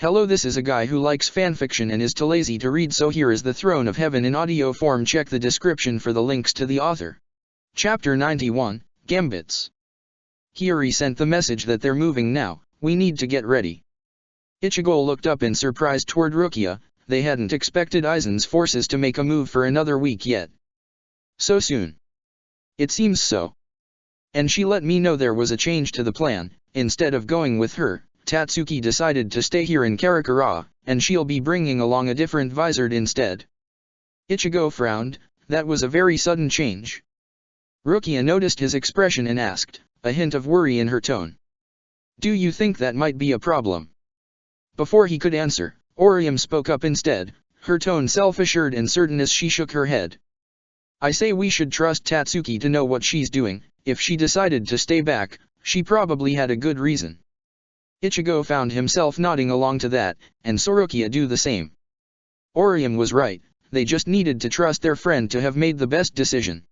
Hello, this is a guy who likes fanfiction and is too lazy to read, so here is the Throne of Heaven in audio form. Check the description for the links to the author. Chapter 91, Gambits. Hiyori sent the message that they're moving now, we need to get ready. Ichigo looked up in surprise toward Rukia. They hadn't expected Aizen's forces to make a move for another week yet. So soon. It seems so. And she let me know there was a change to the plan. Instead of going with her, Tatsuki decided to stay here in Karakura, and she'll be bringing along a different Vizard instead. Ichigo frowned. That was a very sudden change. Rukia noticed his expression and asked, a hint of worry in her tone. Do you think that might be a problem? Before he could answer, Orium spoke up instead, her tone self-assured and certain as she shook her head. I say we should trust Tatsuki to know what she's doing. If she decided to stay back, she probably had a good reason. Ichigo found himself nodding along to that, and saw Rukia do the same. Orium was right, they just needed to trust their friend to have made the best decision.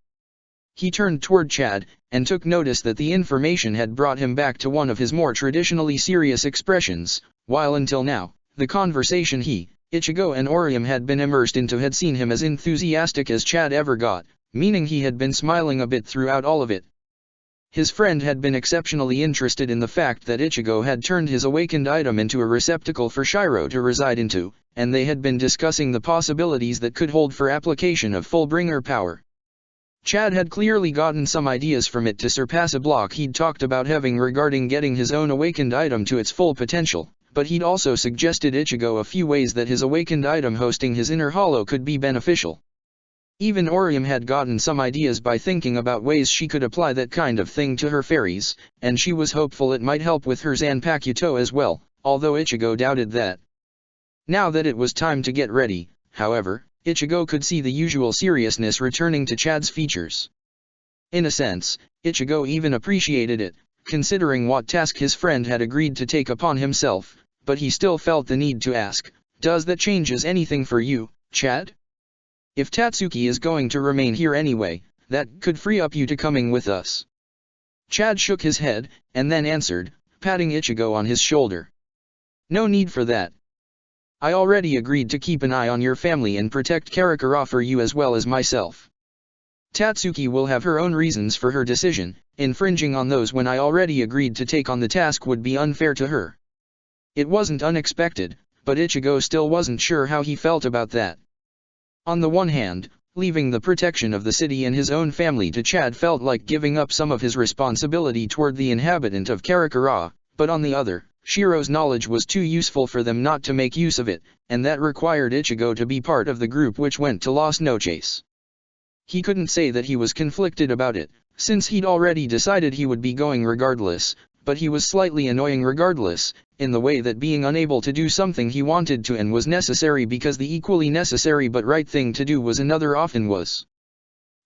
He turned toward Chad, and took notice that the information had brought him back to one of his more traditionally serious expressions, while until now, the conversation Ichigo and Orium had been immersed into had seen him as enthusiastic as Chad ever got, meaning he had been smiling a bit throughout all of it. His friend had been exceptionally interested in the fact that Ichigo had turned his awakened item into a receptacle for Shiro to reside into, and they had been discussing the possibilities that could hold for application of Fullbringer power. Chad had clearly gotten some ideas from it to surpass a block he'd talked about having regarding getting his own awakened item to its full potential, but he'd also suggested Ichigo a few ways that his awakened item hosting his inner hollow could be beneficial. Even Orium had gotten some ideas by thinking about ways she could apply that kind of thing to her fairies, and she was hopeful it might help with her Zanpakuto as well, although Ichigo doubted that. Now that it was time to get ready, however, Ichigo could see the usual seriousness returning to Chad's features. In a sense, Ichigo even appreciated it, considering what task his friend had agreed to take upon himself, but he still felt the need to ask, does that changes anything for you, Chad? If Tatsuki is going to remain here anyway, that could free up you to coming with us. Chad shook his head, and then answered, patting Ichigo on his shoulder. No need for that. I already agreed to keep an eye on your family and protect Karakura for you as well as myself. Tatsuki will have her own reasons for her decision, infringing on those when I already agreed to take on the task would be unfair to her. It wasn't unexpected, but Ichigo still wasn't sure how he felt about that. On the one hand, leaving the protection of the city and his own family to Chad felt like giving up some of his responsibility toward the inhabitant of Karakura, but on the other, Shiro's knowledge was too useful for them not to make use of it, and that required Ichigo to be part of the group which went to Las Noches. He couldn't say that he was conflicted about it, since he'd already decided he would be going regardless, but he was slightly annoying regardless, in the way that being unable to do something he wanted to and was necessary because the equally necessary but right thing to do was another often was.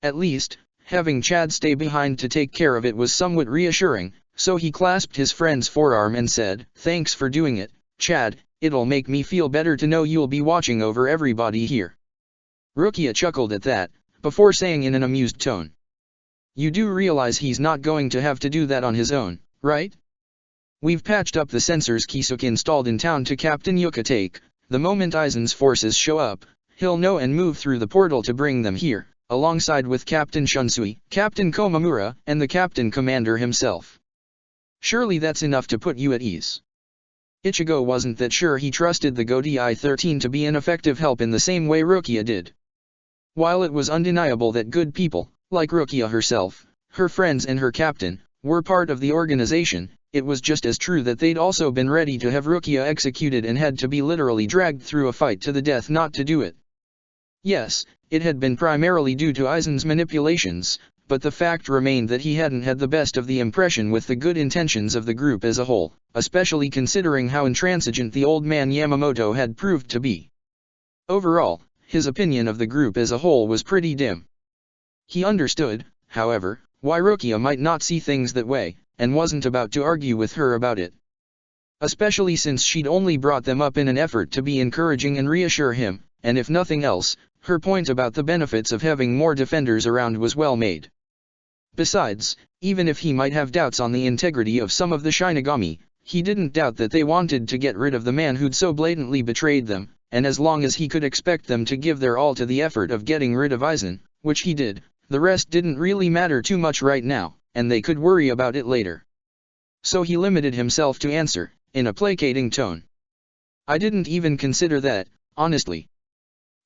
At least, having Chad stay behind to take care of it was somewhat reassuring, so he clasped his friend's forearm and said, thanks for doing it, Chad, it'll make me feel better to know you'll be watching over everybody here. Rukia chuckled at that, before saying in an amused tone. You do realize he's not going to have to do that on his own, right? We've patched up the sensors Kisuke installed in town to Captain Yuka. The moment Aizen's forces show up, he'll know and move through the portal to bring them here, alongside with Captain Shunsui, Captain Komamura, and the Captain Commander himself. Surely that's enough to put you at ease. Ichigo wasn't that sure he trusted the Godai 13 to be an effective help in the same way Rukia did. While it was undeniable that good people, like Rukia herself, her friends and her captain, were part of the organization, it was just as true that they'd also been ready to have Rukia executed and had to be literally dragged through a fight to the death not to do it. Yes, it had been primarily due to Aizen's manipulations, but the fact remained that he hadn't had the best of the impression with the good intentions of the group as a whole, especially considering how intransigent the old man Yamamoto had proved to be. Overall, his opinion of the group as a whole was pretty dim. He understood, however, why Rukia might not see things that way, and wasn't about to argue with her about it. Especially since she'd only brought them up in an effort to be encouraging and reassure him, and if nothing else, her point about the benefits of having more defenders around was well made. Besides, even if he might have doubts on the integrity of some of the Shinigami, he didn't doubt that they wanted to get rid of the man who'd so blatantly betrayed them, and as long as he could expect them to give their all to the effort of getting rid of Aizen, which he did, the rest didn't really matter too much right now, and they could worry about it later. So he limited himself to answer, in a placating tone. I didn't even consider that, honestly.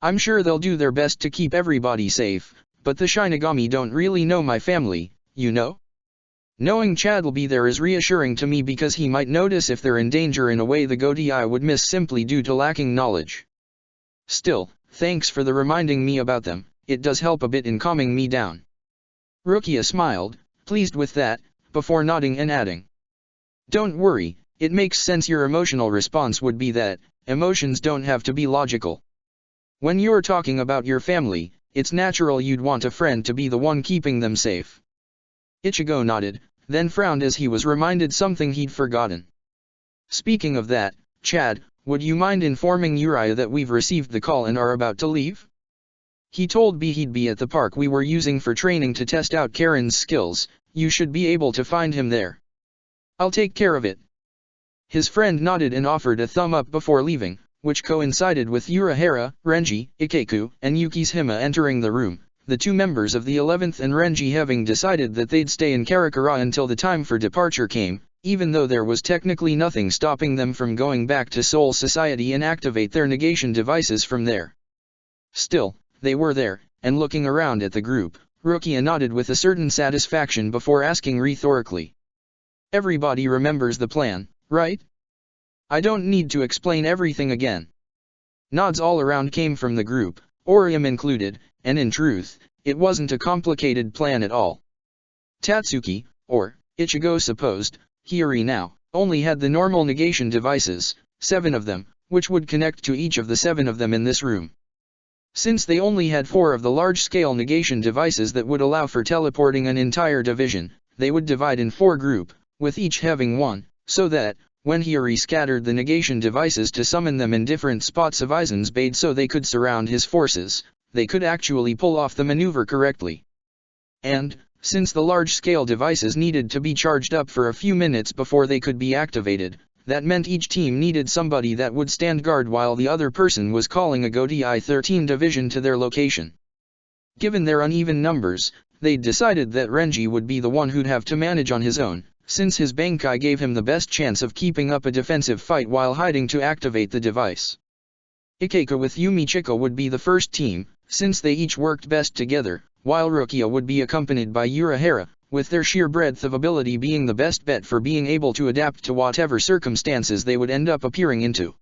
I'm sure they'll do their best to keep everybody safe, but the Shinigami don't really know my family, you know? Knowing Chad'll be there is reassuring to me because he might notice if they're in danger in a way the Godai would miss simply due to lacking knowledge. Still, thanks for the reminding me about them, it does help a bit in calming me down. Rukia smiled, pleased with that, before nodding and adding. Don't worry, it makes sense your emotional response would be that, emotions don't have to be logical. When you're talking about your family, it's natural you'd want a friend to be the one keeping them safe. Ichigo nodded, then frowned as he was reminded something he'd forgotten. Speaking of that, Chad, would you mind informing Uriah that we've received the call and are about to leave? He told B he'd be at the park we were using for training to test out Karen's skills, you should be able to find him there. I'll take care of it. His friend nodded and offered a thumb up before leaving, which coincided with Urahara, Renji, Ikeku, and Yuki's Hima entering the room, the two members of the 11th and Renji having decided that they'd stay in Karakura until the time for departure came, even though there was technically nothing stopping them from going back to Soul Society and activate their negation devices from there. Still, they were there, and looking around at the group, Rukia nodded with a certain satisfaction before asking rhetorically. Everybody remembers the plan, right? I don't need to explain everything again. Nods all around came from the group, Orium included, and in truth, it wasn't a complicated plan at all. Tatsuki, or, Ichigo supposed, Hiyori now, only had the normal negation devices, 7 of them, which would connect to each of the 7 of them in this room. Since they only had 4 of the large-scale negation devices that would allow for teleporting an entire division, they would divide in 4 groups, with each having 1, so that, when Hiyori scattered the negation devices to summon them in different spots of Aizen's bade so they could surround his forces, they could actually pull off the maneuver correctly. And, since the large-scale devices needed to be charged up for a few minutes before they could be activated, that meant each team needed somebody that would stand guard while the other person was calling a Godai 13 division to their location. Given their uneven numbers, they'd decided that Renji would be the one who'd have to manage on his own, since his Bankai gave him the best chance of keeping up a defensive fight while hiding to activate the device. Ikeku with Yumi Chika would be the first team, since they each worked best together, while Rukia would be accompanied by Urahara, with their sheer breadth of ability being the best bet for being able to adapt to whatever circumstances they would end up appearing into.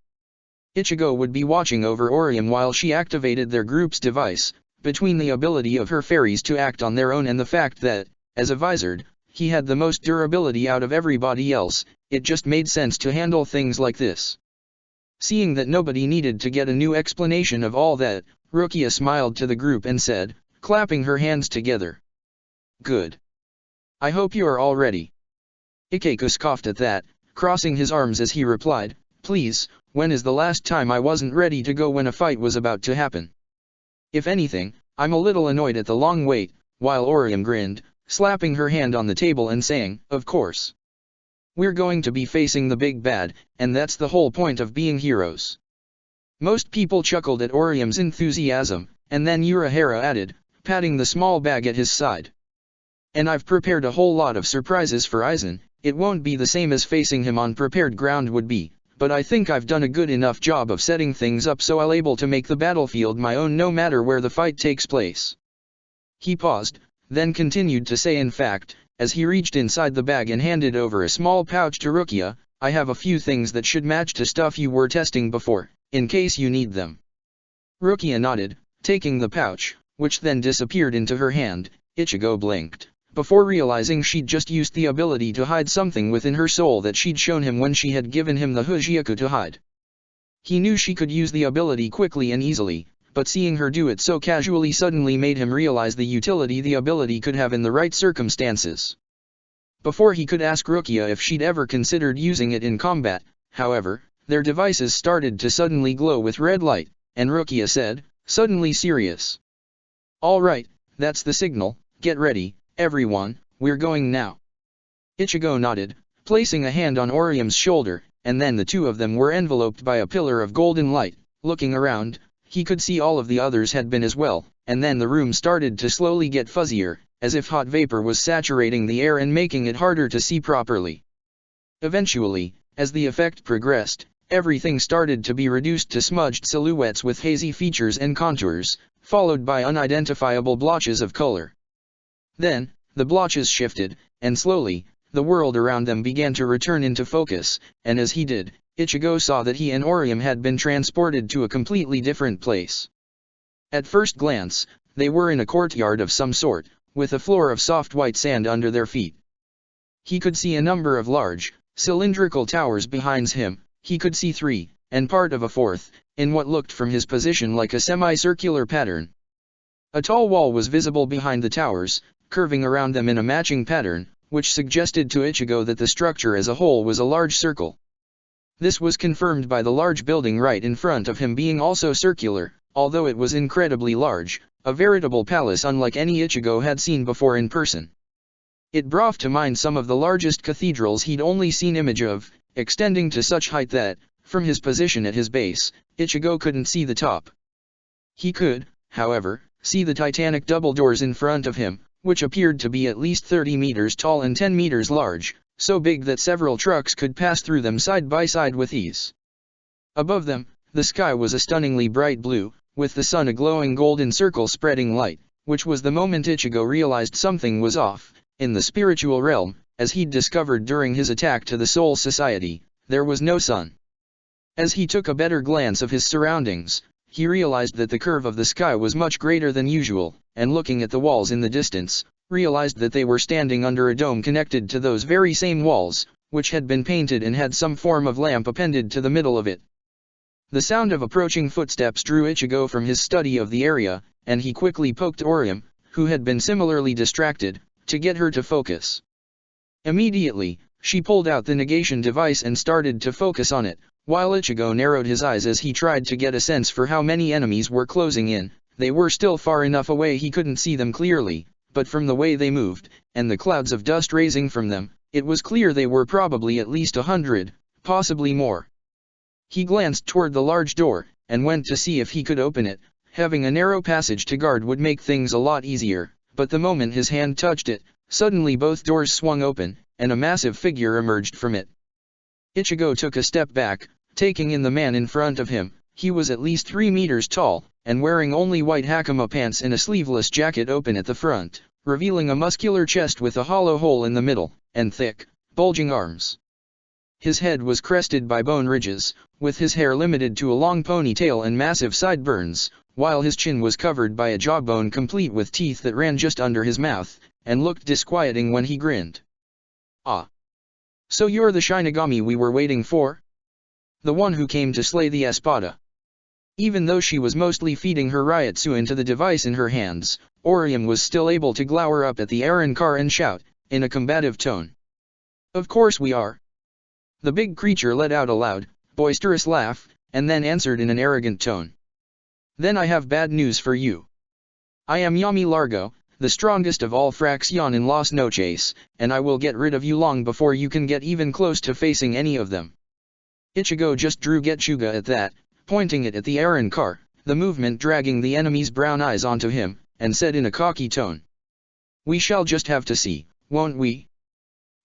Ichigo would be watching over Orium while she activated their group's device, between the ability of her fairies to act on their own and the fact that, as a Vizard, he had the most durability out of everybody else, it just made sense to handle things like this. Seeing that nobody needed to get a new explanation of all that, Rukia smiled to the group and said, clapping her hands together. Good. I hope you are all ready. Ikeku scoffed at that, crossing his arms as he replied, please, when is the last time I wasn't ready to go when a fight was about to happen? If anything, I'm a little annoyed at the long wait, while Orium grinned, slapping her hand on the table and saying, of course. We're going to be facing the big bad, and that's the whole point of being heroes. Most people chuckled at Orium's enthusiasm, and then Urahara added, patting the small bag at his side. And I've prepared a whole lot of surprises for Aizen, it won't be the same as facing him on prepared ground would be, but I think I've done a good enough job of setting things up so I'll able to make the battlefield my own no matter where the fight takes place. He paused, then continued to say in fact, as he reached inside the bag and handed over a small pouch to Rukia, I have a few things that should match to stuff you were testing before, in case you need them. Rukia nodded, taking the pouch, which then disappeared into her hand. Ichigo blinked, before realizing she'd just used the ability to hide something within her soul that she'd shown him when she had given him the Hujiaku to hide. He knew she could use the ability quickly and easily, but seeing her do it so casually suddenly made him realize the utility the ability could have in the right circumstances. Before he could ask Rukia if she'd ever considered using it in combat, however, their devices started to suddenly glow with red light, and Rukia said, suddenly serious. All right, that's the signal, get ready, everyone, we're going now. Ichigo nodded, placing a hand on Orium's shoulder, and then the two of them were enveloped by a pillar of golden light. Looking around, he could see all of the others had been as well, and then the room started to slowly get fuzzier, as if hot vapor was saturating the air and making it harder to see properly. Eventually, as the effect progressed, everything started to be reduced to smudged silhouettes with hazy features and contours, followed by unidentifiable blotches of color. Then, the blotches shifted, and slowly, the world around them began to return into focus, and as he did, Ichigo saw that he and Orium had been transported to a completely different place. At first glance, they were in a courtyard of some sort, with a floor of soft white sand under their feet. He could see a number of large, cylindrical towers behind him. He could see three, and part of a fourth, in what looked from his position like a semicircular pattern. A tall wall was visible behind the towers, curving around them in a matching pattern, which suggested to Ichigo that the structure as a whole was a large circle. This was confirmed by the large building right in front of him being also circular, although it was incredibly large, a veritable palace unlike any Ichigo had seen before in person. It brought to mind some of the largest cathedrals he'd only seen image of, extending to such height that, from his position at his base, Ichigo couldn't see the top. He could, however, see the titanic double doors in front of him, which appeared to be at least 30 meters tall and 10 meters large, so big that several trucks could pass through them side by side with ease. Above them, the sky was a stunningly bright blue, with the sun a glowing golden circle spreading light, which was the moment Ichigo realized something was off. In the spiritual realm, as he'd discovered during his attack to the Soul Society, there was no sun. As he took a better glance of his surroundings, he realized that the curve of the sky was much greater than usual, and looking at the walls in the distance, realized that they were standing under a dome connected to those very same walls, which had been painted and had some form of lamp appended to the middle of it. The sound of approaching footsteps drew Ichigo from his study of the area, and he quickly poked Orium, who had been similarly distracted, to get her to focus. Immediately, she pulled out the negation device and started to focus on it, while Ichigo narrowed his eyes as he tried to get a sense for how many enemies were closing in. They were still far enough away he couldn't see them clearly, but from the way they moved, and the clouds of dust raising from them, it was clear they were probably at least 100, possibly more. He glanced toward the large door, and went to see if he could open it. Having a narrow passage to guard would make things a lot easier, but the moment his hand touched it, suddenly both doors swung open, and a massive figure emerged from it. Ichigo took a step back, taking in the man in front of him. He was at least 3 meters tall, and wearing only white hakama pants and a sleeveless jacket open at the front, revealing a muscular chest with a hollow hole in the middle, and thick, bulging arms. His head was crested by bone ridges, with his hair limited to a long ponytail and massive sideburns, while his chin was covered by a jawbone complete with teeth that ran just under his mouth, and looked disquieting when he grinned. "Ah. So you're the Shinigami we were waiting for? The one who came to slay the Espada." Even though she was mostly feeding her Ryotsu into the device in her hands, Orium was still able to glower up at the Arrancar and shout, in a combative tone. "Of course we are." The big creature let out a loud, boisterous laugh, and then answered in an arrogant tone. "Then I have bad news for you. I am Yami Largo, the strongest of all Fraction in Las Noches, and I will get rid of you long before you can get even close to facing any of them." Ichigo just drew Getsuga at that, pointing it at the Arrancar, the movement dragging the enemy's brown eyes onto him, and said in a cocky tone. "We shall just have to see, won't we?"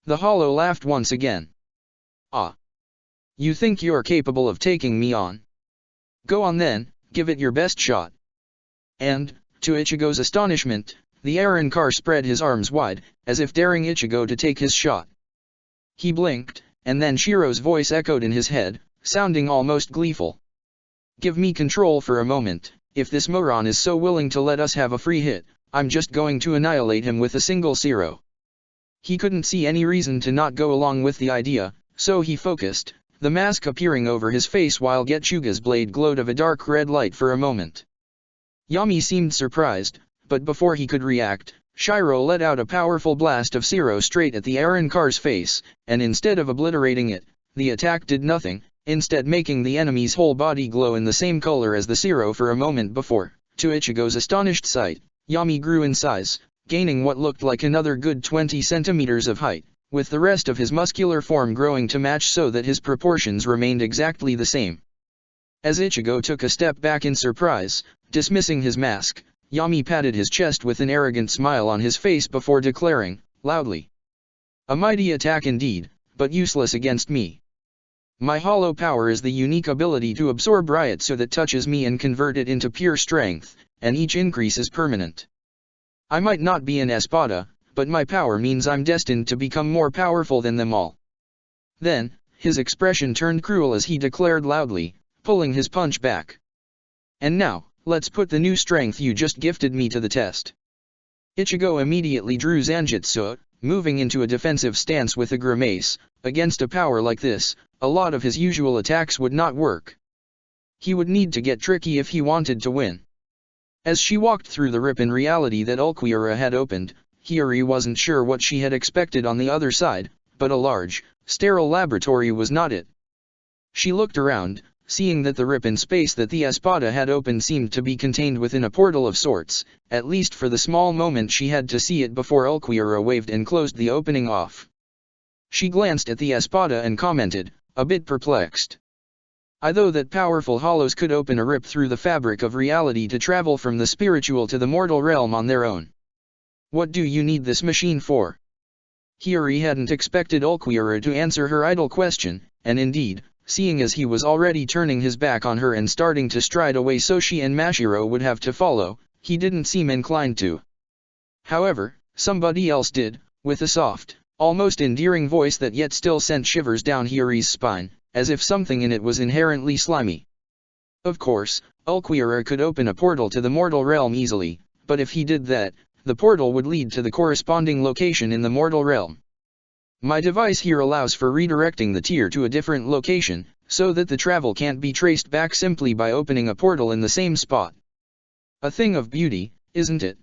The hollow laughed once again. "Ah. You think you're capable of taking me on? Go on then, give it your best shot." And, to Ichigo's astonishment, the Arrancar spread his arms wide, as if daring Ichigo to take his shot. He blinked, and then Shiro's voice echoed in his head, sounding almost gleeful. "Give me control for a moment. If this moron is so willing to let us have a free hit, I'm just going to annihilate him with a single zero." He couldn't see any reason to not go along with the idea, so he focused, the mask appearing over his face while Getsuga's blade glowed of a dark red light for a moment. Yami seemed surprised, but before he could react, Shiro let out a powerful blast of zero straight at the Arrancar's face, and instead of obliterating it, the attack did nothing, instead making the enemy's whole body glow in the same color as the zero for a moment before. To Ichigo's astonished sight, Yami grew in size, gaining what looked like another good 20 centimeters of height, with the rest of his muscular form growing to match so that his proportions remained exactly the same. As Ichigo took a step back in surprise, dismissing his mask, Yami patted his chest with an arrogant smile on his face before declaring, loudly, "A mighty attack indeed, but useless against me. My hollow power is the unique ability to absorb Ryotsu that touches me and convert it into pure strength, and each increase is permanent. I might not be an Espada, but my power means I'm destined to become more powerful than them all." Then, his expression turned cruel as he declared loudly, pulling his punch back. "And now, let's put the new strength you just gifted me to the test." Ichigo immediately drew Zanjutsu, moving into a defensive stance with a grimace. Against a power like this, a lot of his usual attacks would not work. He would need to get tricky if he wanted to win. As she walked through the rip in reality that Ulquiorra had opened, Hiyori wasn't sure what she had expected on the other side, but a large, sterile laboratory was not it. She looked around, seeing that the rip in space that the Espada had opened seemed to be contained within a portal of sorts, at least for the small moment she had to see it before Ulquiorra waved and closed the opening off. She glanced at the Espada and commented, a bit perplexed. "I thought that powerful hollows could open a rip through the fabric of reality to travel from the spiritual to the mortal realm on their own. What do you need this machine for?" Hiyori hadn't expected Ulquiorra to answer her idle question, and indeed, seeing as he was already turning his back on her and starting to stride away so she and Mashiro would have to follow, he didn't seem inclined to. However, somebody else did, with a soft, almost endearing voice that yet still sent shivers down Hiyori's spine, as if something in it was inherently slimy. Of course, Ulquiorra could open a portal to the mortal realm easily, but if he did that, the portal would lead to the corresponding location in the mortal realm. "My device here allows for redirecting the tier to a different location, so that the travel can't be traced back simply by opening a portal in the same spot. A thing of beauty, isn't it?"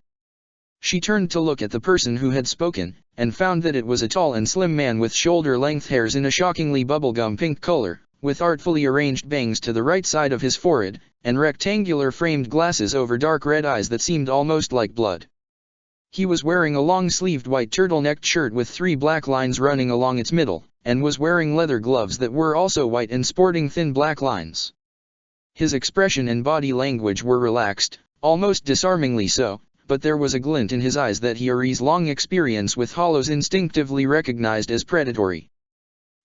She turned to look at the person who had spoken, and found that it was a tall and slim man with shoulder-length hairs in a shockingly bubblegum pink color, with artfully arranged bangs to the right side of his forehead, and rectangular framed glasses over dark red eyes that seemed almost like blood. He was wearing a long-sleeved white turtlenecked shirt with 3 black lines running along its middle, and was wearing leather gloves that were also white and sporting thin black lines. His expression and body language were relaxed, almost disarmingly so, but there was a glint in his eyes that Hiyori's long experience with hollows instinctively recognized as predatory.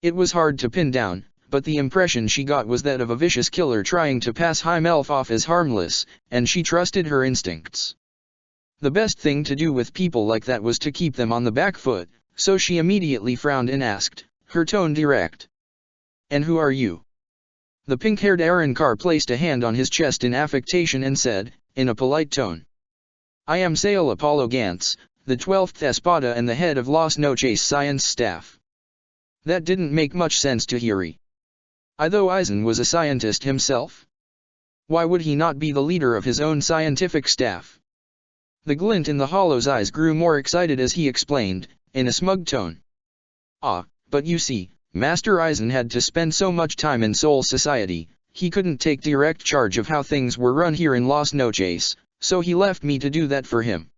It was hard to pin down, but the impression she got was that of a vicious killer trying to pass Heimelf off as harmless, and she trusted her instincts. The best thing to do with people like that was to keep them on the back foot, so she immediately frowned and asked, her tone direct. "And who are you?" The pink-haired Arrancar placed a hand on his chest in affectation and said, in a polite tone, "I am Sail Apollo Gantz, the 12th Espada and the head of Las Noches science staff." That didn't make much sense to Hiyori. Although Aizen was a scientist himself, why would he not be the leader of his own scientific staff? The glint in the hollow's eyes grew more excited as he explained, in a smug tone. "Ah, but you see, Master Aizen had to spend so much time in Soul Society, he couldn't take direct charge of how things were run here in Las Noches, so he left me to do that for him.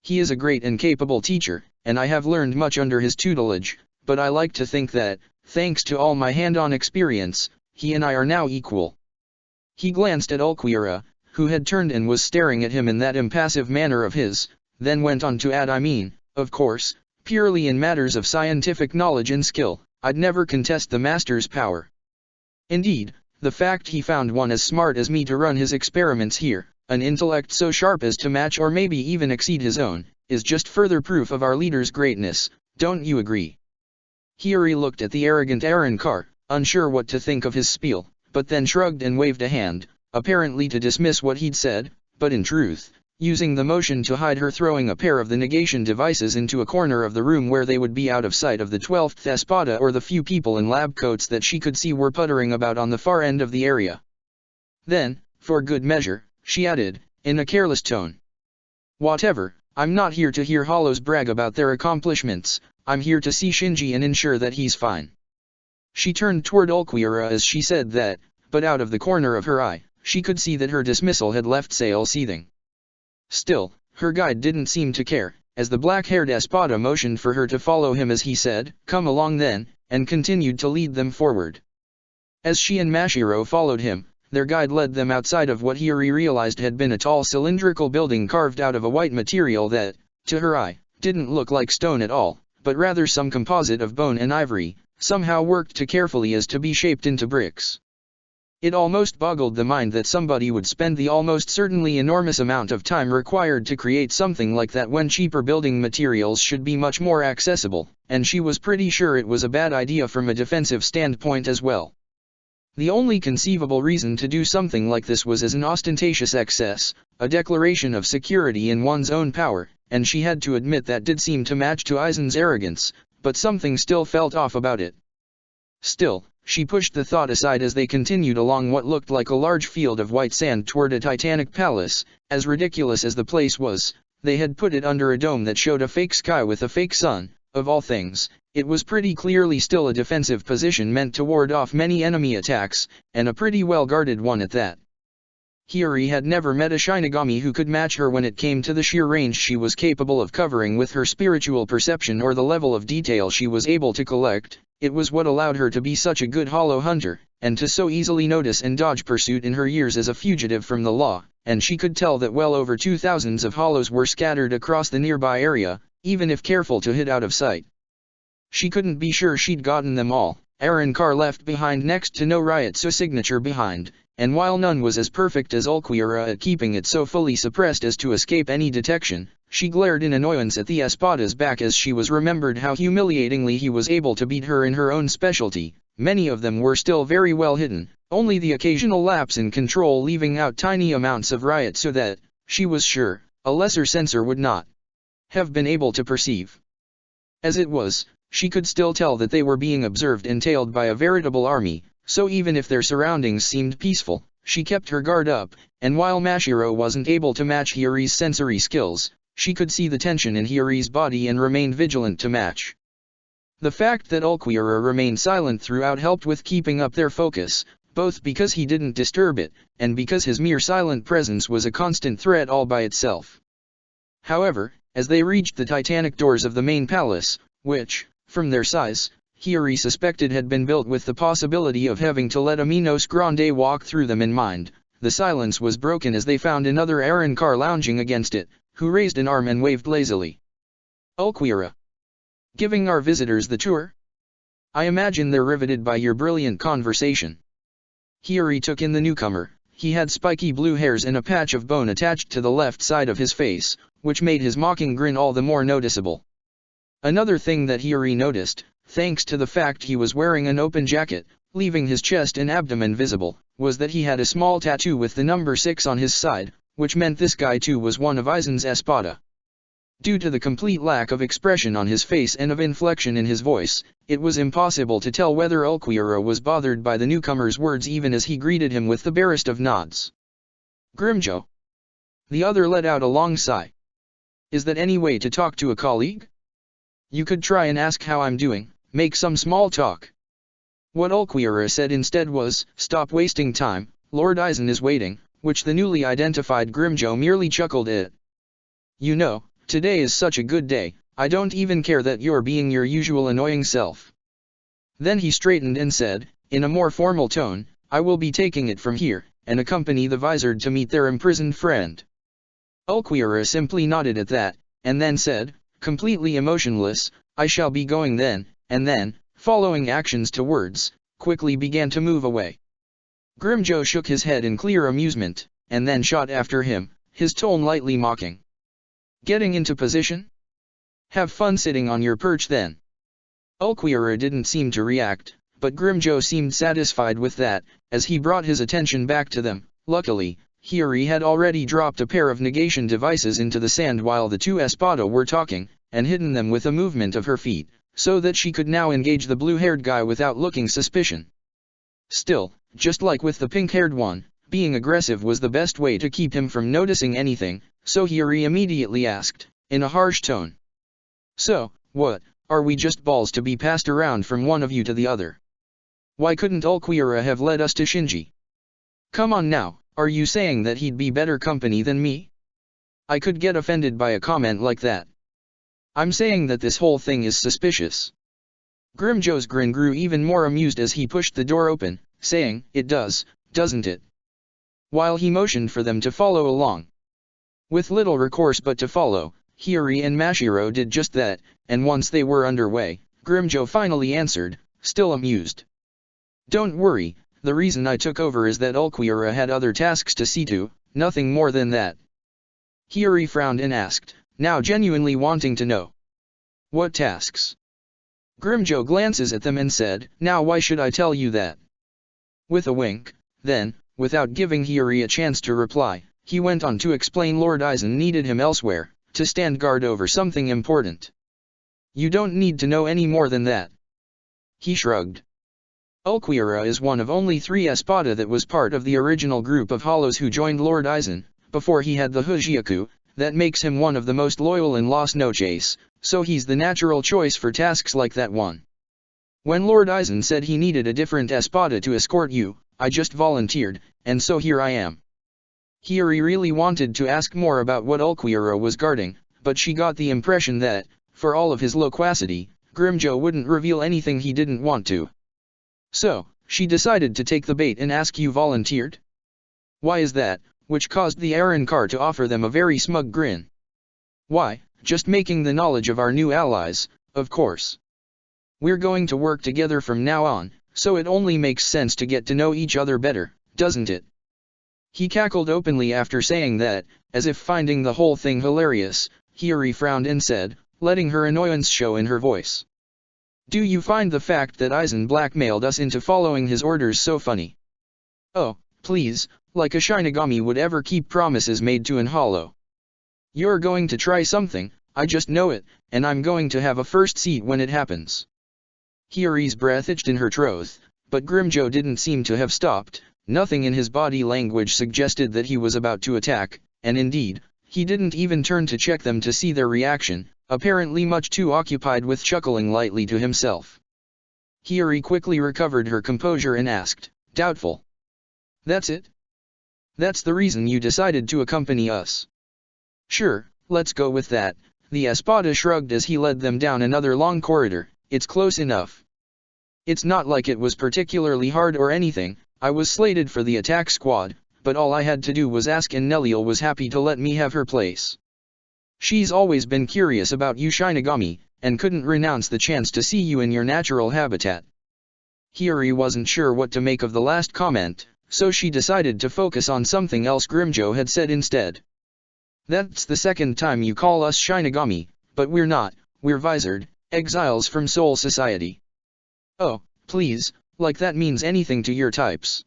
He is a great and capable teacher, and I have learned much under his tutelage, but I like to think that, thanks to all my hand-on experience, he and I are now equal." He glanced at Ulquiorra, who had turned and was staring at him in that impassive manner of his, then went on to add, "I mean, of course, purely in matters of scientific knowledge and skill, I'd never contest the master's power. Indeed, the fact he found one as smart as me to run his experiments here, an intellect so sharp as to match or maybe even exceed his own, is just further proof of our leader's greatness, don't you agree?" Hiyori looked at the arrogant Arrancar, unsure what to think of his spiel, but then shrugged and waved a hand, apparently to dismiss what he'd said, but in truth, using the motion to hide her throwing a pair of the negation devices into a corner of the room where they would be out of sight of the 12th Espada or the few people in lab coats that she could see were puttering about on the far end of the area. Then, for good measure, she added, in a careless tone, "Whatever, I'm not here to hear hollows brag about their accomplishments, I'm here to see Shinji and ensure that he's fine." She turned toward Ulquiorra as she said that, but out of the corner of her eye, she could see that her dismissal had left Sail seething. Still, her guide didn't seem to care, as the black-haired Espada motioned for her to follow him as he said, "Come along then," and continued to lead them forward. As she and Mashiro followed him, their guide led them outside of what Hiyori realized had been a tall cylindrical building carved out of a white material that, to her eye, didn't look like stone at all, but rather some composite of bone and ivory, somehow worked too carefully as to be shaped into bricks. It almost boggled the mind that somebody would spend the almost certainly enormous amount of time required to create something like that when cheaper building materials should be much more accessible, and she was pretty sure it was a bad idea from a defensive standpoint as well. The only conceivable reason to do something like this was as an ostentatious excess, a declaration of security in one's own power, and she had to admit that did seem to match to Aizen's arrogance, but something still felt off about it. Still, she pushed the thought aside as they continued along what looked like a large field of white sand toward a titanic palace. As ridiculous as the place was, they had put it under a dome that showed a fake sky with a fake sun. Of all things, it was pretty clearly still a defensive position meant to ward off many enemy attacks, and a pretty well-guarded one at that. Hiyori had never met a Shinigami who could match her when it came to the sheer range she was capable of covering with her spiritual perception or the level of detail she was able to collect. It was what allowed her to be such a good hollow hunter, and to so easily notice and dodge pursuit in her years as a fugitive from the law, and she could tell that well over 2,000 of hollows were scattered across the nearby area, even if careful to hit out of sight. She couldn't be sure she'd gotten them all. Arrancar left behind next to no Ryotsu signature behind, and while none was as perfect as Ulquiorra at keeping it so fully suppressed as to escape any detection, she glared in annoyance at the Espada's back as she remembered how humiliatingly he was able to beat her in her own specialty. Many of them were still very well hidden, only the occasional lapse in control leaving out tiny amounts of Ryotsu that, she was sure, a lesser sensor would not have been able to perceive. As it was, she could still tell that they were being observed and tailed by a veritable army, so even if their surroundings seemed peaceful, she kept her guard up, and while Mashiro wasn't able to match Hiyori's sensory skills, she could see the tension in Hiyori's body and remained vigilant to match. The fact that Ulquiorra remained silent throughout helped with keeping up their focus, both because he didn't disturb it, and because his mere silent presence was a constant threat all by itself. However, as they reached the titanic doors of the main palace, which, from their size, Hiyori suspected had been built with the possibility of having to let a Minos Grande walk through them in mind, the silence was broken as they found another Arrancar lounging against it, who raised an arm and waved lazily. "Ulquiorra. Giving our visitors the tour? I imagine they're riveted by your brilliant conversation." Hiyori took in the newcomer. He had spiky blue hairs and a patch of bone attached to the left side of his face, which made his mocking grin all the more noticeable. Another thing that Hiyori noticed, thanks to the fact he was wearing an open jacket, leaving his chest and abdomen visible, was that he had a small tattoo with the number 6 on his side, which meant this guy too was one of Aizen's Espada. Due to the complete lack of expression on his face and of inflection in his voice, it was impossible to tell whether Ulquiorra was bothered by the newcomer's words even as he greeted him with the barest of nods. "Grimmjow." The other let out a long sigh. "Is that any way to talk to a colleague? You could try and ask how I'm doing, make some small talk." What Ulquiorra said instead was, "Stop wasting time, Lord Aizen is waiting," which the newly identified Grimmjow merely chuckled at. "You know, today is such a good day, I don't even care that you're being your usual annoying self." Then he straightened and said, in a more formal tone, "I will be taking it from here, and accompany the Visored to meet their imprisoned friend." Ulquiorra simply nodded at that, and then said, completely emotionless, "I shall be going then," and then, following actions to words, quickly began to move away. Grimmjow shook his head in clear amusement, and then shot after him, his tone lightly mocking. "Getting into position? Have fun sitting on your perch then." Ulquiorra didn't seem to react, but Grimmjow seemed satisfied with that, as he brought his attention back to them. Luckily, Hiyori had already dropped a pair of negation devices into the sand while the two Espada were talking, and hidden them with a movement of her feet, so that she could now engage the blue-haired guy without looking suspicion. Still, just like with the pink-haired one, being aggressive was the best way to keep him from noticing anything, so Hiyori immediately asked, in a harsh tone. "So, what, are we just balls to be passed around from one of you to the other? Why couldn't Ulquiorra have led us to Shinji? Come on now, are you saying that he'd be better company than me? I could get offended by a comment like that." I'm saying that this whole thing is suspicious. Grimjo's grin grew even more amused as he pushed the door open, saying, "It does, doesn't it?" While he motioned for them to follow along. With little recourse but to follow, Hiyori and Mashiro did just that, and once they were underway, Grimjo finally answered, still amused. "Don't worry, the reason I took over is that Ulquiorra had other tasks to see to, nothing more than that." Hiyori frowned and asked, now genuinely wanting to know. "What tasks?" Grimjo glances at them and said, "Now why should I tell you that?" With a wink, then, without giving Hiyori a chance to reply, he went on to explain Lord Aizen needed him elsewhere, to stand guard over something important. "You don't need to know any more than that." He shrugged. Ulquiorra is one of only 3 Espada that was part of the original group of Hollows who joined Lord Aizen, before he had the Hujiaku. That makes him one of the most loyal in Las Noches, so he's the natural choice for tasks like that one. When Lord Aizen said he needed a different Espada to escort you, I just volunteered, and so here I am. Hiyori really wanted to ask more about what Ulquiorra was guarding, but she got the impression that, for all of his loquacity, Grimjo wouldn't reveal anything he didn't want to. So, she decided to take the bait and ask you volunteered? Why is that? Which caused the Arrancar to offer them a very smug grin. "Why, just making the knowledge of our new allies, of course. We're going to work together from now on, so it only makes sense to get to know each other better, doesn't it?" He cackled openly after saying that, as if finding the whole thing hilarious. Hiyori frowned and said, letting her annoyance show in her voice, "Do you find the fact that Aizen blackmailed us into following his orders so funny?" "Oh, please, like a Shinigami would ever keep promises made to an Hollow. You're going to try something, I just know it, and I'm going to have a first seat when it happens." Hiyori's breath itched in her throat, but Grimjo didn't seem to have stopped. Nothing in his body language suggested that he was about to attack, and indeed, he didn't even turn to check them to see their reaction, apparently much too occupied with chuckling lightly to himself. Hiyori quickly recovered her composure and asked, doubtful, "That's it? That's the reason you decided to accompany us?" "Sure, let's go with that." The Espada shrugged as he led them down another long corridor. "It's close enough. It's not like it was particularly hard or anything. I was slated for the attack squad, but all I had to do was ask and Neliel was happy to let me have her place. She's always been curious about you Shinigami, and couldn't renounce the chance to see you in your natural habitat." Hiyori wasn't sure what to make of the last comment, so she decided to focus on something else Grimjo had said instead. "That's the second time you call us Shinigami, but we're not, we're Visored, exiles from Soul Society." "Oh, please, like that means anything to your types.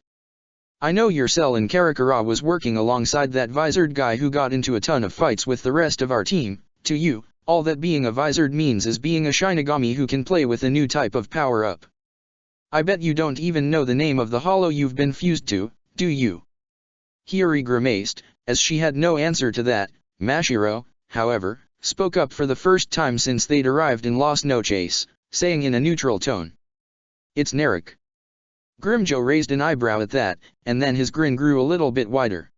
I know your cell in Karakura was working alongside that Visored guy who got into a ton of fights with the rest of our team. To you, all that being a Visored means is being a Shinigami who can play with a new type of power-up. I bet you don't even know the name of the Hollow you've been fused to, do you?" Hiyori grimaced, as she had no answer to that. Mashiro, however, spoke up for the first time since they'd arrived in Las Noches, saying in a neutral tone, "It's Narek." Grimjo raised an eyebrow at that, and then his grin grew a little bit wider.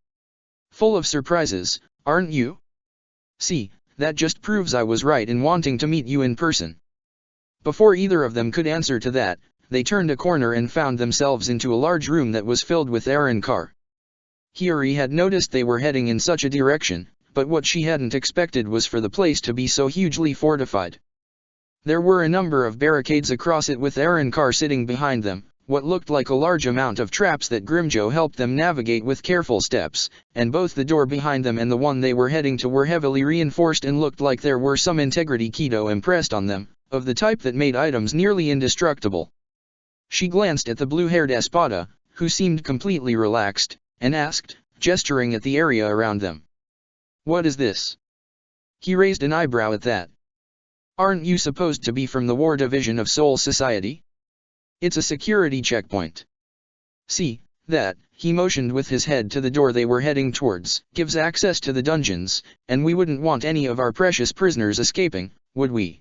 "Full of surprises, aren't you? See, that just proves I was right in wanting to meet you in person." Before either of them could answer to that, they turned a corner and found themselves into a large room that was filled with Arrancar. Hiyori had noticed they were heading in such a direction, but what she hadn't expected was for the place to be so hugely fortified. There were a number of barricades across it with Arrancar sitting behind them, what looked like a large amount of traps that Grimjo helped them navigate with careful steps, and both the door behind them and the one they were heading to were heavily reinforced and looked like there were some integrity Keto impressed on them, of the type that made items nearly indestructible. She glanced at the blue-haired Espada, who seemed completely relaxed, and asked, gesturing at the area around them, "What is this?" He raised an eyebrow at that. "Aren't you supposed to be from the War Division of Soul Society? It's a security checkpoint. See, that," he motioned with his head to the door they were heading towards, "gives access to the dungeons, and we wouldn't want any of our precious prisoners escaping, would we?"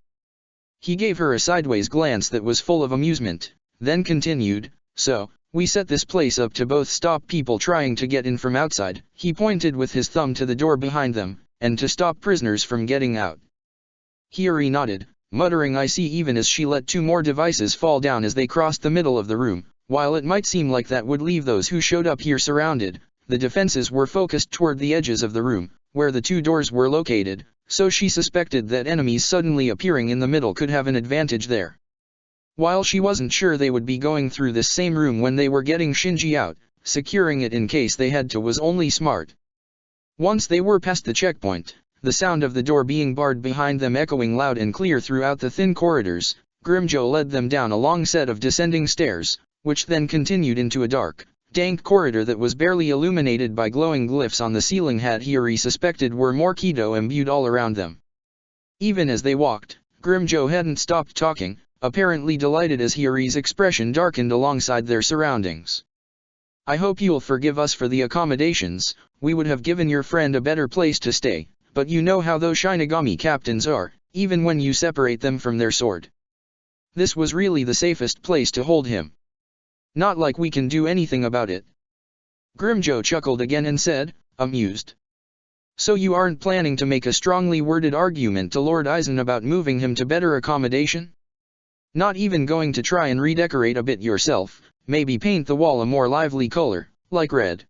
He gave her a sideways glance that was full of amusement, then continued, "So, we set this place up to both stop people trying to get in from outside," he pointed with his thumb to the door behind them, "and to stop prisoners from getting out." Hiyori nodded, muttering I see, even as she let 2 more devices fall down as they crossed the middle of the room. While it might seem like that would leave those who showed up here surrounded, the defenses were focused toward the edges of the room, where the 2 doors were located, so she suspected that enemies suddenly appearing in the middle could have an advantage there. While she wasn't sure they would be going through this same room when they were getting Shinji out, securing it in case they had to was only smart. Once they were past the checkpoint, the sound of the door being barred behind them echoing loud and clear throughout the thin corridors, Grimmjow led them down a long set of descending stairs, which then continued into a dark, dank corridor that was barely illuminated by glowing glyphs on the ceiling Hiyori suspected were more Kido imbued all around them. Even as they walked, Grimmjow hadn't stopped talking, apparently delighted as Hiyori's expression darkened alongside their surroundings. I hope you'll forgive us for the accommodations. We would have given your friend a better place to stay, but you know how those Shinigami captains are, even when you separate them from their sword. This was really the safest place to hold him. Not like we can do anything about it. Grimmjow chuckled again and said, amused. So you aren't planning to make a strongly worded argument to Lord Aizen about moving him to better accommodation? Not even going to try and redecorate a bit yourself, maybe paint the wall a more lively color, like red?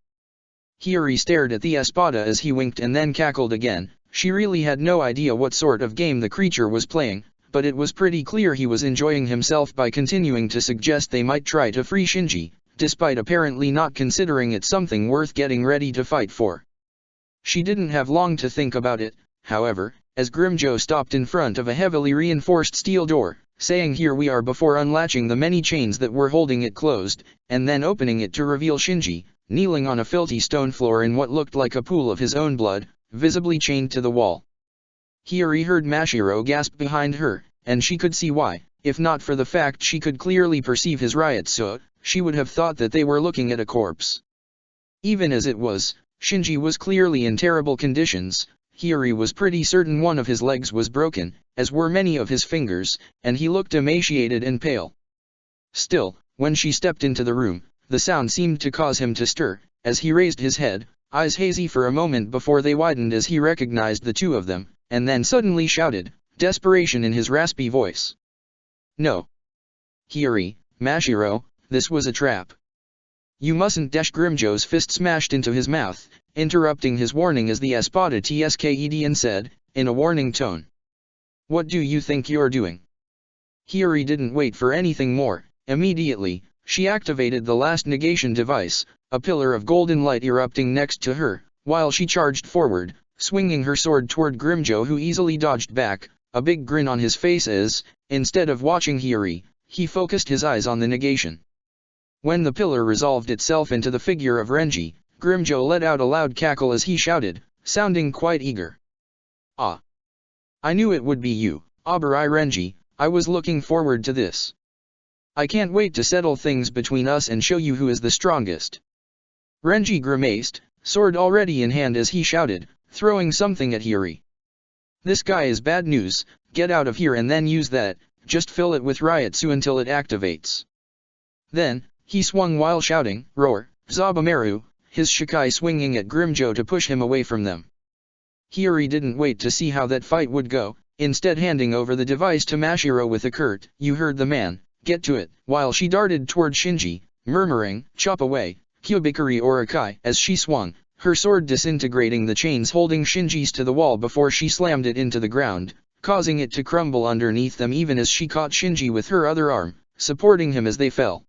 Hiyori stared at the Espada as he winked and then cackled again. She really had no idea what sort of game the creature was playing, but it was pretty clear he was enjoying himself by continuing to suggest they might try to free Shinji, despite apparently not considering it something worth getting ready to fight for. She didn't have long to think about it, however, as Grimmjow stopped in front of a heavily reinforced steel door, saying here we are before unlatching the many chains that were holding it closed, and then opening it to reveal Shinji, kneeling on a filthy stone floor in what looked like a pool of his own blood, visibly chained to the wall. Hiyori heard Mashiro gasp behind her, and she could see why. If not for the fact she could clearly perceive his Ryotsu, she would have thought that they were looking at a corpse. Even as it was, Shinji was clearly in terrible conditions. Hiyori was pretty certain one of his legs was broken, as were many of his fingers, and he looked emaciated and pale. Still, when she stepped into the room, the sound seemed to cause him to stir, as he raised his head, eyes hazy for a moment before they widened as he recognized the 2 of them, and then suddenly shouted, desperation in his raspy voice. No. Hiyori, Mashiro, this was a trap. You mustn't. Grimmjow's fist smashed into his mouth, interrupting his warning as the Espada tsked and said, in a warning tone. What do you think you're doing? Hiyori didn't wait for anything more. Immediately, she activated the last negation device, a pillar of golden light erupting next to her, while she charged forward, swinging her sword toward Grimmjow, who easily dodged back, a big grin on his face as, instead of watching Hiyori, he focused his eyes on the negation. When the pillar resolved itself into the figure of Renji, Grimmjow let out a loud cackle as he shouted, sounding quite eager. Ah! I knew it would be you, Abarai Renji. I was looking forward to this. I can't wait to settle things between us and show you who is the strongest. Renji grimaced, sword already in hand as he shouted, throwing something at Hiyori. This guy is bad news. Get out of here and then use that, just fill it with Ryotsu until it activates. Then, he swung while shouting, roar, Zabumaru, his Shikai swinging at Grimmjow to push him away from them. Hiyori didn't wait to see how that fight would go, instead handing over the device to Mashiro with a curt, you heard the man, get to it, while she darted toward Shinji, murmuring, chop away, Kyubikuri Orakai, as she swung, her sword disintegrating the chains holding Shinji's to the wall before she slammed it into the ground, causing it to crumble underneath them even as she caught Shinji with her other arm, supporting him as they fell.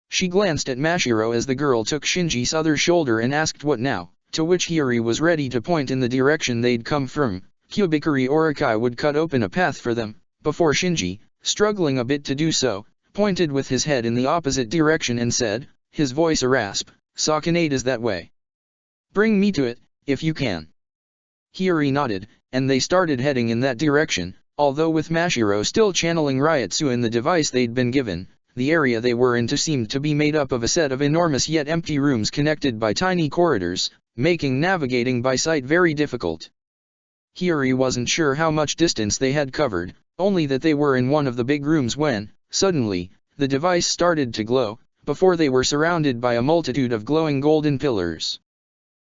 She glanced at Mashiro as the girl took Shinji's other shoulder and asked what now, to which Hiyori was ready to point in the direction they'd come from. Kyubikuri Orakai would cut open a path for them, before Shinji, struggling a bit to do so, pointed with his head in the opposite direction and said, his voice a rasp, Sakanade is that way. Bring me to it, if you can. Hiyori nodded, and they started heading in that direction, although with Mashiro still channeling Ryotsu in the device they'd been given. The area they were in seemed to be made up of a set of enormous yet empty rooms connected by tiny corridors, making navigating by sight very difficult. Hiyori wasn't sure how much distance they had covered, only that they were in one of the big rooms when, suddenly, the device started to glow, before they were surrounded by a multitude of glowing golden pillars.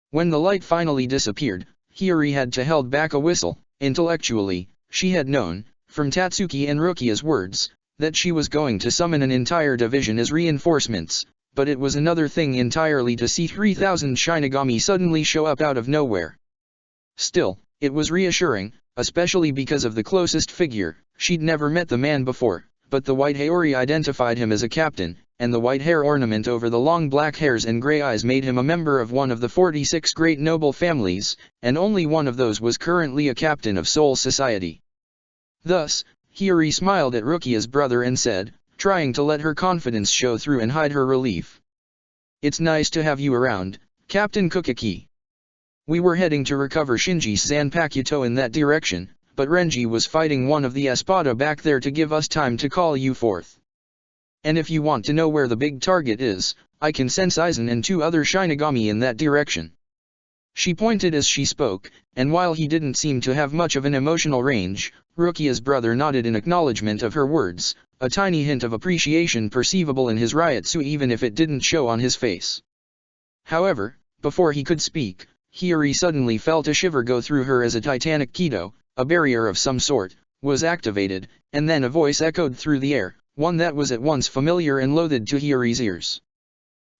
When the light finally disappeared, Hiyori had to hold back a whistle. Intellectually, She had known, from Tatsuki and Rukia's words, that she was going to summon an entire division as reinforcements, but it was another thing entirely to see 3,000 Shinigami suddenly show up out of nowhere. Still, it was reassuring, especially because of the closest figure. She'd never met the man before, but the white Haori identified him as a captain, and the white hair ornament over the long black hairs and grey eyes made him a member of one of the 46 great noble families, and only one of those was currently a captain of Soul Society. Thus, Hiyori smiled at Rukia's brother and said, trying to let her confidence show through and hide her relief. "It's nice to have you around, Captain Kukiki. We were heading to recover Shinji's Zanpakuto in that direction, but Renji was fighting one of the Espada back there to give us time to call you forth. And if you want to know where the big target is, I can sense Aizen and 2 other Shinigami in that direction." She pointed as she spoke, and while he didn't seem to have much of an emotional range, Rukia's brother nodded in acknowledgement of her words, a tiny hint of appreciation perceivable in his Ryutsu even if it didn't show on his face. However, before he could speak, Hiyori suddenly felt a shiver go through her as a titanic Kido, a barrier of some sort, was activated, and then a voice echoed through the air, one that was at once familiar and loathed to Hiyori's ears.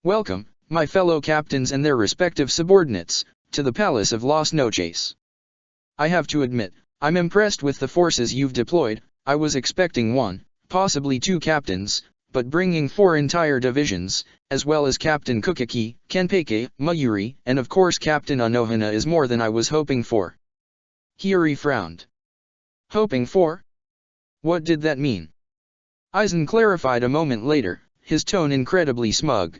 "Welcome, my fellow captains and their respective subordinates, to the Palace of Las Noches. I have to admit, I'm impressed with the forces you've deployed. I was expecting 1, possibly 2 captains, but bringing 4 entire divisions, as well as Captain Kukiki, Kenpei, Mayuri, and of course Captain Anohana is more than I was hoping for." Hiyori frowned. "Hoping for? What did that mean?" Aizen clarified a moment later, his tone incredibly smug.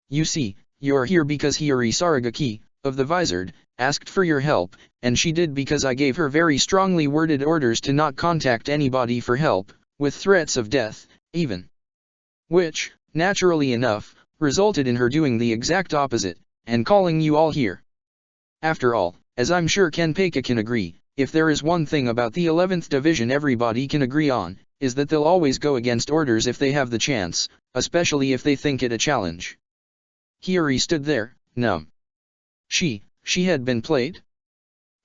"You see, you're here because Hiyori Saragaki, of the Vizard, asked for your help, and she did because I gave her very strongly worded orders to not contact anybody for help, with threats of death, even. Which, naturally enough, resulted in her doing the exact opposite, and calling you all here. After all, as I'm sure Kenpei can agree, if there is one thing about the 11th Division everybody can agree on, is that they'll always go against orders if they have the chance, especially if they think it a challenge." Hiyori stood there, numb. She had been played?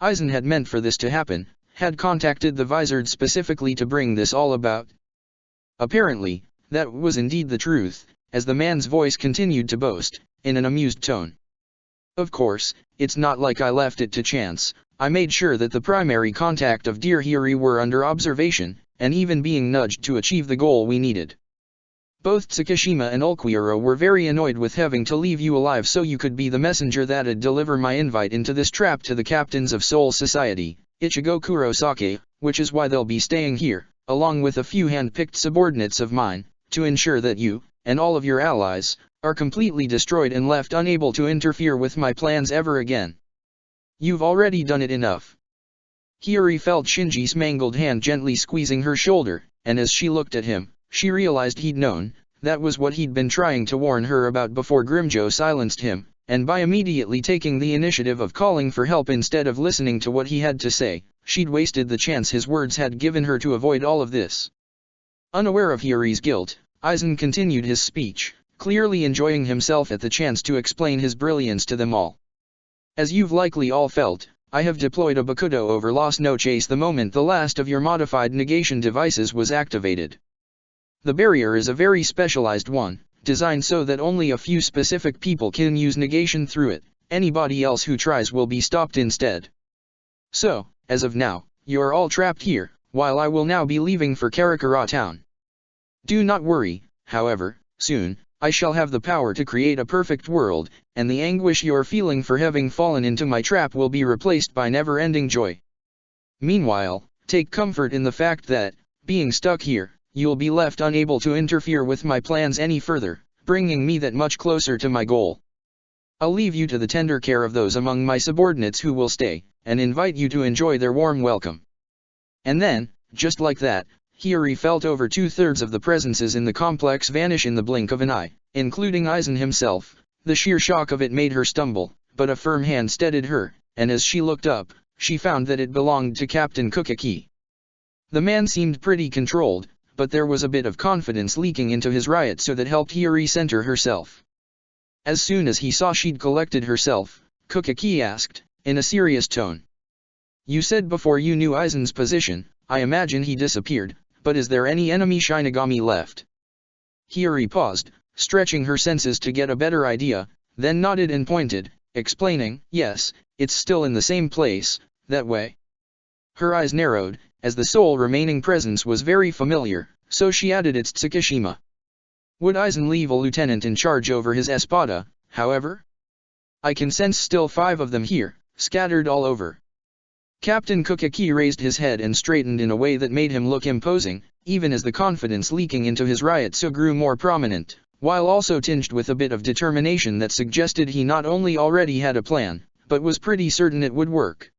Aizen had meant for this to happen, had contacted the Vizard specifically to bring this all about. Apparently, that was indeed the truth, as the man's voice continued to boast, in an amused tone. "Of course, it's not like I left it to chance. I made sure that the primary contact of dear Hiyori were under observation, and even being nudged to achieve the goal we needed. Both Tsukishima and Ulquiorra were very annoyed with having to leave you alive so you could be the messenger that'd deliver my invite into this trap to the captains of Soul Society, Ichigo Kurosake, which is why they'll be staying here, along with a few hand-picked subordinates of mine, to ensure that you, and all of your allies, are completely destroyed and left unable to interfere with my plans ever again. You've already done it enough." Hiyori felt Shinji's mangled hand gently squeezing her shoulder, and as she looked at him, she realized he'd known. That was what he'd been trying to warn her about before Grimjo silenced him, and by immediately taking the initiative of calling for help instead of listening to what he had to say, she'd wasted the chance his words had given her to avoid all of this. Unaware of Hiyori's guilt, Aizen continued his speech, clearly enjoying himself at the chance to explain his brilliance to them all. "As you've likely all felt, I have deployed a Bakudo over Las Noches the moment the last of your modified negation devices was activated. The barrier is a very specialized one, designed so that only a few specific people can use negation through it. Anybody else who tries will be stopped instead. So, as of now, you are all trapped here, while I will now be leaving for Karakura town. Do not worry, however, soon, I shall have the power to create a perfect world, and the anguish you are feeling for having fallen into my trap will be replaced by never-ending joy. Meanwhile, take comfort in the fact that, being stuck here, you'll be left unable to interfere with my plans any further, bringing me that much closer to my goal. I'll leave you to the tender care of those among my subordinates who will stay, and invite you to enjoy their warm welcome." And then, just like that, Hiyori felt over 2/3 of the presences in the complex vanish in the blink of an eye, including Aizen himself. The sheer shock of it made her stumble, but a firm hand steadied her, and as she looked up, she found that it belonged to Captain Kukiki. The man seemed pretty controlled, but there was a bit of confidence leaking into his Ryutsu that helped Hiyori center herself. As soon as he saw she'd collected herself, Kukiki asked, in a serious tone. You said before you knew Aizen's position, I imagine he disappeared, but is there any enemy Shinigami left? Hiyori paused, stretching her senses to get a better idea, then nodded and pointed, explaining, yes, it's still in the same place, that way. Her eyes narrowed, as the sole remaining presence was very familiar, so she added it's Tsukishima. Would Aizen leave a lieutenant in charge over his espada, however? I can sense still 5 of them here, scattered all over. Captain Kukaki raised his head and straightened in a way that made him look imposing, even as the confidence leaking into his Ryutsu grew more prominent, while also tinged with a bit of determination that suggested he not only already had a plan, but was pretty certain it would work.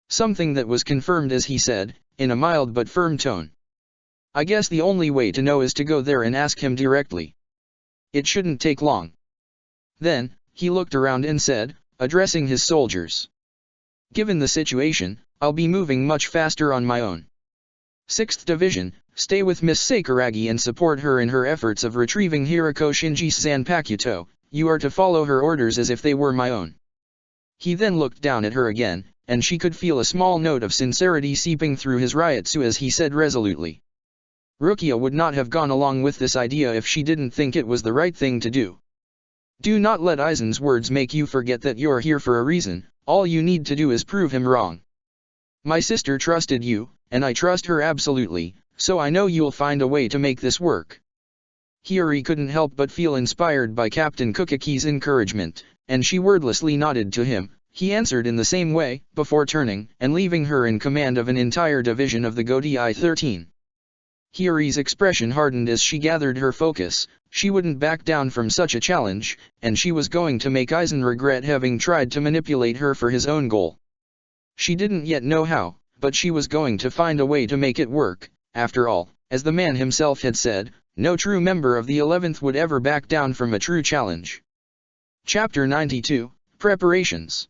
Something that was confirmed as he said, in a mild but firm tone. I guess the only way to know is to go there and ask him directly. It shouldn't take long. Then, he looked around and said, addressing his soldiers. Given the situation, I'll be moving much faster on my own. 6th Division, stay with Miss Sakuragi and support her in her efforts of retrieving Hirako Shinji's Zanpakuto. You are to follow her orders as if they were my own. He then looked down at her again, and she could feel a small note of sincerity seeping through his Ryutsu as he said resolutely. Rukia would not have gone along with this idea if she didn't think it was the right thing to do. Do not let Aizen's words make you forget that you're here for a reason. All you need to do is prove him wrong. My sister trusted you, and I trust her absolutely, so I know you'll find a way to make this work. Hiyori couldn't help but feel inspired by Captain Kukaki's encouragement, and she wordlessly nodded to him. He answered in the same way, before turning and leaving her in command of an entire division of the Godi I-13. Hiyori's expression hardened as she gathered her focus. She wouldn't back down from such a challenge, and she was going to make Aizen regret having tried to manipulate her for his own goal. She didn't yet know how, but she was going to find a way to make it work. After all, as the man himself had said, no true member of the 11th would ever back down from a true challenge. Chapter 92, Preparations.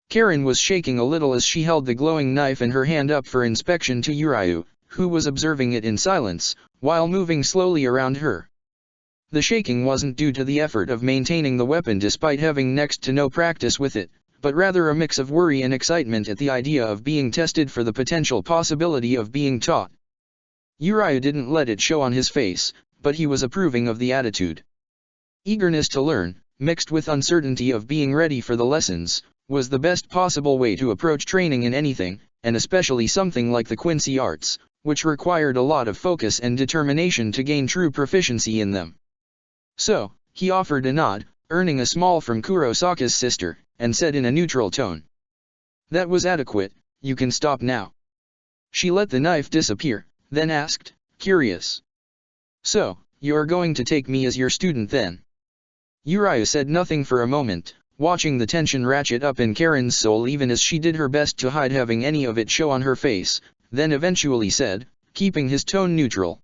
Karen was shaking a little as she held the glowing knife in her hand up for inspection to Urayu, who was observing it in silence, while moving slowly around her. The shaking wasn't due to the effort of maintaining the weapon despite having next to no practice with it, but rather a mix of worry and excitement at the idea of being tested for the potential possibility of being taught. Urayu didn't let it show on his face, but he was approving of the attitude. Eagerness to learn, mixed with uncertainty of being ready for the lessons, was the best possible way to approach training in anything, and especially something like the Quincy Arts, which required a lot of focus and determination to gain true proficiency in them. So, he offered a nod, earning a smile from Kurosaka's sister, and said in a neutral tone. That was adequate, you can stop now. She let the knife disappear, then asked, curious. So, you're going to take me as your student then? Urayu said nothing for a moment, watching the tension ratchet up in Karen's soul even as she did her best to hide having any of it show on her face, then eventually said, keeping his tone neutral.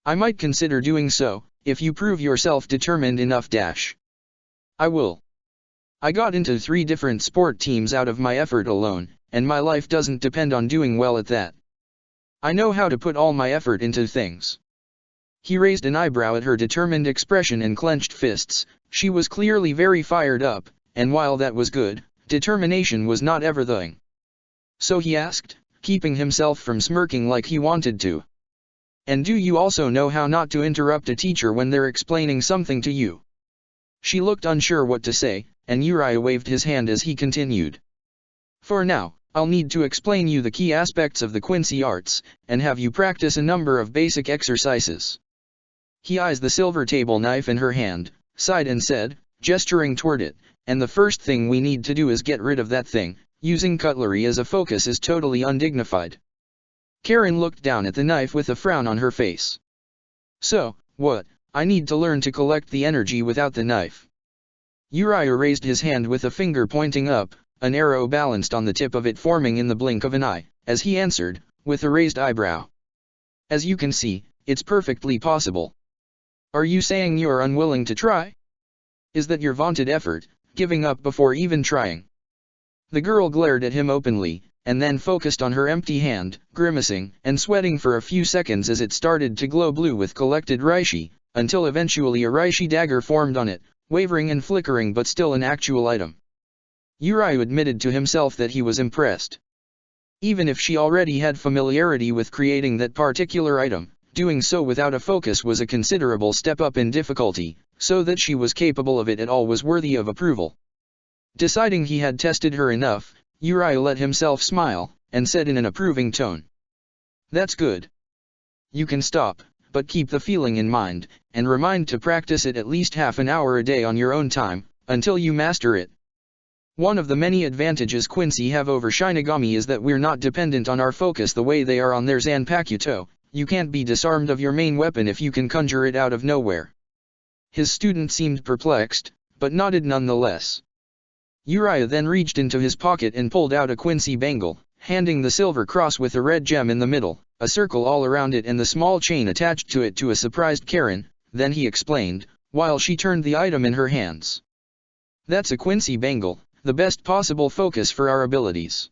I might consider doing so, if you prove yourself determined enough. I will. I got into 3 different sport teams out of my effort alone, and my life doesn't depend on doing well at that. I know how to put all my effort into things. He raised an eyebrow at her determined expression and clenched fists. She was clearly very fired up, and while that was good, determination was not ever the thing. So he asked, keeping himself from smirking like he wanted to. And do you also know how not to interrupt a teacher when they're explaining something to you? She looked unsure what to say, and Urayu waved his hand as he continued. For now, I'll need to explain you the key aspects of the Quincy Arts, and have you practice a number of basic exercises. He eyes the silver table knife in her hand, sighed and said, gesturing toward it, and the first thing we need to do is get rid of that thing. Using cutlery as a focus is totally undignified. Karen looked down at the knife with a frown on her face. So, what? I need to learn to collect the energy without the knife. Urayu raised his hand with a finger pointing up, an arrow balanced on the tip of it forming in the blink of an eye, as he answered, with a raised eyebrow. As you can see, it's perfectly possible. Are you saying you're unwilling to try? Is that your vaunted effort, giving up before even trying? The girl glared at him openly, and then focused on her empty hand, grimacing and sweating for a few seconds as it started to glow blue with collected reishi, until eventually a reishi dagger formed on it, wavering and flickering but still an actual item. Urayu admitted to himself that he was impressed. Even if she already had familiarity with creating that particular item, doing so without a focus was a considerable step up in difficulty, so that she was capable of it at all was worthy of approval. Deciding he had tested her enough, Uriah let himself smile, and said in an approving tone, "That's good. You can stop, but keep the feeling in mind, and remind to practice it at least half an hour a day on your own time, until you master it." One of the many advantages Quincy have over Shinigami is that we're not dependent on our focus the way they are on their Zanpakuto. You can't be disarmed of your main weapon if you can conjure it out of nowhere. His student seemed perplexed, but nodded nonetheless. Uriah then reached into his pocket and pulled out a Quincy bangle, handing the silver cross with a red gem in the middle, a circle all around it and the small chain attached to it to a surprised Karen. Then he explained, while she turned the item in her hands. "That's a Quincy bangle, the best possible focus for our abilities.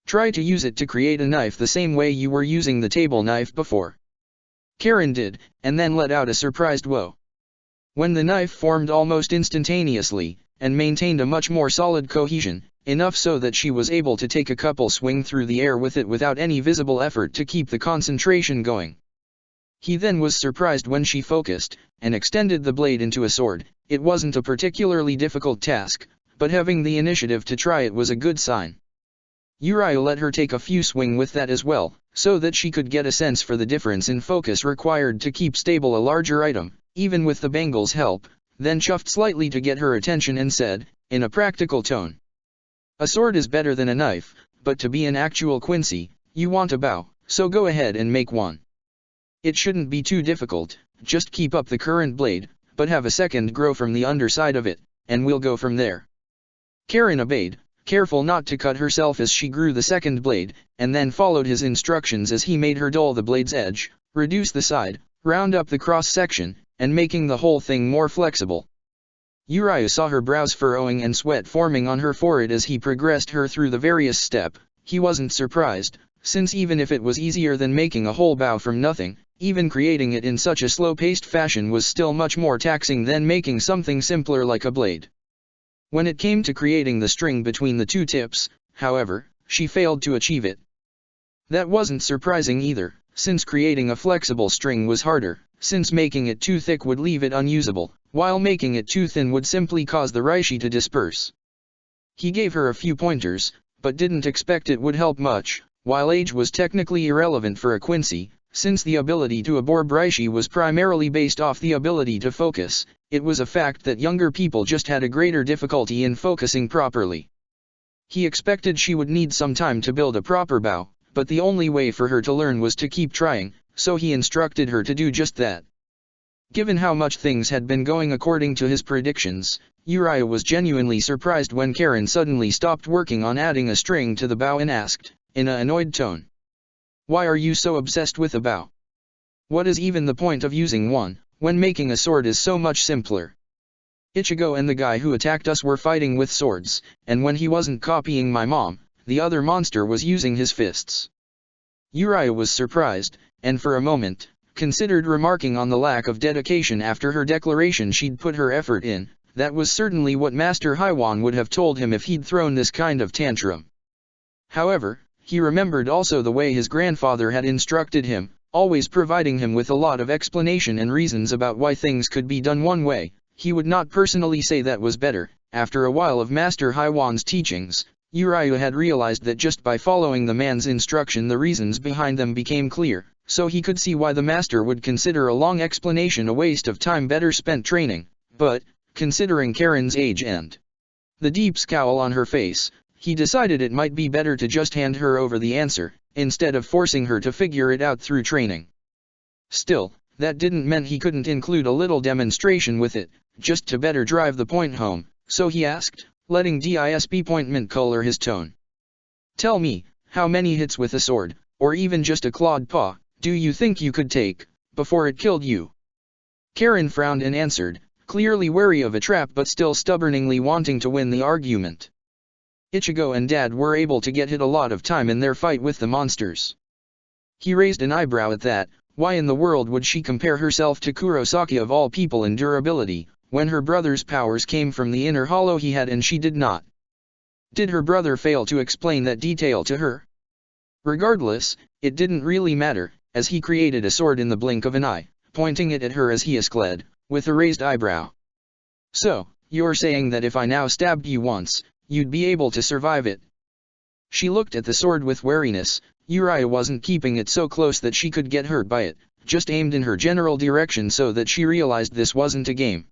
Try to use it to create a knife the same way you were using the table knife before." Karen did, and then let out a surprised whoa. When the knife formed almost instantaneously, and maintained a much more solid cohesion, enough so that she was able to take a couple swing through the air with it without any visible effort to keep the concentration going. He then was surprised when she focused, and extended the blade into a sword. It wasn't a particularly difficult task, but having the initiative to try it was a good sign. Uriah let her take a few swing with that as well, so that she could get a sense for the difference in focus required to keep stable a larger item, even with the bangle's help, then chuffed slightly to get her attention and said, in a practical tone, "A sword is better than a knife, but to be an actual Quincy, you want a bow, so go ahead and make one. It shouldn't be too difficult, just keep up the current blade, but have a second grow from the underside of it, and we'll go from there." Karen obeyed, careful not to cut herself as she grew the second blade, and then followed his instructions as he made her dull the blade's edge, reduce the side, round up the cross-section, and making the whole thing more flexible. Uriah saw her brows furrowing and sweat forming on her forehead as he progressed her through the various steps. He wasn't surprised, since even if it was easier than making a whole bow from nothing, even creating it in such a slow-paced fashion was still much more taxing than making something simpler like a blade. When it came to creating the string between the two tips, however, she failed to achieve it. That wasn't surprising either, since creating a flexible string was harder, since making it too thick would leave it unusable, while making it too thin would simply cause the reishi to disperse. He gave her a few pointers, but didn't expect it would help much. While age was technically irrelevant for a Quincy, since the ability to absorb reishi was primarily based off the ability to focus, it was a fact that younger people just had a greater difficulty in focusing properly. He expected she would need some time to build a proper bow, but the only way for her to learn was to keep trying, so he instructed her to do just that. Given how much things had been going according to his predictions, Uriah was genuinely surprised when Karen suddenly stopped working on adding a string to the bow and asked, in an annoyed tone, "Why are you so obsessed with a bow? What is even the point of using one, when making a sword is so much simpler? Ichigo and the guy who attacked us were fighting with swords, and when he wasn't copying my mom, the other monster was using his fists." Uriah was surprised, and for a moment, considered remarking on the lack of dedication after her declaration she'd put her effort in. That was certainly what Master Haiwan would have told him if he'd thrown this kind of tantrum. However, he remembered also the way his grandfather had instructed him, always providing him with a lot of explanation and reasons about why things could be done one way. He would not personally say that was better. After a while of Master Haiwan's teachings, Uriah had realized that just by following the man's instruction the reasons behind them became clear, so he could see why the master would consider a long explanation a waste of time better spent training. But, considering Karen's age and the deep scowl on her face, he decided it might be better to just hand her over the answer, instead of forcing her to figure it out through training. Still, that didn't mean he couldn't include a little demonstration with it, just to better drive the point home, so he asked, letting disp pointment color his tone. "Tell me, how many hits with a sword, or even just a clawed paw, do you think you could take, before it killed you?" Karen frowned and answered, clearly wary of a trap but still stubbornly wanting to win the argument. Ichigo and Dad were able to get hit a lot of time in their fight with the monsters. He raised an eyebrow at that. Why in the world would she compare herself to Kurosaki of all people in durability, when her brother's powers came from the inner hollow he had and she did not? Did her brother fail to explain that detail to her? Regardless, it didn't really matter, as he created a sword in the blink of an eye, pointing it at her as he escalated, with a raised eyebrow. So, you're saying that if I now stabbed you once, you'd be able to survive it? She looked at the sword with wariness. Uriah wasn't keeping it so close that she could get hurt by it, just aimed in her general direction so that she realized this wasn't a game.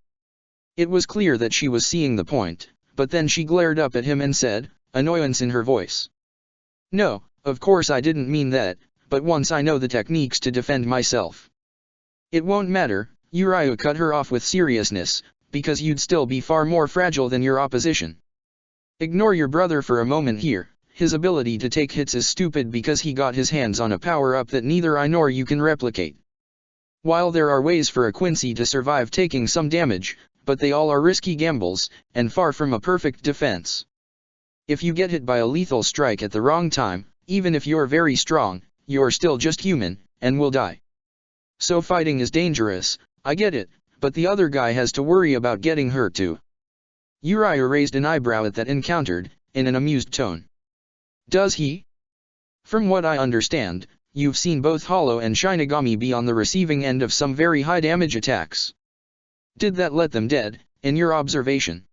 It was clear that she was seeing the point, but then she glared up at him and said, annoyance in her voice. No, of course I didn't mean that, but once I know the techniques to defend myself. It won't matter, Uriah cut her off with seriousness, because you'd still be far more fragile than your opposition. Ignore your brother for a moment here. His ability to take hits is stupid because he got his hands on a power-up that neither I nor you can replicate. While there are ways for a Quincy to survive taking some damage, but they all are risky gambles, and far from a perfect defense. If you get hit by a lethal strike at the wrong time, even if you're very strong, you're still just human, and will die. So fighting is dangerous, I get it, but the other guy has to worry about getting hurt too. Uriah raised an eyebrow at that encountered, in an amused tone. Does he? From what I understand, you've seen both Hollow and Shinigami be on the receiving end of some very high damage attacks. Did that let them dead, in your observation?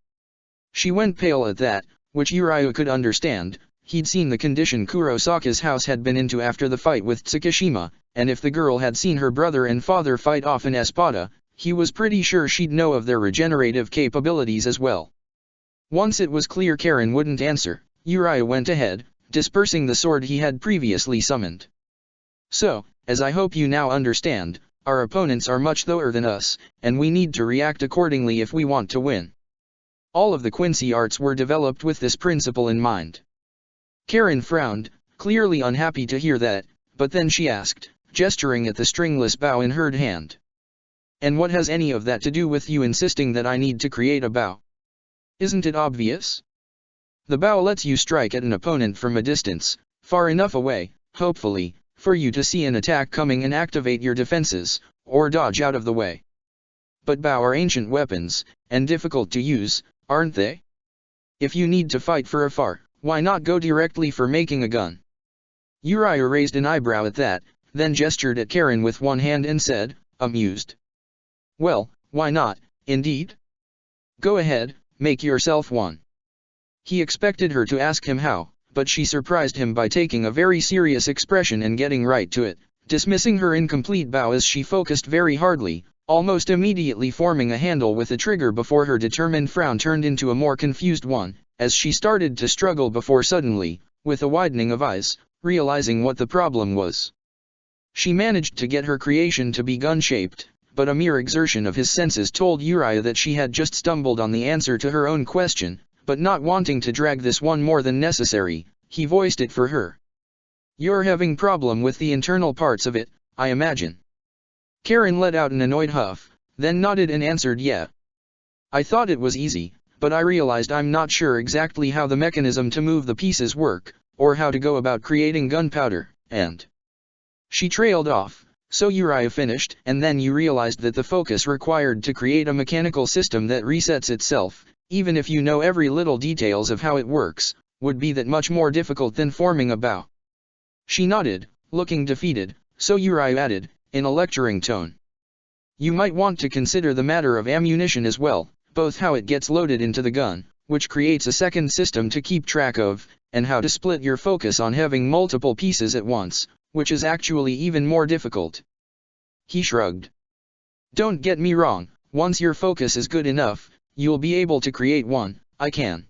She went pale at that, which Uriah could understand. He'd seen the condition Kurosaka's house had been into after the fight with Tsukishima, and if the girl had seen her brother and father fight off an Espada, he was pretty sure she'd know of their regenerative capabilities as well. Once it was clear Karen wouldn't answer, Uriah went ahead, dispersing the sword he had previously summoned. So, as I hope you now understand, our opponents are much lower than us, and we need to react accordingly if we want to win. All of the Quincy arts were developed with this principle in mind. Karen frowned, clearly unhappy to hear that, but then she asked, gesturing at the stringless bow in her hand. And what has any of that to do with you insisting that I need to create a bow? Isn't it obvious? The bow lets you strike at an opponent from a distance, far enough away, hopefully, for you to see an attack coming and activate your defenses, or dodge out of the way. But bow are ancient weapons, and difficult to use, aren't they? If you need to fight for afar, why not go directly for making a gun? Uriah raised an eyebrow at that, then gestured at Karen with one hand and said, amused. Well, why not, indeed? Go ahead, make yourself one. He expected her to ask him how, but she surprised him by taking a very serious expression and getting right to it, dismissing her incomplete bow as she focused very hardly, almost immediately forming a handle with a trigger before her determined frown turned into a more confused one, as she started to struggle before suddenly, with a widening of eyes, realizing what the problem was. She managed to get her creation to be gun-shaped, but a mere exertion of his senses told Uriah that she had just stumbled on the answer to her own question. But not wanting to drag this one more than necessary, he voiced it for her. You're having problem with the internal parts of it, I imagine. Karen let out an annoyed huff, then nodded and answered yeah. I thought it was easy, but I realized I'm not sure exactly how the mechanism to move the pieces work, or how to go about creating gunpowder, and... She trailed off, so Uriah finished, and then you realized that the focus required to create a mechanical system that resets itself, even if you know every little details of how it works, would be that much more difficult than forming a bow. She nodded, looking defeated, so Uriah added, in a lecturing tone. You might want to consider the matter of ammunition as well, both how it gets loaded into the gun, which creates a second system to keep track of, and how to split your focus on having multiple pieces at once, which is actually even more difficult. He shrugged. Don't get me wrong, once your focus is good enough, you'll be able to create one, I can.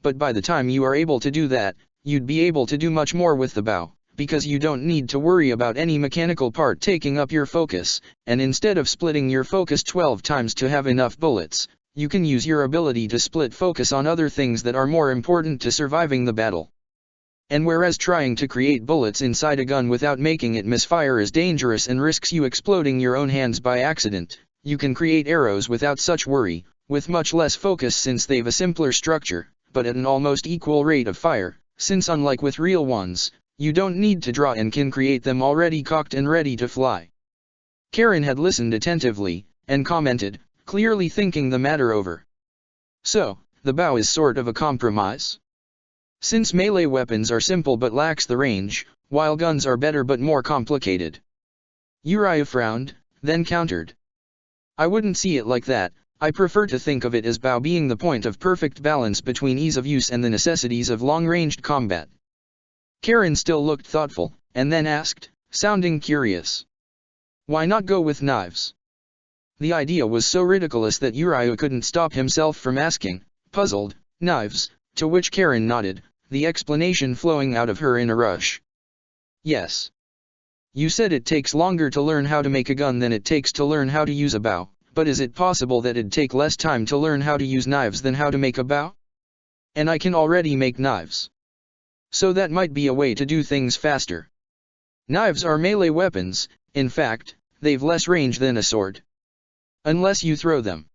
But by the time you are able to do that, you'd be able to do much more with the bow, because you don't need to worry about any mechanical part taking up your focus, and instead of splitting your focus 12 times to have enough bullets, you can use your ability to split focus on other things that are more important to surviving the battle. And whereas trying to create bullets inside a gun without making it misfire is dangerous and risks you exploding your own hands by accident, you can create arrows without such worry, with much less focus since they've a simpler structure, but at an almost equal rate of fire, since unlike with real ones, you don't need to draw and can create them already cocked and ready to fly. Karen had listened attentively, and commented, clearly thinking the matter over. So, the bow is sort of a compromise? Since melee weapons are simple but lacks the range, while guns are better but more complicated. Uriah frowned, then countered. I wouldn't see it like that. I prefer to think of it as bow being the point of perfect balance between ease of use and the necessities of long-ranged combat. Karen still looked thoughtful, and then asked, sounding curious. Why not go with knives? The idea was so ridiculous that Uriah couldn't stop himself from asking, puzzled, knives, to which Karen nodded, the explanation flowing out of her in a rush. Yes. You said it takes longer to learn how to make a gun than it takes to learn how to use a bow. But is it possible that it'd take less time to learn how to use knives than how to make a bow? And I can already make knives. So that might be a way to do things faster. Knives are melee weapons, in fact, they've less range than a sword. Unless you throw them.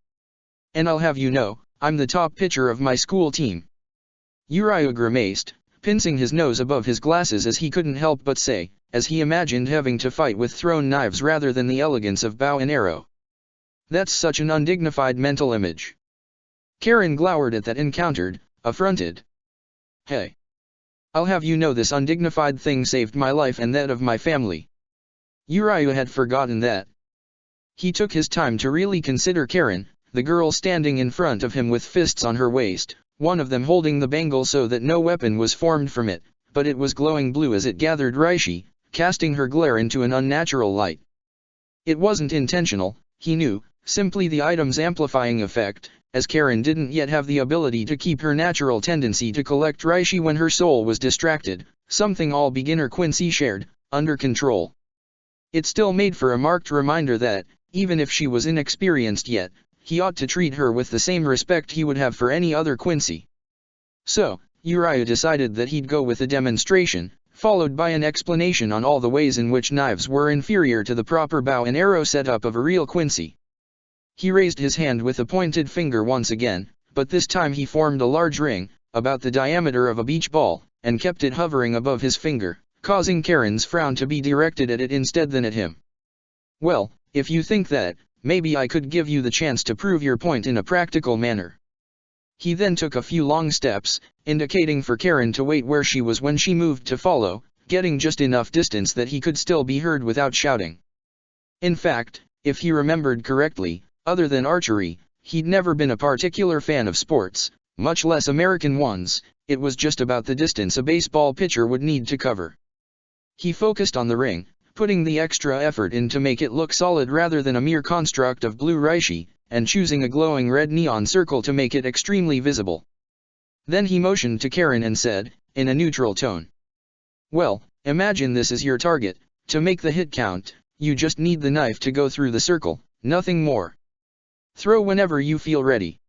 And I'll have you know, I'm the top pitcher of my school team. Uriah grimaced, pincing his nose above his glasses as he couldn't help but say, as he imagined having to fight with thrown knives rather than the elegance of bow and arrow. That's such an undignified mental image. Karen glowered at that and countered, affronted. Hey. I'll have you know this undignified thing saved my life and that of my family. Uriah had forgotten that. He took his time to really consider Karen, the girl standing in front of him with fists on her waist, one of them holding the bangle so that no weapon was formed from it, but it was glowing blue as it gathered Rishi, casting her glare into an unnatural light. It wasn't intentional, he knew. Simply the item's amplifying effect, as Karen didn't yet have the ability to keep her natural tendency to collect Rishi when her soul was distracted, something all beginner Quincy shared, under control. It still made for a marked reminder that, even if she was inexperienced yet, he ought to treat her with the same respect he would have for any other Quincy. So, Uriah decided that he'd go with a demonstration, followed by an explanation on all the ways in which knives were inferior to the proper bow and arrow setup of a real Quincy. He raised his hand with a pointed finger once again, but this time he formed a large ring, about the diameter of a beach ball, and kept it hovering above his finger, causing Karen's frown to be directed at it instead than at him. Well, if you think that, maybe I could give you the chance to prove your point in a practical manner. He then took a few long steps, indicating for Karen to wait where she was when she moved to follow, getting just enough distance that he could still be heard without shouting. In fact, if he remembered correctly, other than archery, he'd never been a particular fan of sports, much less American ones. It was just about the distance a baseball pitcher would need to cover. He focused on the ring, putting the extra effort in to make it look solid rather than a mere construct of blue Rishi, and choosing a glowing red neon circle to make it extremely visible. Then he motioned to Karen and said, in a neutral tone. Well, imagine this is your target. To make the hit count, you just need the knife to go through the circle, nothing more. Throw whenever you feel ready.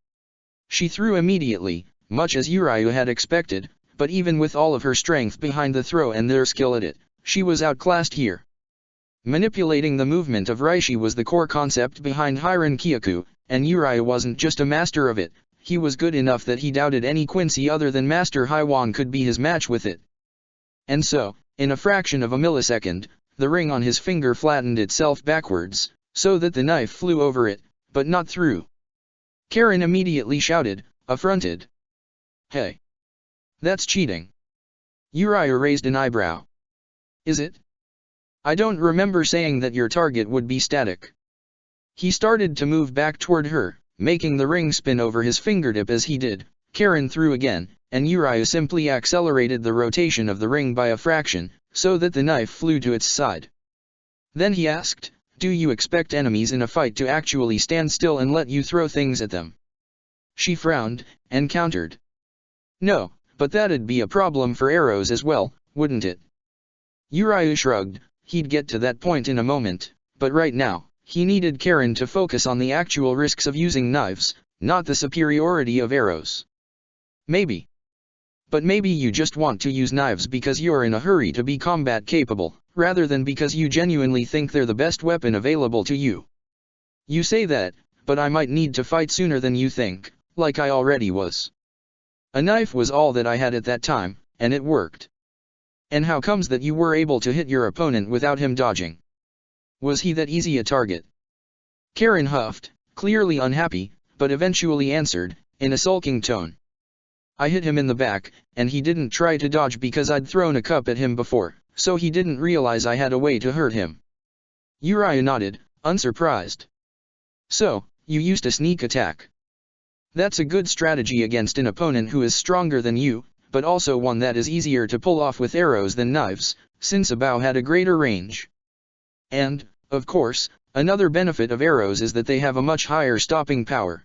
She threw immediately, much as Uriah had expected, but even with all of her strength behind the throw and their skill at it, she was outclassed here. Manipulating the movement of Rishi was the core concept behind Hiran Kyaku, and Uriah wasn't just a master of it, he was good enough that he doubted any Quincy other than Master Haiwan could be his match with it. And so, in a fraction of a millisecond, the ring on his finger flattened itself backwards, so that the knife flew over it, but not through. Karen immediately shouted, affronted. Hey! That's cheating. Uriah raised an eyebrow. Is it? I don't remember saying that your target would be static. He started to move back toward her, making the ring spin over his fingertip as he did. Karen threw again, and Uriah simply accelerated the rotation of the ring by a fraction, so that the knife flew to its side. Then he asked, do you expect enemies in a fight to actually stand still and let you throw things at them? She frowned, and countered. No, but that'd be a problem for arrows as well, wouldn't it? Uriah shrugged, he'd get to that point in a moment, but right now, he needed Karen to focus on the actual risks of using knives, not the superiority of arrows. Maybe. But maybe you just want to use knives because you're in a hurry to be combat capable, rather than because you genuinely think they're the best weapon available to you. You say that, but I might need to fight sooner than you think, like I already was. A knife was all that I had at that time, and it worked. And how comes that you were able to hit your opponent without him dodging? Was he that easy a target? Karen huffed, clearly unhappy, but eventually answered, in a sulking tone. I hit him in the back, and he didn't try to dodge because I'd thrown a cup at him before, so he didn't realize I had a way to hurt him. Uriah nodded, unsurprised. So, you used a sneak attack. That's a good strategy against an opponent who is stronger than you, but also one that is easier to pull off with arrows than knives, since a bow had a greater range. And, of course, another benefit of arrows is that they have a much higher stopping power.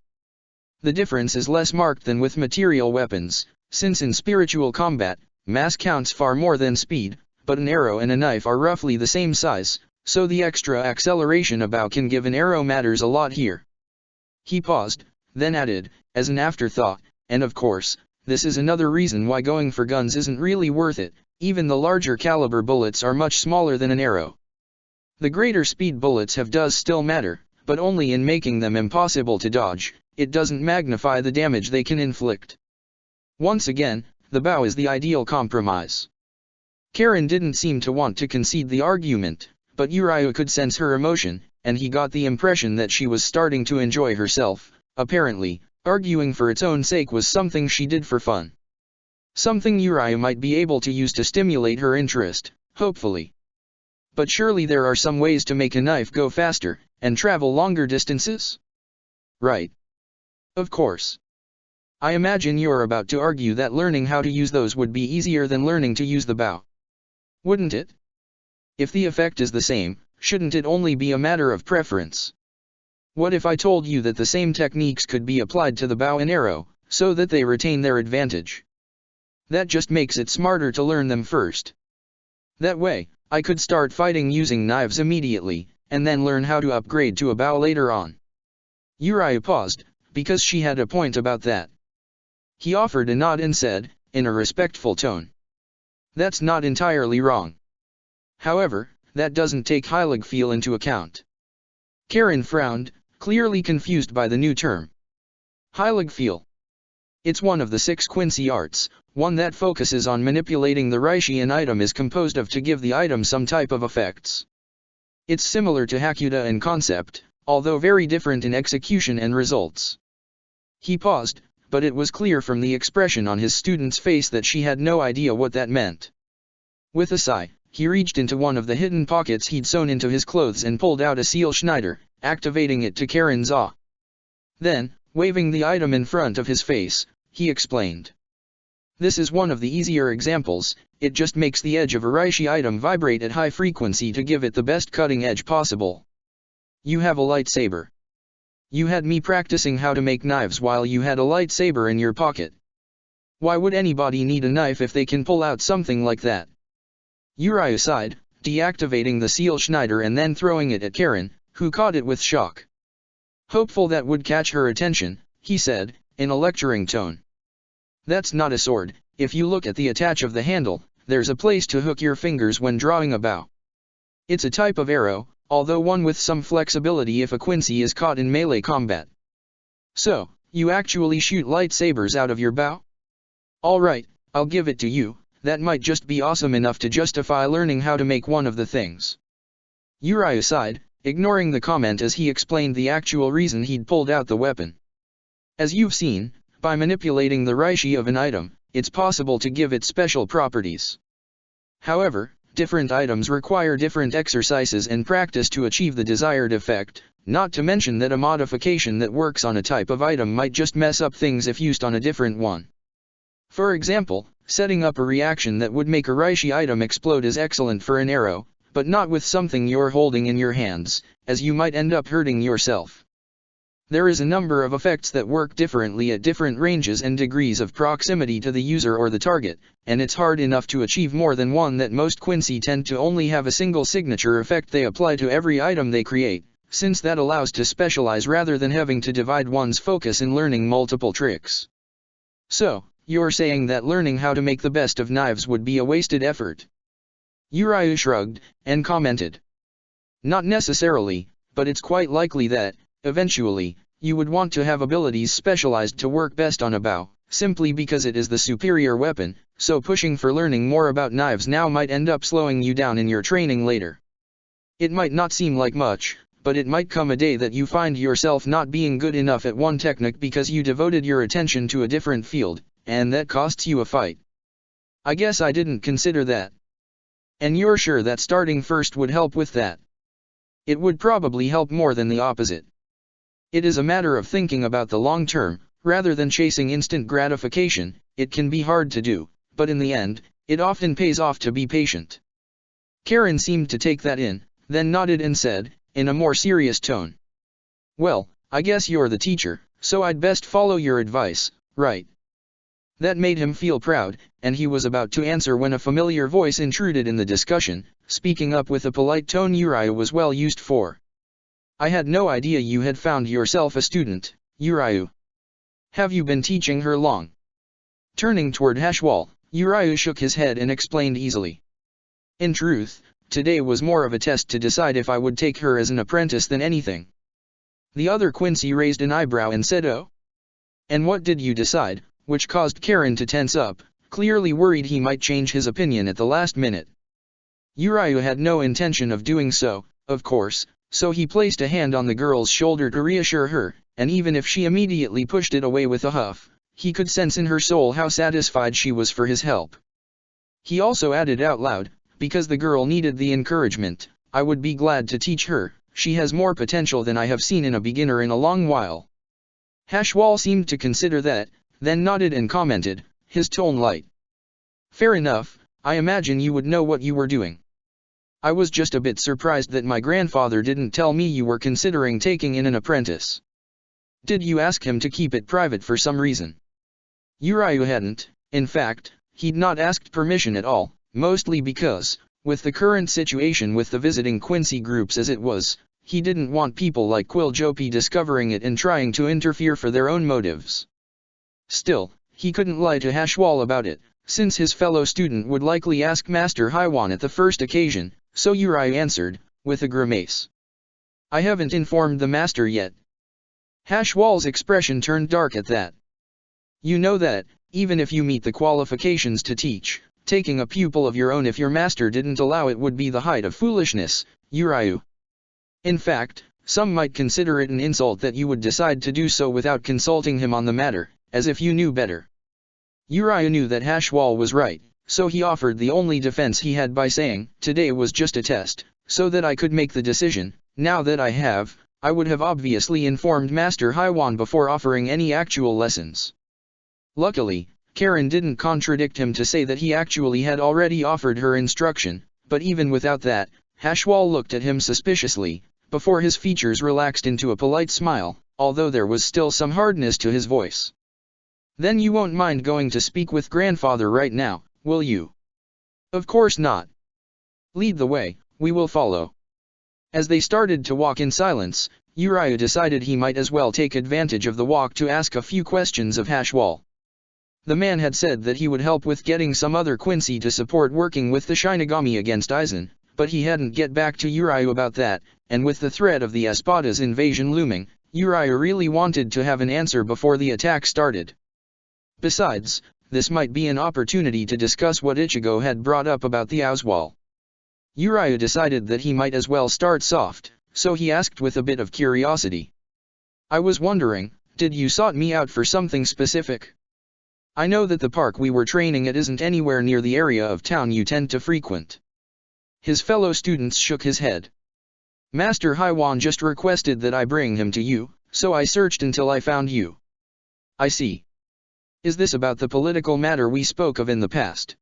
The difference is less marked than with material weapons, since in spiritual combat, mass counts far more than speed, but an arrow and a knife are roughly the same size, so the extra acceleration a bow can give an arrow matters a lot here. He paused, then added, as an afterthought, and of course, this is another reason why going for guns isn't really worth it, even the larger caliber bullets are much smaller than an arrow. The greater speed bullets does still matter, but only in making them impossible to dodge. It doesn't magnify the damage they can inflict. Once again, the bow is the ideal compromise. Karen didn't seem to want to concede the argument, but Uriah could sense her emotion, and he got the impression that she was starting to enjoy herself. Apparently, arguing for its own sake was something she did for fun. Something Uriah might be able to use to stimulate her interest, hopefully. But surely there are some ways to make a knife go faster, and travel longer distances? Right. Of course. I imagine you're about to argue that learning how to use those would be easier than learning to use the bow. Wouldn't it? If the effect is the same, shouldn't it only be a matter of preference? What if I told you that the same techniques could be applied to the bow and arrow, so that they retain their advantage? That just makes it smarter to learn them first. That way, I could start fighting using knives immediately, and then learn how to upgrade to a bow later on. Uriah paused, because she had a point about that. He offered a nod and said, in a respectful tone, "That's not entirely wrong. However, that doesn't take Heiligfeel into account." Karen frowned, clearly confused by the new term. Heiligfeel. It's one of the 6 Quincy arts, one that focuses on manipulating the reishi an item is composed of to give the item some type of effects. It's similar to Hakuda in concept, although very different in execution and results. He paused, but it was clear from the expression on his student's face that she had no idea what that meant. With a sigh, he reached into one of the hidden pockets he'd sewn into his clothes and pulled out a Seal Schneider, activating it to Karen's awe. Then, waving the item in front of his face, he explained. "This is one of the easier examples, it just makes the edge of a reishi item vibrate at high frequency to give it the best cutting edge possible. You have a lightsaber. You had me practicing how to make knives while you had a lightsaber in your pocket. Why would anybody need a knife if they can pull out something like that?" Uriah sighed, deactivating the Seal Schneider and then throwing it at Karen, who caught it with shock. Hopeful that would catch her attention, he said, in a lecturing tone. "That's not a sword. If you look at the attach of the handle, there's a place to hook your fingers when drawing a bow. It's a type of arrow, although one with some flexibility if a Quincy is caught in melee combat. So, you actually shoot lightsabers out of your bow? Alright, I'll give it to you, that might just be awesome enough to justify learning how to make one of the things." Uriah sighed, ignoring the comment as he explained the actual reason he'd pulled out the weapon. "As you've seen, by manipulating the reishi of an item, it's possible to give it special properties. However, different items require different exercises and practice to achieve the desired effect, not to mention that a modification that works on a type of item might just mess up things if used on a different one. For example, setting up a reaction that would make a reishi item explode is excellent for an arrow, but not with something you're holding in your hands, as you might end up hurting yourself. There is a number of effects that work differently at different ranges and degrees of proximity to the user or the target, and it's hard enough to achieve more than one that most Quincy tend to only have a single signature effect they apply to every item they create, since that allows to specialize rather than having to divide one's focus in learning multiple tricks. So, you're saying that learning how to make the best of knives would be a wasted effort?" Uriah shrugged, and commented. "Not necessarily, but it's quite likely that, eventually, you would want to have abilities specialized to work best on a bow, simply because it is the superior weapon, so pushing for learning more about knives now might end up slowing you down in your training later. It might not seem like much, but it might come a day that you find yourself not being good enough at one technique because you devoted your attention to a different field, and that costs you a fight. I guess I didn't consider that. And you're sure that starting first would help with that? It would probably help more than the opposite. It is a matter of thinking about the long term, rather than chasing instant gratification. It can be hard to do, but in the end, it often pays off to be patient. Karen seemed to take that in, then nodded and said, in a more serious tone, "Well, I guess you're the teacher, so I'd best follow your advice, right?" That made him feel proud, and he was about to answer when a familiar voice intruded in the discussion, speaking up with a polite tone Uriah was well used for. "I had no idea you had found yourself a student, Uriah. Have you been teaching her long?" Turning toward Hashwal, Uriah shook his head and explained easily. "In truth, today was more of a test to decide if I would take her as an apprentice than anything." The other Quincy raised an eyebrow and said, "Oh? And what did you decide?" which caused Karen to tense up, clearly worried he might change his opinion at the last minute. Uriah had no intention of doing so, of course, so he placed a hand on the girl's shoulder to reassure her, and even if she immediately pushed it away with a huff, he could sense in her soul how satisfied she was for his help. He also added out loud, because the girl needed the encouragement, "I would be glad to teach her, she has more potential than I have seen in a beginner in a long while." Hashwal seemed to consider that, then nodded and commented, his tone light. "Fair enough, I imagine you would know what you were doing. I was just a bit surprised that my grandfather didn't tell me you were considering taking in an apprentice. Did you ask him to keep it private for some reason?" Uriah hadn't, in fact, he'd not asked permission at all, mostly because, with the current situation with the visiting Quincy groups as it was, he didn't want people like Quiljopi discovering it and trying to interfere for their own motives. Still, he couldn't lie to Hashwal about it, since his fellow student would likely ask Master Haiwan at the first occasion, so Uriah answered, with a grimace. "I haven't informed the master yet." Hashwal's expression turned dark at that. "You know that, even if you meet the qualifications to teach, taking a pupil of your own if your master didn't allow it would be the height of foolishness, Uriah. In fact, some might consider it an insult that you would decide to do so without consulting him on the matter, as if you knew better." Uriah knew that Hashwal was right, so he offered the only defense he had by saying, "Today was just a test, so that I could make the decision. Now that I have, I would have obviously informed Master Haiwan before offering any actual lessons." Luckily, Karen didn't contradict him to say that he actually had already offered her instruction, but even without that, Hashwal looked at him suspiciously, before his features relaxed into a polite smile, although there was still some hardness to his voice. "Then you won't mind going to speak with grandfather right now, will you?" "Of course not. Lead the way, we will follow." As they started to walk in silence, Uriah decided he might as well take advantage of the walk to ask a few questions of Hashwal. The man had said that he would help with getting some other Quincy to support working with the Shinigami against Aizen, but he hadn't get back to Uriah about that, and with the threat of the Espada's invasion looming, Uriah really wanted to have an answer before the attack started. Besides, this might be an opportunity to discuss what Ichigo had brought up about the Oswal. Uriah decided that he might as well start soft, so he asked with a bit of curiosity. "I was wondering, did you sought me out for something specific? I know that the park we were training at isn't anywhere near the area of town you tend to frequent." His fellow students shook his head. "Master Haiwan just requested that I bring him to you, so I searched until I found you." "I see. Is this about the political matter we spoke of in the past?"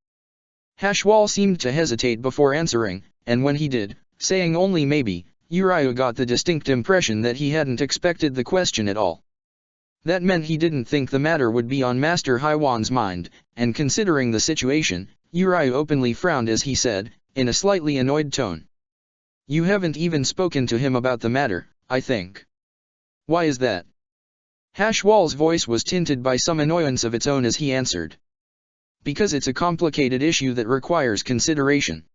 Hashwal seemed to hesitate before answering, and when he did, saying only maybe, Uriah got the distinct impression that he hadn't expected the question at all. That meant he didn't think the matter would be on Master Haiwan's mind, and considering the situation, Uriah openly frowned as he said, in a slightly annoyed tone. "You haven't even spoken to him about the matter, I think. Why is that?" Hashwal's voice was tinted by some annoyance of its own as he answered. "Because it's a complicated issue that requires consideration.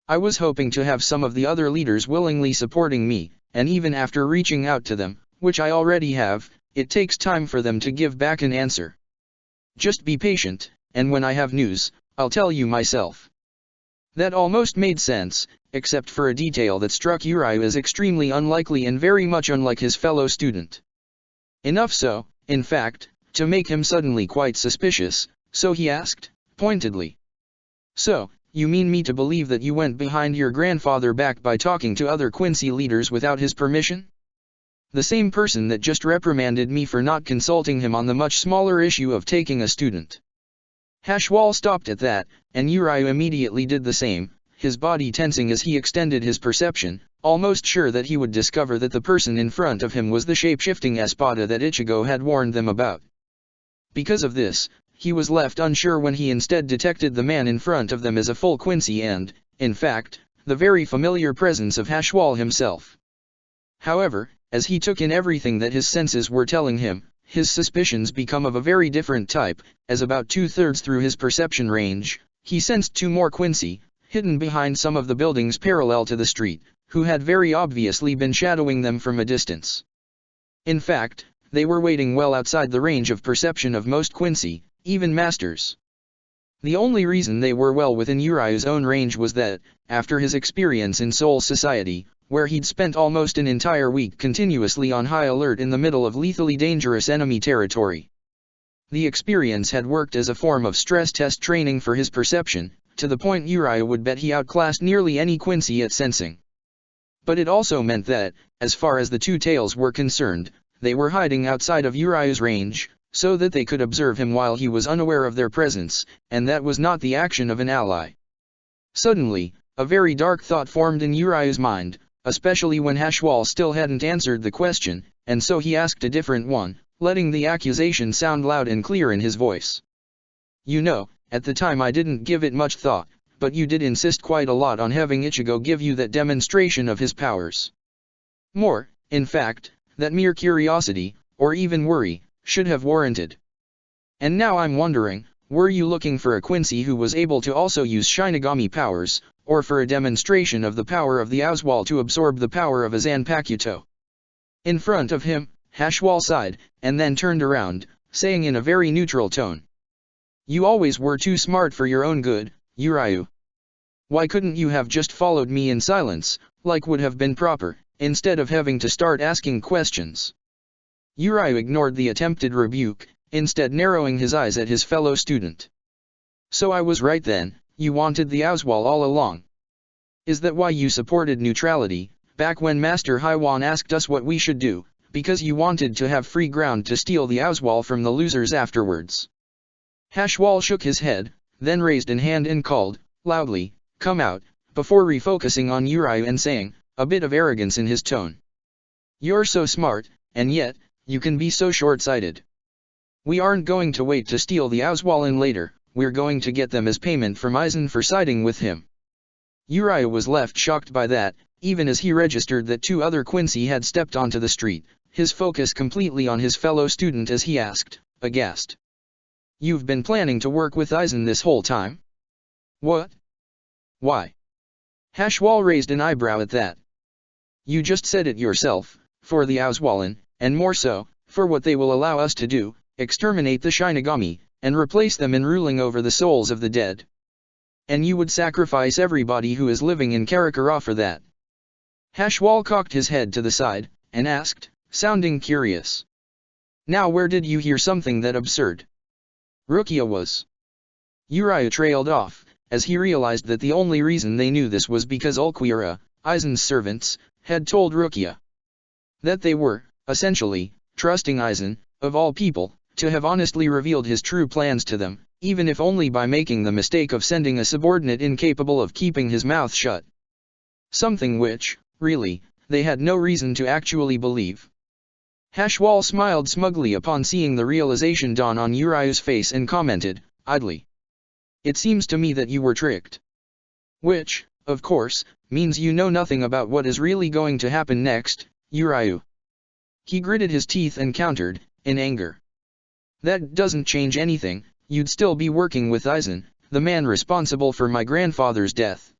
I was hoping to have some of the other leaders willingly supporting me, and even after reaching out to them, which I already have, it takes time for them to give back an answer. Just be patient, and when I have news, I'll tell you myself." That almost made sense, except for a detail that struck Uriah as extremely unlikely and very much unlike his fellow student. Enough so, in fact, to make him suddenly quite suspicious, so he asked, pointedly. So, you mean me to believe that you went behind your grandfather back by talking to other Quincy leaders without his permission? The same person that just reprimanded me for not consulting him on the much smaller issue of taking a student. Hashwal stopped at that, and Uriah immediately did the same, his body tensing as he extended his perception, almost sure that he would discover that the person in front of him was the shape-shifting Espada that Ichigo had warned them about. Because of this, he was left unsure when he instead detected the man in front of them as a full Quincy and, in fact, the very familiar presence of Hashwal himself. However, as he took in everything that his senses were telling him, his suspicions become of a very different type, as about 2/3 through his perception range, he sensed two more Quincy, hidden behind some of the buildings parallel to the street, who had very obviously been shadowing them from a distance. In fact, they were waiting well outside the range of perception of most Quincy, even masters. The only reason they were well within Uriah's own range was that, after his experience in Soul Society, where he'd spent almost an entire week continuously on high alert in the middle of lethally dangerous enemy territory. The experience had worked as a form of stress test training for his perception, to the point Uriah would bet he outclassed nearly any Quincy at sensing. But it also meant that, as far as the two tails were concerned, they were hiding outside of Uriah's range, so that they could observe him while he was unaware of their presence, and that was not the action of an ally. Suddenly, a very dark thought formed in Uriah's mind, especially when Hashwal still hadn't answered the question, and so he asked a different one, letting the accusation sound loud and clear in his voice. You know, at the time I didn't give it much thought, but you did insist quite a lot on having Ichigo give you that demonstration of his powers. More, in fact, that mere curiosity, or even worry, should have warranted. And now I'm wondering, were you looking for a Quincy who was able to also use Shinigami powers, or for a demonstration of the power of the Oswal to absorb the power of a Zanpakuto? In front of him, Hashwal sighed, and then turned around, saying in a very neutral tone. You always were too smart for your own good, Uriah. Why couldn't you have just followed me in silence, like would have been proper, instead of having to start asking questions? Uriah ignored the attempted rebuke, instead narrowing his eyes at his fellow student. So I was right then, you wanted the Oswal all along. Is that why you supported neutrality, back when Master Haiwan asked us what we should do, because you wanted to have free ground to steal the Oswal from the losers afterwards? Hashwal shook his head, then raised an hand and called, loudly, come out, before refocusing on Uriah and saying, a bit of arrogance in his tone. You're so smart, and yet, you can be so short-sighted. We aren't going to wait to steal the Oswal later, we're going to get them as payment from Aizen for siding with him. Uriah was left shocked by that, even as he registered that two other Quincy had stepped onto the street, his focus completely on his fellow student as he asked, aghast. You've been planning to work with Aizen this whole time? What? Why? Hashwal raised an eyebrow at that. You just said it yourself, for the Oswalan, and more so, for what they will allow us to do, exterminate the Shinigami, and replace them in ruling over the souls of the dead. And you would sacrifice everybody who is living in Karakura for that. Hashwal cocked his head to the side, and asked, sounding curious. Now where did you hear something that absurd? Rukia was. Uriah trailed off, as he realized that the only reason they knew this was because Ulquiorra, Aizen's servants, had told Rukia that they were, essentially, trusting Aizen, of all people, to have honestly revealed his true plans to them, even if only by making the mistake of sending a subordinate incapable of keeping his mouth shut. Something which, really, they had no reason to actually believe. Hashwal smiled smugly upon seeing the realization dawn on Uriah's face and commented, idly. It seems to me that you were tricked. Which, of course, means you know nothing about what is really going to happen next, Uriah. He gritted his teeth and countered, in anger. That doesn't change anything, you'd still be working with Aizen, the man responsible for my grandfather's death.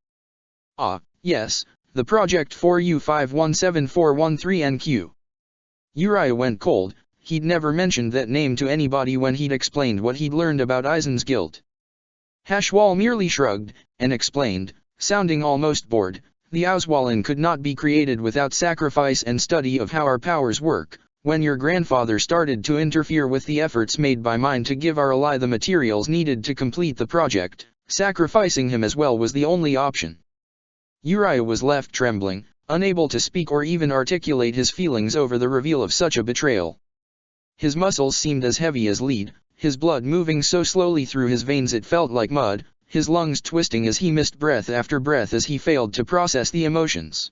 Ah, yes, the Project 4U517413NQ. Uriah went cold, he'd never mentioned that name to anybody when he'd explained what he'd learned about Aizen's guilt. Hashwal merely shrugged, and explained, sounding almost bored, the Oswalan could not be created without sacrifice and study of how our powers work, when your grandfather started to interfere with the efforts made by mine to give our ally the materials needed to complete the project, sacrificing him as well was the only option. Uriah was left trembling, unable to speak or even articulate his feelings over the reveal of such a betrayal. His muscles seemed as heavy as lead, his blood moving so slowly through his veins it felt like mud, his lungs twisting as he missed breath after breath as he failed to process the emotions.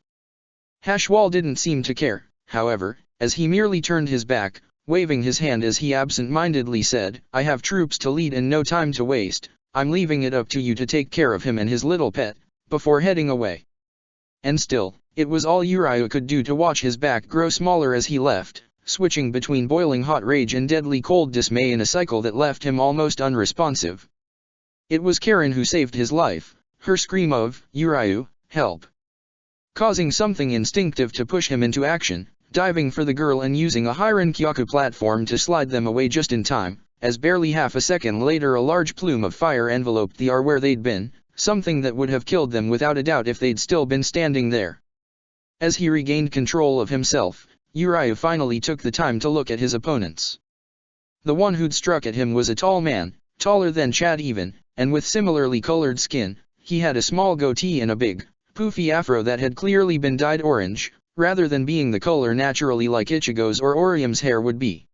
Hashwal didn't seem to care, however, as he merely turned his back, waving his hand as he absent-mindedly said, "I have troops to lead and no time to waste, I'm leaving it up to you to take care of him and his little pet," before heading away. And still, it was all Uriah could do to watch his back grow smaller as he left, switching between boiling hot rage and deadly cold dismay in a cycle that left him almost unresponsive. It was Karen who saved his life, her scream of, "Uriah, help!" causing something instinctive to push him into action, diving for the girl and using a Hiran Kyaku platform to slide them away just in time, as barely half a second later a large plume of fire enveloped the R where they'd been, something that would have killed them without a doubt if they'd still been standing there. As he regained control of himself, Uriah finally took the time to look at his opponents. The one who'd struck at him was a tall man, taller than Chad even, and with similarly colored skin. He had a small goatee and a big, poofy afro that had clearly been dyed orange, rather than being the color naturally like Ichigo's or Orium's hair would be.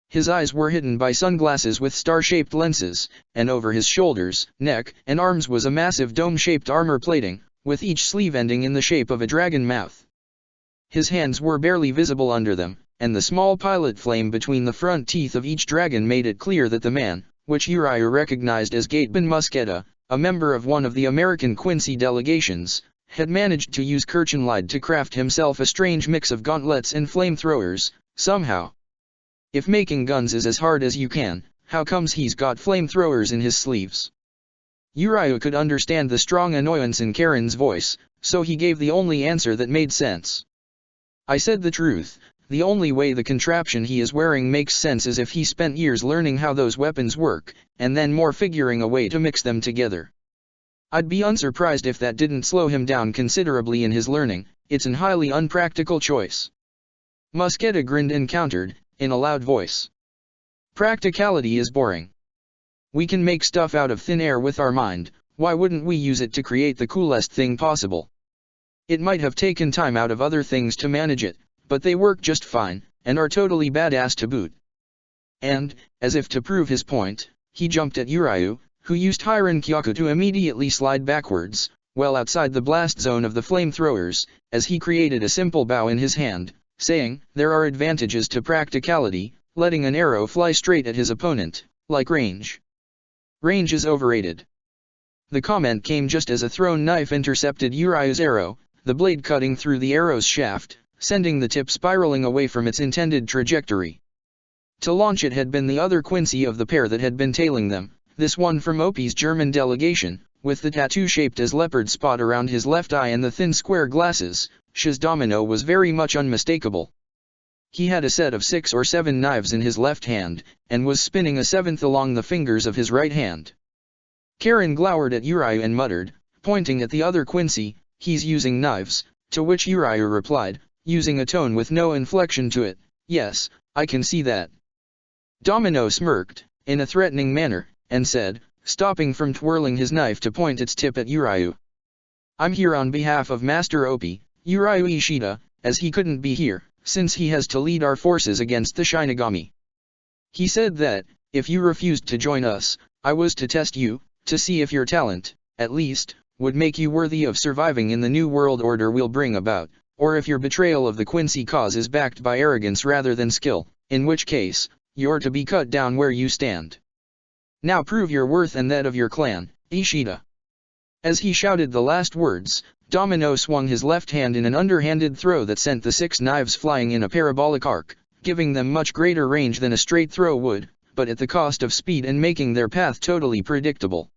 His eyes were hidden by sunglasses with star-shaped lenses, and over his shoulders, neck, and arms was a massive dome-shaped armor plating, with each sleeve ending in the shape of a dragon mouth. His hands were barely visible under them, and the small pilot flame between the front teeth of each dragon made it clear that the man, which Uriah recognized as Gateban Musketa, a member of one of the American Quincy delegations, had managed to use Kirchenlied to craft himself a strange mix of gauntlets and flamethrowers, somehow. If making guns is as hard as you can, how comes he's got flamethrowers in his sleeves? Uriah could understand the strong annoyance in Karen's voice, so he gave the only answer that made sense. "I said the truth. The only way the contraption he is wearing makes sense is if he spent years learning how those weapons work, and then more figuring a way to mix them together. I'd be unsurprised if that didn't slow him down considerably in his learning. It's an highly unpractical choice." Musketa grinned and countered, in a loud voice. "Practicality is boring. We can make stuff out of thin air with our mind, why wouldn't we use it to create the coolest thing possible? It might have taken time out of other things to manage it, but they work just fine, and are totally badass to boot." And, as if to prove his point, he jumped at Uriah, who used Hiran Kyaku to immediately slide backwards, well outside the blast zone of the flamethrowers, as he created a simple bow in his hand, saying, "There are advantages to practicality, letting an arrow fly straight at his opponent, like range. Range is overrated." The comment came just as a thrown knife intercepted Uriah's arrow, the blade cutting through the arrow's shaft, sending the tip spiraling away from its intended trajectory. To launch it had been the other Quincy of the pair that had been tailing them, this one from OP's German delegation, with the tattoo shaped as leopard spot around his left eye and the thin square glasses. Shizdomino was very much unmistakable. He had a set of 6 or 7 knives in his left hand, and was spinning a 7th along the fingers of his right hand. Karen glowered at Uriah and muttered, pointing at the other Quincy, "He's using knives," to which Uriah replied, using a tone with no inflection to it, "Yes, I can see that." Domino smirked, in a threatening manner, and said, stopping from twirling his knife to point its tip at Uriah, "I'm here on behalf of Master Opie, Uriah Ishida, as he couldn't be here, since he has to lead our forces against the Shinigami. He said that, if you refused to join us, I was to test you, to see if your talent, at least, would make you worthy of surviving in the new world order we'll bring about, or if your betrayal of the Quincy cause is backed by arrogance rather than skill, in which case, you're to be cut down where you stand. Now prove your worth and that of your clan, Ishida." As he shouted the last words, Domino swung his left hand in an underhanded throw that sent the 6 knives flying in a parabolic arc, giving them much greater range than a straight throw would, but at the cost of speed and making their path totally predictable.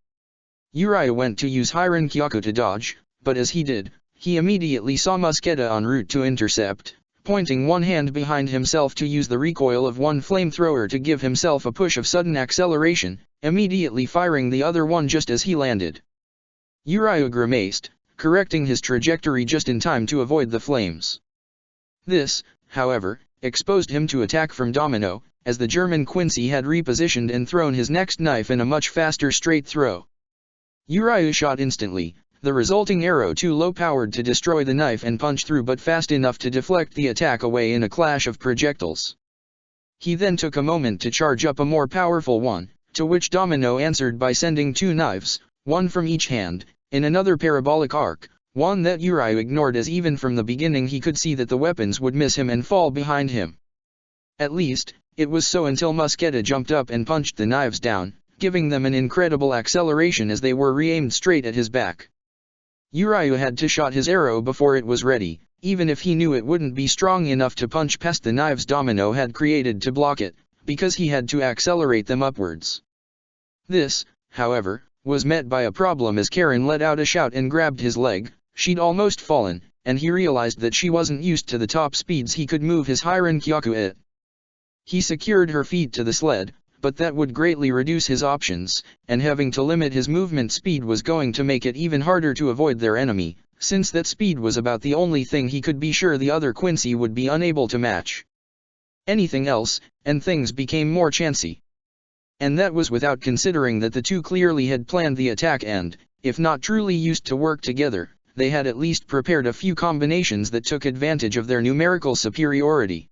Uriah went to use Hiran Kyaku to dodge, but as he did, he immediately saw Musketa en route to intercept, pointing one hand behind himself to use the recoil of one flamethrower to give himself a push of sudden acceleration, immediately firing the other one just as he landed. Uriah grimaced, correcting his trajectory just in time to avoid the flames. This, however, exposed him to attack from Domino, as the German Quincy had repositioned and thrown his next knife in a much faster straight throw. Uriah shot instantly, the resulting arrow too low-powered to destroy the knife and punch through but fast enough to deflect the attack away in a clash of projectiles. He then took a moment to charge up a more powerful one, to which Domino answered by sending two knives, one from each hand, in another parabolic arc, one that Uriah ignored as even from the beginning he could see that the weapons would miss him and fall behind him. At least, it was so until Mosqueda jumped up and punched the knives down, giving them an incredible acceleration as they were re-aimed straight at his back. Uriah had to shot his arrow before it was ready, even if he knew it wouldn't be strong enough to punch past the knives Domino had created to block it, because he had to accelerate them upwards. This, however, was met by a problem as Karen let out a shout and grabbed his leg. She'd almost fallen, and he realized that she wasn't used to the top speeds he could move his Hiran Kyaku at. He secured her feet to the sled, but that would greatly reduce his options, and having to limit his movement speed was going to make it even harder to avoid their enemy, since that speed was about the only thing he could be sure the other Quincy would be unable to match. Anything else, and things became more chancy. And that was without considering that the two clearly had planned the attack and, if not truly used to work together, they had at least prepared a few combinations that took advantage of their numerical superiority.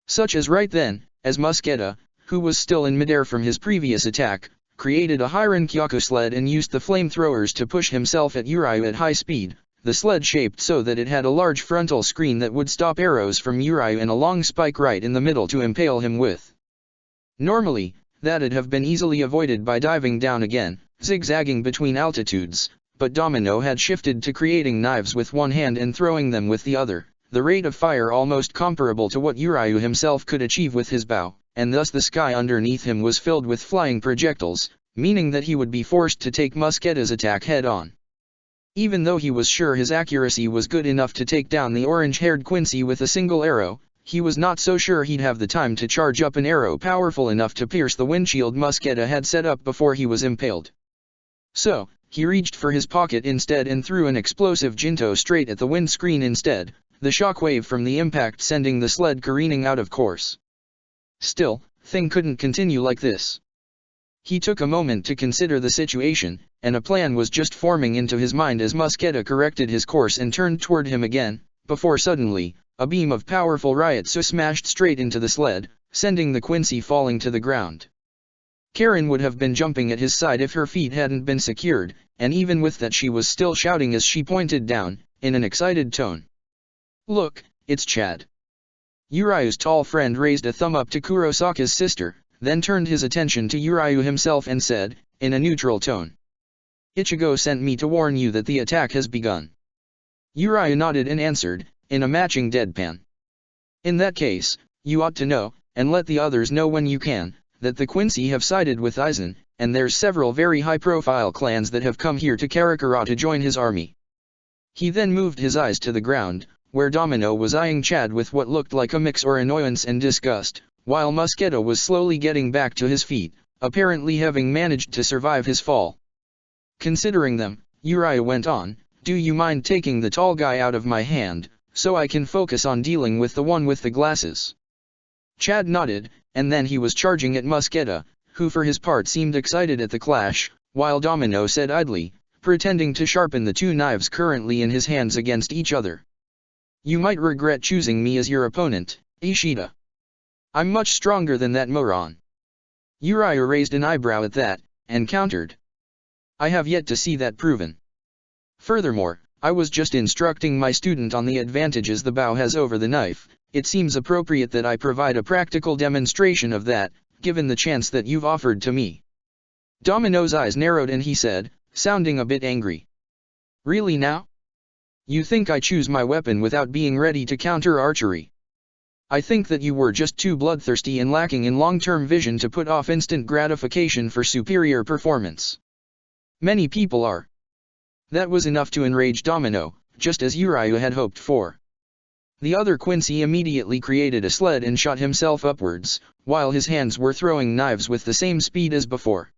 Such as right then, as Mosqueda, who was still in midair from his previous attack, created a Hiran Kyaku sled and used the flamethrowers to push himself at Uriah at high speed, the sled shaped so that it had a large frontal screen that would stop arrows from Uriah and a long spike right in the middle to impale him with. Normally, that'd have been easily avoided by diving down again, zigzagging between altitudes, but Domino had shifted to creating knives with one hand and throwing them with the other, the rate of fire almost comparable to what Uriah himself could achieve with his bow, and thus the sky underneath him was filled with flying projectiles, meaning that he would be forced to take Mosqueda's attack head-on. Even though he was sure his accuracy was good enough to take down the orange-haired Quincy with a single arrow, he was not so sure he'd have the time to charge up an arrow powerful enough to pierce the windshield Mosqueda had set up before he was impaled. So, he reached for his pocket instead and threw an explosive Jinto straight at the windscreen instead, the shockwave from the impact sending the sled careening out of course. Still, thing couldn't continue like this. He took a moment to consider the situation, and a plan was just forming into his mind as Mosqueda corrected his course and turned toward him again, before suddenly, a beam of powerful Ryotsu smashed straight into the sled, sending the Quincy falling to the ground. Karen would have been jumping at his side if her feet hadn't been secured, and even with that she was still shouting as she pointed down, in an excited tone. "Look, it's Chad." Uriah's tall friend raised a thumb up to Kurosaka's sister, then turned his attention to Uriah himself and said, in a neutral tone, "Ichigo sent me to warn you that the attack has begun." Uriah nodded and answered, in a matching deadpan. "In that case, you ought to know, and let the others know when you can, that the Quincy have sided with Aizen, and there's several very high-profile clans that have come here to Karakura to join his army." He then moved his eyes to the ground, where Domino was eyeing Chad with what looked like a mix or annoyance and disgust, while Mosqueda was slowly getting back to his feet, apparently having managed to survive his fall. Considering them, Uriah went on, "Do you mind taking the tall guy out of my hand, so I can focus on dealing with the one with the glasses?" Chad nodded, and then he was charging at Mosqueda, who for his part seemed excited at the clash, while Domino said idly, pretending to sharpen the two knives currently in his hands against each other, "You might regret choosing me as your opponent, Ishida. I'm much stronger than that moron." Uriah raised an eyebrow at that, and countered, "I have yet to see that proven. Furthermore, I was just instructing my student on the advantages the bow has over the knife. It seems appropriate that I provide a practical demonstration of that, given the chance that you've offered to me." Domino's eyes narrowed and he said, sounding a bit angry, "Really now? You think I choose my weapon without being ready to counter archery? I think that you were just too bloodthirsty and lacking in long-term vision to put off instant gratification for superior performance. Many people are." That was enough to enrage Domino, just as Uriah had hoped for. The other Quincy immediately created a sled and shot himself upwards, while his hands were throwing knives with the same speed as before.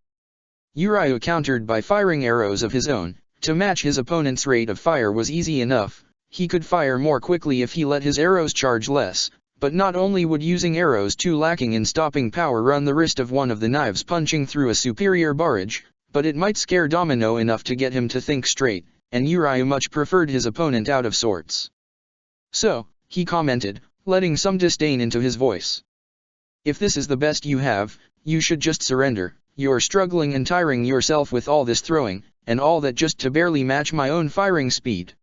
Uriah countered by firing arrows of his own. To match his opponent's rate of fire was easy enough. He could fire more quickly if he let his arrows charge less, but not only would using arrows too lacking in stopping power run the risk of one of the knives punching through a superior barrage, but it might scare Domino enough to get him to think straight, and Uriah much preferred his opponent out of sorts. So, he commented, letting some disdain into his voice. If this is the best you have, you should just surrender. You're struggling and tiring yourself with all this throwing, and all that just to barely match my own firing speed.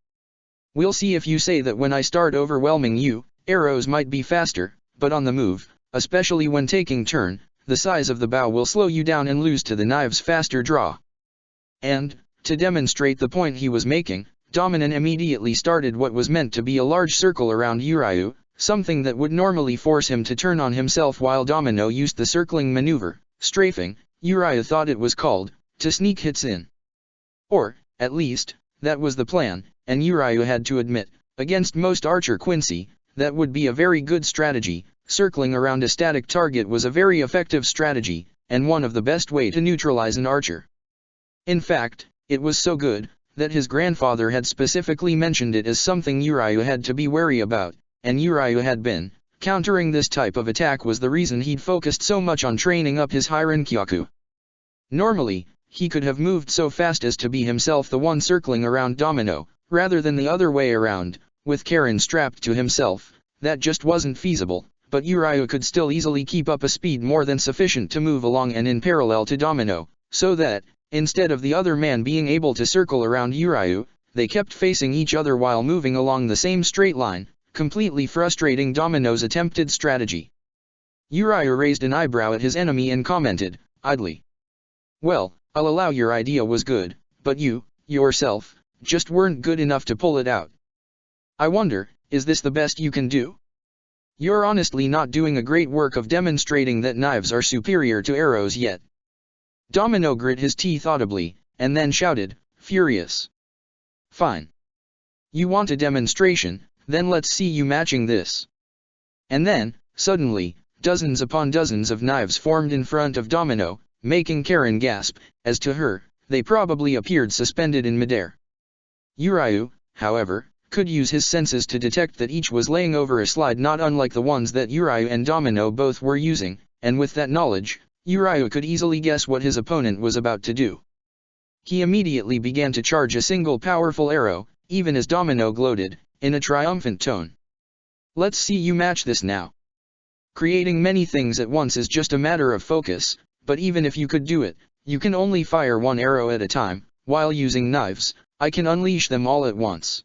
We'll see if you say that when I start overwhelming you, arrows might be faster, but on the move, especially when taking turn, the size of the bow will slow you down and lose to the knive's faster draw. And, to demonstrate the point he was making, Dominon immediately started what was meant to be a large circle around Uriah, something that would normally force him to turn on himself while Domino used the circling maneuver, strafing, Uriah thought it was called, to sneak hits in. Or, at least, that was the plan, and Uriah had to admit, against most archer Quincy, that would be a very good strategy. Circling around a static target was a very effective strategy, and one of the best way to neutralize an archer. In fact, it was so good, that his grandfather had specifically mentioned it as something Uriah had to be wary about, and Uriah had been. Countering this type of attack was the reason he'd focused so much on training up his Hirenkyaku. Normally, he could have moved so fast as to be himself the one circling around Domino, rather than the other way around, with Karen strapped to himself. That just wasn't feasible, but Uriah could still easily keep up a speed more than sufficient to move along and in parallel to Domino, so that, instead of the other man being able to circle around Uriah, they kept facing each other while moving along the same straight line, completely frustrating Domino's attempted strategy. Uriah raised an eyebrow at his enemy and commented, idly. Well, I'll allow your idea was good, but you, yourself, just weren't good enough to pull it out. I wonder, is this the best you can do? You're honestly not doing a great work of demonstrating that knives are superior to arrows yet. Domino grit his teeth audibly, and then shouted, furious. Fine. You want a demonstration, then let's see you matching this. And then, suddenly, dozens upon dozens of knives formed in front of Domino, making Karen gasp. As to her, they probably appeared suspended in midair. Uriah, however, could use his senses to detect that each was laying over a slide not unlike the ones that Uriah and Domino both were using, and with that knowledge, Uriah could easily guess what his opponent was about to do. He immediately began to charge a single powerful arrow, even as Domino gloated, in a triumphant tone. Let's see you match this now. Creating many things at once is just a matter of focus, but even if you could do it, you can only fire one arrow at a time. While using knives, I can unleash them all at once.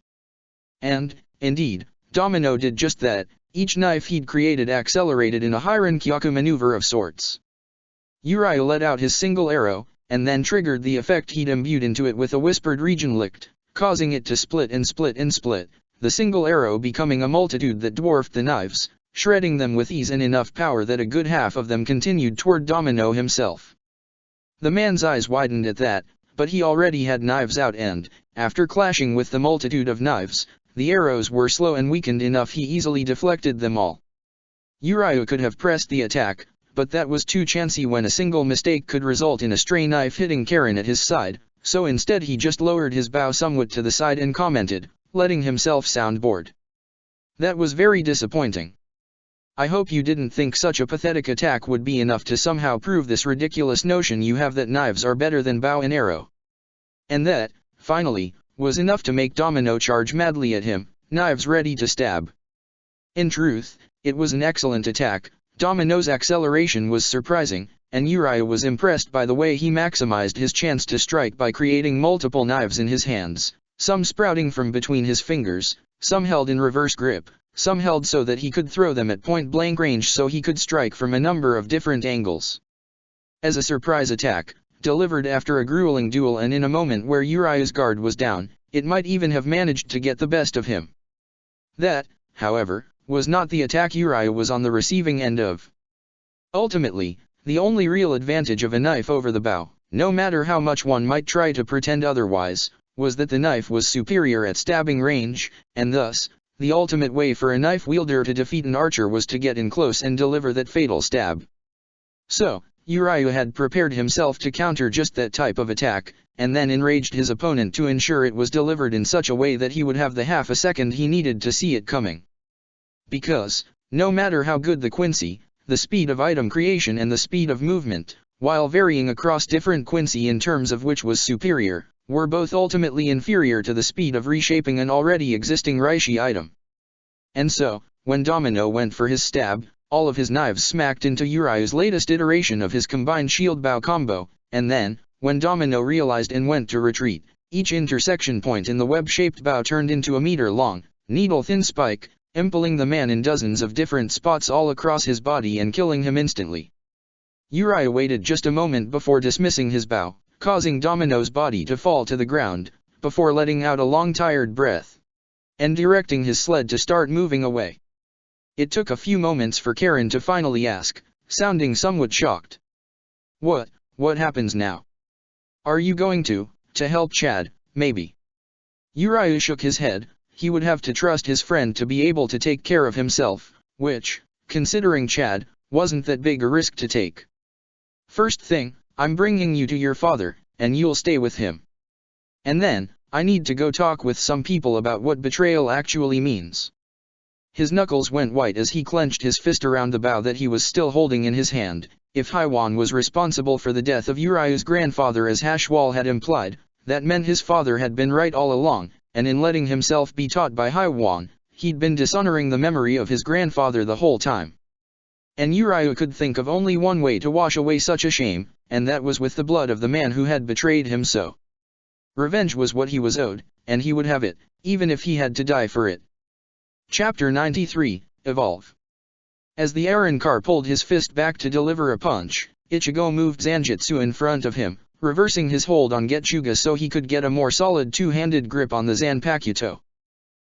And, indeed, Domino did just that. Each knife he'd created accelerated in a Hirenkyaku maneuver of sorts. Uriah let out his single arrow, and then triggered the effect he'd imbued into it with a whispered regionlicht, causing it to split and split and split, the single arrow becoming a multitude that dwarfed the knives, shredding them with ease and enough power that a good half of them continued toward Domino himself. The man's eyes widened at that, but he already had knives out and, after clashing with the multitude of knives, the arrows were slow and weakened enough he easily deflected them all. Uriah could have pressed the attack, but that was too chancy when a single mistake could result in a stray knife hitting Karen at his side, so instead he just lowered his bow somewhat to the side and commented, letting himself sound bored. That was very disappointing. I hope you didn't think such a pathetic attack would be enough to somehow prove this ridiculous notion you have that knives are better than bow and arrow. And that, finally, was enough to make Domino charge madly at him, knives ready to stab. In truth, it was an excellent attack. Domino's acceleration was surprising, and Uriah was impressed by the way he maximized his chance to strike by creating multiple knives in his hands, some sprouting from between his fingers, some held in reverse grip, some held so that he could throw them at point-blank range so he could strike from a number of different angles. As a surprise attack, delivered after a grueling duel and in a moment where Uriah's guard was down, it might even have managed to get the best of him. That, however, was not the attack Uriah was on the receiving end of. Ultimately, the only real advantage of a knife over the bow, no matter how much one might try to pretend otherwise, was that the knife was superior at stabbing range, and thus, the ultimate way for a knife wielder to defeat an archer was to get in close and deliver that fatal stab. So, Uriah had prepared himself to counter just that type of attack, and then enraged his opponent to ensure it was delivered in such a way that he would have the half a second he needed to see it coming. Because, No matter how good the Quincy, the speed of item creation and the speed of movement, while varying across different Quincy in terms of which was superior, were both ultimately inferior to the speed of reshaping an already existing Reishi item. And so, when Domino went for his stab, all of his knives smacked into Uriu's latest iteration of his combined shield bow combo, and then, when Domino realized and went to retreat, each intersection point in the web-shaped bow turned into a meter-long, needle-thin spike, impaling the man in dozens of different spots all across his body and killing him instantly. Uriu waited just a moment before dismissing his bow, causing Domino's body to fall to the ground, before letting out a long tired breath, and directing his sled to start moving away. It took a few moments for Karen to finally ask, sounding somewhat shocked. What happens now? Are you going to help Chad, maybe? Uriu shook his head. He would have to trust his friend to be able to take care of himself, which, considering Chad, wasn't that big a risk to take. First thing, I'm bringing you to your father, and you'll stay with him. And then, I need to go talk with some people about what betrayal actually means. His knuckles went white as he clenched his fist around the bow that he was still holding in his hand. If Haiwan was responsible for the death of Uriu's grandfather as Hashwal had implied, that meant his father had been right all along, and in letting himself be taught by Haiwan, he'd been dishonoring the memory of his grandfather the whole time. And Uriu could think of only one way to wash away such a shame, and that was with the blood of the man who had betrayed him so. Revenge was what he was owed, and he would have it, even if he had to die for it. Chapter 93, Evolve. As the Arrancar pulled his fist back to deliver a punch, Ichigo moved Zanjutsu in front of him, reversing his hold on Getsuga so he could get a more solid two-handed grip on the Zanpakuto.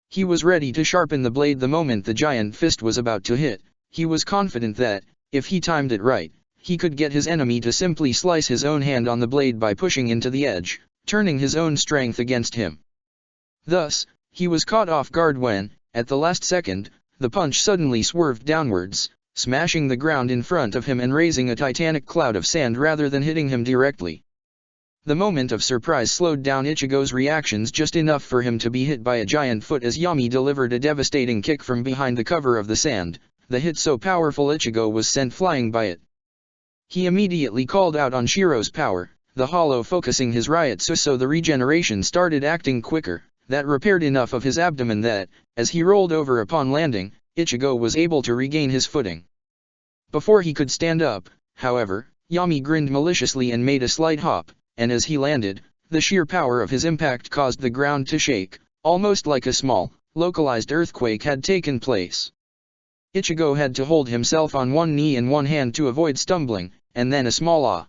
He was ready to sharpen the blade the moment the giant fist was about to hit. He was confident that, if he timed it right, he could get his enemy to simply slice his own hand on the blade by pushing into the edge, turning his own strength against him. Thus, he was caught off guard when, at the last second, the punch suddenly swerved downwards, smashing the ground in front of him and raising a titanic cloud of sand rather than hitting him directly. The moment of surprise slowed down Ichigo's reactions just enough for him to be hit by a giant foot as Yami delivered a devastating kick from behind the cover of the sand, the hit so powerful Ichigo was sent flying by it. He immediately called out on Shiro's power, the hollow focusing his Ryutsu so the regeneration started acting quicker. That repaired enough of his abdomen that, as he rolled over upon landing, Ichigo was able to regain his footing. Before he could stand up, however, Yami grinned maliciously and made a slight hop, and as he landed, the sheer power of his impact caused the ground to shake, almost like a small, localized earthquake had taken place. Ichigo had to hold himself on one knee and one hand to avoid stumbling, and then a small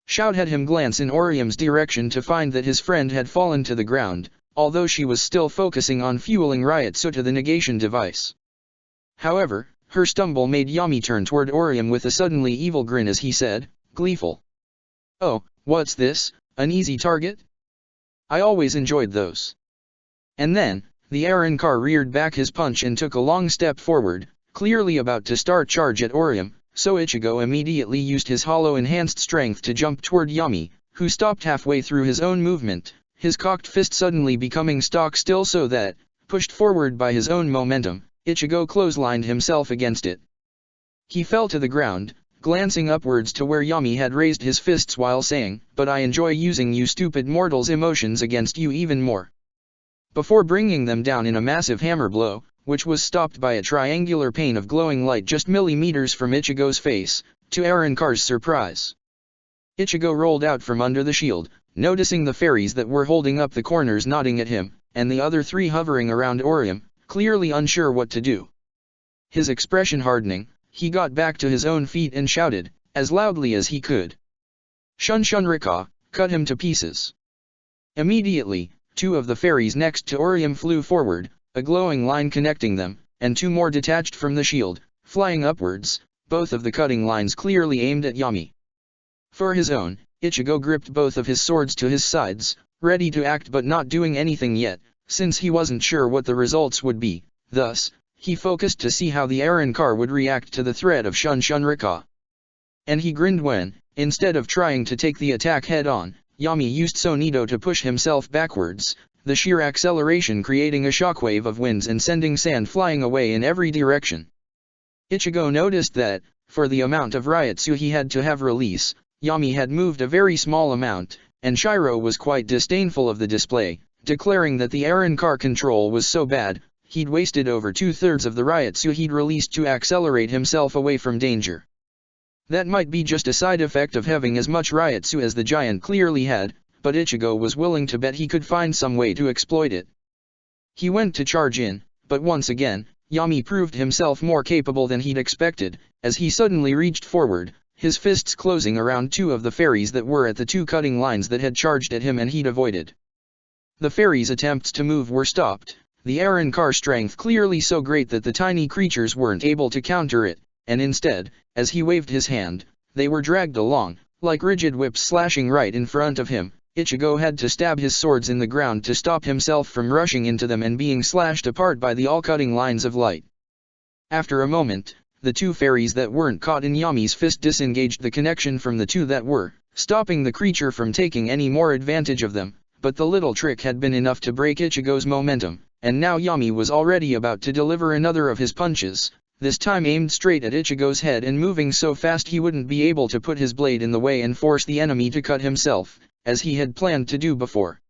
shout had him glance in Orium's direction to find that his friend had fallen to the ground, although she was still focusing on fueling Ryutsu to the negation device. However, her stumble made Yami turn toward Orium with a suddenly evil grin as he said, gleeful. Oh, what's this, an easy target? I always enjoyed those. And then, the Arrancar reared back his punch and took a long step forward, clearly about to start charge at Orium, so Ichigo immediately used his hollow enhanced strength to jump toward Yami, who stopped halfway through his own movement, his cocked fist suddenly becoming stock still so that, pushed forward by his own momentum, Ichigo clotheslined himself against it. He fell to the ground, glancing upwards to where Yami had raised his fists while saying, "But I enjoy using you stupid mortals' emotions against you even more." Before bringing them down in a massive hammer blow, which was stopped by a triangular pane of glowing light just millimeters from Ichigo's face, to Arrancar's surprise. Ichigo rolled out from under the shield, noticing the fairies that were holding up the corners nodding at him, and the other three hovering around Orium, clearly unsure what to do. His expression hardening, he got back to his own feet and shouted, as loudly as he could. "Shun Shunrika, cut him to pieces." Immediately, two of the fairies next to Orium flew forward, a glowing line connecting them, and two more detached from the shield, flying upwards, both of the cutting lines clearly aimed at Yami. For his own, Ichigo gripped both of his swords to his sides, ready to act but not doing anything yet, since he wasn't sure what the results would be. Thus, he focused to see how the Arrancar would react to the threat of Shun Shunrika. And he grinned when, instead of trying to take the attack head-on, Yami used Sonido to push himself backwards, the sheer acceleration creating a shockwave of winds and sending sand flying away in every direction. Ichigo noticed that, for the amount of Ryotsu he had to have release, Yami had moved a very small amount, and Shiro was quite disdainful of the display, declaring that the Arrancar control was so bad, he'd wasted over 2/3 of the Ryotsu he'd released to accelerate himself away from danger. That might be just a side effect of having as much Ryotsu as the giant clearly had, but Ichigo was willing to bet he could find some way to exploit it. He went to charge in, but once again, Yami proved himself more capable than he'd expected, as he suddenly reached forward, his fists closing around two of the fairies that were at the two cutting lines that had charged at him and he'd avoided. The fairies' attempts to move were stopped, the Arrancar strength clearly so great that the tiny creatures weren't able to counter it, and instead, as he waved his hand, they were dragged along, like rigid whips slashing right in front of him. Ichigo had to stab his swords in the ground to stop himself from rushing into them and being slashed apart by the all-cutting lines of light. After a moment, the two fairies that weren't caught in Yami's fist disengaged the connection from the two that were, stopping the creature from taking any more advantage of them, but the little trick had been enough to break Ichigo's momentum, and now Yami was already about to deliver another of his punches, this time aimed straight at Ichigo's head and moving so fast he wouldn't be able to put his blade in the way and force the enemy to cut himself, as he had planned to do before.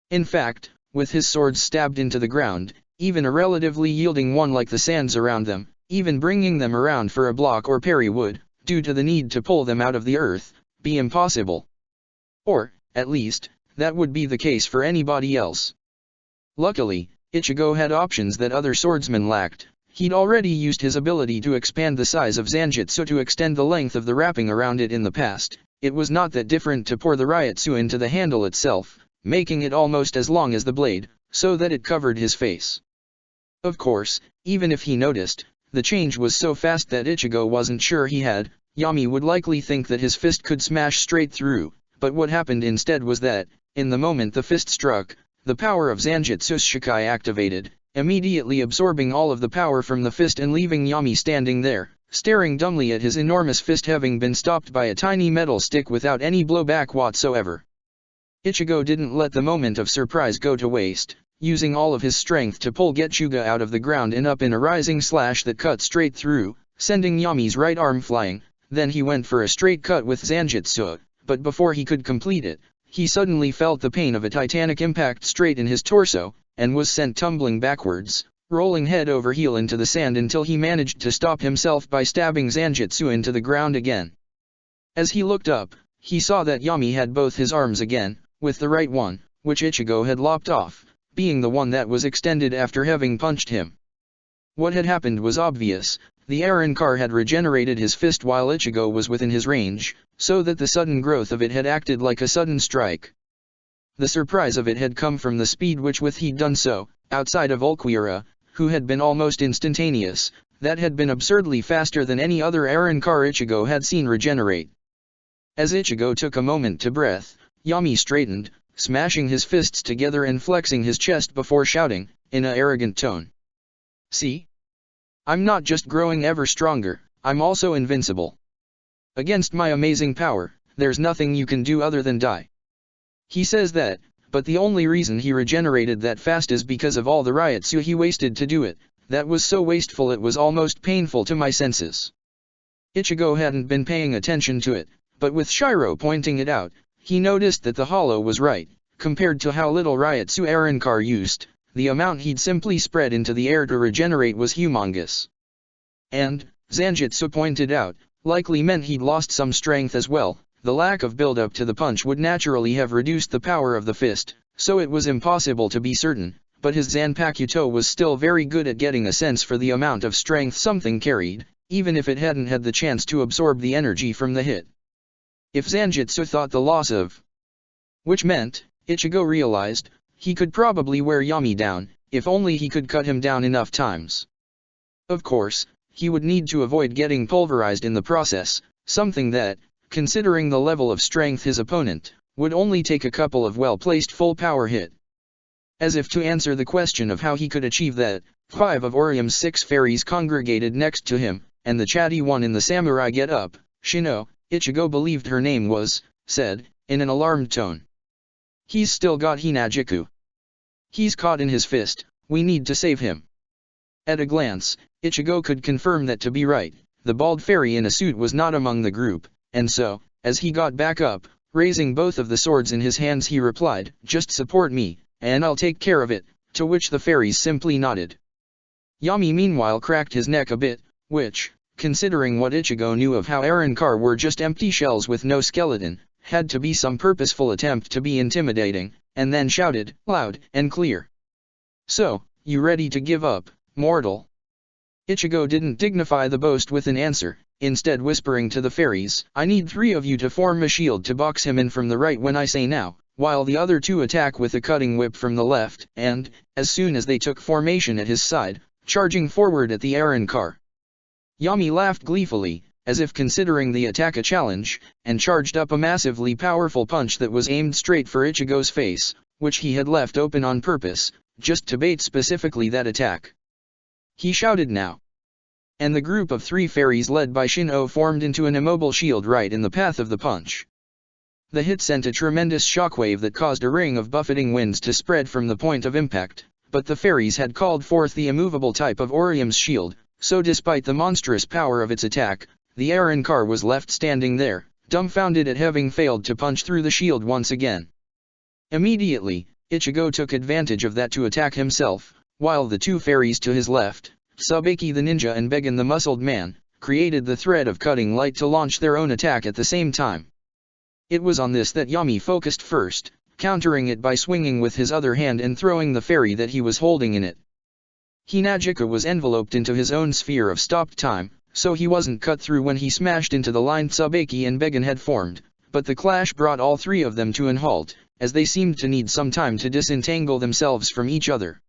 In fact, with his swords stabbed into the ground, even a relatively yielding one like the sands around them, even bringing them around for a block or parry would, due to the need to pull them out of the earth, be impossible. Or, at least, that would be the case for anybody else. Luckily, Ichigo had options that other swordsmen lacked. He'd already used his ability to expand the size of Zanjutsu to extend the length of the wrapping around it in the past. It was not that different to pour the Ryotsu into the handle itself, making it almost as long as the blade, so that it covered his face. Of course, even if he noticed, the change was so fast that Ichigo wasn't sure he had. Yami would likely think that his fist could smash straight through, but what happened instead was that, in the moment the fist struck, the power of Zanjutsu's Shikai activated, immediately absorbing all of the power from the fist and leaving Yami standing there, staring dumbly at his enormous fist having been stopped by a tiny metal stick without any blowback whatsoever. Ichigo didn't let the moment of surprise go to waste, using all of his strength to pull Getsuga out of the ground and up in a rising slash that cut straight through, sending Yami's right arm flying. Then he went for a straight cut with Zanjutsu, but before he could complete it, he suddenly felt the pain of a titanic impact straight in his torso, and was sent tumbling backwards, rolling head over heel into the sand until he managed to stop himself by stabbing Zanjutsu into the ground again. As he looked up, he saw that Yami had both his arms again, with the right one, which Ichigo had lopped off, being the one that was extended after having punched him. What had happened was obvious. The Arrancar had regenerated his fist while Ichigo was within his range, so that the sudden growth of it had acted like a sudden strike. The surprise of it had come from the speed which with he'd done so, outside of Ulquiorra, who had been almost instantaneous, that had been absurdly faster than any other Arrancar Ichigo had seen regenerate. As Ichigo took a moment to breath, Yami straightened, smashing his fists together and flexing his chest before shouting, in an arrogant tone. "See? I'm not just growing ever stronger, I'm also invincible. Against my amazing power, there's nothing you can do other than die." He says that, but the only reason he regenerated that fast is because of all the Ryotsu he wasted to do it. That was so wasteful it was almost painful to my senses. Ichigo hadn't been paying attention to it, but with Shiro pointing it out, he noticed that the hollow was right. Compared to how little Ryotsu Arrancar used, the amount he'd simply spread into the air to regenerate was humongous. And, Zanjutsu pointed out, likely meant he'd lost some strength as well. The lack of build-up to the punch would naturally have reduced the power of the fist, so it was impossible to be certain, but his Zanpakuto was still very good at getting a sense for the amount of strength something carried, even if it hadn't had the chance to absorb the energy from the hit. If Zanjutsu thought the loss of, which meant, Ichigo realized, he could probably wear Yami down, if only he could cut him down enough times. Of course, he would need to avoid getting pulverized in the process, something that, considering the level of strength his opponent, would only take a couple of well-placed full-power hit. As if to answer the question of how he could achieve that, 5 of Orium's 6 fairies congregated next to him, and the chatty one in the samurai get-up, Shino, Ichigo believed her name was, said, in an alarmed tone. "He's still got Hinajiku. He's caught in his fist, we need to save him." At a glance, Ichigo could confirm that to be right, the bald fairy in a suit was not among the group, and so, as he got back up, raising both of the swords in his hands he replied, "Just support me, and I'll take care of it," to which the fairies simply nodded. Yami meanwhile cracked his neck a bit, which, considering what Ichigo knew of how Arrancar were just empty shells with no skeleton, had to be some purposeful attempt to be intimidating, and then shouted, loud and clear. "So, you ready to give up, mortal?" Ichigo didn't dignify the boast with an answer, instead whispering to the fairies, "I need 3 of you to form a shield to box him in from the right when I say now, while the other 2 attack with a cutting whip from the left, and, as soon as they took formation at his side, charging forward at the Arrancar." Yami laughed gleefully, as if considering the attack a challenge, and charged up a massively powerful punch that was aimed straight for Ichigo's face, which he had left open on purpose, just to bait specifically that attack. He shouted now. And the group of 3 fairies led by Shin-Oh formed into an immobile shield right in the path of the punch. The hit sent a tremendous shockwave that caused a ring of buffeting winds to spread from the point of impact, but the fairies had called forth the immovable type of Orium's shield, so despite the monstrous power of its attack, the Arrancar was left standing there, dumbfounded at having failed to punch through the shield once again. Immediately, Ichigo took advantage of that to attack himself, while the 2 fairies to his left, Sabeki the ninja and Began the muscled man, created the thread of cutting light to launch their own attack at the same time. It was on this that Yami focused first, countering it by swinging with his other hand and throwing the fairy that he was holding in it. Hinajika was enveloped into his own sphere of stopped time, so he wasn't cut through when he smashed into the line Sabeki and Began had formed, but the clash brought all 3 of them to an halt, as they seemed to need some time to disentangle themselves from each other.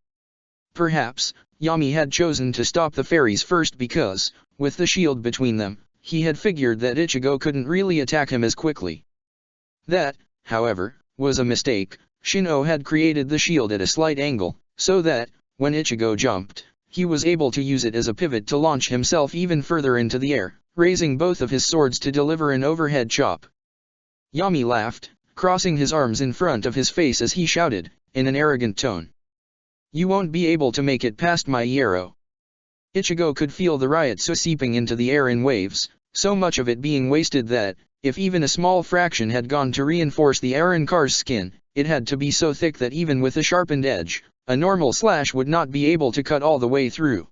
Perhaps, Yami had chosen to stop the fairies first because, with the shield between them, he had figured that Ichigo couldn't really attack him as quickly. That, however, was a mistake. Shin-Oh had created the shield at a slight angle, so that, when Ichigo jumped, he was able to use it as a pivot to launch himself even further into the air, raising both of his swords to deliver an overhead chop. Yami laughed, crossing his arms in front of his face as he shouted, in an arrogant tone, "You won't be able to make it past my arrow." Ichigo could feel the Ryotsu seeping into the air in waves, so much of it being wasted that, if even a small fraction had gone to reinforce the Arrancar's skin, it had to be so thick that even with a sharpened edge, a normal slash would not be able to cut all the way through.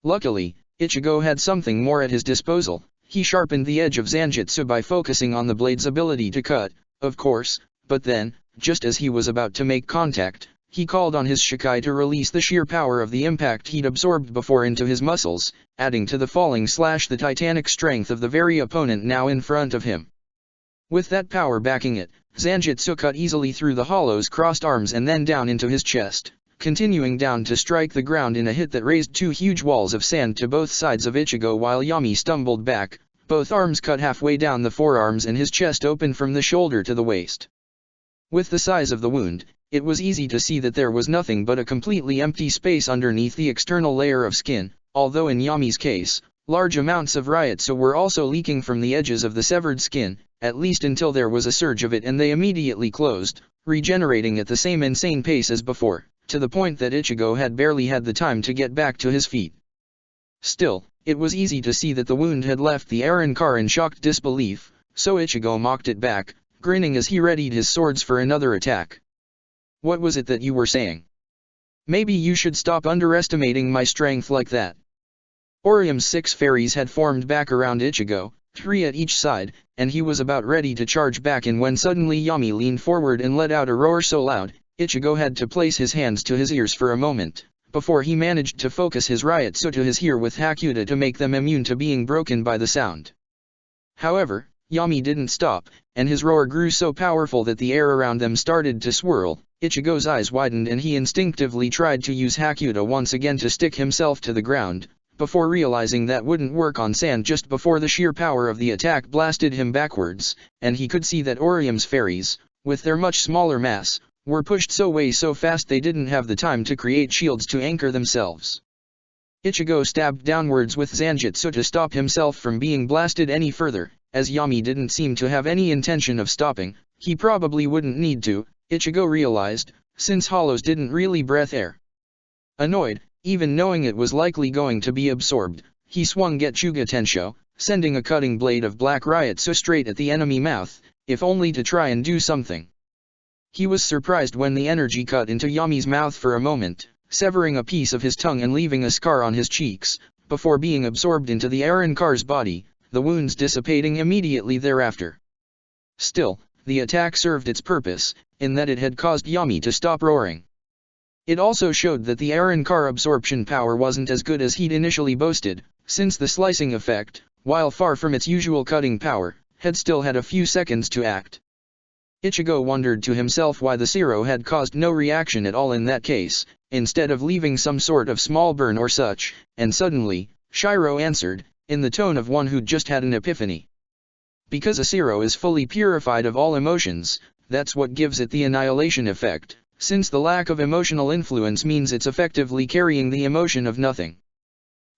Luckily, Ichigo had something more at his disposal. He sharpened the edge of Zanjutsu by focusing on the blade's ability to cut, of course, but then, just as he was about to make contact, he called on his Shikai to release the sheer power of the impact he'd absorbed before into his muscles, adding to the falling slash the titanic strength of the very opponent now in front of him. With that power backing it, Zanjutsu cut easily through the hollow's crossed arms and then down into his chest, continuing down to strike the ground in a hit that raised 2 huge walls of sand to both sides of Ichigo while Yami stumbled back, both arms cut halfway down the forearms and his chest open from the shoulder to the waist. With the size of the wound, it was easy to see that there was nothing but a completely empty space underneath the external layer of skin, although in Yami's case, large amounts of Ryotsu were also leaking from the edges of the severed skin, at least until there was a surge of it and they immediately closed, regenerating at the same insane pace as before, to the point that Ichigo had barely had the time to get back to his feet. Still, it was easy to see that the wound had left the Arrancar in shocked disbelief, so Ichigo mocked it back, grinning as he readied his swords for another attack. "What was it that you were saying? Maybe you should stop underestimating my strength like that." Orium's 6 fairies had formed back around Ichigo, 3 at each side, and he was about ready to charge back in when suddenly Yami leaned forward and let out a roar so loud, Ichigo had to place his hands to his ears for a moment, before he managed to focus his Ryotsu to his ear with Hakuta to make them immune to being broken by the sound. However, Yami didn't stop, and his roar grew so powerful that the air around them started to swirl. Ichigo's eyes widened and he instinctively tried to use Hakuta once again to stick himself to the ground, before realizing that wouldn't work on sand just before the sheer power of the attack blasted him backwards, and he could see that Orium's fairies, with their much smaller mass, were pushed away so fast they didn't have the time to create shields to anchor themselves. Ichigo stabbed downwards with Zanjutsu to stop himself from being blasted any further, as Yami didn't seem to have any intention of stopping. He probably wouldn't need to, Ichigo realized, since hollows didn't really breathe air. Annoyed, Even knowing it was likely going to be absorbed, he swung Getchuga Tensho, sending a cutting blade of black Ryotsu straight at the enemy mouth, if only to try and do something. He was surprised when the energy cut into Yami's mouth for a moment, severing a piece of his tongue and leaving a scar on his cheeks, before being absorbed into the Arrancar's body, the wounds dissipating immediately thereafter. Still, the attack served its purpose, in that it had caused Yami to stop roaring. It also showed that the Arrancar absorption power wasn't as good as he'd initially boasted, since the slicing effect, while far from its usual cutting power, had still had a few seconds to act. Ichigo wondered to himself why the Zero had caused no reaction at all in that case, instead of leaving some sort of small burn or such, and suddenly, Shiro answered, in the tone of one who'd just had an epiphany. Because a Zero is fully purified of all emotions, that's what gives it the annihilation effect, since the lack of emotional influence means it's effectively carrying the emotion of nothing.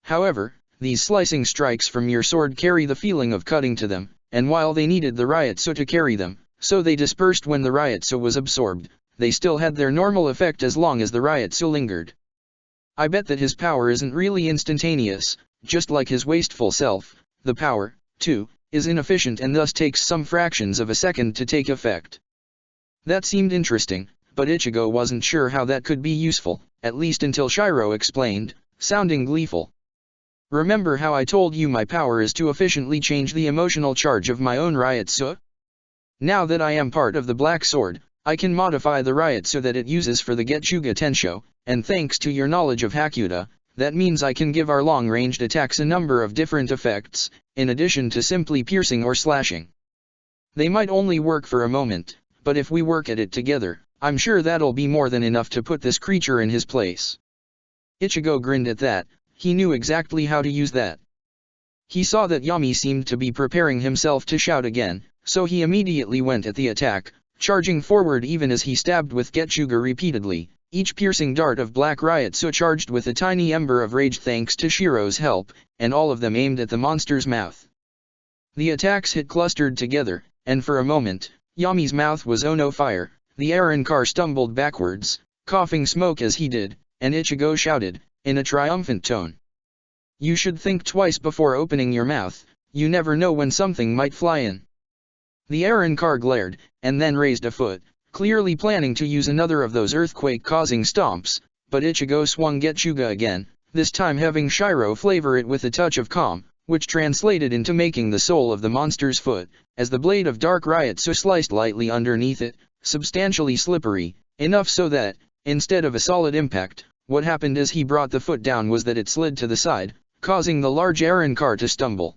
However, these slicing strikes from your sword carry the feeling of cutting to them, and while they needed the Ryotsu to carry them, so they dispersed when the Ryotsu was absorbed, they still had their normal effect as long as the Ryotsu lingered. I bet that his power isn't really instantaneous, just like his wasteful self. The power, too, is inefficient and thus takes some fractions of a second to take effect. That seemed interesting, but Ichigo wasn't sure how that could be useful, at least until Shiro explained, sounding gleeful. Remember how I told you my power is to efficiently change the emotional charge of my own Ryotsu? Now that I am part of the Black Sword, I can modify the Ryotsu that it uses for the Getchuga Tensho, and thanks to your knowledge of Hakuda, that means I can give our long-ranged attacks a number of different effects, in addition to simply piercing or slashing. They might only work for a moment, but if we work at it together, I'm sure that'll be more than enough to put this creature in his place. Ichigo grinned at that. He knew exactly how to use that. He saw that Yami seemed to be preparing himself to shout again, so he immediately went at the attack, charging forward even as he stabbed with Getchuga repeatedly, each piercing dart of black Ryotsu charged with a tiny ember of rage thanks to Shiro's help, and all of them aimed at the monster's mouth. The attacks hit clustered together, and for a moment, Yami's mouth was on fire. The Arrancar stumbled backwards, coughing smoke as he did, and Ichigo shouted, in a triumphant tone. You should think twice before opening your mouth, you never know when something might fly in. The Arrancar glared, and then raised a foot, clearly planning to use another of those earthquake-causing stomps, but Ichigo swung Getchuga again, this time having Shiro flavor it with a touch of calm, which translated into making the sole of the monster's foot, as the blade of dark Ryotsu sliced lightly underneath it, substantially slippery, enough so that, instead of a solid impact, what happened as he brought the foot down was that it slid to the side, causing the large Arrancar to stumble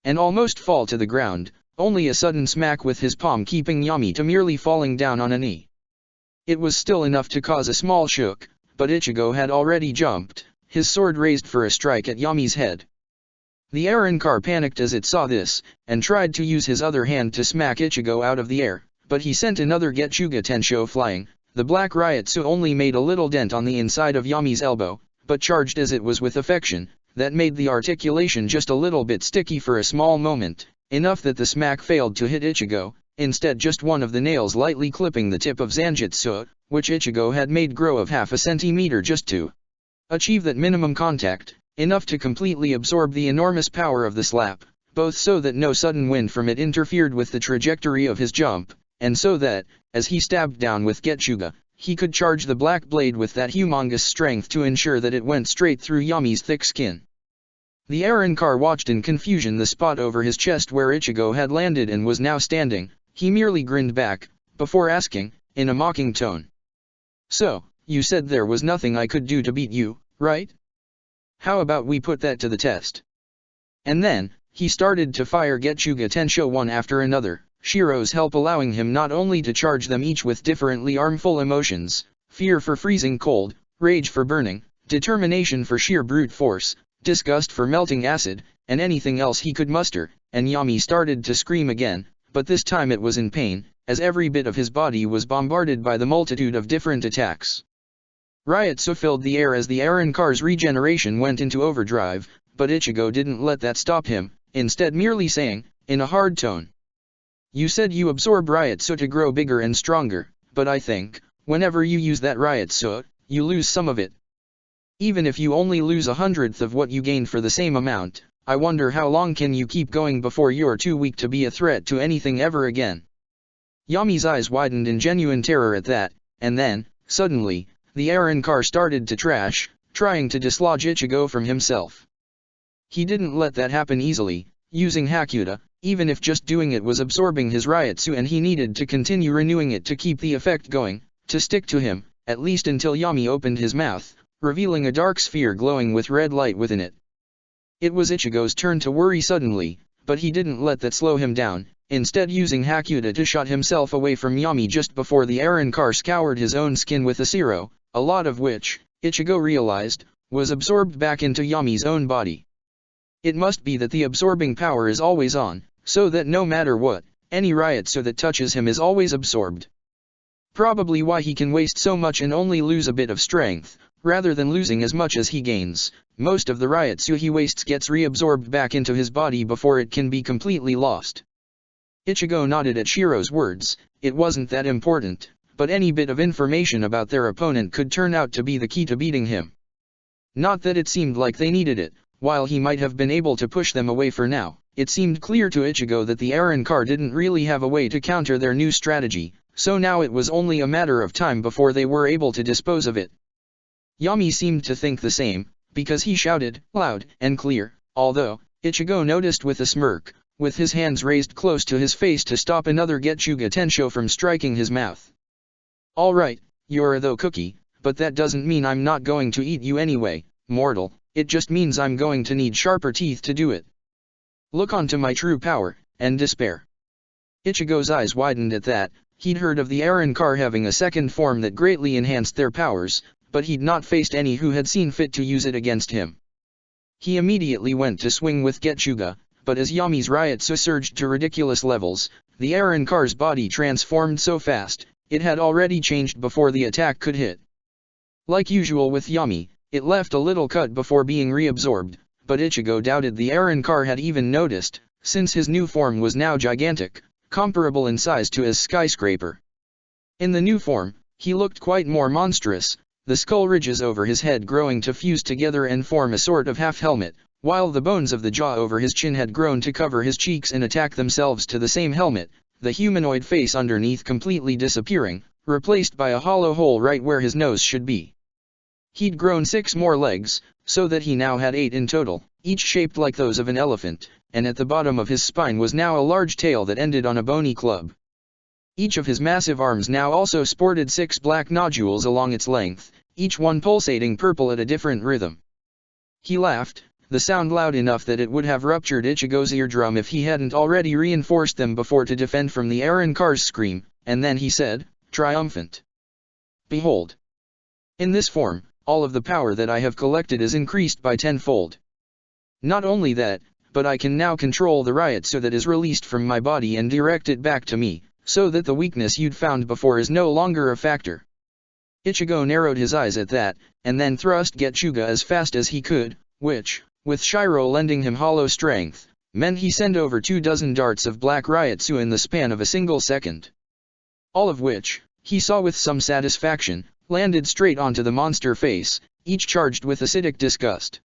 and almost fall to the ground, only a sudden smack with his palm keeping Yami to merely falling down on a knee. It was still enough to cause a small shook, but Ichigo had already jumped, his sword raised for a strike at Yami's head. The Arrancar panicked as it saw this, and tried to use his other hand to smack Ichigo out of the air, but he sent another Getchuga Tensho flying. The black Ryotsu only made a little dent on the inside of Yami's elbow, but charged as it was with affection, that made the articulation just a little bit sticky for a small moment, enough that the smack failed to hit Ichigo, instead just one of the nails lightly clipping the tip of Zanjutsu, which Ichigo had made grow of half a centimeter just to achieve that minimum contact, enough to completely absorb the enormous power of the slap, both so that no sudden wind from it interfered with the trajectory of his jump, and so that, as he stabbed down with Getchuga, he could charge the black blade with that humongous strength to ensure that it went straight through Yami's thick skin. The Arrancar watched in confusion the spot over his chest where Ichigo had landed and was now standing. He merely grinned back, before asking, in a mocking tone. So, you said there was nothing I could do to beat you, right? How about we put that to the test? And then, he started to fire Getchuga Tensho one after another, Shiro's help allowing him not only to charge them each with differently harmful emotions, fear for freezing cold, rage for burning, determination for sheer brute force, disgust for melting acid, and anything else he could muster, and Yami started to scream again, but this time it was in pain, as every bit of his body was bombarded by the multitude of different attacks. Ryotsu filled the air as the Arrancar's regeneration went into overdrive, but Ichigo didn't let that stop him, instead merely saying, in a hard tone. You said you absorb Ryotsu to grow bigger and stronger, but I think, whenever you use that Ryotsu, you lose some of it. Even if you only lose 1/100th of what you gained for the same amount, I wonder how long can you keep going before you're too weak to be a threat to anything ever again." Yami's eyes widened in genuine terror at that, and then, suddenly, the Arrancar started to trash, trying to dislodge Ichigo from himself. He didn't let that happen easily, using Hakuta, even if just doing it was absorbing his Ryutsu and he needed to continue renewing it to keep the effect going, to stick to him, at least until Yami opened his mouth, revealing a dark sphere glowing with red light within it. It was Ichigo's turn to worry suddenly, but he didn't let that slow him down, instead using Hakuta to shut himself away from Yami just before the Arrancar scoured his own skin with a Zero, a lot of which, Ichigo realized, was absorbed back into Yami's own body. It must be that the absorbing power is always on, so that no matter what, any Ryutsu that touches him is always absorbed. Probably why he can waste so much and only lose a bit of strength, rather than losing as much as he gains. Most of the Ryutsu he wastes gets reabsorbed back into his body before it can be completely lost. Ichigo nodded at Shiro's words. It wasn't that important, but any bit of information about their opponent could turn out to be the key to beating him. Not that it seemed like they needed it. While he might have been able to push them away for now, it seemed clear to Ichigo that the Arrancar didn't really have a way to counter their new strategy, so now it was only a matter of time before they were able to dispose of it. Yami seemed to think the same, because he shouted, loud and clear, although, Ichigo noticed with a smirk, with his hands raised close to his face to stop another Getsuga Tensho from striking his mouth. "Alright, you're a though cookie, but that doesn't mean I'm not going to eat you anyway, mortal, it just means I'm going to need sharper teeth to do it. Look onto my true power, and despair." Ichigo's eyes widened at that. He'd heard of the Arrancar having a second form that greatly enhanced their powers, but he'd not faced any who had seen fit to use it against him. He immediately went to swing with Getsuga, but as Yami's Ryutsu surged to ridiculous levels, the Arrancar's body transformed so fast, it had already changed before the attack could hit. Like usual with Yami, it left a little cut before being reabsorbed, but Ichigo doubted the Arrancar had even noticed, since his new form was now gigantic, comparable in size to a skyscraper. In the new form, he looked quite more monstrous, the skull ridges over his head growing to fuse together and form a sort of half-helmet, while the bones of the jaw over his chin had grown to cover his cheeks and attack themselves to the same helmet, the humanoid face underneath completely disappearing, replaced by a hollow hole right where his nose should be. He'd grown 6 more legs, so that he now had 8 in total, each shaped like those of an elephant, and at the bottom of his spine was now a large tail that ended on a bony club. Each of his massive arms now also sported 6 black nodules along its length, each one pulsating purple at a different rhythm. He laughed, the sound loud enough that it would have ruptured Ichigo's eardrum if he hadn't already reinforced them before to defend from the Arrancar's scream, and then he said, triumphant. "Behold! In this form, all of the power that I have collected is increased by 10-fold. Not only that, but I can now control the Ryutsu that is released from my body and direct it back to me, so that the weakness you'd found before is no longer a factor." Ichigo narrowed his eyes at that, and then thrust Getsuga as fast as he could, which, with Shiro lending him hollow strength, meant he sent over 24 darts of black Ryutsu in the span of a single second. All of which, he saw with some satisfaction, landed straight onto the monster face, each charged with acidic disgust.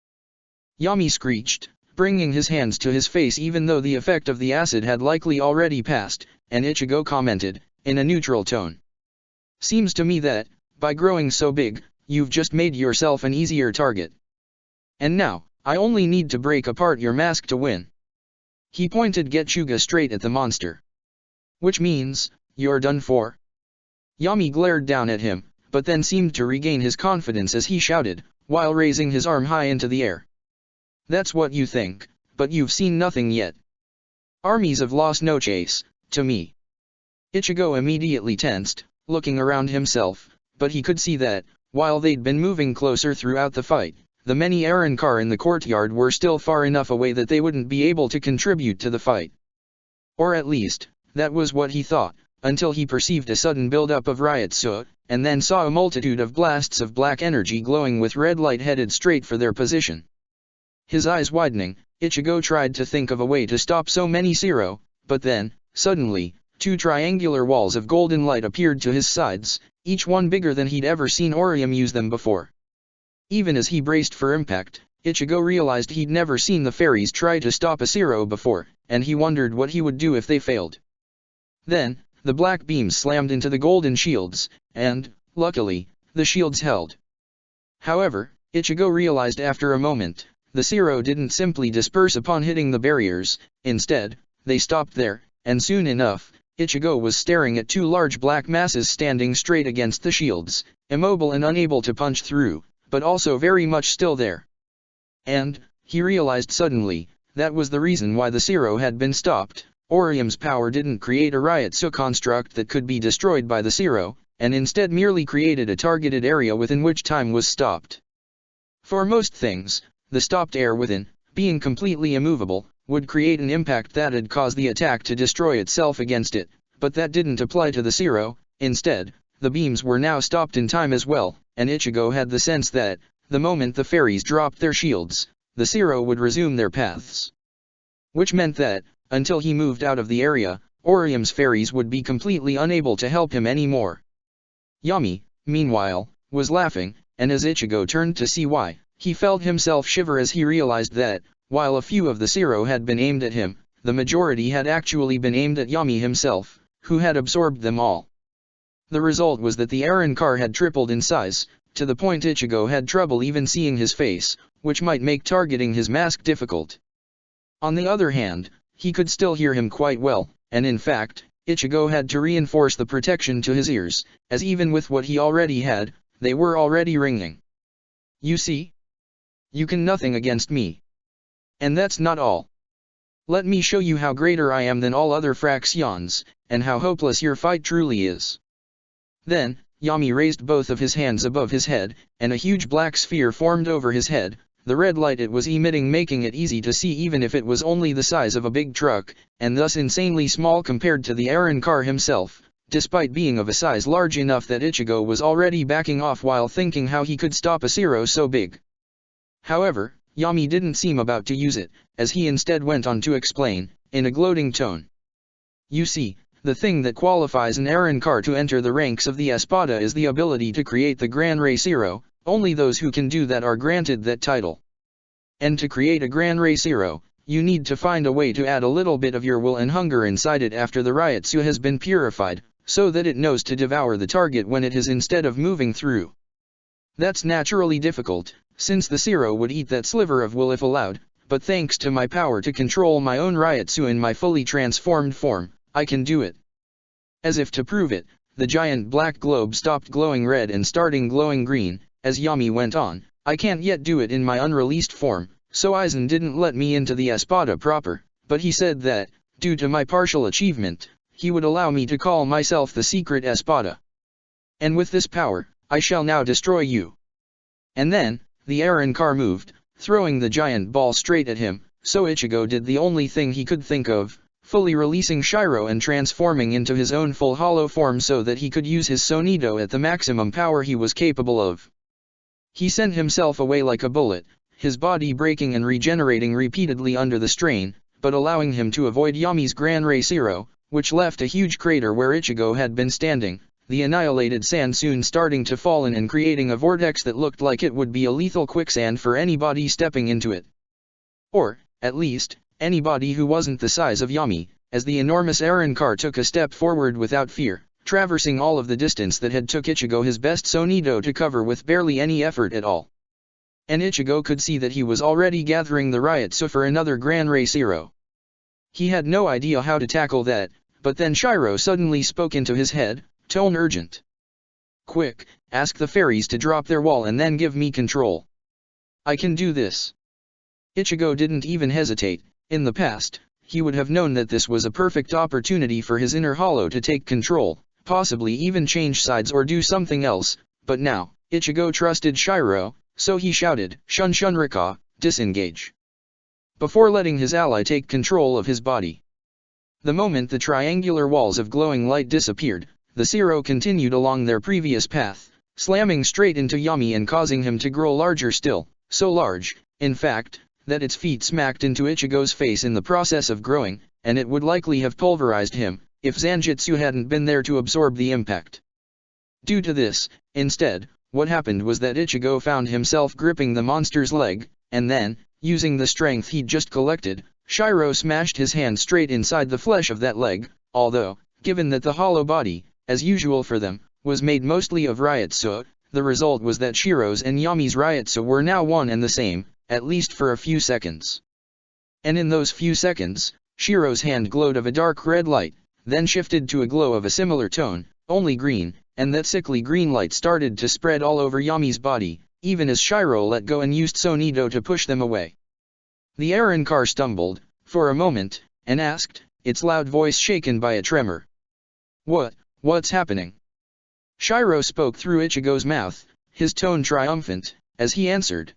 Yami screeched, bringing his hands to his face even though the effect of the acid had likely already passed, and Ichigo commented, in a neutral tone. "Seems to me that, by growing so big, you've just made yourself an easier target. And now, I only need to break apart your mask to win." He pointed Getsuga straight at the monster. "Which means, you're done for?" Yami glared down at him, but then seemed to regain his confidence as he shouted, while raising his arm high into the air. "That's what you think, but you've seen nothing yet. Armies of Las Noches, to me." Ichigo immediately tensed, looking around himself, but he could see that, while they'd been moving closer throughout the fight, the many Arrancar in the courtyard were still far enough away that they wouldn't be able to contribute to the fight. Or at least, that was what he thought, until he perceived a sudden build-up of Ryutsu, and then saw a multitude of blasts of black energy glowing with red light headed straight for their position. His eyes widening, Ichigo tried to think of a way to stop so many Zero, but then, suddenly, 2 triangular walls of golden light appeared to his sides, each one bigger than he'd ever seen Orium use them before. Even as he braced for impact, Ichigo realized he'd never seen the fairies try to stop a Zero before, and he wondered what he would do if they failed. Then, the black beams slammed into the golden shields, and, luckily, the shields held. However, Ichigo realized after a moment, the Zero didn't simply disperse upon hitting the barriers. Instead, they stopped there, and soon enough, Ichigo was staring at two large black masses standing straight against the shields, immobile and unable to punch through, but also very much still there. And, he realized suddenly, that was the reason why the Zero had been stopped. Orium's power didn't create a Ryotsu construct that could be destroyed by the Zero, and instead merely created a targeted area within which time was stopped. For most things, the stopped air within, being completely immovable, would create an impact that'd cause the attack to destroy itself against it, but that didn't apply to the Zero. Instead, the beams were now stopped in time as well, and Ichigo had the sense that, the moment the fairies dropped their shields, the Zero would resume their paths. Which meant that, until he moved out of the area, Orium's fairies would be completely unable to help him anymore. Yami, meanwhile, was laughing, and as Ichigo turned to see why, he felt himself shiver as he realized that, while a few of the Zero had been aimed at him, the majority had actually been aimed at Yami himself, who had absorbed them all. The result was that the Arrancar had tripled in size, to the point Ichigo had trouble even seeing his face, which might make targeting his mask difficult. On the other hand, he could still hear him quite well, and in fact, Ichigo had to reinforce the protection to his ears, as even with what he already had, they were already ringing. You see? You can nothing against me. And that's not all. Let me show you how greater I am than all other fractions, and how hopeless your fight truly is. Then, Yami raised both of his hands above his head, and a huge black sphere formed over his head, the red light it was emitting making it easy to see even if it was only the size of a big truck, and thus insanely small compared to the Arrancar himself, despite being of a size large enough that Ichigo was already backing off while thinking how he could stop a Zero so big. However, Yami didn't seem about to use it, as he instead went on to explain, in a gloating tone. You see, the thing that qualifies an Arrancar to enter the ranks of the Espada is the ability to create the Gran Rey Zero. Only those who can do that are granted that title. And to create a Gran Rey Zero, you need to find a way to add a little bit of your will and hunger inside it after the Ryotsu has been purified, so that it knows to devour the target when it is instead of moving through. That's naturally difficult, since the Zero would eat that sliver of will if allowed, but thanks to my power to control my own Ryotsu in my fully transformed form, I can do it. As if to prove it, the giant black globe stopped glowing red and starting glowing green. As Yami went on, I can't yet do it in my unreleased form, so Aizen didn't let me into the Espada proper, but he said that, due to my partial achievement, he would allow me to call myself the secret Espada. And with this power, I shall now destroy you. And then, the Arrancar moved, throwing the giant ball straight at him, so Ichigo did the only thing he could think of, fully releasing Shiro and transforming into his own full hollow form so that he could use his Sonido at the maximum power he was capable of. He sent himself away like a bullet, his body breaking and regenerating repeatedly under the strain, but allowing him to avoid Yami's Gran Rey Zero, which left a huge crater where Ichigo had been standing, the annihilated sand soon starting to fall in and creating a vortex that looked like it would be a lethal quicksand for anybody stepping into it. Or, at least, anybody who wasn't the size of Yami, as the enormous Arrancar took a step forward without fear, traversing all of the distance that had took Ichigo his best Sonido to cover with barely any effort at all. And Ichigo could see that he was already gathering the Ryotsu for another Gran Rey Zero. He had no idea how to tackle that, but then Shiro suddenly spoke into his head, tone urgent. Quick, ask the fairies to drop their wall and then give me control. I can do this. Ichigo didn't even hesitate. In the past, he would have known that this was a perfect opportunity for his inner hollow to take control, possibly even change sides or do something else, but now, Ichigo trusted Shiro, so he shouted, Shun Shunrika, disengage. Before letting his ally take control of his body. The moment the triangular walls of glowing light disappeared, the Zero continued along their previous path, slamming straight into Yami and causing him to grow larger still, so large, in fact, that its feet smacked into Ichigo's face in the process of growing, and it would likely have pulverized him, if Zanjutsu hadn't been there to absorb the impact. Due to this, instead, What happened was that Ichigo found himself gripping the monster's leg, and then, using the strength he'd just collected, Shiro smashed his hand straight inside the flesh of that leg, although, given that the hollow body, as usual for them, was made mostly of Ryotsu, the result was that Shiro's and Yami's Ryotsu were now one and the same, at least for a few seconds. And in those few seconds, Shiro's hand glowed of a dark red light, then shifted to a glow of a similar tone, only green, and that sickly green light started to spread all over Yami's body, even as Shiro let go and used Sonido to push them away. The Arrancar stumbled, for a moment, and asked, its loud voice shaken by a tremor. What's happening? Shiro spoke through Ichigo's mouth, his tone triumphant, as he answered.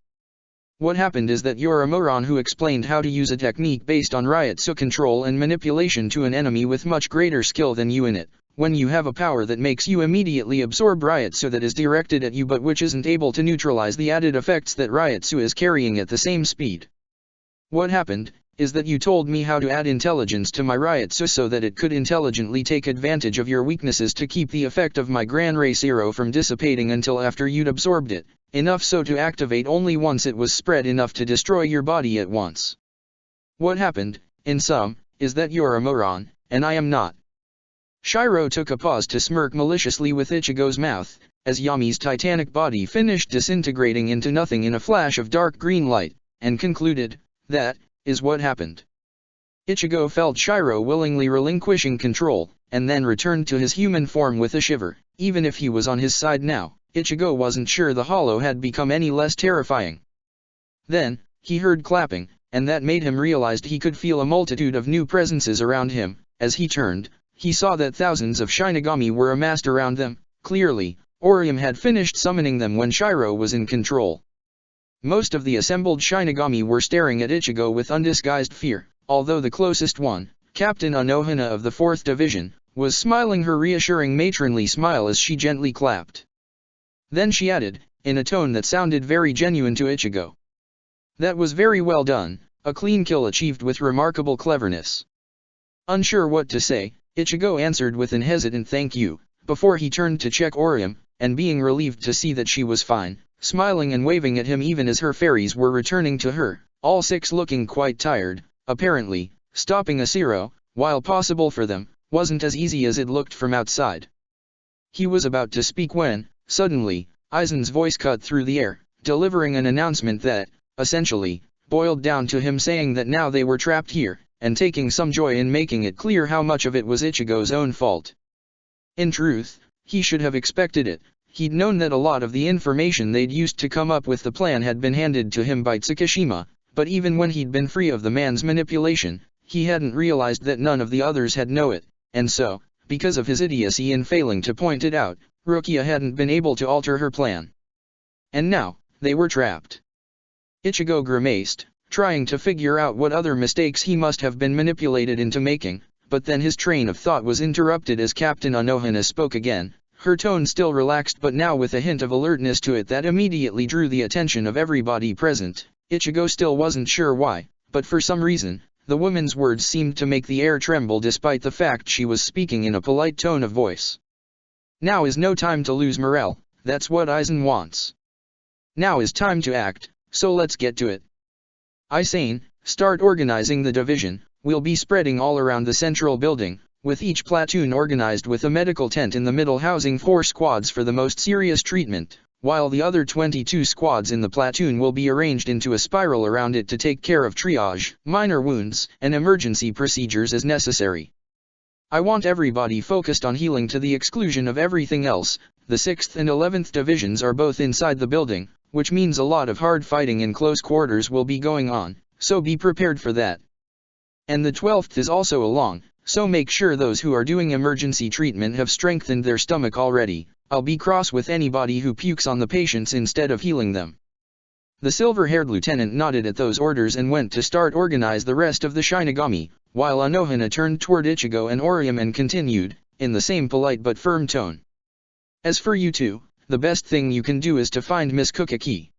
What happened is that you're a moron who explained how to use a technique based on Ryotsu control and manipulation to an enemy with much greater skill than you in it, when you have a power that makes you immediately absorb Ryotsu that is directed at you but which isn't able to neutralize the added effects that Ryotsu is carrying at the same speed. What happened is that you told me how to add intelligence to my Ryotsu so that it could intelligently take advantage of your weaknesses to keep the effect of my Gran Ray Zero from dissipating until after you'd absorbed it, enough so to activate only once it was spread enough to destroy your body at once. What happened, in sum, is that you're a moron, and I am not. Shiro took a pause to smirk maliciously with Ichigo's mouth, as Yami's titanic body finished disintegrating into nothing in a flash of dark green light, and concluded, that is what happened. Ichigo felt Shiro willingly relinquishing control, and then returned to his human form with a shiver. Even if he was on his side now, Ichigo wasn't sure the hollow had become any less terrifying. Then, he heard clapping, and that made him realize he could feel a multitude of new presences around him. As he turned, he saw that thousands of Shinigami were amassed around them. Clearly, Orium had finished summoning them when Shiro was in control. Most of the assembled Shinigami were staring at Ichigo with undisguised fear, although the closest one, Captain Anohana of the 4th Division, was smiling her reassuring matronly smile as she gently clapped. Then she added, in a tone that sounded very genuine to Ichigo. That was very well done, a clean kill achieved with remarkable cleverness. Unsure what to say, Ichigo answered with an hesitant thank you, before he turned to check Orium, and being relieved to see that she was fine, smiling and waving at him even as her fairies were returning to her, all 6 looking quite tired. Apparently, stopping a Zero, while possible for them, wasn't as easy as it looked from outside. He was about to speak when, suddenly, Aizen's voice cut through the air, delivering an announcement that, essentially, boiled down to him saying that now they were trapped here, and taking some joy in making it clear how much of it was Ichigo's own fault. In truth, he should have expected it. He'd known that a lot of the information they'd used to come up with the plan had been handed to him by Tsukishima, but even when he'd been free of the man's manipulation, he hadn't realized that none of the others had known it, and so, because of his idiocy in failing to point it out, Rukia hadn't been able to alter her plan. And now, they were trapped. Ichigo grimaced, trying to figure out what other mistakes he must have been manipulated into making, but then his train of thought was interrupted as Captain Anohana spoke again, her tone still relaxed but now with a hint of alertness to it that immediately drew the attention of everybody present. Ichigo still wasn't sure why, but for some reason, the woman's words seemed to make the air tremble despite the fact she was speaking in a polite tone of voice. Now is no time to lose morale, that's what Aizen wants. Now is time to act, so let's get to it. Aizen, start organizing the division. We'll be spreading all around the central building, with each platoon organized with a medical tent in the middle housing 4 squads for the most serious treatment, while the other 22 squads in the platoon will be arranged into a spiral around it to take care of triage, minor wounds, and emergency procedures as necessary. I want everybody focused on healing to the exclusion of everything else. The 6th and 11th divisions are both inside the building, which means a lot of hard fighting in close quarters will be going on, so be prepared for that. And the 12th is also along, so make sure those who are doing emergency treatment have strengthened their stomach already. I'll be cross with anybody who pukes on the patients instead of healing them. The silver-haired lieutenant nodded at those orders and went to start organize the rest of the Shinigami, while Anohana turned toward Ichigo and Orium and continued, in the same polite but firm tone. As for you two, the best thing you can do is to find Miss Kukaki.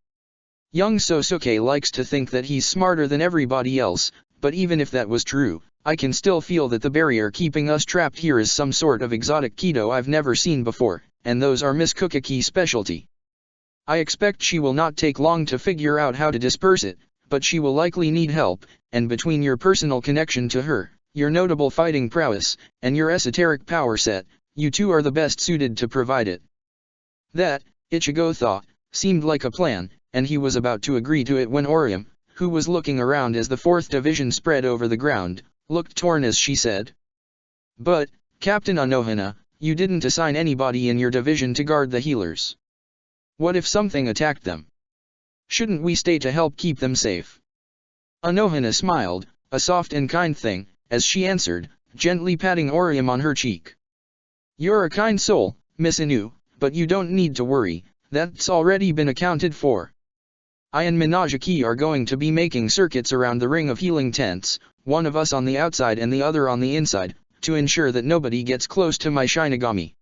Young Sosuke likes to think that he's smarter than everybody else, but even if that was true, I can still feel that the barrier keeping us trapped here is some sort of exotic Kido I've never seen before, and those are Miss Kukaki's specialty. I expect she will not take long to figure out how to disperse it, but she will likely need help, and between your personal connection to her, your notable fighting prowess, and your esoteric power set, you two are the best suited to provide it. That, Ichigo thought, seemed like a plan, and he was about to agree to it when Orium, who was looking around as the 4th Division spread over the ground, looked torn as she said. But, Captain Anohana, you didn't assign anybody in your division to guard the healers. What if something attacked them? Shouldn't we stay to help keep them safe? Anohana smiled, a soft and kind thing, as she answered, gently patting Orium on her cheek. You're a kind soul, Miss Inu, but you don't need to worry, that's already been accounted for. I and Minajiki are going to be making circuits around the ring of healing tents, one of us on the outside and the other on the inside, to ensure that nobody gets close to my Shinigami.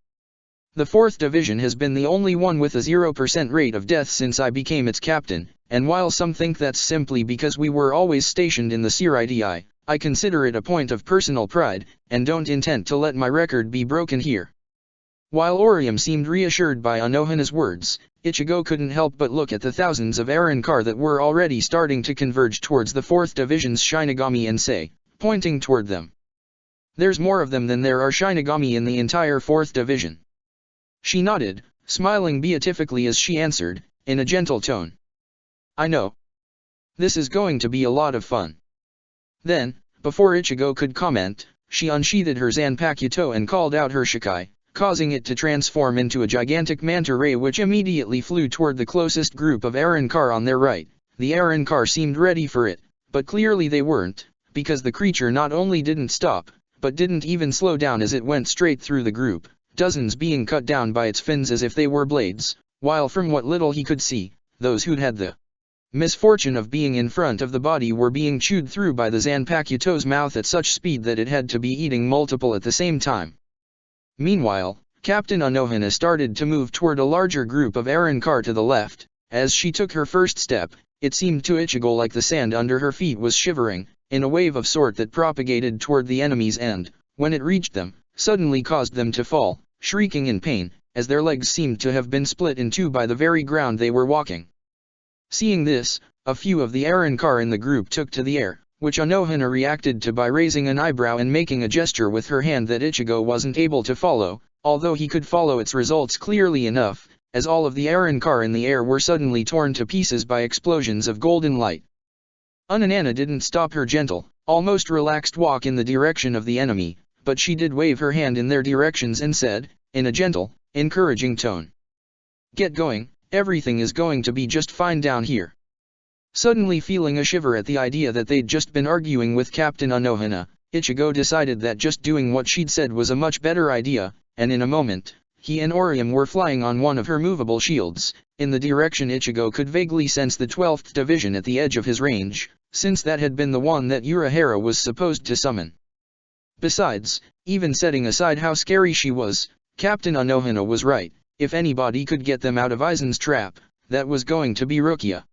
The 4th Division has been the only one with a 0% rate of death since I became its captain, and while some think that's simply because we were always stationed in the Siriti, I consider it a point of personal pride, and don't intend to let my record be broken here. While Orium seemed reassured by Anohana's words, Ichigo couldn't help but look at the thousands of Arrancar that were already starting to converge towards the 4th Division's Shinigami and say, pointing toward them. There's more of them than there are Shinigami in the entire 4th Division. She nodded, smiling beatifically as she answered, in a gentle tone. I know. This is going to be a lot of fun. Then, before Ichigo could comment, she unsheathed her Zanpakuto and called out her Shikai, causing it to transform into a gigantic manta ray which immediately flew toward the closest group of Arrancar on their right. The Arrancar seemed ready for it, but clearly they weren't, because the creature not only didn't stop, but didn't even slow down as it went straight through the group, dozens being cut down by its fins as if they were blades, while from what little he could see, those who'd had the misfortune of being in front of the body were being chewed through by the Zanpakuto's mouth at such speed that it had to be eating multiple at the same time. Meanwhile, Captain Anohana started to move toward a larger group of Arrancar to the left. As she took her first step, it seemed to Ichigo like the sand under her feet was shivering, in a wave of sort that propagated toward the enemies and, when it reached them, suddenly caused them to fall, shrieking in pain, as their legs seemed to have been split in two by the very ground they were walking. Seeing this, a few of the Arrancar in the group took to the air, which Anohana reacted to by raising an eyebrow and making a gesture with her hand that Ichigo wasn't able to follow, although he could follow its results clearly enough, as all of the Arrancar in the air were suddenly torn to pieces by explosions of golden light. Unanana didn't stop her gentle, almost relaxed walk in the direction of the enemy, but she did wave her hand in their directions and said, in a gentle, encouraging tone. Get going, everything is going to be just fine down here. Suddenly feeling a shiver at the idea that they'd just been arguing with Captain Anohana, Ichigo decided that just doing what she'd said was a much better idea, and in a moment, he and Orium were flying on one of her movable shields, in the direction Ichigo could vaguely sense the 12th Division at the edge of his range, since that had been the one that Urahara was supposed to summon. Besides, even setting aside how scary she was, Captain Anohana was right. If anybody could get them out of Aizen's trap, that was going to be Rukia.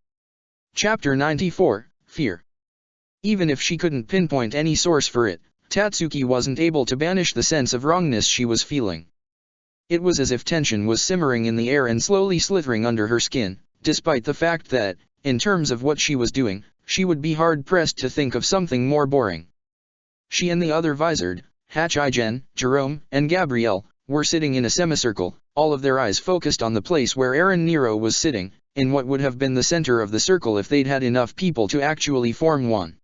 Chapter 94, Fear. Even if she couldn't pinpoint any source for it, Tatsuki wasn't able to banish the sense of wrongness she was feeling. It was as if tension was simmering in the air and slowly slithering under her skin, despite the fact that, in terms of what she was doing, she would be hard-pressed to think of something more boring. She and the other visored, Hachigen, Jerome, and Gabrielle, were sitting in a semicircle, all of their eyes focused on the place where Eren Nero was sitting, in what would have been the center of the circle if they'd had enough people to actually form one.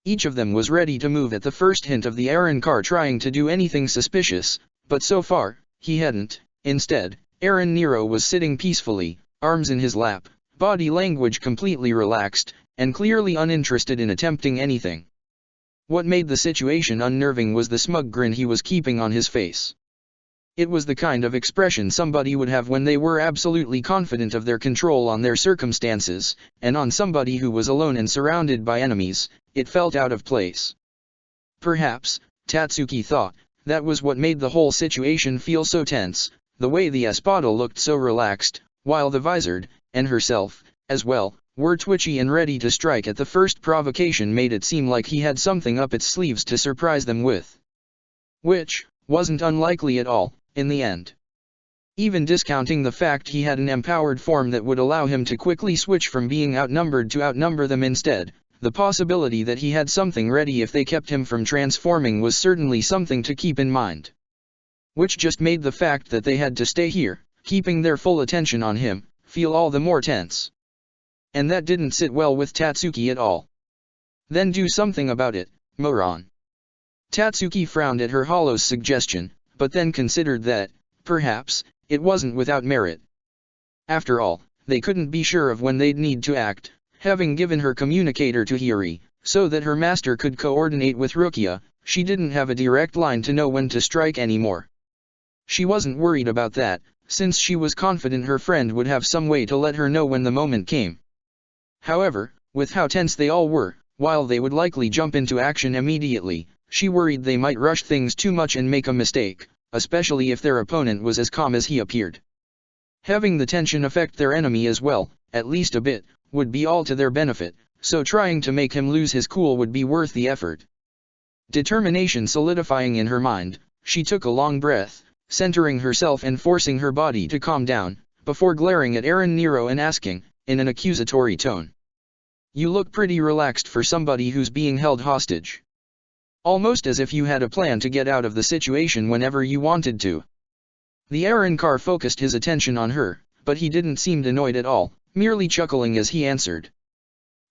Each of them was ready to move at the first hint of the Arrancar trying to do anything suspicious, but so far, he hadn't. Instead, Eren Nero was sitting peacefully, arms in his lap, body language completely relaxed, and clearly uninterested in attempting anything. What made the situation unnerving was the smug grin he was keeping on his face. It was the kind of expression somebody would have when they were absolutely confident of their control on their circumstances, and on somebody who was alone and surrounded by enemies, it felt out of place. Perhaps, Tatsuki thought, that was what made the whole situation feel so tense, the way the espada looked so relaxed, while the visored, and herself, as well, were twitchy and ready to strike at the first provocation made it seem like he had something up its sleeves to surprise them with. Which wasn't unlikely at all, in the end. Even discounting the fact he had an empowered form that would allow him to quickly switch from being outnumbered to outnumber them instead, the possibility that he had something ready if they kept him from transforming was certainly something to keep in mind. Which just made the fact that they had to stay here, keeping their full attention on him, feel all the more tense. And that didn't sit well with Tatsuki at all. Then do something about it, moron. Tatsuki frowned at her hollow's suggestion, but then considered that, perhaps, it wasn't without merit. After all, they couldn't be sure of when they'd need to act, having given her communicator to Hiri, so that her master could coordinate with Rukia. She didn't have a direct line to know when to strike anymore. She wasn't worried about that, since she was confident her friend would have some way to let her know when the moment came. However, with how tense they all were, while they would likely jump into action immediately, she worried they might rush things too much and make a mistake, especially if their opponent was as calm as he appeared. Having the tension affect their enemy as well, at least a bit, would be all to their benefit, so trying to make him lose his cool would be worth the effort. Determination solidifying in her mind, she took a long breath, centering herself and forcing her body to calm down, before glaring at Eren Nero and asking, in an accusatory tone. "You look pretty relaxed for somebody who's being held hostage. Almost as if you had a plan to get out of the situation whenever you wanted to." The Arrancar focused his attention on her, but he didn't seem annoyed at all, merely chuckling as he answered.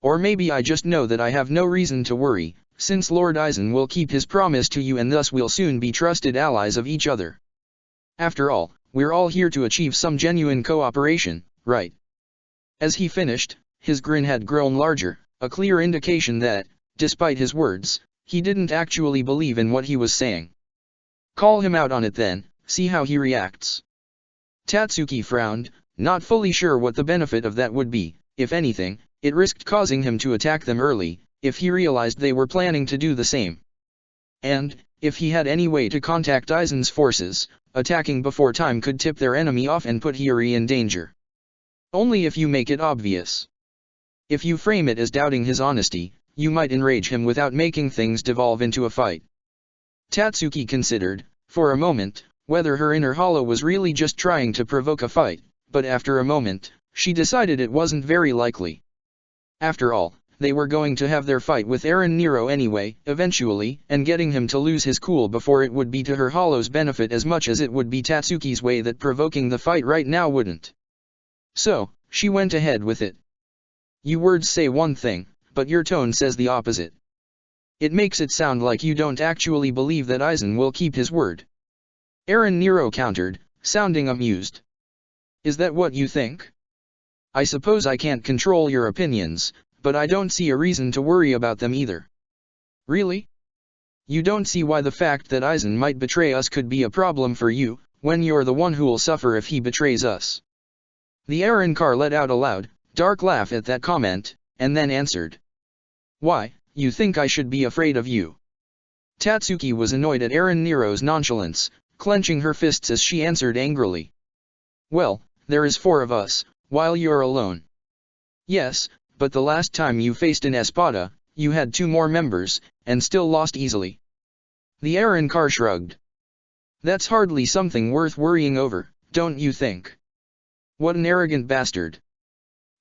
"Or maybe I just know that I have no reason to worry, since Lord Aizen will keep his promise to you and thus we'll soon be trusted allies of each other. After all, we're all here to achieve some genuine cooperation, right?" As he finished, his grin had grown larger, a clear indication that, despite his words, he didn't actually believe in what he was saying. "Call him out on it then, see how he reacts." Tatsuki frowned, not fully sure what the benefit of that would be. If anything, it risked causing him to attack them early, if he realized they were planning to do the same. And, if he had any way to contact Aizen's forces, attacking before time could tip their enemy off and put Hiri in danger. Only if you make it obvious. If you frame it as doubting his honesty, you might enrage him without making things devolve into a fight. Tatsuki considered, for a moment, whether her inner hollow was really just trying to provoke a fight, but after a moment, she decided it wasn't very likely. After all, they were going to have their fight with Eren Nero anyway, eventually, and getting him to lose his cool before it would be to her hollow's benefit as much as it would be Tatsuki's way that provoking the fight right now wouldn't. So, she went ahead with it. "You words say one thing, but your tone says the opposite. It makes it sound like you don't actually believe that Aizen will keep his word." Eren Nero countered, sounding amused. "Is that what you think? I suppose I can't control your opinions, but I don't see a reason to worry about them either." "Really? You don't see why the fact that Aizen might betray us could be a problem for you, when you're the one who'll suffer if he betrays us?" The Arrancar let out a loud, dark laugh at that comment, and then answered. "Why, you think I should be afraid of you?" Tatsuki was annoyed at Eren Nero's nonchalance, clenching her fists as she answered angrily. "Well, there is 4 of us, while you're alone." "Yes, but the last time you faced an Espada, you had 2 more members, and still lost easily." The Arrancar shrugged. "That's hardly something worth worrying over, don't you think?" "What an arrogant bastard.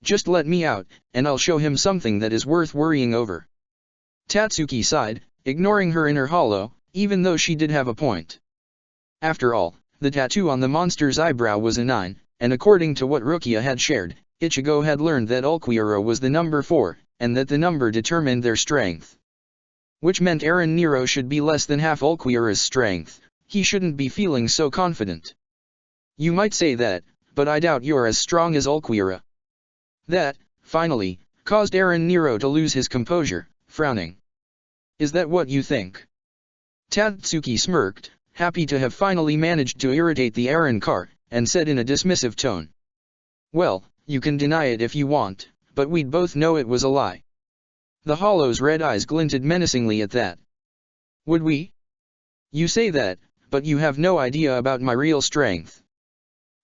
Just let me out, and I'll show him something that is worth worrying over." Tatsuki sighed, ignoring her inner hollow, even though she did have a point. After all, the tattoo on the monster's eyebrow was a 9, and according to what Rukia had shared, Ichigo had learned that Ulquiorra was the number 4, and that the number determined their strength. Which meant Eren Nero should be less than half Ulquiorra's strength. He shouldn't be feeling so confident. "You might say that, but I doubt you're as strong as Ulquiorra." That, finally, caused Eren Nero to lose his composure, frowning. "Is that what you think?" Tatsuki smirked, happy to have finally managed to irritate the Arrancar, and said in a dismissive tone. "Well, you can deny it if you want, but we'd both know it was a lie." The hollow's red eyes glinted menacingly at that. "Would we?" "You say that, but you have no idea about my real strength."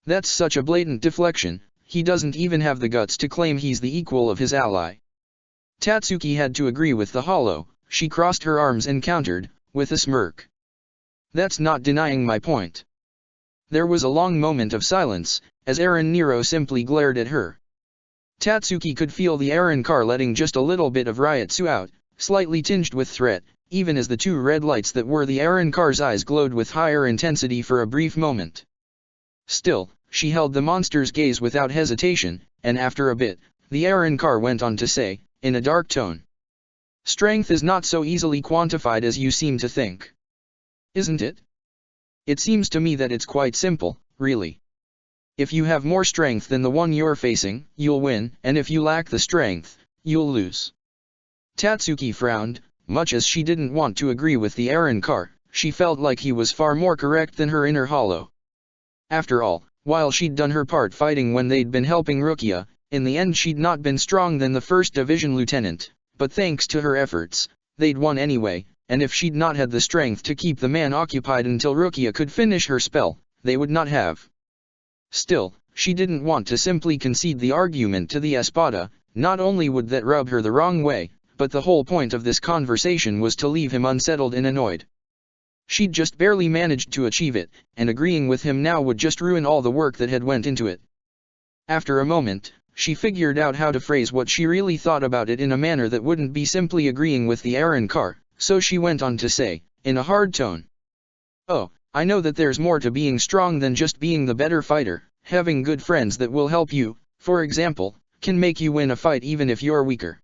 That's such a blatant deflection, he doesn't even have the guts to claim he's the equal of his ally. Tatsuki had to agree with the hollow. She crossed her arms and countered, with a smirk. "That's not denying my point. There was a long moment of silence, as Eren Nero simply glared at her. Tatsuki could feel the Eren car letting just a little bit of Ryotsu out, slightly tinged with threat, even as the two red lights that were the Eren car's eyes glowed with higher intensity for a brief moment. Still, she held the monster's gaze without hesitation, and after a bit, the Eren car went on to say, in a dark tone. Strength is not so easily quantified as you seem to think. Isn't it? It seems to me that it's quite simple, really. If you have more strength than the one you're facing, you'll win, and if you lack the strength, you'll lose. Tatsuki frowned. Much as she didn't want to agree with the Eren car, she felt like he was far more correct than her inner hollow. After all, while she'd done her part fighting when they'd been helping Rukia, in the end she'd not been strong than the 1st Division lieutenant, but thanks to her efforts, they'd won anyway, and if she'd not had the strength to keep the man occupied until Rukia could finish her spell, they would not have. Still, she didn't want to simply concede the argument to the Espada. Not only would that rub her the wrong way, but the whole point of this conversation was to leave him unsettled and annoyed. She'd just barely managed to achieve it, and agreeing with him now would just ruin all the work that had went into it. After a moment, she figured out how to phrase what she really thought about it in a manner that wouldn't be simply agreeing with the Eren car, so she went on to say, in a hard tone. Oh, I know that there's more to being strong than just being the better fighter. Having good friends that will help you, for example, can make you win a fight even if you're weaker.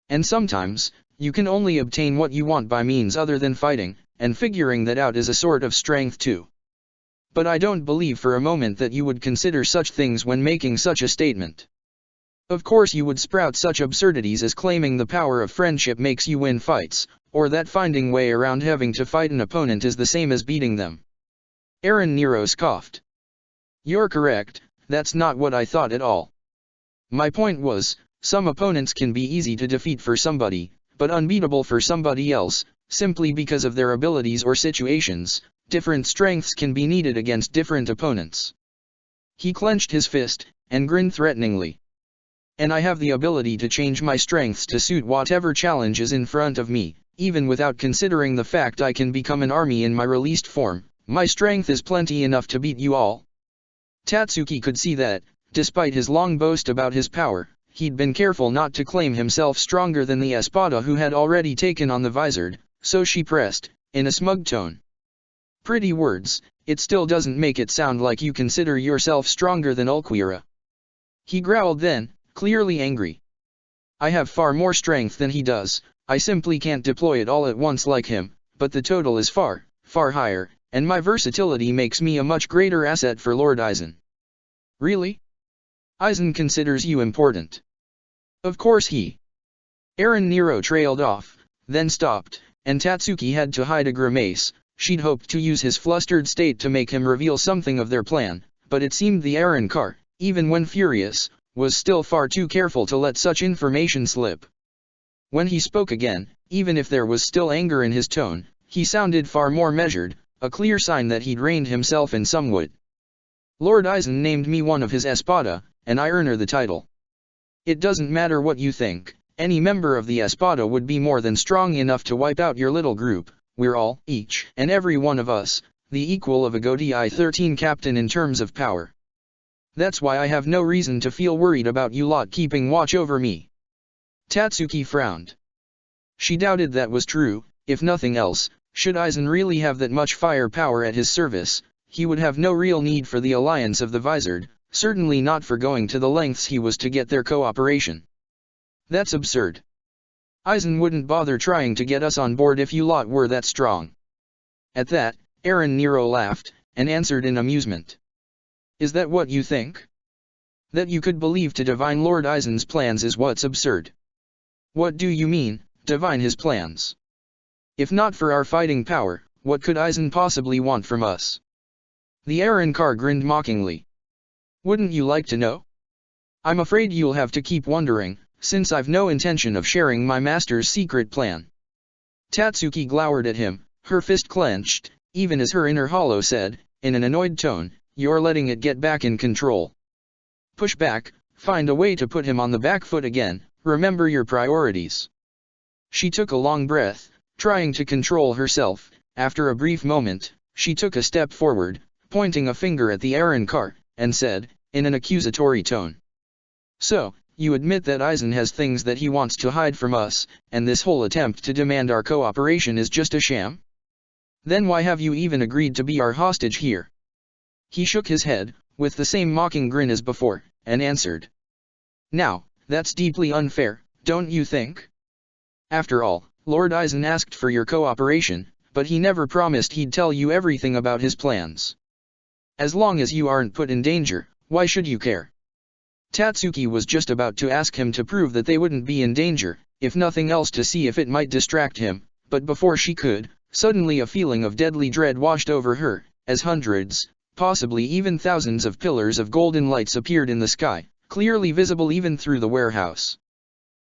And sometimes, you can only obtain what you want by means other than fighting, and figuring that out is a sort of strength too. But I don't believe for a moment that you would consider such things when making such a statement. Of course you would sprout such absurdities as claiming the power of friendship makes you win fights, or that finding way around having to fight an opponent is the same as beating them. Eren Nero scoffed. You're correct, that's not what I thought at all. My point was, some opponents can be easy to defeat for somebody, but unbeatable for somebody else, simply because of their abilities or situations. Different strengths can be needed against different opponents. He clenched his fist, and grinned threateningly. And I have the ability to change my strengths to suit whatever challenge is in front of me, even without considering the fact I can become an army in my released form. My strength is plenty enough to beat you all. Tatsuki could see that, despite his long boast about his power, he'd been careful not to claim himself stronger than the Espada who had already taken on the Vizard, so she pressed, in a smug tone. Pretty words, it still doesn't make it sound like you consider yourself stronger than Ulquiorra. He growled then, clearly angry. I have far more strength than he does, I simply can't deploy it all at once like him, but the total is far, far higher, and my versatility makes me a much greater asset for Lord Aizen. Really? Aizen considers you important. Of course he. Eren Nero trailed off, then stopped, and Tatsuki had to hide a grimace. She'd hoped to use his flustered state to make him reveal something of their plan, but it seemed the Eren car, even when furious, was still far too careful to let such information slip. When he spoke again, even if there was still anger in his tone, he sounded far more measured, a clear sign that he'd reined himself in somewhat. Lord Aizen named me one of his Espada, and I earn the title. It doesn't matter what you think, any member of the Espada would be more than strong enough to wipe out your little group. We're all, each and every one of us, the equal of a Godi 13 captain in terms of power. That's why I have no reason to feel worried about you lot keeping watch over me. Tatsuki frowned. She doubted that was true. If nothing else, should Aizen really have that much firepower at his service, he would have no real need for the alliance of the Vizard, certainly not for going to the lengths he was to get their cooperation. That's absurd. Aizen wouldn't bother trying to get us on board if you lot were that strong. At that, Eren Nero laughed, and answered in amusement. Is that what you think? That you could believe to divine Lord Aizen's plans is what's absurd. What do you mean, divine his plans? If not for our fighting power, what could Aizen possibly want from us? The Eren car grinned mockingly. Wouldn't you like to know? I'm afraid you'll have to keep wondering, since I've no intention of sharing my master's secret plan. Tatsuki glowered at him, her fist clenched, even as her inner hollow said, in an annoyed tone, you're letting it get back in control. Push back, find a way to put him on the back foot again, remember your priorities. She took a long breath, trying to control herself. After a brief moment, she took a step forward, pointing a finger at the Aaron car, and said, in an accusatory tone. So, you admit that Eisen has things that he wants to hide from us, and this whole attempt to demand our cooperation is just a sham? Then why have you even agreed to be our hostage here? He shook his head, with the same mocking grin as before, and answered. Now, that's deeply unfair, don't you think? After all, Lord Eisen asked for your cooperation, but he never promised he'd tell you everything about his plans. As long as you aren't put in danger, why should you care? Tatsuki was just about to ask him to prove that they wouldn't be in danger, if nothing else to see if it might distract him, but before she could, suddenly a feeling of deadly dread washed over her, as hundreds, possibly even thousands of pillars of golden lights appeared in the sky, clearly visible even through the warehouse.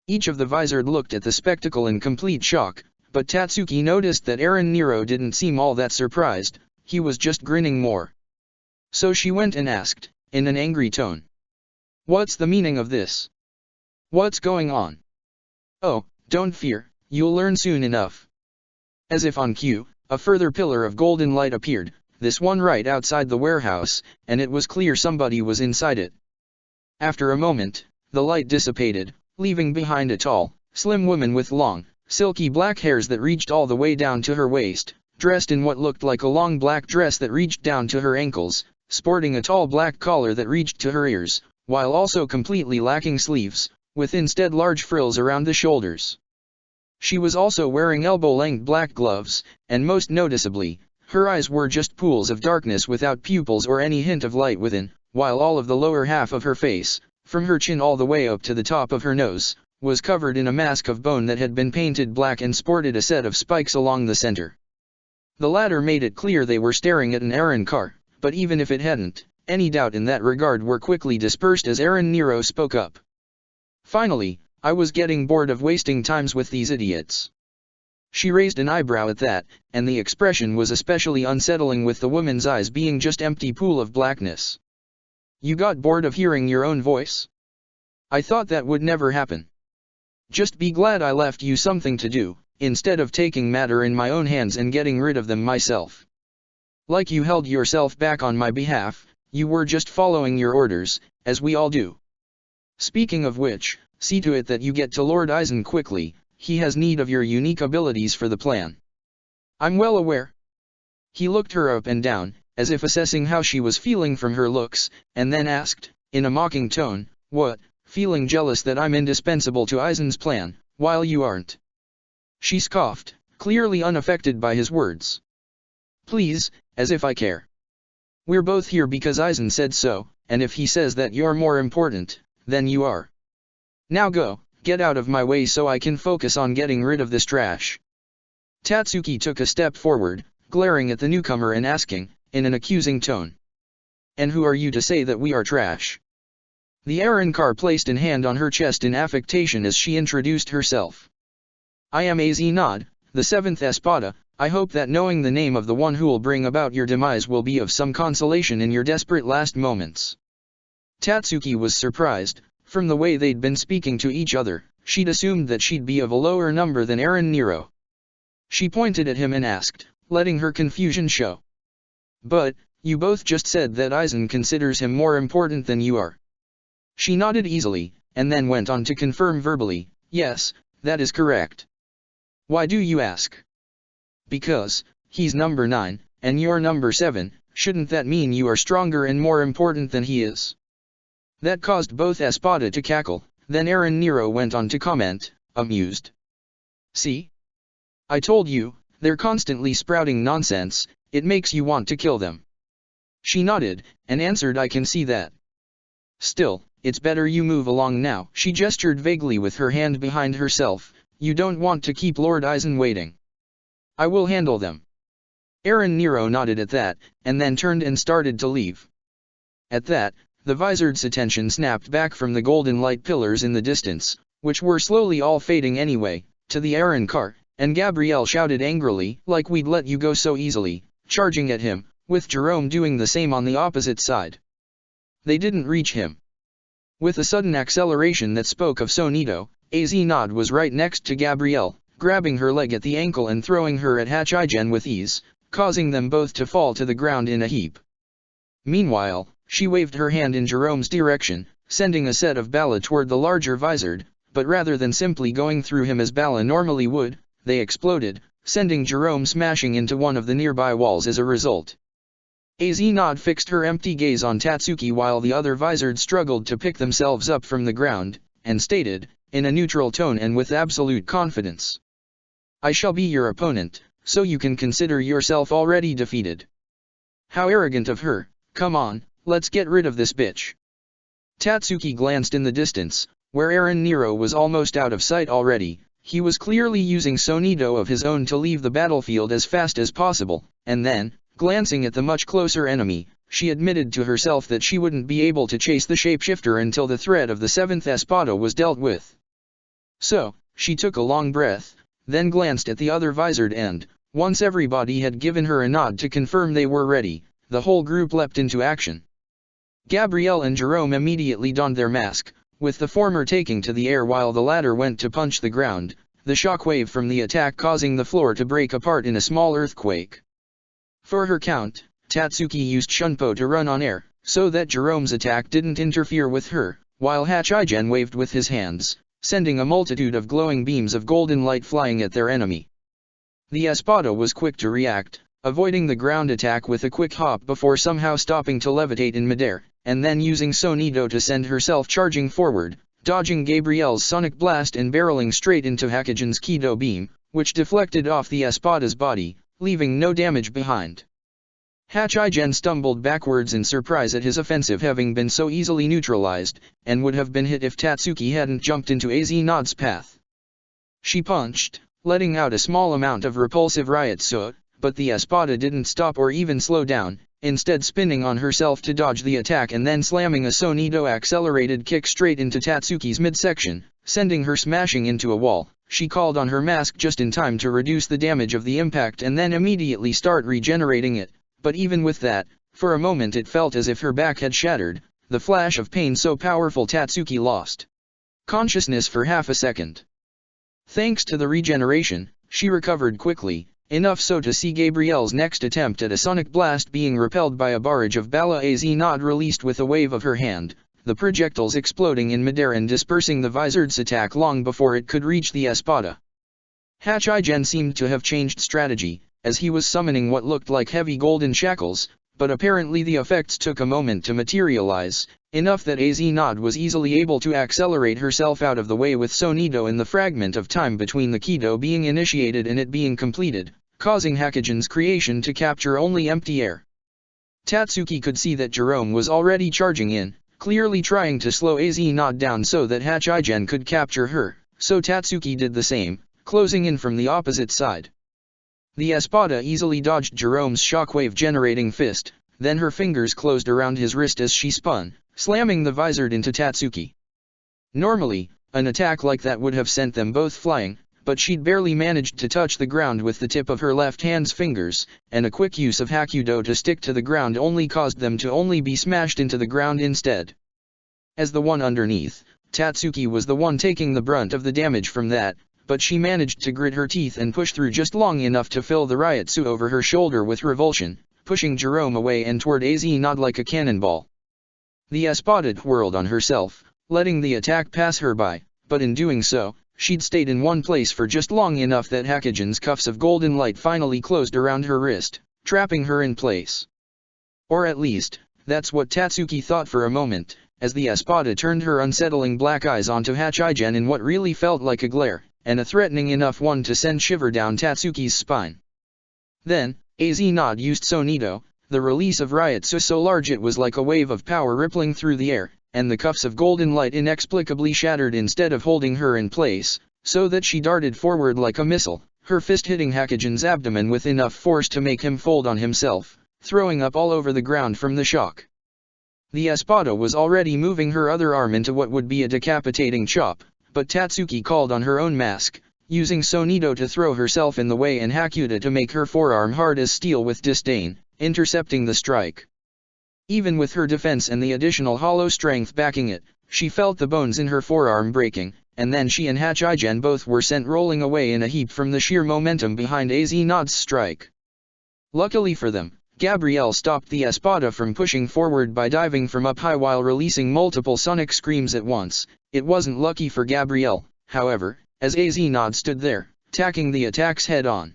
Each of the visored looked at the spectacle in complete shock, but Tatsuki noticed that Eren Nero didn't seem all that surprised, he was just grinning more. So she went and asked, in an angry tone. What's the meaning of this? What's going on? Oh, don't fear, you'll learn soon enough. As if on cue, a further pillar of golden light appeared, this one right outside the warehouse, and it was clear somebody was inside it. After a moment, the light dissipated, leaving behind a tall, slim woman with long, silky black hairs that reached all the way down to her waist, dressed in what looked like a long black dress that reached down to her ankles, sporting a tall black collar that reached to her ears, while also completely lacking sleeves, with instead large frills around the shoulders. She was also wearing elbow-length black gloves, and most noticeably, her eyes were just pools of darkness without pupils or any hint of light within, while all of the lower half of her face, from her chin all the way up to the top of her nose, was covered in a mask of bone that had been painted black and sported a set of spikes along the center. The latter made it clear they were staring at an Eren car, but even if it hadn't, any doubt in that regard were quickly dispersed as Eren Nero spoke up. Finally, I was getting bored of wasting times with these idiots. She raised an eyebrow at that, and the expression was especially unsettling with the woman's eyes being just empty pool of blackness. You got bored of hearing your own voice? I thought that would never happen. Just be glad I left you something to do, instead of taking matter in my own hands and getting rid of them myself. Like you held yourself back on my behalf, you were just following your orders, as we all do. Speaking of which, see to it that you get to Lord Eisen quickly, he has need of your unique abilities for the plan. I'm well aware. He looked her up and down, as if assessing how she was feeling from her looks, and then asked, in a mocking tone, what, feeling jealous that I'm indispensable to Eisen's plan, while you aren't? She scoffed, clearly unaffected by his words. Please, as if I care. We're both here because Eisen said so, and if he says that you're more important, then you are. Now go, get out of my way so I can focus on getting rid of this trash. Tatsuki took a step forward, glaring at the newcomer and asking, in an accusing tone. And who are you to say that we are trash? The Eren car placed an hand on her chest in affectation as she introduced herself. I am Az Nod, the 7th Espada. I hope that knowing the name of the one who will bring about your demise will be of some consolation in your desperate last moments. Tatsuki was surprised, from the way they'd been speaking to each other, she'd assumed that she'd be of a lower number than Eren Nero. She pointed at him and asked, letting her confusion show. But, you both just said that Eisen considers him more important than you are. She nodded easily, and then went on to confirm verbally, yes, that is correct. Why do you ask? Because, he's number 9, and you're number 7, shouldn't that mean you are stronger and more important than he is? That caused both Espada to cackle, then Eren Nero went on to comment, amused. See? I told you, they're constantly sprouting nonsense, it makes you want to kill them. She nodded, and answered I can see that. Still, it's better you move along now. She gestured vaguely with her hand behind herself, you don't want to keep Lord Eisen waiting. I will handle them. Eren Nero nodded at that, and then turned and started to leave. At that, the visored's attention snapped back from the golden light pillars in the distance, which were slowly all fading anyway, to the Eren car, and Gabrielle shouted angrily, like we'd let you go so easily, charging at him, with Jerome doing the same on the opposite side. They didn't reach him. With a sudden acceleration that spoke of Sonito, Az Nod was right next to Gabrielle, grabbing her leg at the ankle and throwing her at Hachigen with ease, causing them both to fall to the ground in a heap. Meanwhile, she waved her hand in Jerome's direction, sending a set of bala toward the larger vizard, but rather than simply going through him as bala normally would, they exploded, sending Jerome smashing into one of the nearby walls as a result. Az Nod fixed her empty gaze on Tatsuki while the other vizards struggled to pick themselves up from the ground, and stated, in a neutral tone and with absolute confidence, "I shall be your opponent, so you can consider yourself already defeated." How arrogant of her. Come on, let's get rid of this bitch. Tatsuki glanced in the distance, where Eren Nero was almost out of sight already. He was clearly using Sonido of his own to leave the battlefield as fast as possible, and then, glancing at the much closer enemy, she admitted to herself that she wouldn't be able to chase the shapeshifter until the threat of the 7th Espada was dealt with. So, she took a long breath, then glanced at the other vizard and, once everybody had given her a nod to confirm they were ready, the whole group leapt into action. Gabrielle and Jerome immediately donned their mask, with the former taking to the air while the latter went to punch the ground, the shockwave from the attack causing the floor to break apart in a small earthquake. For her count, Tatsuki used Shunpo to run on air, so that Jerome's attack didn't interfere with her, while Hachigen waved with his hands, sending a multitude of glowing beams of golden light flying at their enemy. The Espada was quick to react, avoiding the ground attack with a quick hop before somehow stopping to levitate in midair, and then using Sonido to send herself charging forward, dodging Gabrielle's sonic blast and barreling straight into Hachigen's Kido beam, which deflected off the Espada's body, leaving no damage behind. Hachigen stumbled backwards in surprise at his offensive having been so easily neutralized, and would have been hit if Tatsuki hadn't jumped into Az Nod's path. She punched, letting out a small amount of repulsive riot soot, but the Espada didn't stop or even slow down, instead spinning on herself to dodge the attack and then slamming a Sonido accelerated kick straight into Tatsuki's midsection, sending her smashing into a wall. She called on her mask just in time to reduce the damage of the impact and then immediately start regenerating it, but even with that, for a moment it felt as if her back had shattered, the flash of pain so powerful Tatsuki lost consciousness for half a second. Thanks to the regeneration, she recovered quickly, enough so to see Gabrielle's next attempt at a sonic blast being repelled by a barrage of Bala Az Nod released with a wave of her hand, the projectiles exploding in midair and dispersing the vizard's attack long before it could reach the Espada. Hachigen seemed to have changed strategy, as he was summoning what looked like heavy golden shackles, but apparently the effects took a moment to materialize, enough that Az Nod was easily able to accelerate herself out of the way with Sonido in the fragment of time between the Kido being initiated and it being completed, causing Hachigen's creation to capture only empty air. Tatsuki could see that Jerome was already charging in, clearly trying to slow Az Nod down so that Hachigen could capture her, so Tatsuki did the same, closing in from the opposite side. The Espada easily dodged Jerome's shockwave-generating fist, then her fingers closed around his wrist as she spun, slamming the vizard into Tatsuki. Normally, an attack like that would have sent them both flying, but she'd barely managed to touch the ground with the tip of her left hand's fingers, and a quick use of Hakudo to stick to the ground only caused them to only be smashed into the ground instead. As the one underneath, Tatsuki was the one taking the brunt of the damage from that, but she managed to grit her teeth and push through just long enough to fill the Ryotsu over her shoulder with revulsion, pushing Jerome away and toward Az Nod like a cannonball. The Espada whirled on herself, letting the attack pass her by, but in doing so, she'd stayed in one place for just long enough that Hachigen's cuffs of golden light finally closed around her wrist, trapping her in place. Or at least, that's what Tatsuki thought for a moment, as the Espada turned her unsettling black eyes onto Hachigen in what really felt like a glare, and a threatening enough one to send shiver down Tatsuki's spine. Then, Az Nod used Sonido, the release of Ryotsu so large it was like a wave of power rippling through the air, and the cuffs of golden light inexplicably shattered instead of holding her in place, so that she darted forward like a missile, her fist hitting Hachigen's abdomen with enough force to make him fold on himself, throwing up all over the ground from the shock. The Espada was already moving her other arm into what would be a decapitating chop, but Tatsuki called on her own mask, using Sonido to throw herself in the way and Hakuda to make her forearm hard as steel with disdain, intercepting the strike. Even with her defense and the additional hollow strength backing it, she felt the bones in her forearm breaking, and then she and Hachigen both were sent rolling away in a heap from the sheer momentum behind Az Nod's strike. Luckily for them, Gabrielle stopped the Espada from pushing forward by diving from up high while releasing multiple sonic screams at once. It wasn't lucky for Gabrielle, however, as Azenod stood there, tacking the attacks head-on.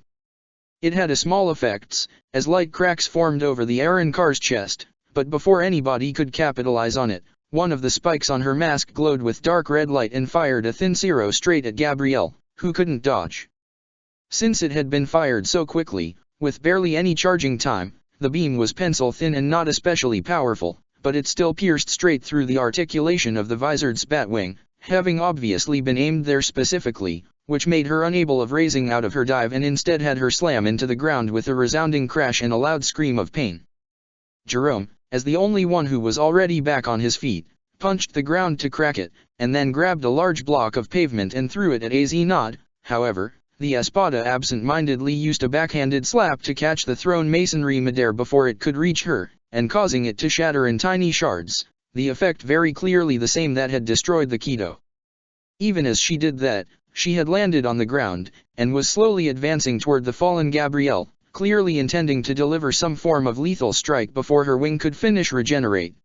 It had a small effects, as light cracks formed over the Arankar's chest, but before anybody could capitalize on it, one of the spikes on her mask glowed with dark red light and fired a thin zero straight at Gabrielle, who couldn't dodge. Since it had been fired so quickly, with barely any charging time, the beam was pencil-thin and not especially powerful, but it still pierced straight through the articulation of the visored's batwing, having obviously been aimed there specifically, which made her unable of raising out of her dive and instead had her slam into the ground with a resounding crash and a loud scream of pain. Jerome, as the only one who was already back on his feet, punched the ground to crack it, and then grabbed a large block of pavement and threw it at Azenod. However, the Espada absent-mindedly used a backhanded slap to catch the thrown masonry midair before it could reach her, and causing it to shatter in tiny shards, the effect very clearly the same that had destroyed the Kido. Even as she did that, she had landed on the ground, and was slowly advancing toward the fallen Gabrielle, clearly intending to deliver some form of lethal strike before her wing could finish regenerate.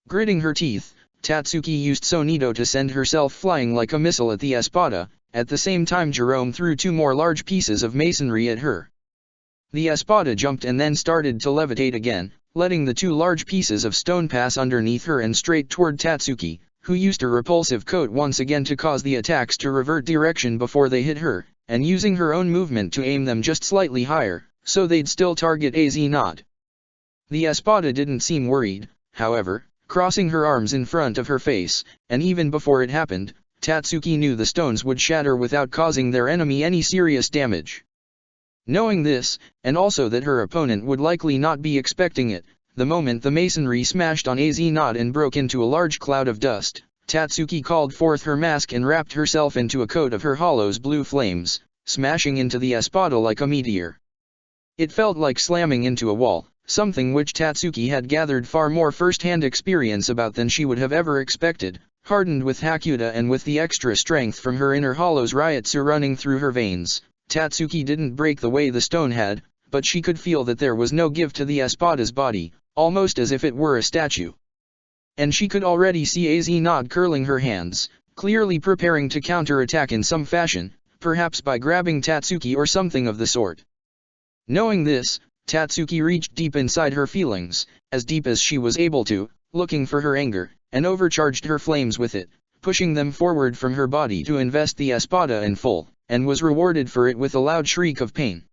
Gritting her teeth, Tatsuki used Sonido to send herself flying like a missile at the Espada. At the same time Jerome threw two more large pieces of masonry at her. The Espada jumped and then started to levitate again, letting the two large pieces of stone pass underneath her and straight toward Tatsuki, who used a repulsive coat once again to cause the attacks to revert direction before they hit her, and using her own movement to aim them just slightly higher, so they'd still target Azenod. The Espada didn't seem worried, however, crossing her arms in front of her face, and even before it happened, Tatsuki knew the stones would shatter without causing their enemy any serious damage. Knowing this, and also that her opponent would likely not be expecting it, the moment the masonry smashed on Azenod and broke into a large cloud of dust, Tatsuki called forth her mask and wrapped herself into a coat of her hollow's blue flames, smashing into the Espada like a meteor. It felt like slamming into a wall, something which Tatsuki had gathered far more first-hand experience about than she would have ever expected. Hardened with Hakuda and with the extra strength from her inner hollow's Ryotsu running through her veins, Tatsuki didn't break the way the stone had, but she could feel that there was no give to the Espada's body, almost as if it were a statue. And she could already see Azenod curling her hands, clearly preparing to counter-attack in some fashion, perhaps by grabbing Tatsuki or something of the sort. Knowing this, Tatsuki reached deep inside her feelings, as deep as she was able to, looking for her anger, and overcharged her flames with it, pushing them forward from her body to invest the Espada in full, and was rewarded for it with a loud shriek of pain.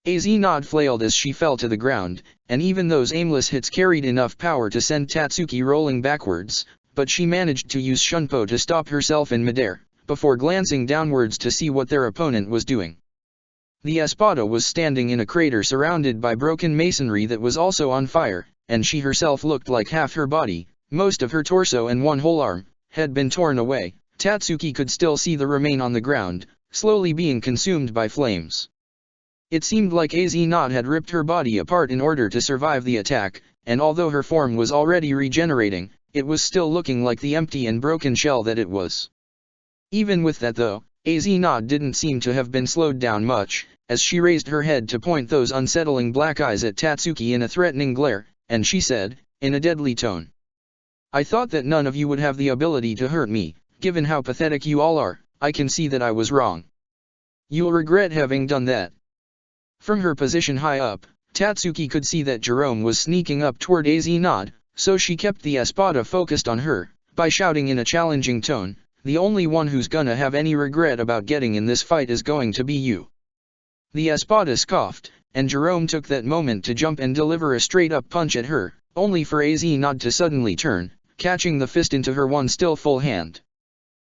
Azenod flailed as she fell to the ground, and even those aimless hits carried enough power to send Tatsuki rolling backwards, but she managed to use Shunpo to stop herself in midair, before glancing downwards to see what their opponent was doing. The Espada was standing in a crater surrounded by broken masonry that was also on fire, and she herself looked like half her body, most of her torso and one whole arm, had been torn away. Tatsuki could still see the remain on the ground, slowly being consumed by flames. It seemed like Azenod had ripped her body apart in order to survive the attack, and although her form was already regenerating, it was still looking like the empty and broken shell that it was. Even with that though, Azenod didn't seem to have been slowed down much, as she raised her head to point those unsettling black eyes at Tatsuki in a threatening glare, and she said, in a deadly tone, "I thought that none of you would have the ability to hurt me. Given how pathetic you all are, I can see that I was wrong. You'll regret having done that." From her position high up, Tatsuki could see that Jerome was sneaking up toward Azenod, so she kept the Espada focused on her, by shouting in a challenging tone, "The only one who's gonna have any regret about getting in this fight is going to be you." The Espada scoffed, and Jerome took that moment to jump and deliver a straight-up punch at her, only for Azenod to suddenly turn, catching the fist into her one still full hand.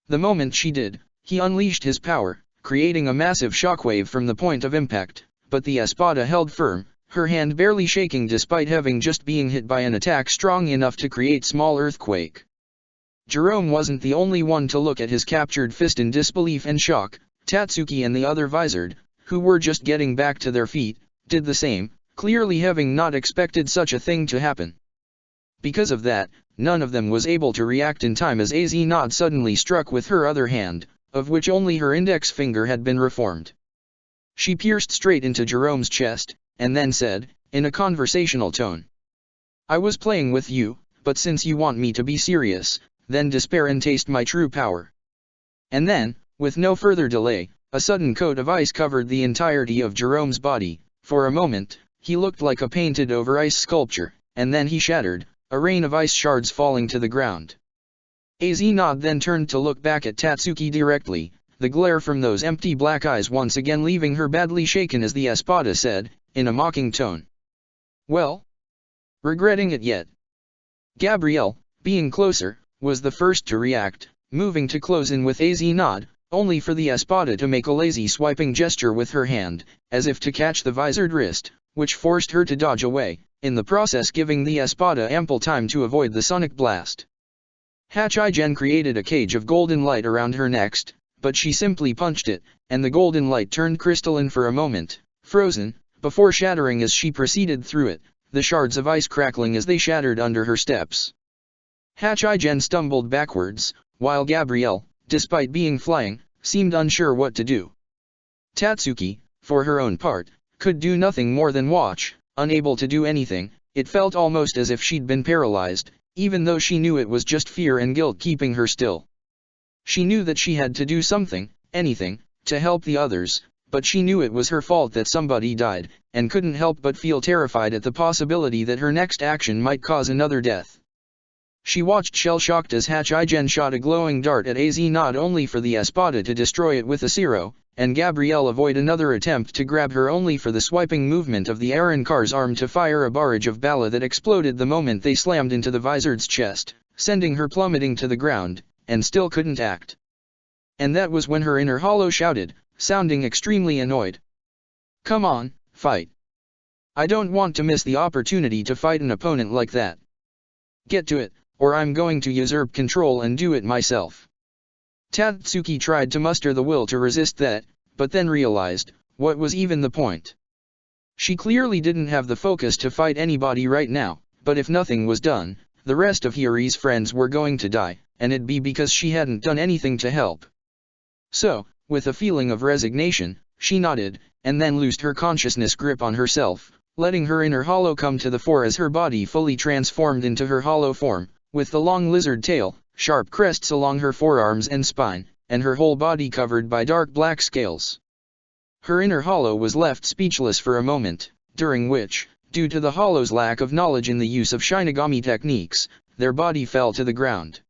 The moment she did, he unleashed his power, creating a massive shockwave from the point of impact, but the Espada held firm, her hand barely shaking despite having just been hit by an attack strong enough to create small earthquake. Jerome wasn't the only one to look at his captured fist in disbelief and shock. Tatsuki and the other Visored, who were just getting back to their feet, did the same, clearly having not expected such a thing to happen. Because of that, none of them was able to react in time as Azenod suddenly struck with her other hand, of which only her index finger had been reformed. She pierced straight into Jerome's chest, and then said, in a conversational tone. I was playing with you, but since you want me to be serious, then despair and taste my true power. And then, with no further delay, a sudden coat of ice covered the entirety of Jerome's body. For a moment, he looked like a painted-over ice sculpture, and then he shattered, a rain of ice shards falling to the ground. Az then turned to look back at Tatsuki directly, the glare from those empty black eyes once again leaving her badly shaken as the Espada said, in a mocking tone. Well? Regretting it yet? Gabrielle, being closer, was the first to react, moving to close in with Az, only for the Espada to make a lazy swiping gesture with her hand, as if to catch the visored wrist, which forced her to dodge away, in the process giving the Espada ample time to avoid the sonic blast. Hachigen created a cage of golden light around her next, but she simply punched it, and the golden light turned crystalline for a moment, frozen, before shattering as she proceeded through it, the shards of ice crackling as they shattered under her steps. Hachigen stumbled backwards, while Gabrielle, despite being flying, seemed unsure what to do. Tatsuki, for her own part, could do nothing more than watch, unable to do anything. It felt almost as if she'd been paralyzed, even though she knew it was just fear and guilt keeping her still. She knew that she had to do something, anything, to help the others, but she knew it was her fault that somebody died, and couldn't help but feel terrified at the possibility that her next action might cause another death. She watched shell-shocked as Hachigen shot a glowing dart at Az not only for the Espada to destroy it with a Zero, and Gabrielle avoid another attempt to grab her only for the swiping movement of the Arrancar's arm to fire a barrage of bala that exploded the moment they slammed into the Visored's chest, sending her plummeting to the ground, and still couldn't act. And that was when her inner hollow shouted, sounding extremely annoyed. Come on, fight. I don't want to miss the opportunity to fight an opponent like that. Get to it, or I'm going to usurp control and do it myself. Tatsuki tried to muster the will to resist that, but then realized, what was even the point? She clearly didn't have the focus to fight anybody right now, but if nothing was done, the rest of Hiyori's friends were going to die, and it'd be because she hadn't done anything to help. So, with a feeling of resignation, she nodded, and then loosed her consciousness grip on herself, letting her inner hollow come to the fore as her body fully transformed into her hollow form, with the long lizard tail, sharp crests along her forearms and spine, and her whole body covered by dark black scales. Her inner hollow was left speechless for a moment, during which, due to the hollow's lack of knowledge in the use of Shinigami techniques, their body fell to the ground.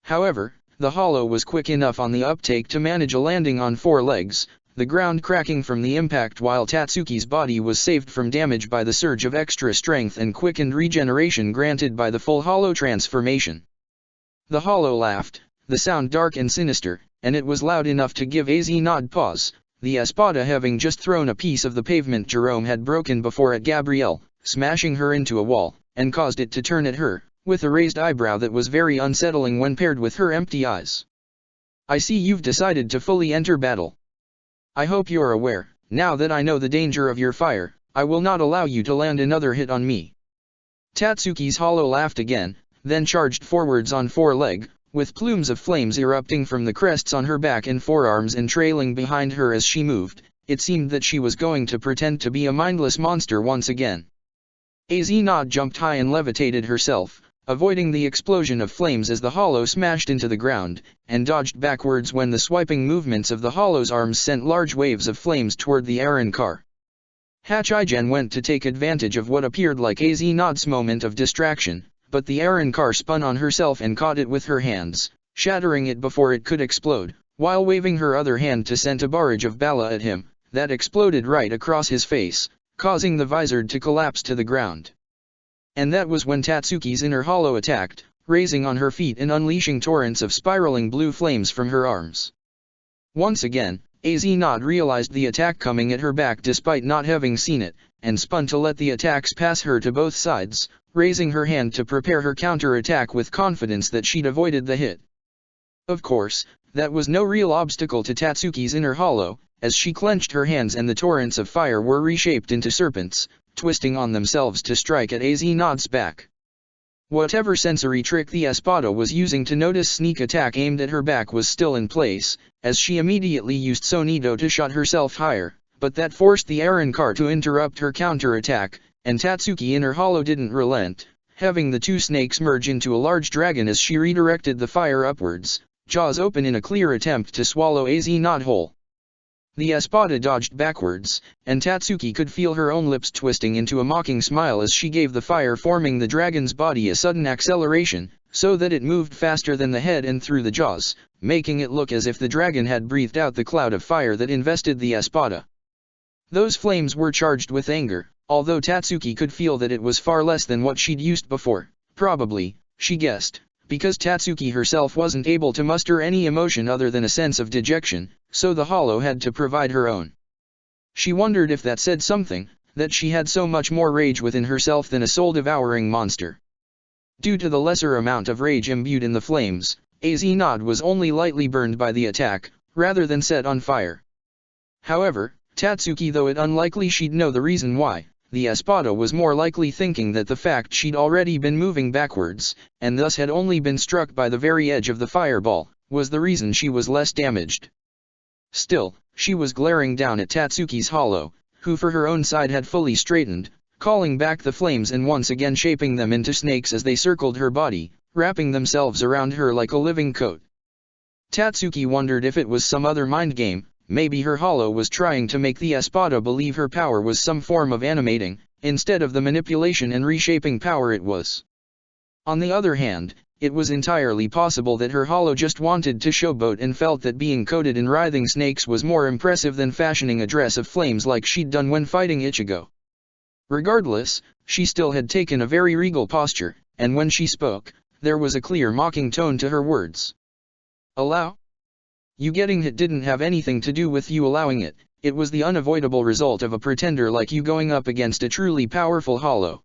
However, the hollow was quick enough on the uptake to manage a landing on 4 legs, the ground cracking from the impact while Tatsuki's body was saved from damage by the surge of extra strength and quickened regeneration granted by the full hollow transformation. The hollow laughed, the sound dark and sinister, and it was loud enough to give Az pause, the Espada having just thrown a piece of the pavement Jerome had broken before at Gabrielle, smashing her into a wall, and caused it to turn at her, with a raised eyebrow that was very unsettling when paired with her empty eyes. I see you've decided to fully enter battle. I hope you're aware, now that I know the danger of your fire, I will not allow you to land another hit on me. Tatsuki's hollow laughed again, then charged forwards on 4 legs, with plumes of flames erupting from the crests on her back and forearms and trailing behind her as she moved. It seemed that she was going to pretend to be a mindless monster once again. Az jumped high and levitated herself, avoiding the explosion of flames as the hollow smashed into the ground, and dodged backwards when the swiping movements of the hollow's arms sent large waves of flames toward the Arrancar. Hachigen went to take advantage of what appeared like Az moment of distraction, but the Arrancar spun on herself and caught it with her hands, shattering it before it could explode, while waving her other hand to send a barrage of bala at him, that exploded right across his face, causing the Visored to collapse to the ground. And that was when Tatsuki's inner hollow attacked, raising on her feet and unleashing torrents of spiraling blue flames from her arms. Once again, Az realized the attack coming at her back despite not having seen it, and spun to let the attacks pass her to both sides, raising her hand to prepare her counter-attack with confidence that she'd avoided the hit. Of course, that was no real obstacle to Tatsuki's inner hollow, as she clenched her hands and the torrents of fire were reshaped into serpents, twisting on themselves to strike at Az back. Whatever sensory trick the Espada was using to notice sneak attack aimed at her back was still in place, as she immediately used Sonido to shot herself higher, but that forced the Arrancar to interrupt her counter-attack, and Tatsuki in her hollow didn't relent, having the two snakes merge into a large dragon as she redirected the fire upwards, jaws open in a clear attempt to swallow AZ Knot whole. The espada dodged backwards, and Tatsuki could feel her own lips twisting into a mocking smile as she gave the fire forming the dragon's body a sudden acceleration, so that it moved faster than the head and through the jaws, making it look as if the dragon had breathed out the cloud of fire that invested the espada. Those flames were charged with anger, although Tatsuki could feel that it was far less than what she'd used before, probably, she guessed, because Tatsuki herself wasn't able to muster any emotion other than a sense of dejection, so the hollow had to provide her own. She wondered if that said something, that she had so much more rage within herself than a soul-devouring monster. Due to the lesser amount of rage imbued in the flames, AZ Knot was only lightly burned by the attack, rather than set on fire. However, Tatsuki, though it unlikely she'd know the reason why, the espada was more likely thinking that the fact she'd already been moving backwards, and thus had only been struck by the very edge of the fireball, was the reason she was less damaged. Still, she was glaring down at Tatsuki's hollow, who for her own side had fully straightened, calling back the flames and once again shaping them into snakes as they circled her body, wrapping themselves around her like a living coat. Tatsuki wondered if it was some other mind game. Maybe her hollow was trying to make the espada believe her power was some form of animating, instead of the manipulation and reshaping power it was. On the other hand, it was entirely possible that her hollow just wanted to showboat and felt that being coated in writhing snakes was more impressive than fashioning a dress of flames like she'd done when fighting Ichigo. Regardless, she still had taken a very regal posture, and when she spoke, there was a clear mocking tone to her words. "Allow? You getting hit didn't have anything to do with you allowing it, it was the unavoidable result of a pretender like you going up against a truly powerful hollow.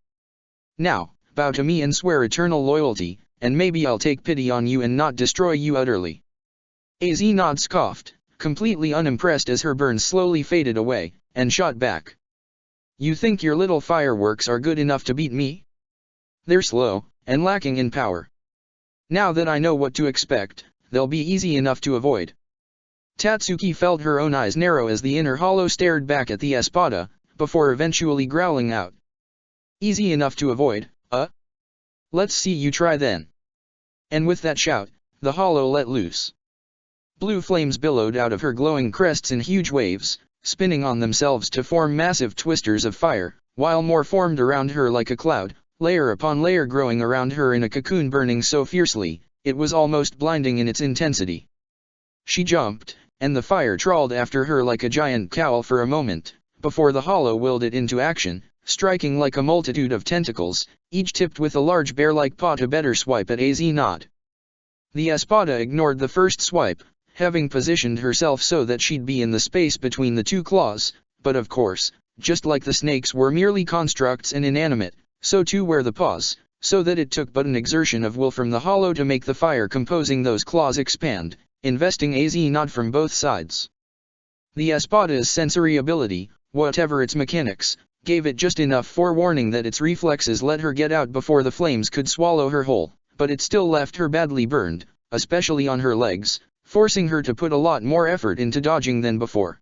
Now, bow to me and swear eternal loyalty, and maybe I'll take pity on you and not destroy you utterly." AZ Knot scoffed, completely unimpressed as her burns slowly faded away, and shot back. "You think your little fireworks are good enough to beat me? They're slow, and lacking in power. Now that I know what to expect, they'll be easy enough to avoid." Tatsuki felt her own eyes narrow as the inner hollow stared back at the espada, before eventually growling out. "Easy enough to avoid, Let's see you try then." And with that shout, the hollow let loose. Blue flames billowed out of her glowing crests in huge waves, spinning on themselves to form massive twisters of fire, while more formed around her like a cloud, layer upon layer growing around her in a cocoon burning so fiercely, it was almost blinding in its intensity. She jumped, and the fire trawled after her like a giant cowl for a moment, before the hollow willed it into action, striking like a multitude of tentacles, each tipped with a large bear-like paw to better swipe at AZ Knot. The espada ignored the first swipe, having positioned herself so that she'd be in the space between the two claws, but of course, just like the snakes were merely constructs and inanimate, so too were the paws, so that it took but an exertion of will from the hollow to make the fire composing those claws expand, investing AZ Knot from both sides. The espada's sensory ability, whatever its mechanics, gave it just enough forewarning that its reflexes let her get out before the flames could swallow her whole, but it still left her badly burned, especially on her legs, forcing her to put a lot more effort into dodging than before.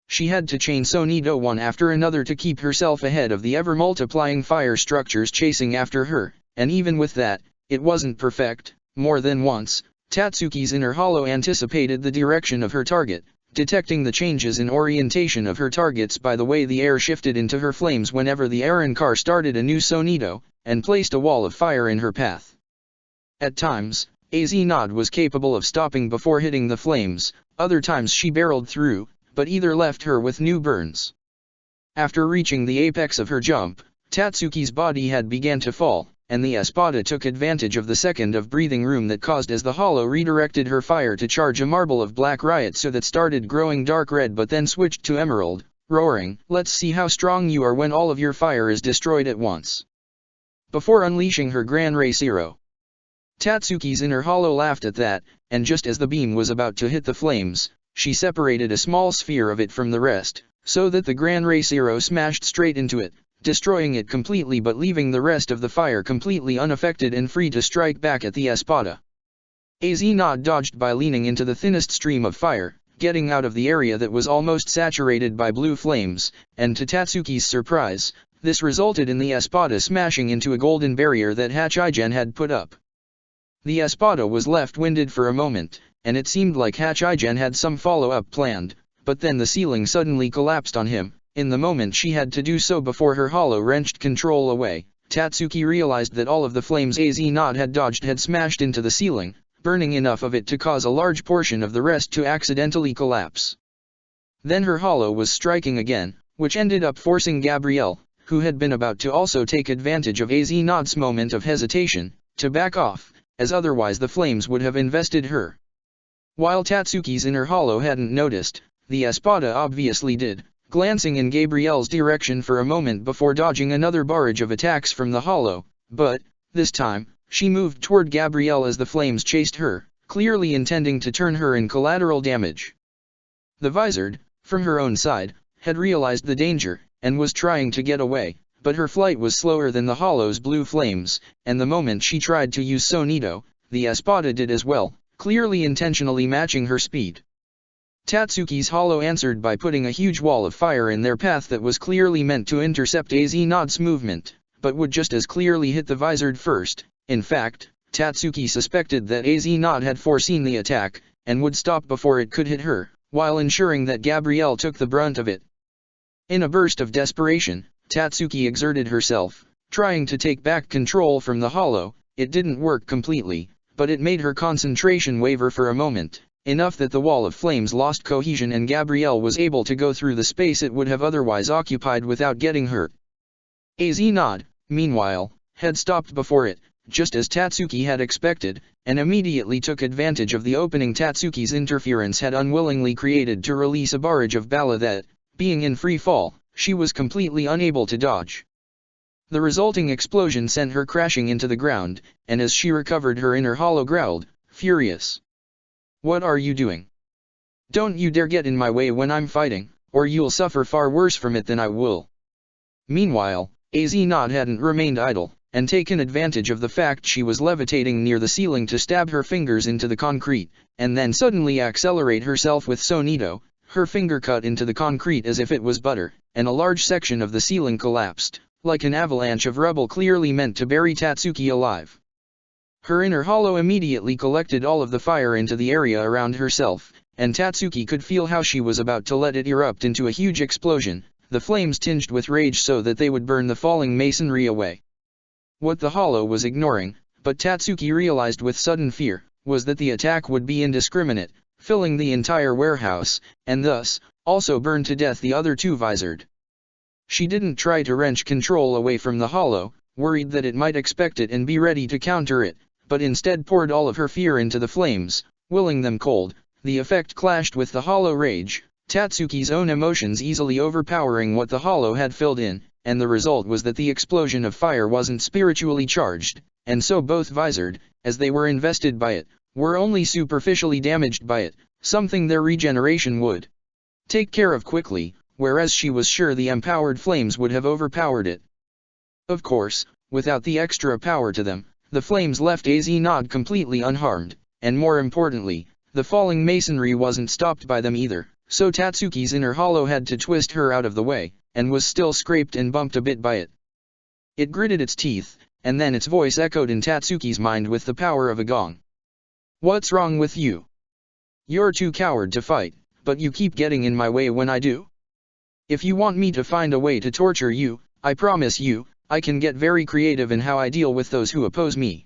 She had to chain Sonido one after another to keep herself ahead of the ever-multiplying fire structures chasing after her, and even with that, it wasn't perfect. More than once, Tatsuki's inner hollow anticipated the direction of her target, detecting the changes in orientation of her targets by the way the air shifted into her flames whenever the Arrancar started a new Sonido, and placed a wall of fire in her path. At times, AZ Knot was capable of stopping before hitting the flames, other times she barreled through, but either left her with new burns. After reaching the apex of her jump, Tatsuki's body had began to fall, and the espada took advantage of the second of breathing room that caused as the hollow redirected her fire to charge a marble of black riot so that started growing dark red but then switched to emerald, roaring, "Let's see how strong you are when all of your fire is destroyed at once," before unleashing her Gran Ray Zero. Tatsuki's inner hollow laughed at that, and just as the beam was about to hit the flames, she separated a small sphere of it from the rest, so that the Gran Ray Zero smashed straight into it, destroying it completely but leaving the rest of the fire completely unaffected and free to strike back at the espada. AZ Knot dodged by leaning into the thinnest stream of fire, getting out of the area that was almost saturated by blue flames, and to Tatsuki's surprise, this resulted in the espada smashing into a golden barrier that Hachigen had put up. The espada was left winded for a moment, and it seemed like Hachigen had some follow-up planned, but then the ceiling suddenly collapsed on him. In the moment she had to do so before her hollow wrenched control away, Tatsuki realized that all of the flames Az-Not had dodged had smashed into the ceiling, burning enough of it to cause a large portion of the rest to accidentally collapse. Then her hollow was striking again, which ended up forcing Gabrielle, who had been about to also take advantage of Az-Not's moment of hesitation, to back off, as otherwise the flames would have invested her. While Tatsuki's inner hollow hadn't noticed, the espada obviously did, glancing in Gabrielle's direction for a moment before dodging another barrage of attacks from the hollow, but, this time, she moved toward Gabrielle as the flames chased her, clearly intending to turn her in collateral damage. The Vizard, from her own side, had realized the danger, and was trying to get away, but her flight was slower than the hollow's blue flames, and the moment she tried to use Sonido, the espada did as well, clearly intentionally matching her speed. Tatsuki's hollow answered by putting a huge wall of fire in their path that was clearly meant to intercept Az-Not's movement, but would just as clearly hit the Vizard first. In fact, Tatsuki suspected that Az-Not had foreseen the attack, and would stop before it could hit her, while ensuring that Gabrielle took the brunt of it. In a burst of desperation, Tatsuki exerted herself, trying to take back control from the hollow. It didn't work completely, but it made her concentration waver for a moment, enough that the wall of flames lost cohesion and Gabrielle was able to go through the space it would have otherwise occupied without getting hurt. Az-Not, meanwhile, had stopped before it, just as Tatsuki had expected, and immediately took advantage of the opening Tatsuki's interference had unwillingly created to release a barrage of bala that, being in free fall, she was completely unable to dodge. The resulting explosion sent her crashing into the ground, and as she recovered her inner hollow growled, furious. "What are you doing? Don't you dare get in my way when I'm fighting, or you'll suffer far worse from it than I will." Meanwhile, Az-Not hadn't remained idle, and taken advantage of the fact she was levitating near the ceiling to stab her fingers into the concrete, and then suddenly accelerate herself with Sonido. Her finger cut into the concrete as if it was butter, and a large section of the ceiling collapsed, like an avalanche of rubble clearly meant to bury Tatsuki alive. Her inner hollow immediately collected all of the fire into the area around herself, and Tatsuki could feel how she was about to let it erupt into a huge explosion, the flames tinged with rage so that they would burn the falling masonry away. What the hollow was ignoring, but Tatsuki realized with sudden fear, was that the attack would be indiscriminate, filling the entire warehouse, and thus, also burn to death the other two Vizard. She didn't try to wrench control away from the hollow, worried that it might expect it and be ready to counter it, but instead poured all of her fear into the flames, willing them cold. The effect clashed with the hollow rage, Tatsuki's own emotions easily overpowering what the hollow had filled in, and the result was that the explosion of fire wasn't spiritually charged, and so both Vizard, as they were invested by it, were only superficially damaged by it, something their regeneration would take care of quickly, whereas she was sure the empowered flames would have overpowered it. Of course, without the extra power to them, the flames left Az-Not completely unharmed, and more importantly, the falling masonry wasn't stopped by them either, so Tatsuki's inner hollow had to twist her out of the way, and was still scraped and bumped a bit by it. It gritted its teeth, and then its voice echoed in Tatsuki's mind with the power of a gong. "What's wrong with you? You're too coward to fight, but you keep getting in my way when I do. If you want me to find a way to torture you, I promise you, I can get very creative in how I deal with those who oppose me."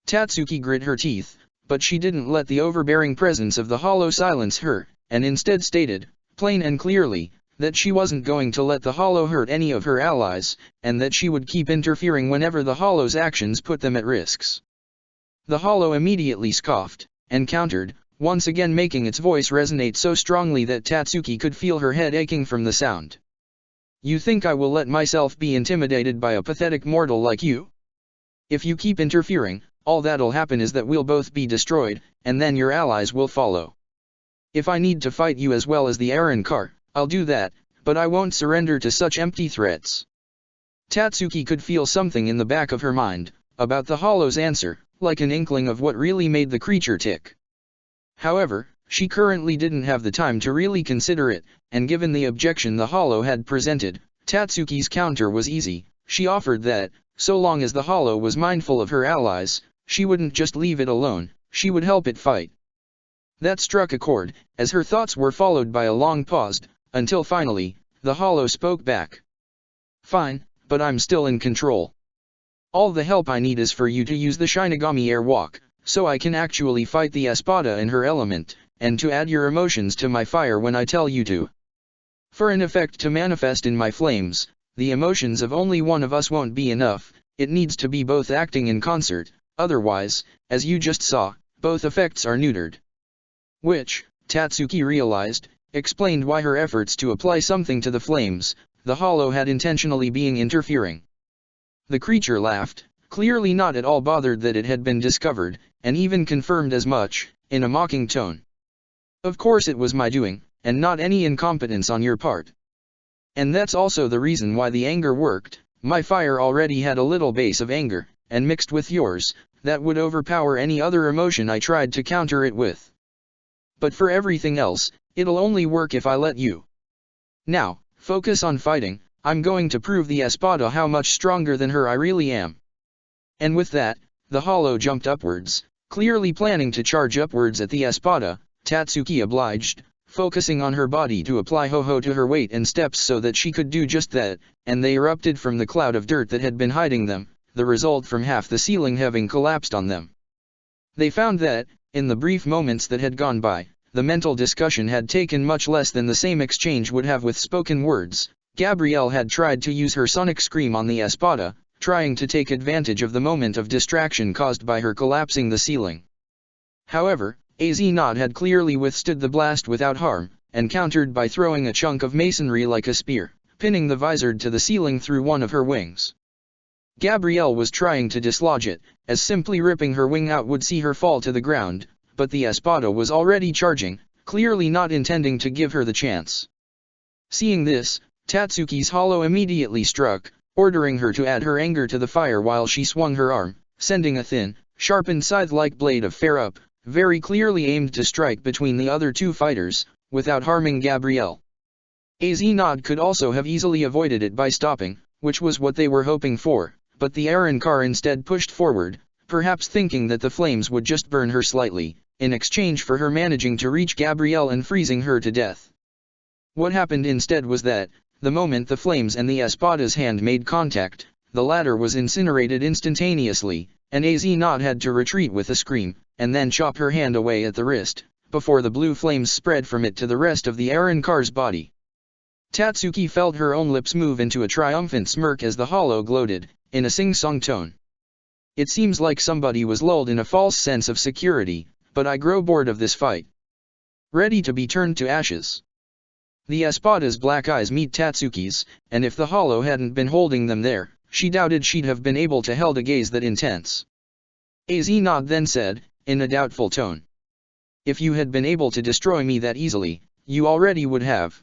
Tatsuki grit her teeth, but she didn't let the overbearing presence of the hollow silence her, and instead stated, plain and clearly, that she wasn't going to let the hollow hurt any of her allies, and that she would keep interfering whenever the hollow's actions put them at risks. The hollow immediately scoffed, and countered, once again making its voice resonate so strongly that Tatsuki could feel her head aching from the sound. "You think I will let myself be intimidated by a pathetic mortal like you? If you keep interfering, all that'll happen is that we'll both be destroyed, and then your allies will follow. If I need to fight you as well as the Arrancar, I'll do that, but I won't surrender to such empty threats." Tatsuki could feel something in the back of her mind, about the hollow's answer, like an inkling of what really made the creature tick. However, she currently didn't have the time to really consider it, and given the objection the hollow had presented, Tatsuki's counter was easy. She offered that, so long as the hollow was mindful of her allies, she wouldn't just leave it alone, she would help it fight. That struck a chord, as her thoughts were followed by a long pause, until finally, the hollow spoke back. Fine, but I'm still in control. All the help I need is for you to use the Shinigami Airwalk, so I can actually fight the Espada in her element, and to add your emotions to my fire when I tell you to. For an effect to manifest in my flames, the emotions of only one of us won't be enough, it needs to be both acting in concert, otherwise, as you just saw, both effects are neutered. Which, Tatsuki realized, explained why her efforts to apply something to the flames, the hollow had intentionally been interfering. The creature laughed, clearly not at all bothered that it had been discovered, and even confirmed as much, in a mocking tone. Of course it was my doing, and not any incompetence on your part. And that's also the reason why the anger worked. My fire already had a little base of anger, and mixed with yours, that would overpower any other emotion I tried to counter it with. But for everything else, it'll only work if I let you. Now, focus on fighting. I'm going to prove the Espada how much stronger than her I really am. And with that, the hollow jumped upwards, clearly planning to charge upwards at the Espada. Tatsuki obliged, focusing on her body to apply ho-ho to her weight and steps so that she could do just that, and they erupted from the cloud of dirt that had been hiding them, the result from half the ceiling having collapsed on them. They found that, in the brief moments that had gone by, the mental discussion had taken much less than the same exchange would have with spoken words. Gabrielle had tried to use her sonic scream on the Espada, trying to take advantage of the moment of distraction caused by her collapsing the ceiling. However, AZ Nod had clearly withstood the blast without harm, and countered by throwing a chunk of masonry like a spear, pinning the visor to the ceiling through one of her wings. Gabrielle was trying to dislodge it, as simply ripping her wing out would see her fall to the ground, but the Espada was already charging, clearly not intending to give her the chance. Seeing this, Tatsuki's hollow immediately struck, ordering her to add her anger to the fire while she swung her arm, sending a thin, sharpened scythe-like blade of fire up, very clearly aimed to strike between the other two fighters, without harming Gabrielle. AZ Nod could also have easily avoided it by stopping, which was what they were hoping for, but the Arrancar instead pushed forward, perhaps thinking that the flames would just burn her slightly, in exchange for her managing to reach Gabrielle and freezing her to death. What happened instead was that, the moment the flames and the Espada's hand made contact, the latter was incinerated instantaneously, and AZ Nod had to retreat with a scream, and then chop her hand away at the wrist, before the blue flames spread from it to the rest of the Arrancar's body. Tatsuki felt her own lips move into a triumphant smirk as the hollow gloated, in a sing-song tone. It seems like somebody was lulled in a false sense of security, but I grow bored of this fight. Ready to be turned to ashes. The Espada's black eyes meet Tatsuki's, and if the hollow hadn't been holding them there, she doubted she'd have been able to hold a gaze that intense. AZ Nod then said, in a doubtful tone. If you had been able to destroy me that easily, you already would have.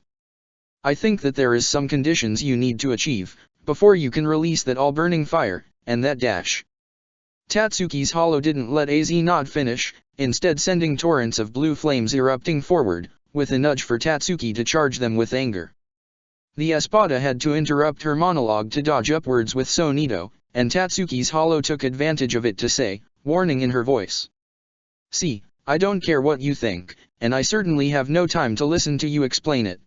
I think that there is some conditions you need to achieve, before you can release that all-burning fire, and that dash. Tatsuki's hollow didn't let AZ Nod finish, instead sending torrents of blue flames erupting forward, with a nudge for Tatsuki to charge them with anger. The Espada had to interrupt her monologue to dodge upwards with Sonido, and Tatsuki's hollow took advantage of it to say, warning in her voice. See, I don't care what you think, and I certainly have no time to listen to you explain it.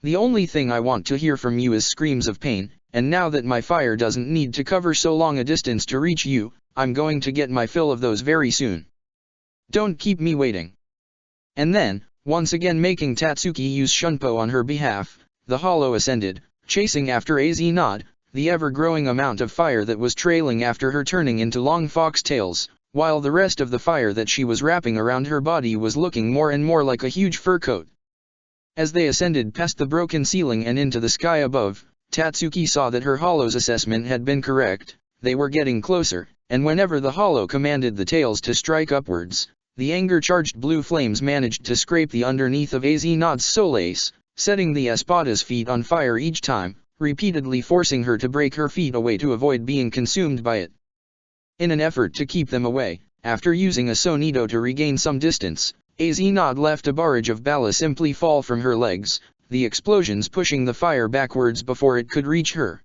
The only thing I want to hear from you is screams of pain, and now that my fire doesn't need to cover so long a distance to reach you, I'm going to get my fill of those very soon. Don't keep me waiting. And then, once again making Tatsuki use Shunpo on her behalf, the hollow ascended, chasing after AZ Nod, the ever-growing amount of fire that was trailing after her turning into long fox tails, while the rest of the fire that she was wrapping around her body was looking more and more like a huge fur coat. As they ascended past the broken ceiling and into the sky above, Tatsuki saw that her hollow's assessment had been correct. They were getting closer, and whenever the hollow commanded the tails to strike upwards, the anger-charged blue flames managed to scrape the underneath of AZ Nod's solace, setting the Espada's feet on fire each time, repeatedly forcing her to break her feet away to avoid being consumed by it. In an effort to keep them away, after using a Sonido to regain some distance, AZ Nod left a barrage of bala simply fall from her legs, the explosions pushing the fire backwards before it could reach her.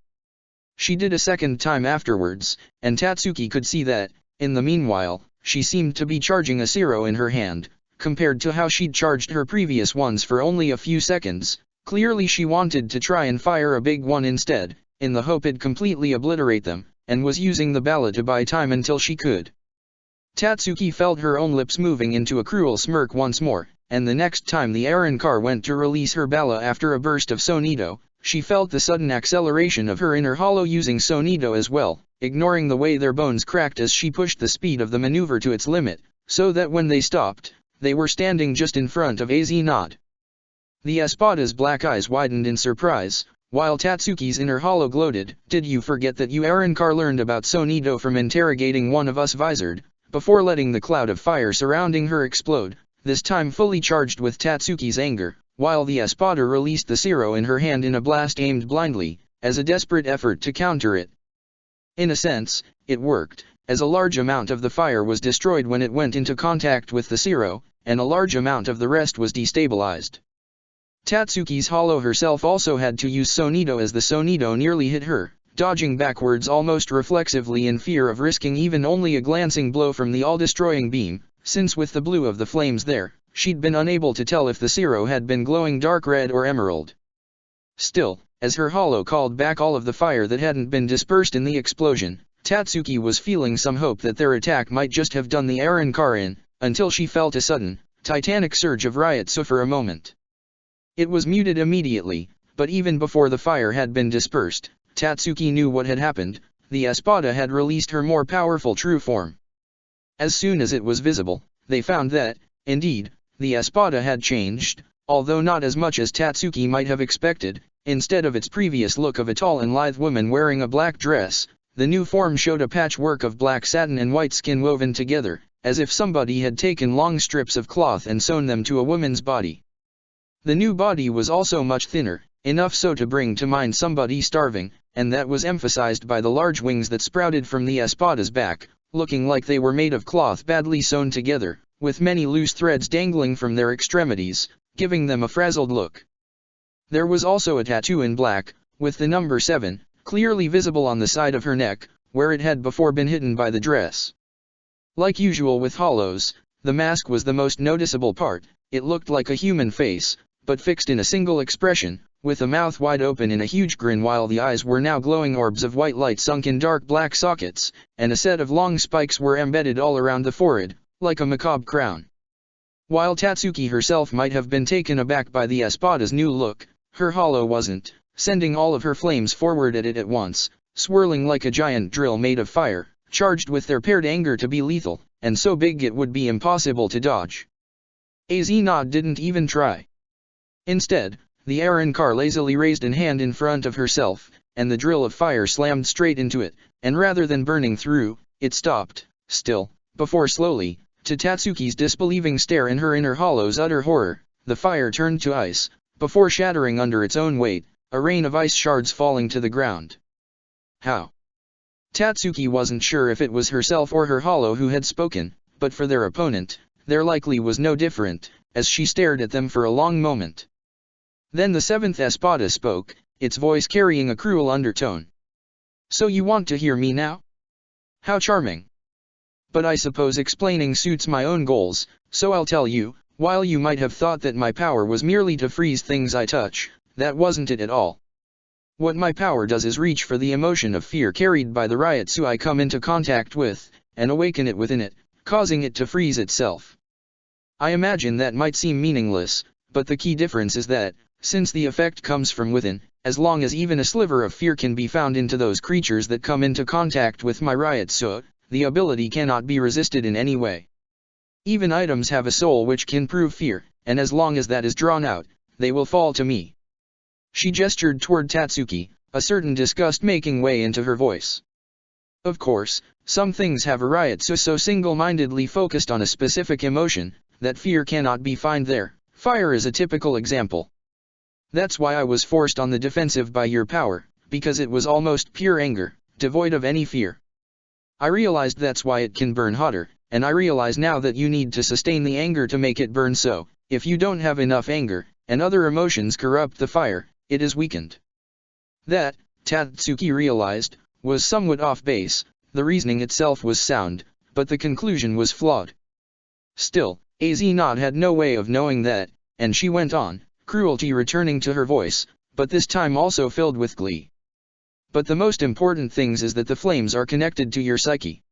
She did a second time afterwards, and Tatsuki could see that, in the meanwhile, she seemed to be charging a Zero in her hand, compared to how she'd charged her previous ones for only a few seconds. Clearly she wanted to try and fire a big one instead, in the hope it'd completely obliterate them, and was using the bala to buy time until she could. Tatsuki felt her own lips moving into a cruel smirk once more, and the next time the Arrancar went to release her bala after a burst of Sonido, she felt the sudden acceleration of her inner hollow using Sonido as well, ignoring the way their bones cracked as she pushed the speed of the maneuver to its limit, so that when they stopped, they were standing just in front of AZ Nod. The Espada's black eyes widened in surprise, while Tatsuki's inner hollow gloated. "Did you forget that you Arrancar learned about Sonido from interrogating one of us visored?" Before letting the cloud of fire surrounding her explode, this time fully charged with Tatsuki's anger, while the Espada released the Zero in her hand in a blast aimed blindly, as a desperate effort to counter it. In a sense, it worked, as a large amount of the fire was destroyed when it went into contact with the Zero, and a large amount of the rest was destabilized. Tatsuki's hollow herself also had to use Sonido as the Sonido nearly hit her, dodging backwards almost reflexively in fear of risking even only a glancing blow from the all-destroying beam, since with the blue of the flames there, she'd been unable to tell if the Zero had been glowing dark red or emerald. Still, as her hollow called back all of the fire that hadn't been dispersed in the explosion, Tatsuki was feeling some hope that their attack might just have done the Arrancar in, until she felt a sudden, titanic surge of Ryotsu for a moment. It was muted immediately, but even before the fire had been dispersed, Tatsuki knew what had happened. The Espada had released her more powerful true form. As soon as it was visible, they found that, indeed, the Espada had changed, although not as much as Tatsuki might have expected. Instead of its previous look of a tall and lithe woman wearing a black dress, the new form showed a patchwork of black satin and white skin woven together, as if somebody had taken long strips of cloth and sewn them to a woman's body. The new body was also much thinner, enough so to bring to mind somebody starving, and that was emphasized by the large wings that sprouted from the Espada's back, looking like they were made of cloth badly sewn together, with many loose threads dangling from their extremities, giving them a frazzled look. There was also a tattoo in black, with the number 7, clearly visible on the side of her neck, where it had before been hidden by the dress. Like usual with hollows, the mask was the most noticeable part. It looked like a human face, but fixed in a single expression, with a mouth wide open in a huge grin, while the eyes were now glowing orbs of white light sunk in dark black sockets, and a set of long spikes were embedded all around the forehead, like a macabre crown. While Tatsuki herself might have been taken aback by the Espada's new look, her hollow wasn't, sending all of her flames forward at it at once, swirling like a giant drill made of fire, charged with their paired anger to be lethal, and so big it would be impossible to dodge. AZ Nod didn't even try. Instead, the Arrancar lazily raised an hand in front of herself, and the drill of fire slammed straight into it, and rather than burning through, it stopped, still, before slowly, to Tatsuki's disbelieving stare and her inner hollow's utter horror, the fire turned to ice, before shattering under its own weight, a rain of ice shards falling to the ground. How? Tatsuki wasn't sure if it was herself or her hollow who had spoken, but for their opponent, there likely was no different, as she stared at them for a long moment. Then the 7th Espada spoke, its voice carrying a cruel undertone. "So you want to hear me now? How charming. But I suppose explaining suits my own goals, so I'll tell you. While you might have thought that my power was merely to freeze things I touch, that wasn't it at all. What my power does is reach for the emotion of fear carried by the Ryotsu I come into contact with, and awaken it within it, causing it to freeze itself. I imagine that might seem meaningless, but the key difference is that, since the effect comes from within, as long as even a sliver of fear can be found into those creatures that come into contact with my Ryotsu, the ability cannot be resisted in any way. Even items have a soul which can prove fear, and as long as that is drawn out, they will fall to me." She gestured toward Tatsuki, a certain disgust making way into her voice. Of course, some things have a Ryotsu so single-mindedly focused on a specific emotion, that fear cannot be found there. Fire is a typical example. That's why I was forced on the defensive by your power, because it was almost pure anger, devoid of any fear. I realized that's why it can burn hotter, and I realize now that you need to sustain the anger to make it burn, so, if you don't have enough anger, and other emotions corrupt the fire, it is weakened. That, Tatsuki realized, was somewhat off base. The reasoning itself was sound, but the conclusion was flawed. Still, Az Not had no way of knowing that, and she went on, cruelty returning to her voice, but this time also filled with glee. But the most important things is that the flames are connected to your psyche.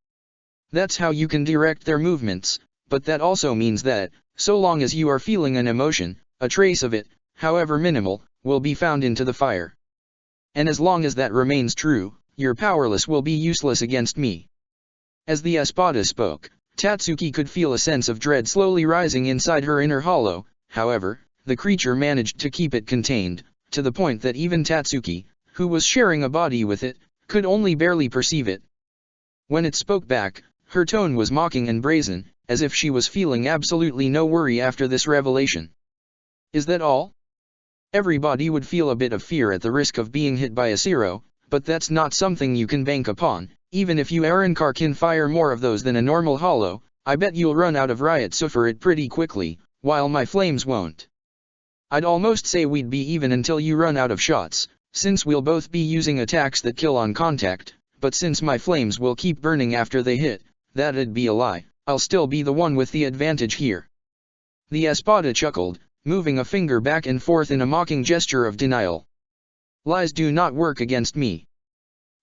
That's how you can direct their movements, but that also means that, so long as you are feeling an emotion, a trace of it, however minimal, will be found into the fire. And as long as that remains true, your powerless will be useless against me. As the Espada spoke, Tatsuki could feel a sense of dread slowly rising inside her inner hollow. However, the creature managed to keep it contained, to the point that even Tatsuki, who was sharing a body with it, could only barely perceive it. When it spoke back, her tone was mocking and brazen, as if she was feeling absolutely no worry after this revelation. Is that all? Everybody would feel a bit of fear at the risk of being hit by a Zero, but that's not something you can bank upon. Even if you Arrancar can fire more of those than a normal hollow, I bet you'll run out of Ryotsu for it pretty quickly, while my flames won't. I'd almost say we'd be even until you run out of shots, since we'll both be using attacks that kill on contact, but since my flames will keep burning after they hit, that'd be a lie. I'll still be the one with the advantage here. The Espada chuckled, moving a finger back and forth in a mocking gesture of denial. Lies do not work against me.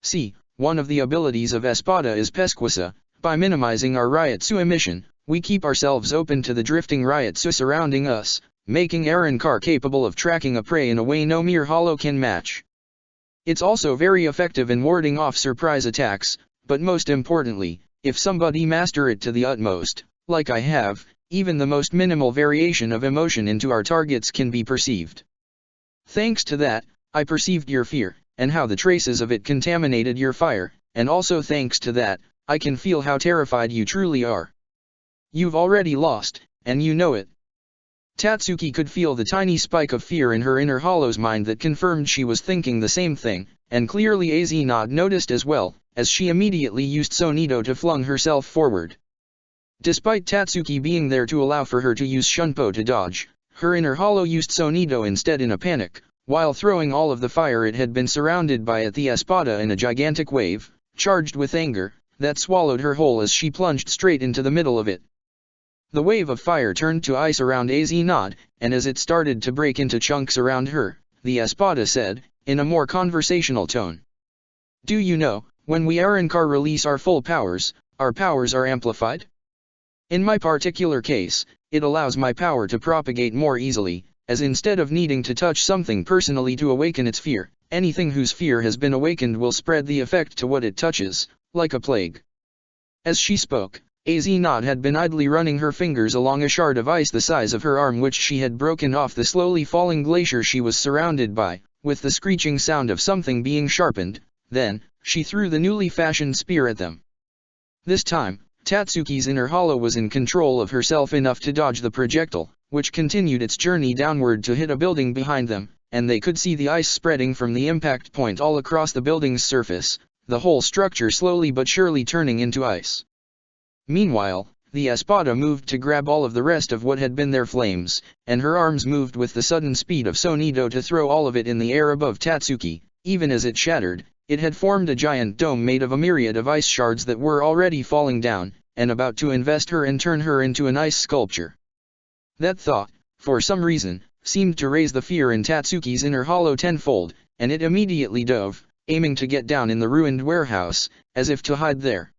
See, one of the abilities of Espada is Pesquisa. By minimizing our Ryotsu emission, we keep ourselves open to the drifting Ryotsu surrounding us, making Arrancar capable of tracking a prey in a way no mere hollow can match. It's also very effective in warding off surprise attacks, but most importantly, if somebody master it to the utmost, like I have, even the most minimal variation of emotion into our targets can be perceived. Thanks to that, I perceived your fear, and how the traces of it contaminated your fire, and also thanks to that, I can feel how terrified you truly are. You've already lost, and you know it. Tatsuki could feel the tiny spike of fear in her inner hollow's mind that confirmed she was thinking the same thing, and clearly Az Not noticed as well, as she immediately used Sonido to flung herself forward. Despite Tatsuki being there to allow for her to use Shunpo to dodge, her inner hollow used Sonido instead in a panic, while throwing all of the fire it had been surrounded by at the Espada in a gigantic wave, charged with anger, that swallowed her whole as she plunged straight into the middle of it. The wave of fire turned to ice around Az Not, and as it started to break into chunks around her, the Espada said, in a more conversational tone. Do you know, when we Arrancar release our full powers, our powers are amplified? In my particular case, it allows my power to propagate more easily, as instead of needing to touch something personally to awaken its fear, anything whose fear has been awakened will spread the effect to what it touches, like a plague. As she spoke, Az Not had been idly running her fingers along a shard of ice the size of her arm which she had broken off the slowly falling glacier she was surrounded by, with the screeching sound of something being sharpened. Then, she threw the newly fashioned spear at them. This time, Tatsuki's inner hollow was in control of herself enough to dodge the projectile, which continued its journey downward to hit a building behind them, and they could see the ice spreading from the impact point all across the building's surface, the whole structure slowly but surely turning into ice. Meanwhile, the Espada moved to grab all of the rest of what had been their flames, and her arms moved with the sudden speed of Sonido to throw all of it in the air above Tatsuki. Even as it shattered, it had formed a giant dome made of a myriad of ice shards that were already falling down, and about to invest her and turn her into an ice sculpture. That thought, for some reason, seemed to raise the fear in Tatsuki's inner hollow tenfold, and it immediately dove, aiming to get down in the ruined warehouse, as if to hide there.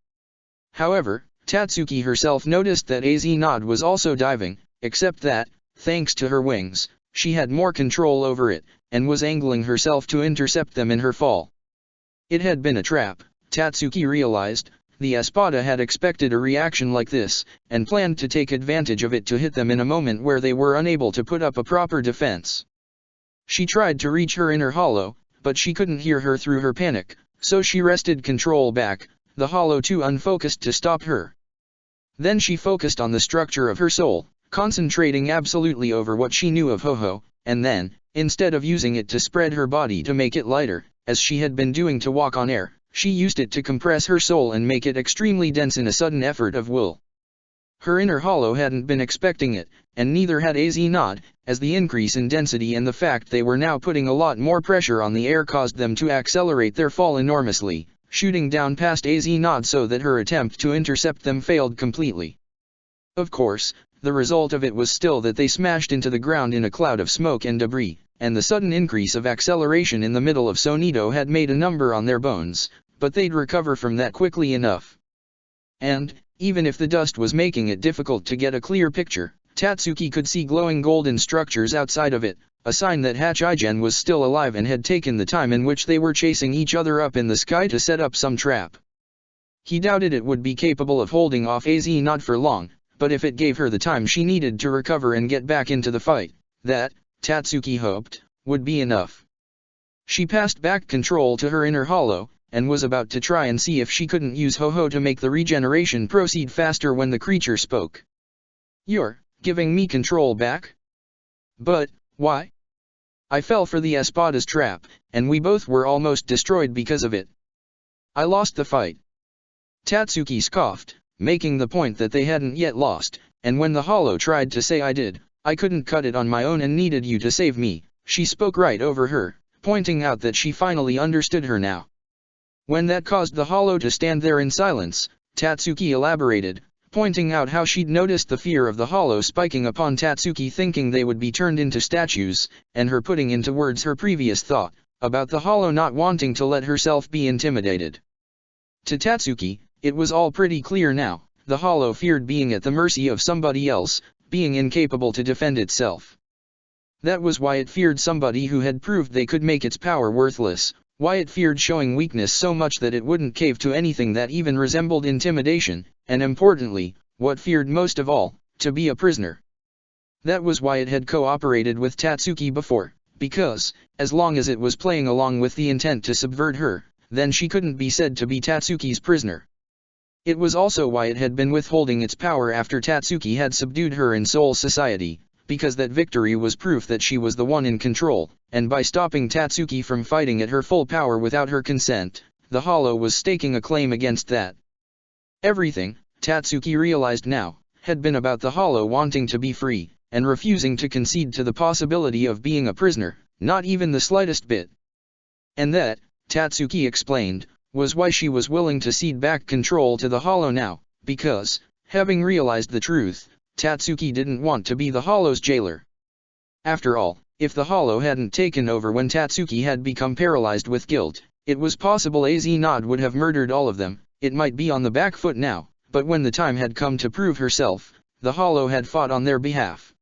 However, Tatsuki herself noticed that Az Not was also diving, except that, thanks to her wings, she had more control over it, and was angling herself to intercept them in her fall. It had been a trap, Tatsuki realized. The Espada had expected a reaction like this, and planned to take advantage of it to hit them in a moment where they were unable to put up a proper defense. She tried to reach her inner hollow, but she couldn't hear her through her panic, so she wrested control back, the hollow too unfocused to stop her. Then she focused on the structure of her soul, concentrating absolutely over what she knew of Ho-Oh, and then, instead of using it to spread her body to make it lighter, as she had been doing to walk on air, she used it to compress her soul and make it extremely dense in a sudden effort of will. Her inner hollow hadn't been expecting it, and neither had AZ Nod, as the increase in density and the fact they were now putting a lot more pressure on the air caused them to accelerate their fall enormously, shooting down past AZ Nod so that her attempt to intercept them failed completely. Of course, the result of it was still that they smashed into the ground in a cloud of smoke and debris, and the sudden increase of acceleration in the middle of Sonido had made a number on their bones, but they'd recover from that quickly enough. And, even if the dust was making it difficult to get a clear picture, Tatsuki could see glowing golden structures outside of it, a sign that Hachigen was still alive and had taken the time in which they were chasing each other up in the sky to set up some trap. He doubted it would be capable of holding off AZ Nod for long, but if it gave her the time she needed to recover and get back into the fight, that, Tatsuki hoped, would be enough. She passed back control to her inner hollow, and was about to try and see if she couldn't use Ho-Ho to make the regeneration proceed faster when the creature spoke. "You're giving me control back? But why? I fell for the Espada's trap, and we both were almost destroyed because of it. I lost the fight." Tatsuki scoffed, making the point that they hadn't yet lost, and when the hollow tried to say "I did, I couldn't cut it on my own and needed you to save me," she spoke right over her, pointing out that she finally understood her now. When that caused the hollow to stand there in silence, Tatsuki elaborated, pointing out how she'd noticed the fear of the hollow spiking upon Tatsuki, thinking they would be turned into statues, and her putting into words her previous thought, about the hollow not wanting to let herself be intimidated. To Tatsuki, it was all pretty clear now. The hollow feared being at the mercy of somebody else, being incapable to defend itself. That was why it feared somebody who had proved they could make its power worthless, why it feared showing weakness so much that it wouldn't cave to anything that even resembled intimidation, and importantly, what feared most of all, to be a prisoner. That was why it had cooperated with Tatsuki before, because, as long as it was playing along with the intent to subvert her, then she couldn't be said to be Tatsuki's prisoner. It was also why it had been withholding its power after Tatsuki had subdued her in Soul Society, because that victory was proof that she was the one in control, and by stopping Tatsuki from fighting at her full power without her consent, the hollow was staking a claim against that. Everything, Tatsuki realized now, had been about the hollow wanting to be free, and refusing to concede to the possibility of being a prisoner, not even the slightest bit. And that, Tatsuki explained, was why she was willing to cede back control to the hollow now, because, having realized the truth, Tatsuki didn't want to be the hollow's jailer. After all, if the hollow hadn't taken over when Tatsuki had become paralyzed with guilt, it was possible AZ Nod would have murdered all of them. It might be on the back foot now, but when the time had come to prove herself, the hollow had fought on their behalf.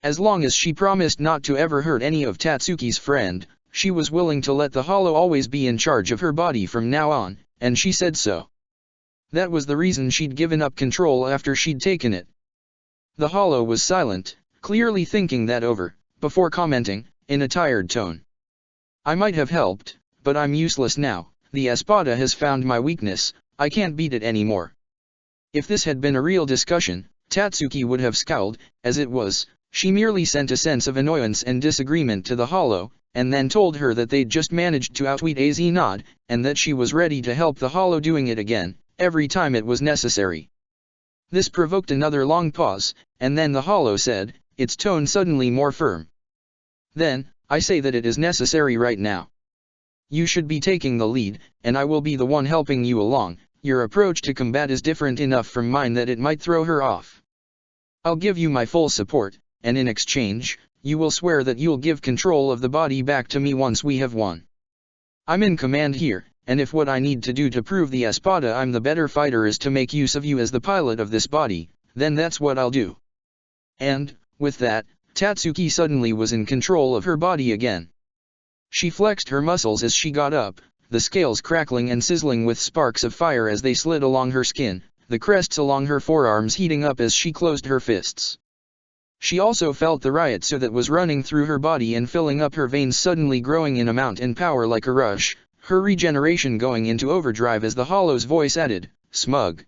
As long as she promised not to ever hurt any of Tatsuki's friend, she was willing to let the hollow always be in charge of her body from now on, and she said so. That was the reason she'd given up control after she'd taken it. The hollow was silent, clearly thinking that over, before commenting, in a tired tone. "I might have helped, but I'm useless now. The Espada has found my weakness, I can't beat it anymore." If this had been a real discussion, Tatsuki would have scowled. As it was, she merely sent a sense of annoyance and disagreement to the hollow, and then told her that they'd just managed to outwit AZ Nod, and that she was ready to help the hollow doing it again, every time it was necessary. This provoked another long pause, and then the hollow said, its tone suddenly more firm. "Then, I say that it is necessary right now. You should be taking the lead, and I will be the one helping you along. Your approach to combat is different enough from mine that it might throw her off. I'll give you my full support, and in exchange, you will swear that you'll give control of the body back to me once we have won. I'm in command here, and if what I need to do to prove the Espada I'm the better fighter is to make use of you as the pilot of this body, then that's what I'll do." And, with that, Tatsuki suddenly was in control of her body again. She flexed her muscles as she got up, the scales crackling and sizzling with sparks of fire as they slid along her skin, the crests along her forearms heating up as she closed her fists. She also felt the Ryotsu that was running through her body and filling up her veins suddenly growing in amount and power like a rush, her regeneration going into overdrive as the hollow's voice added, smug.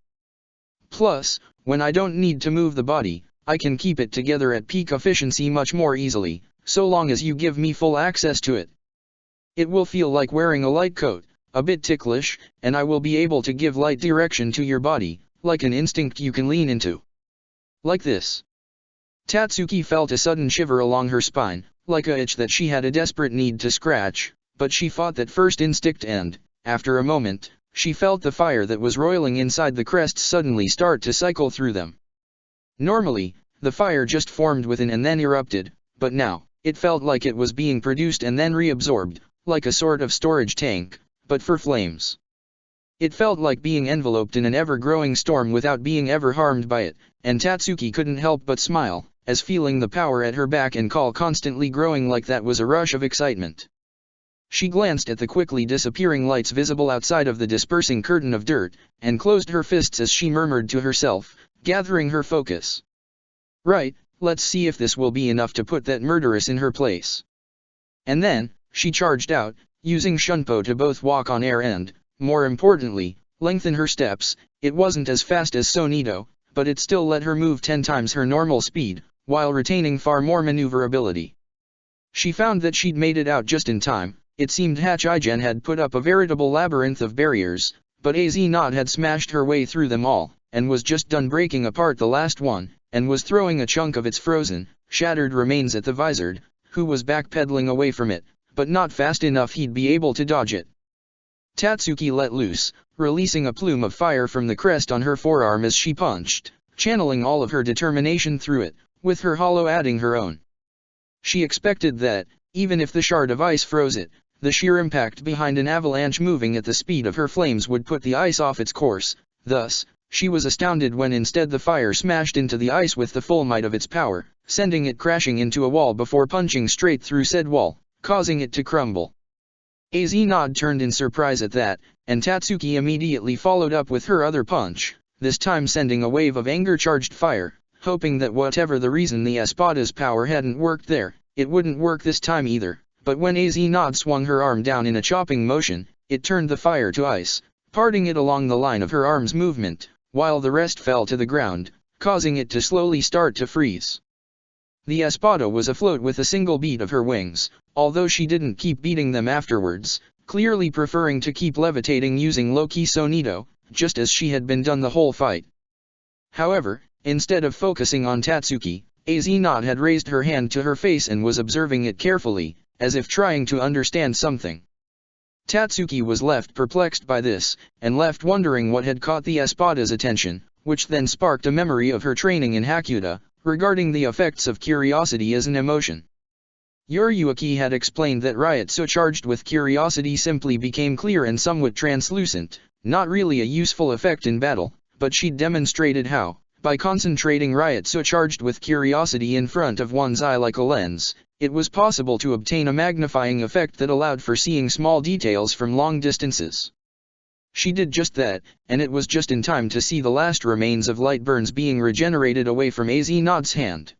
"Plus, when I don't need to move the body, I can keep it together at peak efficiency much more easily, so long as you give me full access to it. It will feel like wearing a light coat, a bit ticklish, and I will be able to give light direction to your body, like an instinct you can lean into. Like this. Tatsuki felt a sudden shiver along her spine, like a itch that she had a desperate need to scratch, but she fought that first instinct and, after a moment, she felt the fire that was roiling inside the crests suddenly start to cycle through them. Normally, the fire just formed within and then erupted, but now, it felt like it was being produced and then reabsorbed, like a sort of storage tank, but for flames. It felt like being enveloped in an ever-growing storm without being ever harmed by it, and Tatsuki couldn't help but smile, as feeling the power at her back and call constantly growing like that was a rush of excitement. She glanced at the quickly disappearing lights visible outside of the dispersing curtain of dirt, and closed her fists as she murmured to herself, gathering her focus. Right, let's see if this will be enough to put that murderess in her place. And then, she charged out, using Shunpo to both walk on air and, more importantly, lengthen her steps. It wasn't as fast as Sonido, but it still let her move 10 times her normal speed, while retaining far more maneuverability. She found that she'd made it out just in time. It seemed Hachigen had put up a veritable labyrinth of barriers, but AZ Naut had smashed her way through them all, and was just done breaking apart the last one, and was throwing a chunk of its frozen, shattered remains at the Vizard, who was backpedaling away from it, but not fast enough he'd be able to dodge it. Tatsuki let loose, releasing a plume of fire from the crest on her forearm as she punched, channeling all of her determination through it, with her hollow adding her own. She expected that, even if the shard of ice froze it, the sheer impact behind an avalanche moving at the speed of her flames would put the ice off its course. Thus, she was astounded when instead the fire smashed into the ice with the full might of its power, sending it crashing into a wall before punching straight through said wall, causing it to crumble. AZ Naut turned in surprise at that, and Tatsuki immediately followed up with her other punch, this time sending a wave of anger-charged fire, hoping that whatever the reason the Espada's power hadn't worked there, it wouldn't work this time either. But when AZ Naut swung her arm down in a chopping motion, it turned the fire to ice, parting it along the line of her arm's movement, while the rest fell to the ground, causing it to slowly start to freeze. The Espada was afloat with a single beat of her wings, although she didn't keep beating them afterwards, clearly preferring to keep levitating using low-key Sonido, just as she had been done the whole fight. However, instead of focusing on Tatsuki, AZ Naut had raised her hand to her face and was observing it carefully, as if trying to understand something. Tatsuki was left perplexed by this, and left wondering what had caught the Espada's attention, which then sparked a memory of her training in Hakuda, regarding the effects of curiosity as an emotion. Yuriuki had explained that riot so charged with curiosity simply became clear and somewhat translucent, not really a useful effect in battle, but she'd demonstrated how, by concentrating riot so charged with curiosity in front of one's eye like a lens, it was possible to obtain a magnifying effect that allowed for seeing small details from long distances. She did just that, and it was just in time to see the last remains of light burns being regenerated away from AZ Naut's hand.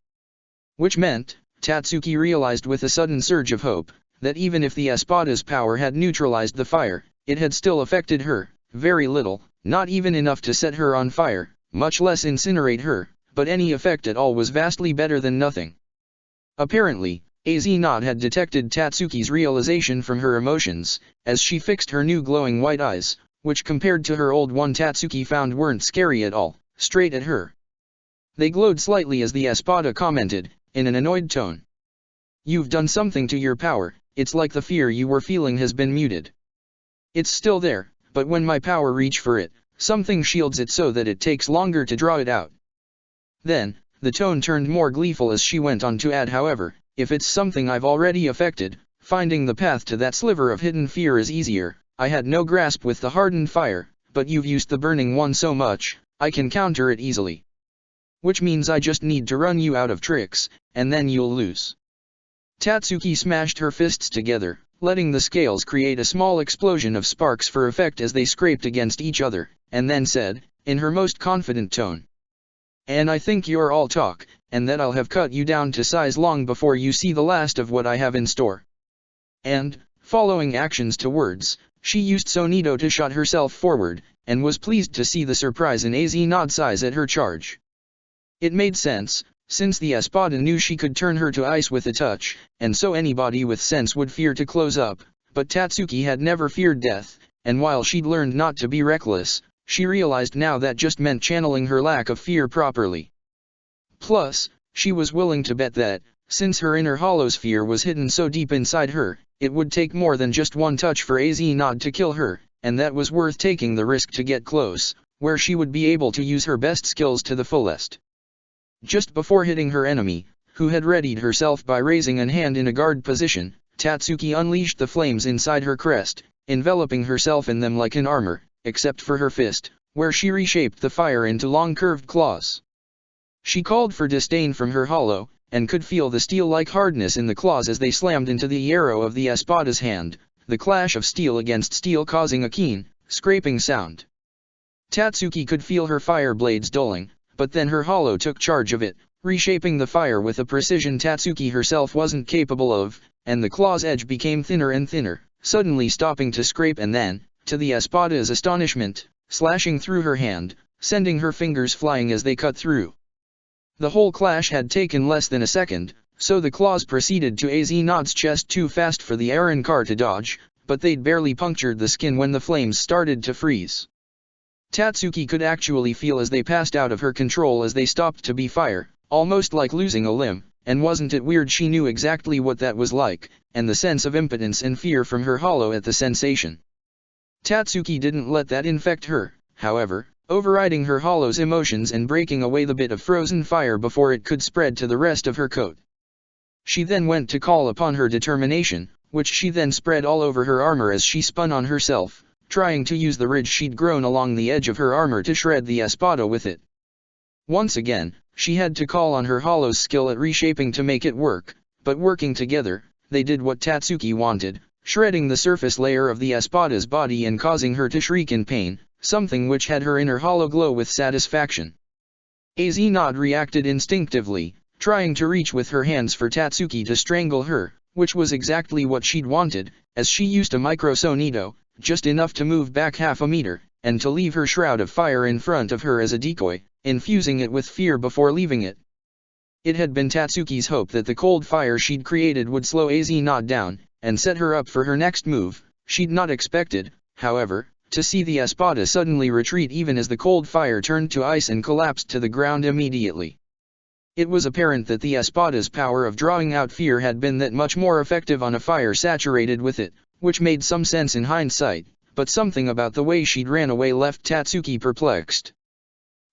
Which meant, Tatsuki realized with a sudden surge of hope, that even if the Espada's power had neutralized the fire, it had still affected her, very little, not even enough to set her on fire, much less incinerate her, but any effect at all was vastly better than nothing. Apparently, AZ Naut had detected Tatsuki's realization from her emotions, as she fixed her new glowing white eyes, which compared to her old one Tatsuki found weren't scary at all, straight at her. They glowed slightly as the Espada commented, in an annoyed tone. "You've done something to your power, it's like the fear you were feeling has been muted. It's still there, but when my power reach for it, something shields it so that it takes longer to draw it out." Then, the tone turned more gleeful as she went on to add, "However, if it's something I've already affected, finding the path to that sliver of hidden fear is easier. I had no grasp with the hardened fire, but you've used the burning one so much, I can counter it easily. Which means I just need to run you out of tricks, and then you'll lose." Tatsuki smashed her fists together, letting the scales create a small explosion of sparks for effect as they scraped against each other, and then said, in her most confident tone, "And I think you're all talk, and that I'll have cut you down to size long before you see the last of what I have in store." And, following actions to words, she used Sonido to shot herself forward, and was pleased to see the surprise in AZ Naut's eyes at her charge. It made sense, since the Espada knew she could turn her to ice with a touch, and so anybody with sense would fear to close up, but Tatsuki had never feared death, and while she'd learned not to be reckless, she realized now that just meant channeling her lack of fear properly. Plus, she was willing to bet that, since her inner hollow sphere was hidden so deep inside her, it would take more than just one touch for AZ Nod to kill her, and that was worth taking the risk to get close, where she would be able to use her best skills to the fullest. Just before hitting her enemy, who had readied herself by raising an hand in a guard position, Tatsuki unleashed the flames inside her crest, enveloping herself in them like an armor, except for her fist, where she reshaped the fire into long curved claws. She called for disdain from her hollow, and could feel the steel-like hardness in the claws as they slammed into the arrow of the Espada's hand, the clash of steel against steel causing a keen, scraping sound. Tatsuki could feel her fire blades dulling, but then her hollow took charge of it, reshaping the fire with a precision Tatsuki herself wasn't capable of, and the claw's edge became thinner and thinner, suddenly stopping to scrape and then, to the Espada's astonishment, slashing through her hand, sending her fingers flying as they cut through. The whole clash had taken less than a second, so the claws proceeded to AZ Nod's chest too fast for the Arrancar to dodge, but they'd barely punctured the skin when the flames started to freeze. Tatsuki could actually feel as they passed out of her control as they stopped to be fire, almost like losing a limb, and wasn't it weird she knew exactly what that was like, and the sense of impotence and fear from her hollow at the sensation. Tatsuki didn't let that infect her, however, overriding her hollow's emotions and breaking away the bit of frozen fire before it could spread to the rest of her coat. She then went to call upon her determination, which she then spread all over her armor as she spun on herself, trying to use the ridge she'd grown along the edge of her armor to shred the Espada with it. Once again, she had to call on her hollow's skill at reshaping to make it work, but working together, they did what Tatsuki wanted, shredding the surface layer of the Espada's body and causing her to shriek in pain, something which had her inner hollow glow with satisfaction. AZ Nod reacted instinctively, trying to reach with her hands for Tatsuki to strangle her, which was exactly what she'd wanted, as she used a micro-sonido, just enough to move back half a meter, and to leave her shroud of fire in front of her as a decoy, infusing it with fear before leaving it. It had been Tatsuki's hope that the cold fire she'd created would slow AZ Nod down, and set her up for her next move. She'd not expected, however, to see the Espada suddenly retreat even as the cold fire turned to ice and collapsed to the ground immediately. It was apparent that the Espada's power of drawing out fear had been that much more effective on a fire saturated with it, which made some sense in hindsight, but something about the way she'd ran away left Tatsuki perplexed.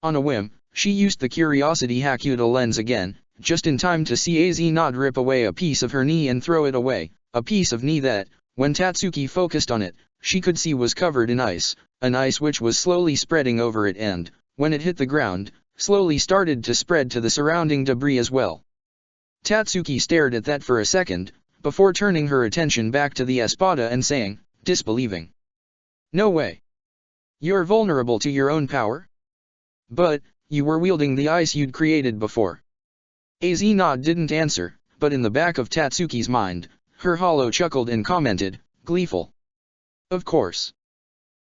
On a whim, she used the Curiosity Hakuta lens again, just in time to see AZ Nod rip away a piece of her knee and throw it away, a piece of knee that, when Tatsuki focused on it, she could see was covered in ice, an ice which was slowly spreading over it and, when it hit the ground, slowly started to spread to the surrounding debris as well. Tatsuki stared at that for a second, before turning her attention back to the Espada and saying, disbelieving, "No way. You're vulnerable to your own power? But, you were wielding the ice you'd created before." AZ Nod didn't answer, but in the back of Tatsuki's mind, her hollow chuckled and commented, gleeful. "Of course.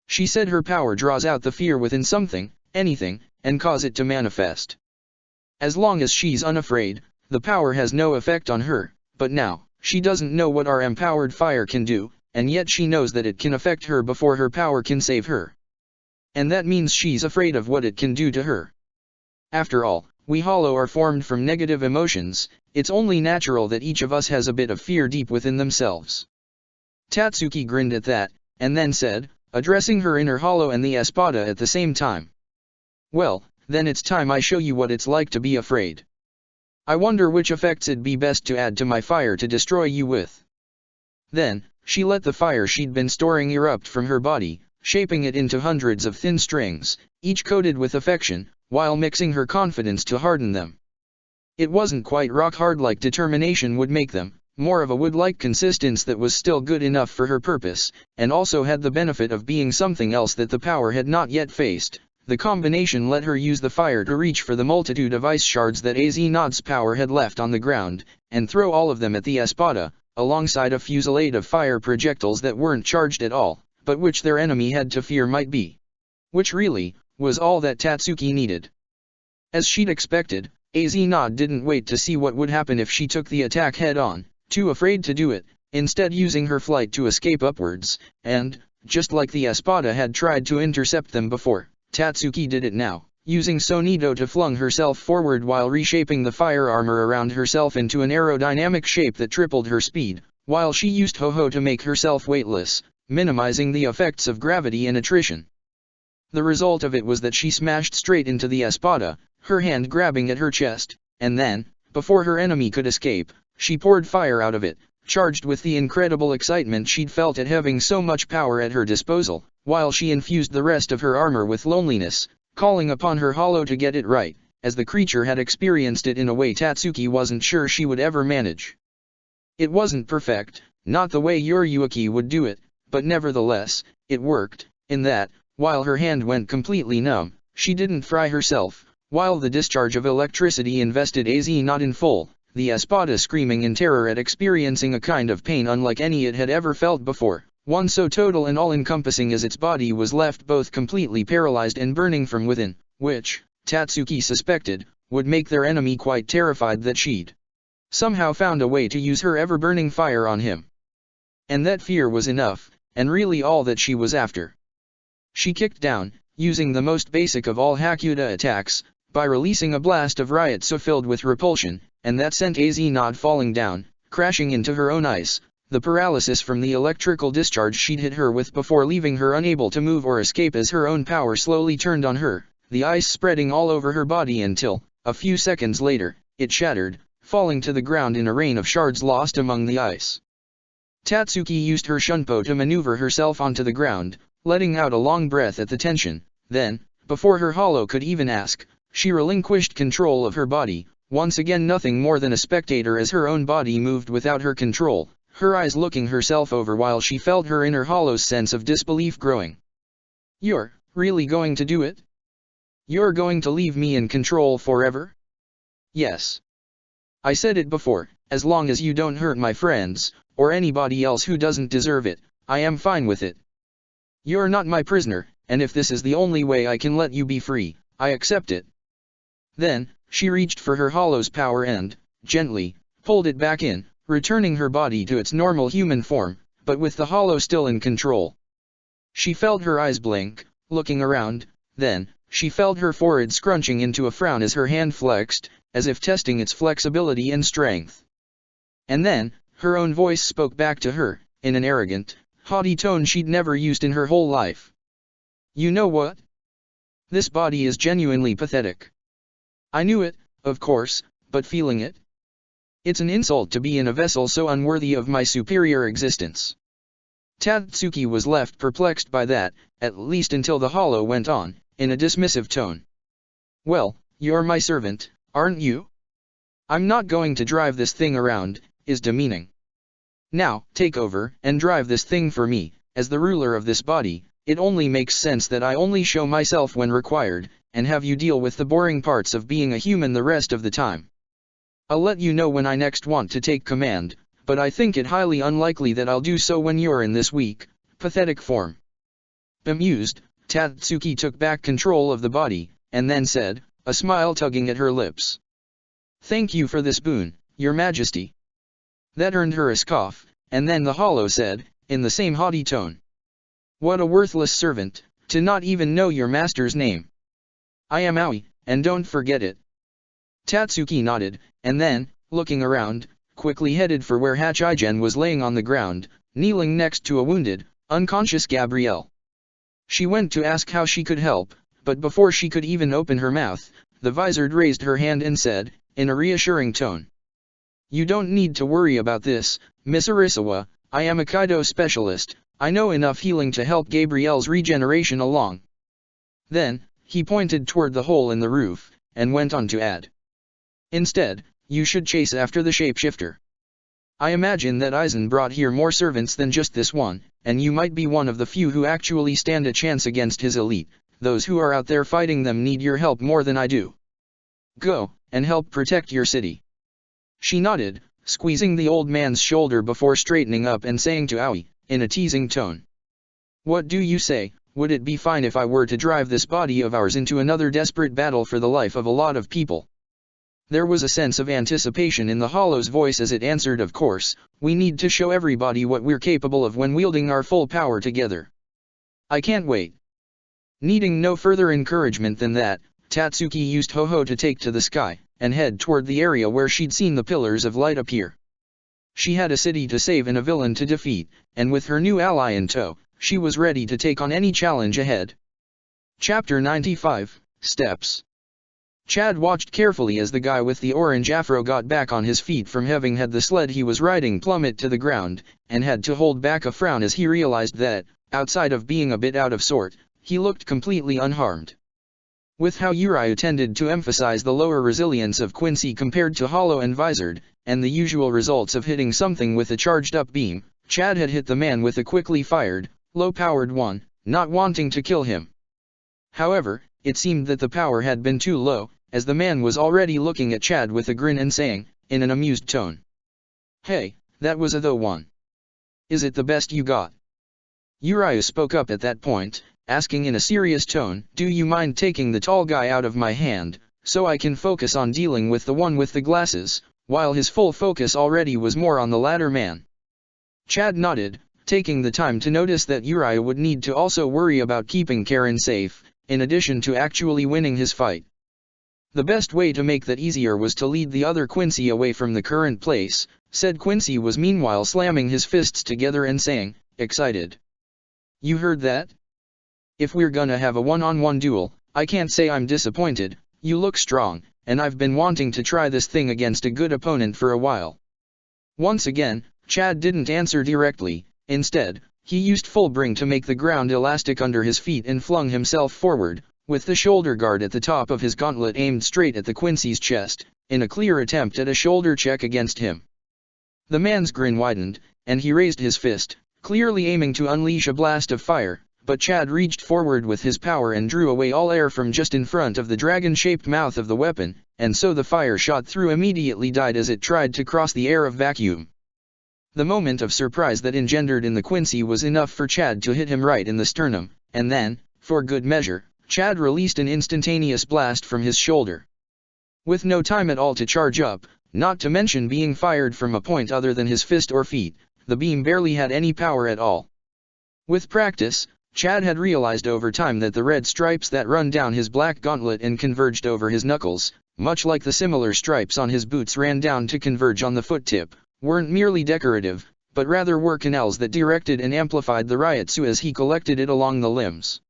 She said her power draws out the fear within something, anything, and cause it to manifest. As long as she's unafraid, the power has no effect on her, but now, she doesn't know what our empowered fire can do, and yet she knows that it can affect her before her power can save her. And that means she's afraid of what it can do to her. After all, we hollow are formed from negative emotions, it's only natural that each of us has a bit of fear deep within themselves." Tatsuki grinned at that, and then said, addressing her inner hollow and the Espada at the same time, "Well, then it's time I show you what it's like to be afraid. I wonder which effects it'd be best to add to my fire to destroy you with." Then, she let the fire she'd been storing erupt from her body, shaping it into hundreds of thin strings, each coated with affection, while mixing her confidence to harden them. It wasn't quite rock-hard like determination would make them, more of a wood-like consistence that was still good enough for her purpose, and also had the benefit of being something else that the power had not yet faced. The combination let her use the fire to reach for the multitude of ice shards that AZ Nod's power had left on the ground, and throw all of them at the Espada, alongside a fusillade of fire projectiles that weren't charged at all, but which their enemy had to fear might be. Which really, was all that Tatsuki needed. As she'd expected, AZ Nod didn't wait to see what would happen if she took the attack head-on, too afraid to do it, instead using her flight to escape upwards, and, just like the Espada had tried to intercept them before, Tatsuki did it now, using Sonito to flung herself forward while reshaping the fire armor around herself into an aerodynamic shape that tripled her speed, while she used Ho-Oh to make herself weightless, minimizing the effects of gravity and attrition. The result of it was that she smashed straight into the espada, her hand grabbing at her chest, and then, before her enemy could escape, she poured fire out of it, charged with the incredible excitement she'd felt at having so much power at her disposal, while she infused the rest of her armor with loneliness, calling upon her hollow to get it right, as the creature had experienced it in a way Tatsuki wasn't sure she would ever manage. It wasn't perfect, not the way Yuriyuki would do it, but nevertheless, it worked, in that, while her hand went completely numb, she didn't fry herself, while the discharge of electricity invested AZ not in full, the espada screaming in terror at experiencing a kind of pain unlike any it had ever felt before, one so total and all-encompassing as its body was left both completely paralyzed and burning from within, which, Tatsuki suspected, would make their enemy quite terrified that she'd somehow found a way to use her ever-burning fire on him. And that fear was enough, and really all that she was after. She kicked down, using the most basic of all Hakuda attacks, by releasing a blast of riot so filled with repulsion, and that sent AZ Nod falling down, crashing into her own ice, the paralysis from the electrical discharge she'd hit her with before leaving her unable to move or escape as her own power slowly turned on her, the ice spreading all over her body until, a few seconds later, it shattered, falling to the ground in a rain of shards lost among the ice. Tatsuki used her shunpo to maneuver herself onto the ground, letting out a long breath at the tension, then, before her hollow could even ask, she relinquished control of her body, once again nothing more than a spectator as her own body moved without her control, her eyes looking herself over while she felt her inner hollow's sense of disbelief growing. "You're really going to do it? You're going to leave me in control forever?" "Yes. I said it before, as long as you don't hurt my friends, or anybody else who doesn't deserve it, I am fine with it. You're not my prisoner, and if this is the only way I can let you be free, I accept it." Then, she reached for her hollow's power and, gently, pulled it back in, returning her body to its normal human form, but with the hollow still in control. She felt her eyes blink, looking around, then, she felt her forehead scrunching into a frown as her hand flexed, as if testing its flexibility and strength. And then, her own voice spoke back to her, in an arrogant, haughty tone she'd never used in her whole life. "You know what? This body is genuinely pathetic. I knew it, of course, but feeling it? It's an insult to be in a vessel so unworthy of my superior existence." Tatsuki was left perplexed by that, at least until the hollow went on, in a dismissive tone. "Well, you're my servant, aren't you? I'm not going to drive this thing around," is demeaning. "Now, take over and drive this thing for me, as the ruler of this body. It only makes sense that I only show myself when required, and have you deal with the boring parts of being a human the rest of the time. I'll let you know when I next want to take command, but I think it highly unlikely that I'll do so when you're in this weak, pathetic form." Bemused, Tatsuki took back control of the body, and then said, a smile tugging at her lips, "Thank you for this boon, Your Majesty." That earned her a scoff, and then the hollow said, in the same haughty tone, "What a worthless servant, to not even know your master's name. I am Aoi, and don't forget it." Tatsuki nodded, and then, looking around, quickly headed for where Hachigen was laying on the ground, kneeling next to a wounded, unconscious Gabrielle. She went to ask how she could help, but before she could even open her mouth, the Vizard raised her hand and said, in a reassuring tone, "You don't need to worry about this, Miss Arisawa. I am a Kaido specialist. I know enough healing to help Gabrielle's regeneration along." Then, he pointed toward the hole in the roof, and went on to add, "Instead, you should chase after the shapeshifter. I imagine that Aizen brought here more servants than just this one, and you might be one of the few who actually stand a chance against his elite. Those who are out there fighting them need your help more than I do. Go, and help protect your city." She nodded, squeezing the old man's shoulder before straightening up and saying to Aoi, in a teasing tone, "What do you say? Would it be fine if I were to drive this body of ours into another desperate battle for the life of a lot of people?" There was a sense of anticipation in the hollow's voice as it answered, "Of course, we need to show everybody what we're capable of when wielding our full power together. I can't wait." Needing no further encouragement than that, Tatsuki used Ho-Ho to take to the sky, and head toward the area where she'd seen the pillars of light appear. She had a city to save and a villain to defeat, and with her new ally in tow, she was ready to take on any challenge ahead. Chapter 95, Steps. Chad watched carefully as the guy with the orange afro got back on his feet from having had the sled he was riding plummet to the ground, and had to hold back a frown as he realized that, outside of being a bit out of sort, he looked completely unharmed. With how Uriah tended to emphasize the lower resilience of Quincy compared to Hollow and Visored, and the usual results of hitting something with a charged-up beam, Chad had hit the man with a quickly fired, low-powered one, not wanting to kill him. However, it seemed that the power had been too low, as the man was already looking at Chad with a grin and saying, in an amused tone, "Hey, that was a though one. Is it the best you got?" Uriah spoke up at that point, asking in a serious tone, "Do you mind taking the tall guy out of my hand, so I can focus on dealing with the one with the glasses," while his full focus already was more on the latter man. Chad nodded, taking the time to notice that Uriah would need to also worry about keeping Karen safe, in addition to actually winning his fight. The best way to make that easier was to lead the other Quincy away from the current place, said Quincy was meanwhile slamming his fists together and saying, excited. "You heard that? If we're gonna have a one-on-one duel, I can't say I'm disappointed. You look strong, and I've been wanting to try this thing against a good opponent for a while." Once again, Chad didn't answer directly. Instead, he used full bring to make the ground elastic under his feet and flung himself forward, with the shoulder guard at the top of his gauntlet aimed straight at the Quincy's chest, in a clear attempt at a shoulder check against him. The man's grin widened, and he raised his fist, clearly aiming to unleash a blast of fire, but Chad reached forward with his power and drew away all air from just in front of the dragon-shaped mouth of the weapon, and so the fire shot through immediately died as it tried to cross the air of vacuum. The moment of surprise that engendered in the Quincy was enough for Chad to hit him right in the sternum, and then, for good measure, Chad released an instantaneous blast from his shoulder. With no time at all to charge up, not to mention being fired from a point other than his fist or feet, the beam barely had any power at all. With practice, Chad had realized over time that the red stripes that run down his black gauntlet and converged over his knuckles, much like the similar stripes on his boots ran down to converge on the foot tip, weren't merely decorative, but rather were canals that directed and amplified the Ryotsu as he collected it along the limbs.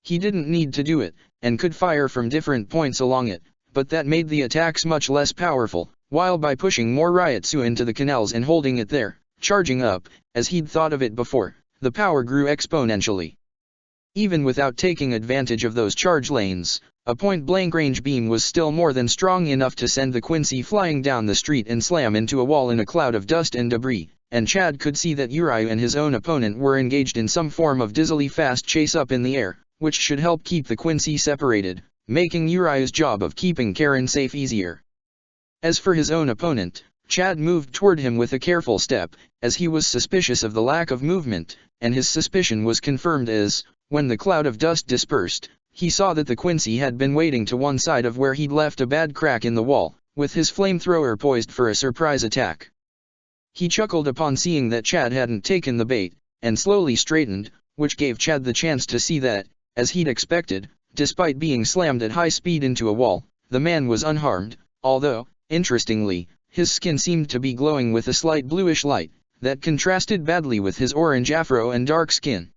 He didn't need to do it, and could fire from different points along it, but that made the attacks much less powerful, while by pushing more Ryotsu into the canals and holding it there, charging up, as he'd thought of it before, the power grew exponentially. Even without taking advantage of those charge lanes, a point-blank range beam was still more than strong enough to send the Quincy flying down the street and slam into a wall in a cloud of dust and debris, and Chad could see that Uriah and his own opponent were engaged in some form of dizzily fast chase up in the air, which should help keep the Quincy separated, making Uriah's job of keeping Karen safe easier. As for his own opponent, Chad moved toward him with a careful step, as he was suspicious of the lack of movement, and his suspicion was confirmed as, when the cloud of dust dispersed, he saw that the Quincy had been waiting to one side of where he'd left a bad crack in the wall, with his flamethrower poised for a surprise attack. He chuckled upon seeing that Chad hadn't taken the bait, and slowly straightened, which gave Chad the chance to see that, as he'd expected, despite being slammed at high speed into a wall, the man was unharmed, although, interestingly, his skin seemed to be glowing with a slight bluish light, that contrasted badly with his orange afro and dark skin.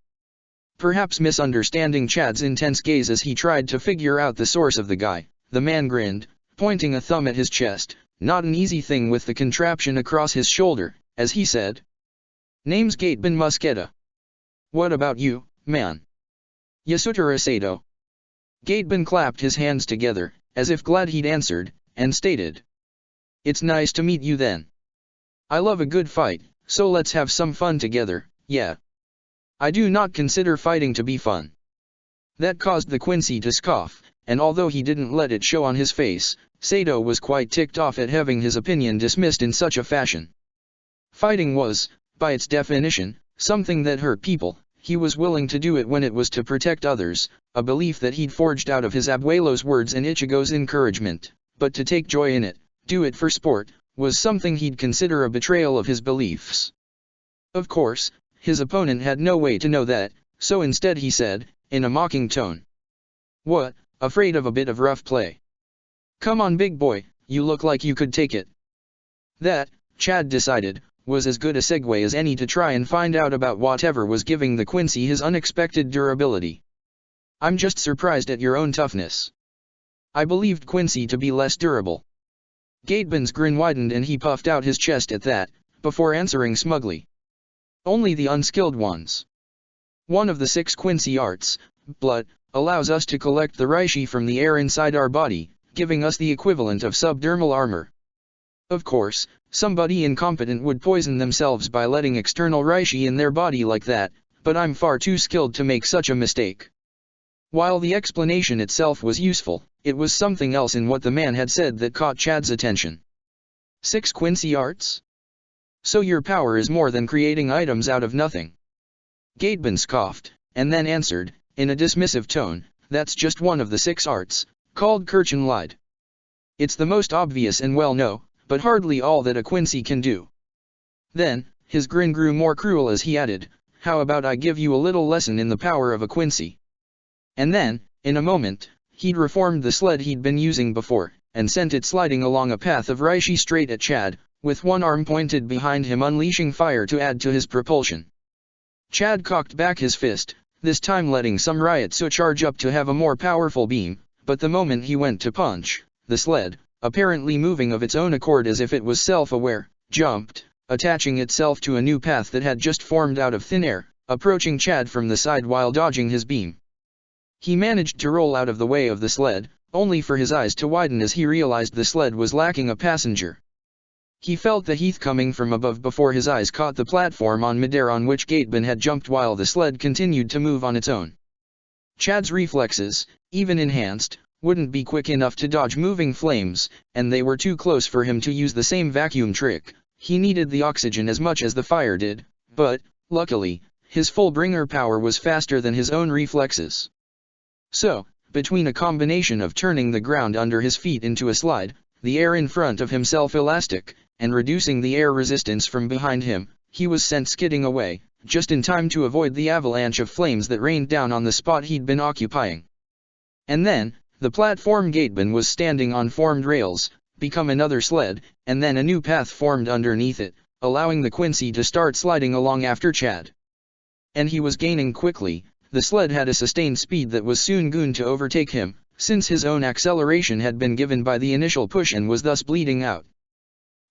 Perhaps misunderstanding Chad's intense gaze as he tried to figure out the source of the guy, the man grinned, pointing a thumb at his chest, not an easy thing with the contraption across his shoulder, as he said, "Name's Gateban Musketa. What about you, man?" "Yasutara Sato." Gateban clapped his hands together, as if glad he'd answered, and stated, "It's nice to meet you then. I love a good fight, so let's have some fun together, yeah. I do not consider fighting to be fun." That caused the Quincy to scoff, and although he didn't let it show on his face, Sato was quite ticked off at having his opinion dismissed in such a fashion. Fighting was, by its definition, something that hurt people. He was willing to do it when it was to protect others, a belief that he'd forged out of his abuelo's words and Ichigo's encouragement, but to take joy in it, do it for sport, was something he'd consider a betrayal of his beliefs. Of course, his opponent had no way to know that, so instead he said, in a mocking tone, afraid of a bit of rough play. Come on big boy, you look like you could take it. That, Chad decided, was as good a segue as any to try and find out about whatever was giving the Quincy his unexpected durability. I'm just surprised at your own toughness. I believed Quincy to be less durable. Gateben's grin widened and he puffed out his chest at that, before answering smugly. Only the unskilled ones. One of the 6 Quincy arts, blood, allows us to collect the Reishi from the air inside our body, giving us the equivalent of subdermal armor. Of course, somebody incompetent would poison themselves by letting external Reishi in their body like that, but I'm far too skilled to make such a mistake. While the explanation itself was useful, it was something else in what the man had said that caught Chad's attention. 6 Quincy arts? So your power is more than creating items out of nothing. Gateben scoffed, and then answered, in a dismissive tone, that's just one of the 6 arts, called Kirchenlied. It's the most obvious and well-known, but hardly all that a Quincy can do. Then, his grin grew more cruel as he added, how about I give you a little lesson in the power of a Quincy? And then, in a moment, he'd reformed the sled he'd been using before, and sent it sliding along a path of Reishi straight at Chad, with one arm pointed behind him unleashing fire to add to his propulsion. Chad cocked back his fist, this time letting some Ryatsu charge up to have a more powerful beam, but the moment he went to punch, the sled, apparently moving of its own accord as if it was self-aware, jumped, attaching itself to a new path that had just formed out of thin air, approaching Chad from the side while dodging his beam. He managed to roll out of the way of the sled, only for his eyes to widen as he realized the sled was lacking a passenger. He felt the heat coming from above before his eyes caught the platform on midair on which Gateben had jumped while the sled continued to move on its own. Chad's reflexes, even enhanced, wouldn't be quick enough to dodge moving flames, and they were too close for him to use the same vacuum trick. He needed the oxygen as much as the fire did, but, luckily, his full bringer power was faster than his own reflexes. So, between a combination of turning the ground under his feet into a slide, the air in front of him self-elastic, and reducing the air resistance from behind him, he was sent skidding away, just in time to avoid the avalanche of flames that rained down on the spot he'd been occupying. And then, the platform Gateben was standing on formed rails, become another sled, and then a new path formed underneath it, allowing the Quincy to start sliding along after Chad. And he was gaining quickly. The sled had a sustained speed that was soon going to overtake him, since his own acceleration had been given by the initial push and was thus bleeding out.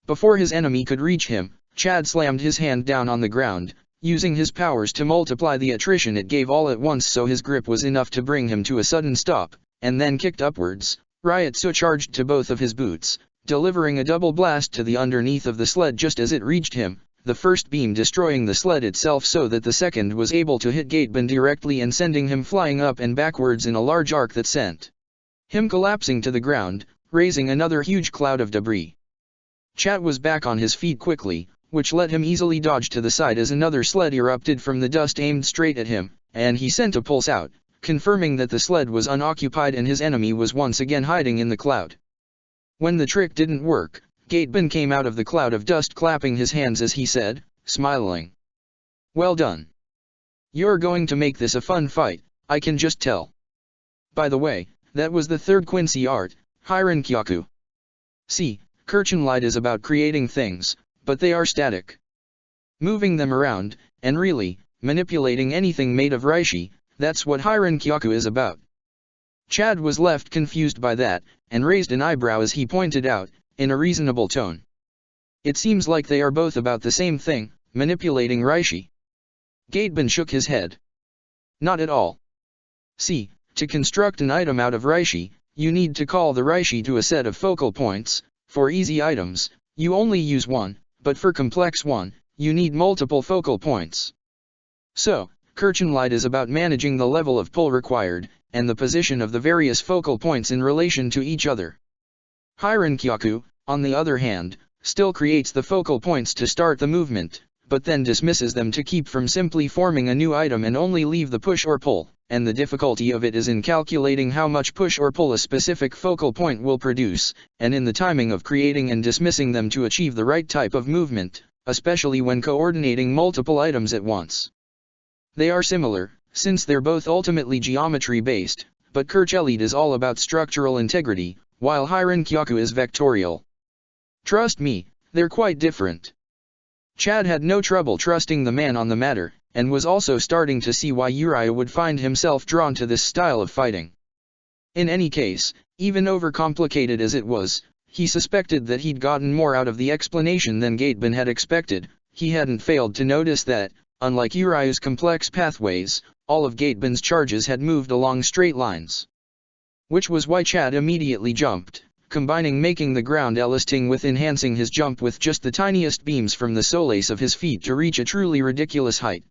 Before his enemy could reach him, Chad slammed his hand down on the ground, using his powers to multiply the attrition it gave all at once so his grip was enough to bring him to a sudden stop, and then kicked upwards. Ryatsu charged to both of his boots, delivering a double blast to the underneath of the sled just as it reached him, the first beam destroying the sled itself so that the second was able to hit Gateben directly and sending him flying up and backwards in a large arc that sent him collapsing to the ground, raising another huge cloud of debris. Chad was back on his feet quickly, which let him easily dodge to the side as another sled erupted from the dust aimed straight at him, and he sent a pulse out, confirming that the sled was unoccupied and his enemy was once again hiding in the cloud. When the trick didn't work, Gateben came out of the cloud of dust clapping his hands as he said, smiling. Well done. You're going to make this a fun fight, I can just tell. By the way, that was the 3rd Quincy art, Hyrenkyaku. See, Kirchenlied is about creating things, but they are static. Moving them around, and really, manipulating anything made of Reishi, that's what Hyrenkyaku is about. Chad was left confused by that, and raised an eyebrow as he pointed out, in a reasonable tone. It seems like they are both about the same thing, manipulating Reishi. Gateben shook his head. Not at all. See, to construct an item out of Reishi, you need to call the Reishi to a set of focal points. For easy items, you only use one, but for complex one, you need multiple focal points. So, Kirchenlied is about managing the level of pull required, and the position of the various focal points in relation to each other. Hyrenkyaku, on the other hand, still creates the focal points to start the movement, but then dismisses them to keep from simply forming a new item and only leave the push or pull, and the difficulty of it is in calculating how much push or pull a specific focal point will produce, and in the timing of creating and dismissing them to achieve the right type of movement, especially when coordinating multiple items at once. They are similar, since they're both ultimately geometry-based, but Kerchelid is all about structural integrity, while Hyrankyaku is vectorial. Trust me, they're quite different. Chad had no trouble trusting the man on the matter, and was also starting to see why Uriah would find himself drawn to this style of fighting. In any case, even overcomplicated as it was, he suspected that he'd gotten more out of the explanation than Gateban had expected. He hadn't failed to notice that, unlike Uriah's complex pathways, all of Gateban's charges had moved along straight lines. Which was why Chad immediately jumped, combining making the ground eliciting with enhancing his jump with just the tiniest beams from the solace of his feet to reach a truly ridiculous height.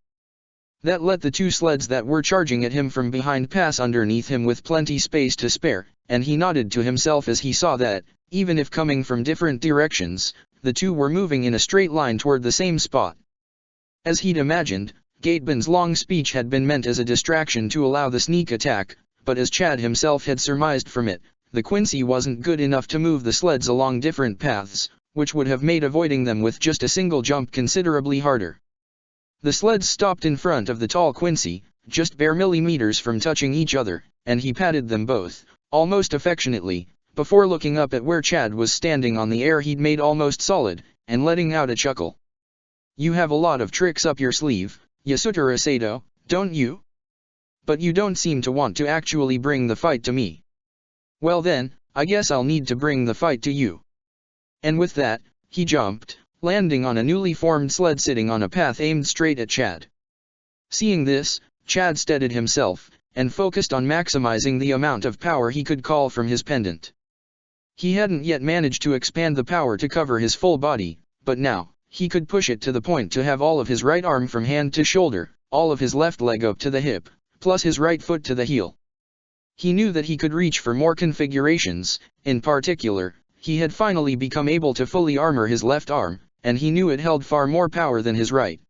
That let the two sleds that were charging at him from behind pass underneath him with plenty space to spare, and he nodded to himself as he saw that, even if coming from different directions, the two were moving in a straight line toward the same spot. As he'd imagined, Gateban's long speech had been meant as a distraction to allow the sneak attack, but as Chad himself had surmised from it, the Quincy wasn't good enough to move the sleds along different paths, which would have made avoiding them with just a single jump considerably harder. The sleds stopped in front of the tall Quincy, just bare millimeters from touching each other, and he patted them both, almost affectionately, before looking up at where Chad was standing on the air he'd made almost solid, and letting out a chuckle. "You have a lot of tricks up your sleeve, Yasutara Sato, don't you? But you don't seem to want to actually bring the fight to me. Well then, I guess I'll need to bring the fight to you." And with that, he jumped, landing on a newly formed sled sitting on a path aimed straight at Chad. Seeing this, Chad steadied himself, and focused on maximizing the amount of power he could call from his pendant. He hadn't yet managed to expand the power to cover his full body, but now, he could push it to the point to have all of his right arm from hand to shoulder, all of his left leg up to the hip, plus his right foot to the heel. He knew that he could reach for more configurations. In particular, he had finally become able to fully armor his left arm, and he knew it held far more power than his right.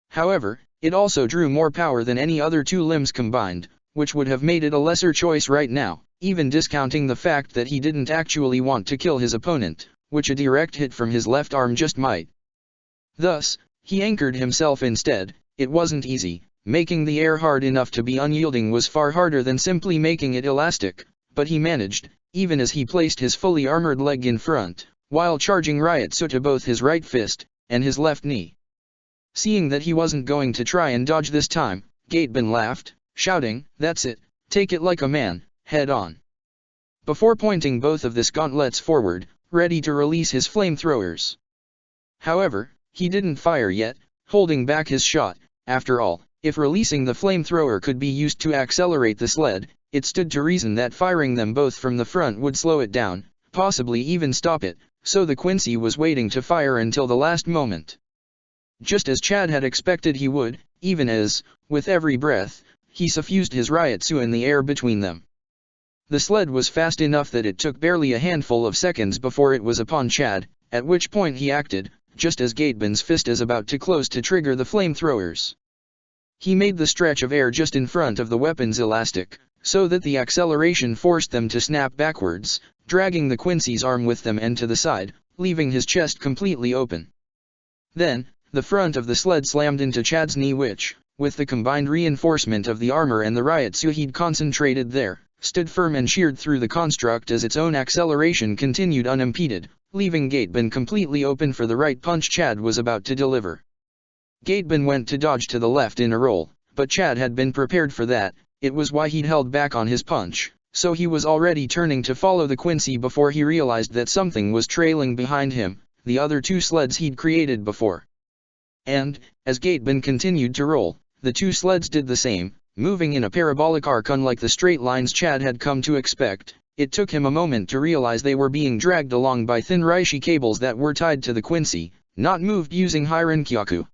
However, it also drew more power than any other two limbs combined, which would have made it a lesser choice right now, even discounting the fact that he didn't actually want to kill his opponent, which a direct hit from his left arm just might. Thus, he anchored himself instead. It wasn't easy. Making the air hard enough to be unyielding was far harder than simply making it elastic, but he managed, even as he placed his fully armored leg in front, while charging Ryotsu to both his right fist and his left knee. Seeing that he wasn't going to try and dodge this time, Gateban laughed, shouting, "That's it, take it like a man, head on," before pointing both of his gauntlets forward, ready to release his flamethrowers. However, he didn't fire yet, holding back his shot. After all, if releasing the flamethrower could be used to accelerate the sled, it stood to reason that firing them both from the front would slow it down, possibly even stop it, so the Quincy was waiting to fire until the last moment. Just as Chad had expected he would, even as, with every breath, he suffused his Ryotsu in the air between them. The sled was fast enough that it took barely a handful of seconds before it was upon Chad, at which point he acted, just as Gateban's fist is about to close to trigger the flamethrowers. He made the stretch of air just in front of the weapons elastic, so that the acceleration forced them to snap backwards, dragging the Quincy's arm with them and to the side, leaving his chest completely open. Then, the front of the sled slammed into Chad's knee which, with the combined reinforcement of the armor and the Ryotsu he'd concentrated there, stood firm and sheared through the construct as its own acceleration continued unimpeded, leaving Gateban completely open for the right punch Chad was about to deliver. Gateban went to dodge to the left in a roll, but Chad had been prepared for that. It was why he'd held back on his punch, so he was already turning to follow the Quincy before he realized that something was trailing behind him, the other two sleds he'd created before. And, as Gateban continued to roll, the two sleds did the same, moving in a parabolic arc unlike the straight lines Chad had come to expect. It took him a moment to realize they were being dragged along by thin reishi cables that were tied to the Quincy, not moved using Hyrankyaku.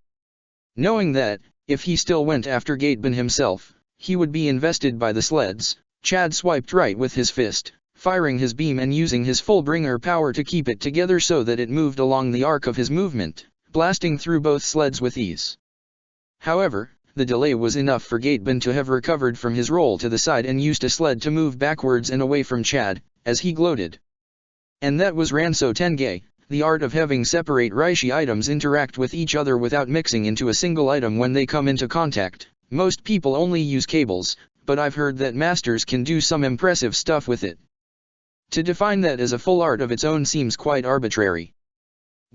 Knowing that, if he still went after Gateban himself, he would be invested by the sleds, Chad swiped right with his fist, firing his beam and using his full bringer power to keep it together so that it moved along the arc of his movement, blasting through both sleds with ease. However, the delay was enough for Gateban to have recovered from his roll to the side and used a sled to move backwards and away from Chad, as he gloated. And that was Ranso Tenge, the art of having separate reishi items interact with each other without mixing into a single item when they come into contact. Most people only use cables, but I've heard that masters can do some impressive stuff with it. To define that as a full art of its own seems quite arbitrary.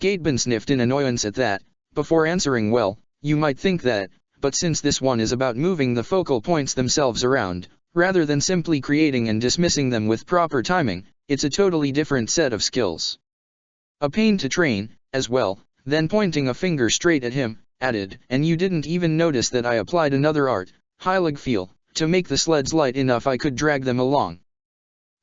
Gateban sniffed in annoyance at that, before answering, well, you might think that, but since this one is about moving the focal points themselves around, rather than simply creating and dismissing them with proper timing, it's a totally different set of skills. A pain to train, as well. Then pointing a finger straight at him, added, and you didn't even notice that I applied another art, Heilig Feel, to make the sleds light enough I could drag them along.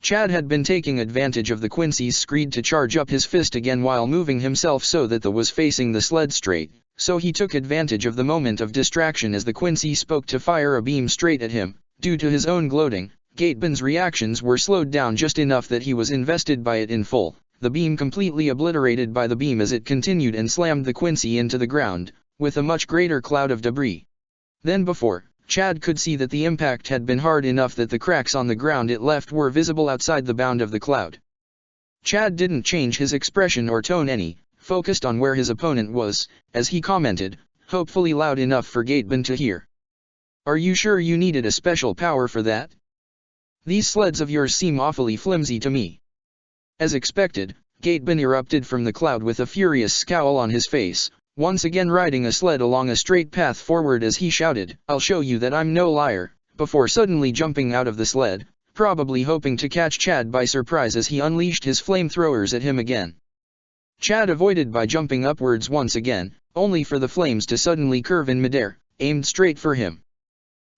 Chad had been taking advantage of the Quincy's screed to charge up his fist again while moving himself so that the was facing the sled straight, so he took advantage of the moment of distraction as the Quincy spoke to fire a beam straight at him. Due to his own gloating, Gateban's reactions were slowed down just enough that he was invested by it in full. The beam completely obliterated by the beam as it continued and slammed the Quincy into the ground, with a much greater cloud of debris than before. Chad could see that the impact had been hard enough that the cracks on the ground it left were visible outside the bound of the cloud. Chad didn't change his expression or tone any, focused on where his opponent was, as he commented, hopefully loud enough for Gateban to hear. Are you sure you needed a special power for that? These sleds of yours seem awfully flimsy to me. As expected, Gateban erupted from the cloud with a furious scowl on his face, once again riding a sled along a straight path forward as he shouted, I'll show you that I'm no liar, before suddenly jumping out of the sled, probably hoping to catch Chad by surprise as he unleashed his flamethrowers at him again. Chad avoided by jumping upwards once again, only for the flames to suddenly curve in midair, aimed straight for him.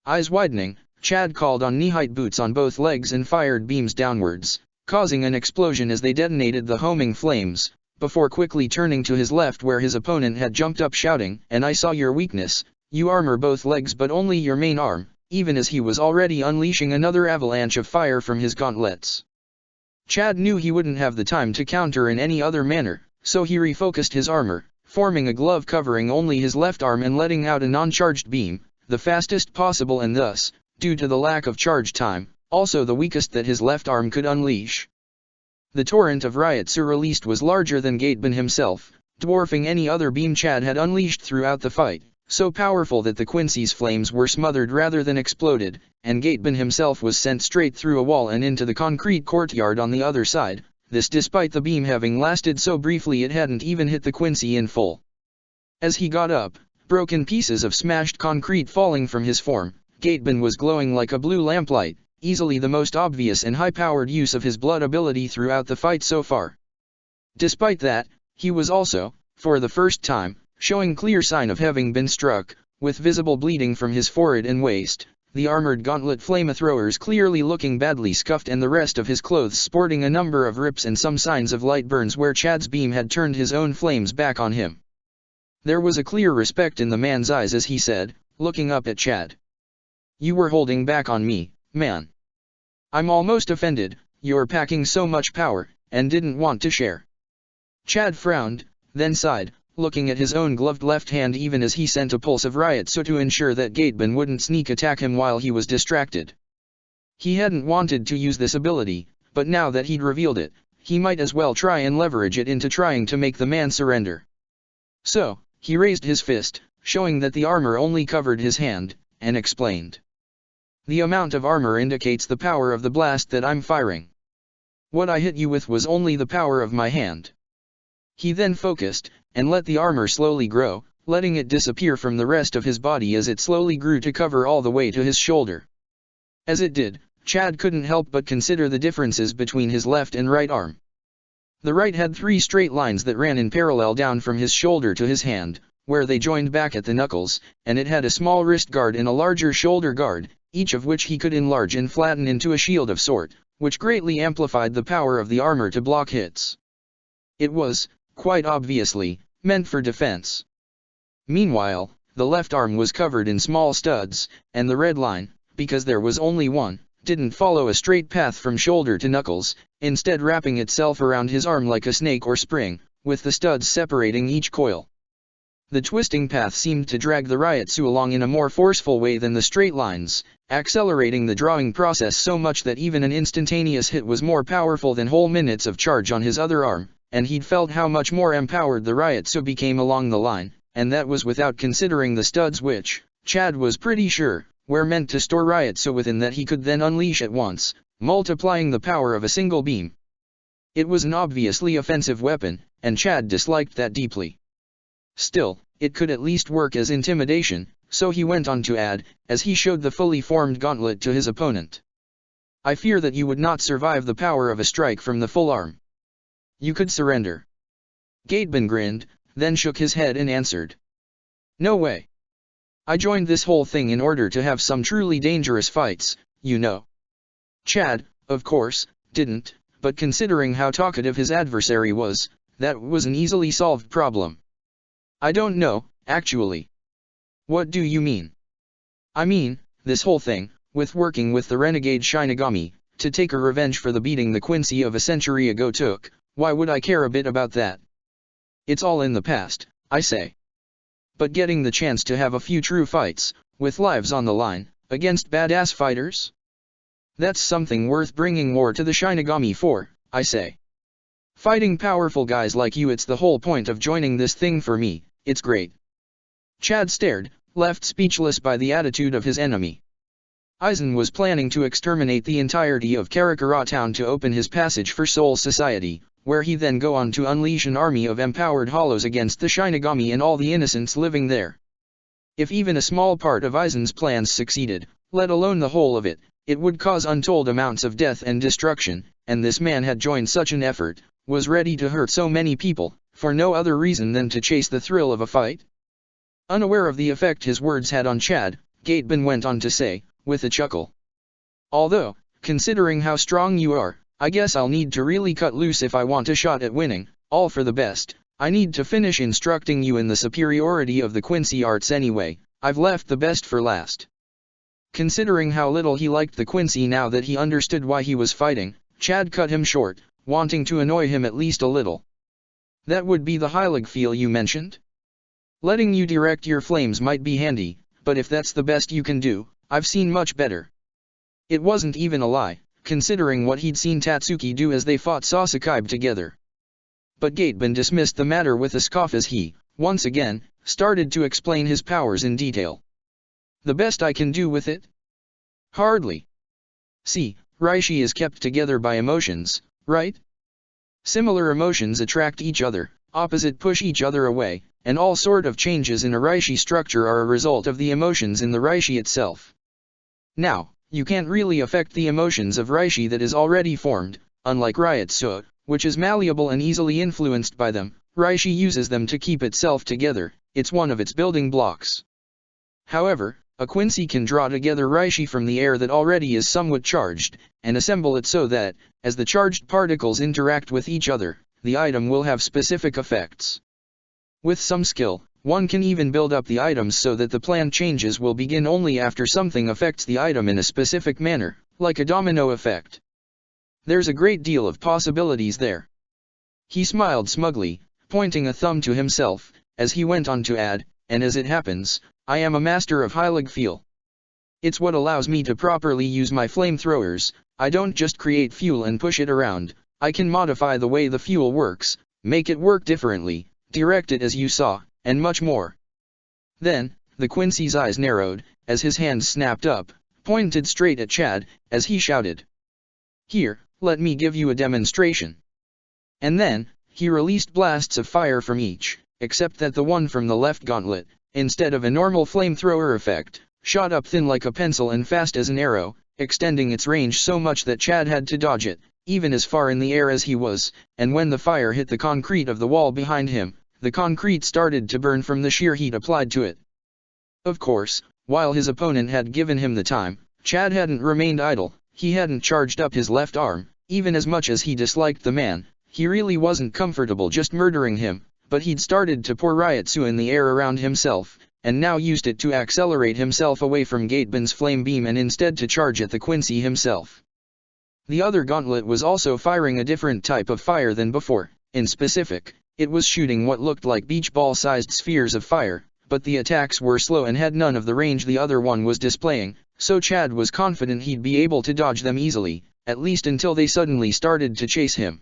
Eyes widening, Chad called on knee-height boots on both legs and fired beams downwards, causing an explosion as they detonated the homing flames, before quickly turning to his left where his opponent had jumped up shouting, and I saw your weakness, you armor both legs but only your main arm, even as he was already unleashing another avalanche of fire from his gauntlets. Chad knew he wouldn't have the time to counter in any other manner, so he refocused his armor, forming a glove covering only his left arm and letting out a non-charged beam, the fastest possible and thus, due to the lack of charge time, also the weakest that his left arm could unleash. The torrent of Ryotsu released was larger than Gateban himself, dwarfing any other beam Chad had unleashed throughout the fight, so powerful that the Quincy's flames were smothered rather than exploded, and Gateban himself was sent straight through a wall and into the concrete courtyard on the other side, this despite the beam having lasted so briefly it hadn't even hit the Quincy in full. As he got up, broken pieces of smashed concrete falling from his form, Gateban was glowing like a blue lamplight, easily the most obvious and high-powered use of his blood ability throughout the fight so far. Despite that, he was also, for the first time, showing clear sign of having been struck, with visible bleeding from his forehead and waist, the armored gauntlet flamethrowers clearly looking badly scuffed and the rest of his clothes sporting a number of rips and some signs of light burns where Chad's beam had turned his own flames back on him. There was a clear respect in the man's eyes as he said, looking up at Chad. You were holding back on me, man. I'm almost offended, you're packing so much power, and didn't want to share. Chad frowned, then sighed, looking at his own gloved left hand even as he sent a pulse of Ryotsu to ensure that Gateban wouldn't sneak attack him while he was distracted. He hadn't wanted to use this ability, but now that he'd revealed it, he might as well try and leverage it into trying to make the man surrender. So, he raised his fist, showing that the armor only covered his hand, and explained. The amount of armor indicates the power of the blast that I'm firing. What I hit you with was only the power of my hand. He then focused, and let the armor slowly grow, letting it disappear from the rest of his body as it slowly grew to cover all the way to his shoulder. As it did, Chad couldn't help but consider the differences between his left and right arm. The right had 3 straight lines that ran in parallel down from his shoulder to his hand, where they joined back at the knuckles, and it had a small wrist guard and a larger shoulder guard, each of which he could enlarge and flatten into a shield of sort, which greatly amplified the power of the armor to block hits. It was, quite obviously, meant for defense. Meanwhile, the left arm was covered in small studs, and the red line, because there was only one, didn't follow a straight path from shoulder to knuckles, instead wrapping itself around his arm like a snake or spring, with the studs separating each coil. The twisting path seemed to drag the Ryotsu along in a more forceful way than the straight lines, accelerating the drawing process so much that even an instantaneous hit was more powerful than whole minutes of charge on his other arm, and he'd felt how much more empowered the Ryotsu became along the line, and that was without considering the studs which, Chad was pretty sure, were meant to store Ryotsu within that he could then unleash at once, multiplying the power of a single beam. It was an obviously offensive weapon, and Chad disliked that deeply. Still, it could at least work as intimidation, so he went on to add, as he showed the fully formed gauntlet to his opponent. I fear that you would not survive the power of a strike from the full arm. You could surrender. Gateban grinned, then shook his head and answered. No way. I joined this whole thing in order to have some truly dangerous fights, you know. Chad, of course, didn't, but considering how talkative his adversary was, that was an easily solved problem. I don't know, actually. What do you mean? I mean, this whole thing, with working with the renegade Shinigami, to take a revenge for the beating the Quincy of a century ago took, why would I care a bit about that? It's all in the past, I say. But getting the chance to have a few true fights, with lives on the line, against badass fighters? That's something worth bringing more to the Shinigami for, I say. Fighting powerful guys like you, it's the whole point of joining this thing for me, it's great. Chad stared, left speechless by the attitude of his enemy. Aizen was planning to exterminate the entirety of Karakura town to open his passage for Soul Society, where he then go on to unleash an army of empowered hollows against the Shinigami and all the innocents living there. If even a small part of Aizen's plans succeeded, let alone the whole of it, it would cause untold amounts of death and destruction, and this man had joined such an effort, was ready to hurt so many people, for no other reason than to chase the thrill of a fight? Unaware of the effect his words had on Chad, Gateban went on to say, with a chuckle. Although, considering how strong you are, I guess I'll need to really cut loose if I want a shot at winning, all for the best. I need to finish instructing you in the superiority of the Quincy arts anyway, I've left the best for last. Considering how little he liked the Quincy now that he understood why he was fighting, Chad cut him short, wanting to annoy him at least a little. That would be the Heilig feel you mentioned? Letting you direct your flames might be handy, but if that's the best you can do, I've seen much better. It wasn't even a lie, considering what he'd seen Tatsuki do as they fought Sasakaibe together. But Gateban dismissed the matter with a scoff as he, once again, started to explain his powers in detail. The best I can do with it? Hardly. See, Reishi is kept together by emotions, right? Similar emotions attract each other, opposite push each other away, and all sort of changes in a Reishi structure are a result of the emotions in the Reishi itself. Now, you can't really affect the emotions of Reishi that is already formed, unlike Ryotsu, which is malleable and easily influenced by them. Reishi uses them to keep itself together, it's one of its building blocks. However, a Quincy can draw together Reishi from the air that already is somewhat charged, and assemble it so that, as the charged particles interact with each other, the item will have specific effects. With some skill, one can even build up the items so that the plan changes will begin only after something affects the item in a specific manner, like a domino effect. There's a great deal of possibilities there. He smiled smugly, pointing a thumb to himself, as he went on to add, and as it happens, I am a master of Heilig Feel. It's what allows me to properly use my flamethrowers. I don't just create fuel and push it around, I can modify the way the fuel works, make it work differently, direct it as you saw, and much more. Then, the Quincy's eyes narrowed, as his hands snapped up, pointed straight at Chad, as he shouted. Here, let me give you a demonstration. And then, he released blasts of fire from each, except that the one from the left gauntlet, instead of a normal flamethrower effect, shot up thin like a pencil and fast as an arrow, extending its range so much that Chad had to dodge it, even as far in the air as he was, and when the fire hit the concrete of the wall behind him, the concrete started to burn from the sheer heat applied to it. Of course, while his opponent had given him the time, Chad hadn't remained idle, he hadn't charged up his left arm, even as much as he disliked the man, he really wasn't comfortable just murdering him, but he'd started to pour Ryotsu in the air around himself, and now used it to accelerate himself away from Gateban's flame beam and instead to charge at the Quincy himself. The other gauntlet was also firing a different type of fire than before, in specific, it was shooting what looked like beach ball-sized spheres of fire, but the attacks were slow and had none of the range the other one was displaying, so Chad was confident he'd be able to dodge them easily, at least until they suddenly started to chase him.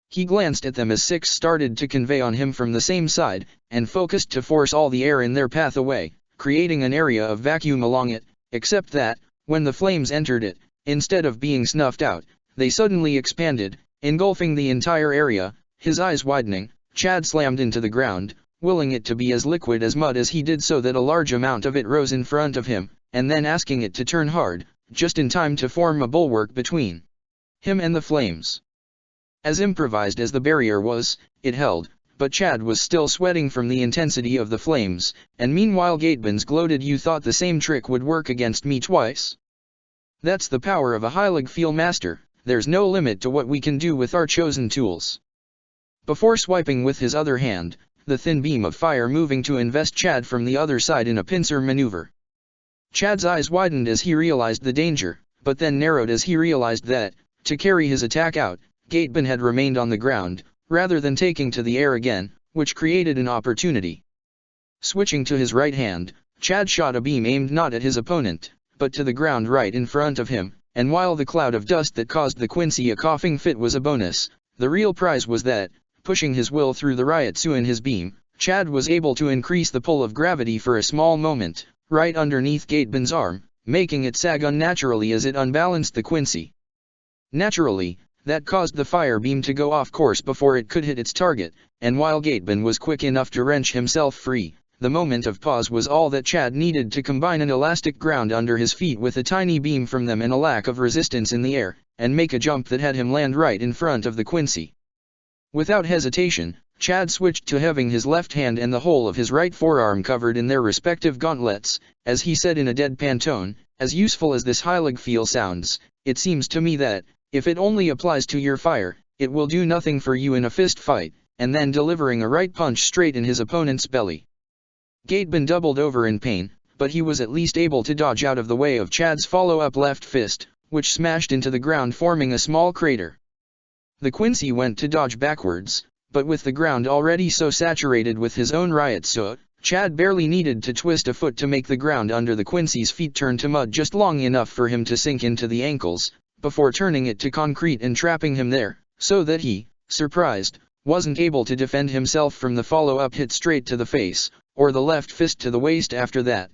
He glanced at them as six started to convey on him from the same side, and focused to force all the air in their path away, creating an area of vacuum along it, except that, when the flames entered it, instead of being snuffed out, they suddenly expanded, engulfing the entire area. His eyes widening, Chad slammed into the ground, willing it to be as liquid as mud as he did so that a large amount of it rose in front of him, and then asking it to turn hard, just in time to form a bulwark between him and the flames. As improvised as the barrier was, it held, but Chad was still sweating from the intensity of the flames, and meanwhile Gatebins gloated. "You thought the same trick would work against me twice? That's the power of a Heilig Feel Master, there's no limit to what we can do with our chosen tools." Before swiping with his other hand, the thin beam of fire moving to invest Chad from the other side in a pincer maneuver. Chad's eyes widened as he realized the danger, but then narrowed as he realized that, to carry his attack out, Gatebin had remained on the ground, rather than taking to the air again, which created an opportunity. Switching to his right hand, Chad shot a beam aimed not at his opponent, but to the ground right in front of him, and while the cloud of dust that caused the Quincy a coughing fit was a bonus, the real prize was that, pushing his will through the Ryotsu in his beam, Chad was able to increase the pull of gravity for a small moment, right underneath Gatebin's arm, making it sag unnaturally as it unbalanced the Quincy. Naturally, that caused the fire beam to go off course before it could hit its target, and while Gatebin was quick enough to wrench himself free, the moment of pause was all that Chad needed to combine an elastic ground under his feet with a tiny beam from them and a lack of resistance in the air, and make a jump that had him land right in front of the Quincy. Without hesitation, Chad switched to having his left hand and the whole of his right forearm covered in their respective gauntlets, as he said in a deadpan tone, "As useful as this Heilig Feel sounds, it seems to me that, if it only applies to your fire, it will do nothing for you in a fist fight," and then delivering a right punch straight in his opponent's belly. Gatebin doubled over in pain, but he was at least able to dodge out of the way of Chad's follow-up left fist, which smashed into the ground forming a small crater. The Quincy went to dodge backwards, but with the ground already so saturated with his own Ryotsu, Chad barely needed to twist a foot to make the ground under the Quincy's feet turn to mud just long enough for him to sink into the ankles, before turning it to concrete and trapping him there, so that he, surprised, wasn't able to defend himself from the follow-up hit straight to the face, or the left fist to the waist after that.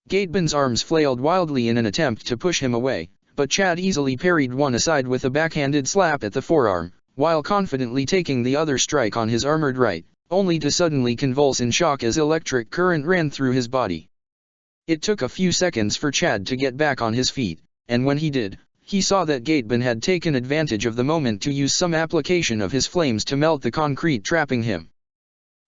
Gatebin's arms flailed wildly in an attempt to push him away, but Chad easily parried one aside with a backhanded slap at the forearm, while confidently taking the other strike on his armored right, only to suddenly convulse in shock as electric current ran through his body. It took a few seconds for Chad to get back on his feet, and when he did, he saw that Gatebin had taken advantage of the moment to use some application of his flames to melt the concrete trapping him.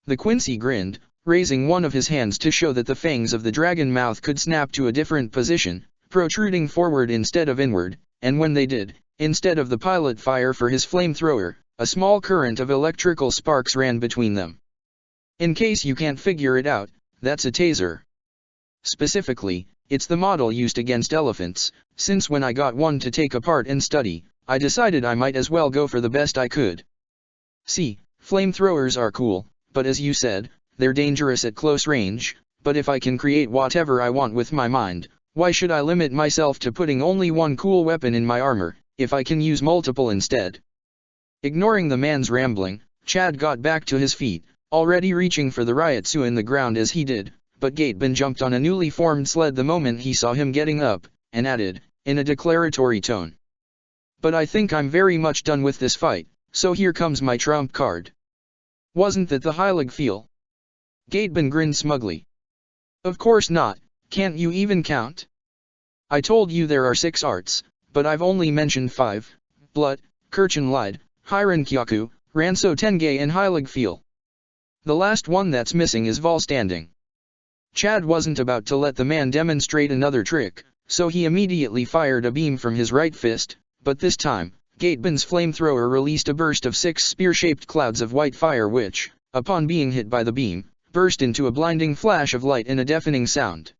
The Quincy grinned, raising one of his hands to show that the fangs of the dragon mouth could snap to a different position, protruding forward instead of inward, and when they did, instead of the pilot fire for his flamethrower, a small current of electrical sparks ran between them. In case you can't figure it out, that's a taser. Specifically, it's the model used against elephants, since when I got one to take apart and study, I decided I might as well go for the best I could. See, flamethrowers are cool, but as you said, they're dangerous at close range, but if I can create whatever I want with my mind, why should I limit myself to putting only one cool weapon in my armor, if I can use multiple instead? Ignoring the man's rambling, Chad got back to his feet, already reaching for the Ryotsu in the ground as he did, but Gatebin jumped on a newly formed sled the moment he saw him getting up, and added, in a declaratory tone, "But I think I'm very much done with this fight, so here comes my trump card." "Wasn't that the Heilig Feel?" Gatebin grinned smugly. "Of course not, can't you even count? I told you there are 6 arts, but I've only mentioned 5, Blood, Kirchen lied, Hyrenkyaku, Ranso Tenge and Heilig Feel. The last one that's missing is Vol Standing." Chad wasn't about to let the man demonstrate another trick, so he immediately fired a beam from his right fist, but this time, Gatebin's flamethrower released a burst of 6 spear-shaped clouds of white fire which, upon being hit by the beam, burst into a blinding flash of light and a deafening sound.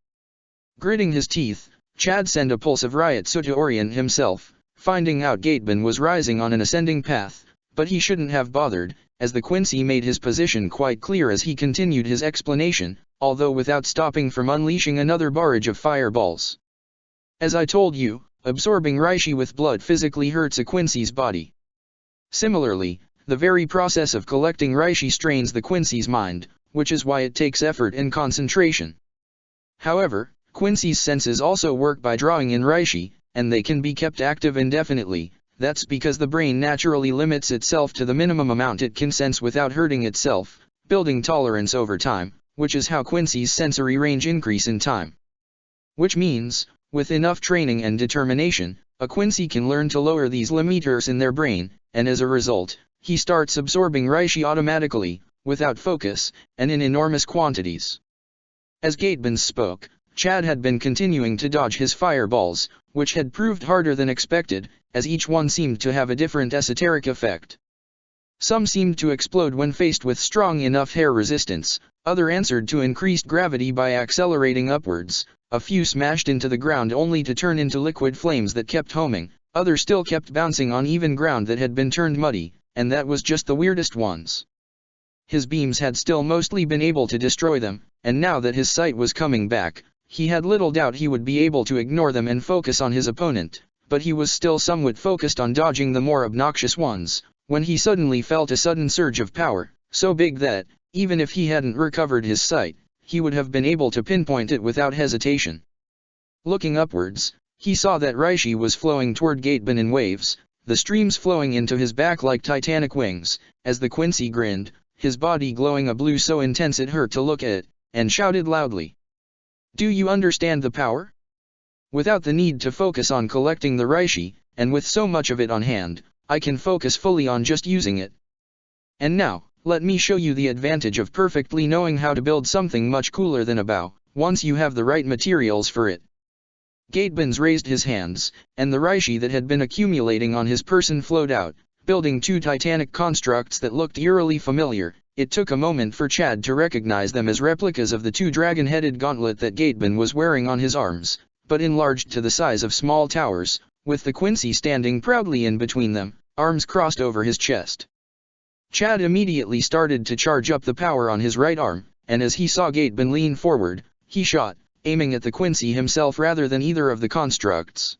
Gritting his teeth, Chad sent a pulse of Ryotsu to orient himself, finding out Gatebin was rising on an ascending path, but he shouldn't have bothered, as the Quincy made his position quite clear as he continued his explanation, although without stopping from unleashing another barrage of fireballs. "As I told you, absorbing Reishi with blood physically hurts a Quincy's body. Similarly, the very process of collecting Reishi strains the Quincy's mind, which is why it takes effort and concentration. However, Quincy's senses also work by drawing in reishi, and they can be kept active indefinitely. That's because the brain naturally limits itself to the minimum amount it can sense without hurting itself, building tolerance over time, which is how Quincy's sensory range increase in time. Which means, with enough training and determination, a Quincy can learn to lower these limiters in their brain, and as a result, he starts absorbing reishi automatically, without focus, and in enormous quantities. As Gateban spoke, Chad had been continuing to dodge his fireballs, which had proved harder than expected, as each one seemed to have a different esoteric effect. Some seemed to explode when faced with strong enough hair resistance, other answered to increased gravity by accelerating upwards, a few smashed into the ground only to turn into liquid flames that kept homing, others still kept bouncing on even ground that had been turned muddy, and that was just the weirdest ones. His beams had still mostly been able to destroy them, and now that his sight was coming back, he had little doubt he would be able to ignore them and focus on his opponent, but he was still somewhat focused on dodging the more obnoxious ones, when he suddenly felt a sudden surge of power, so big that, even if he hadn't recovered his sight, he would have been able to pinpoint it without hesitation. Looking upwards, he saw that reishi was flowing toward Gateban in waves, the streams flowing into his back like titanic wings, as the Quincy grinned, his body glowing a blue so intense it hurt to look at, and shouted loudly. "Do you understand the power? Without the need to focus on collecting the reishi, and with so much of it on hand, I can focus fully on just using it. And now, let me show you the advantage of perfectly knowing how to build something much cooler than a bow, once you have the right materials for it." Gateban raised his hands, and the reishi that had been accumulating on his person flowed out, building two titanic constructs that looked eerily familiar. It took a moment for Chad to recognize them as replicas of the two dragon-headed gauntlet that Gateban was wearing on his arms, but enlarged to the size of small towers, with the Quincy standing proudly in between them, arms crossed over his chest. Chad immediately started to charge up the power on his right arm, and as he saw Gateban lean forward, he shot, aiming at the Quincy himself rather than either of the constructs.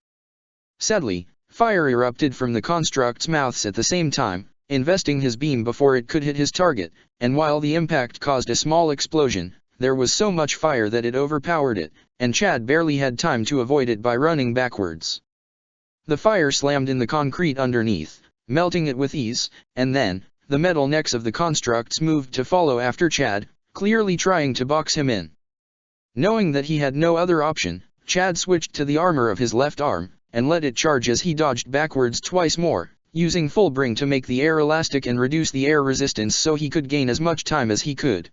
Sadly, fire erupted from the constructs' mouths at the same time, investing his beam before it could hit his target, and while the impact caused a small explosion, there was so much fire that it overpowered it, and Chad barely had time to avoid it by running backwards. The fire slammed in the concrete underneath, melting it with ease, and then, the metal necks of the constructs moved to follow after Chad, clearly trying to box him in. Knowing that he had no other option, Chad switched to the armor of his left arm, and let it charge as he dodged backwards twice more, using full bring to make the air elastic and reduce the air resistance so he could gain as much time as he could.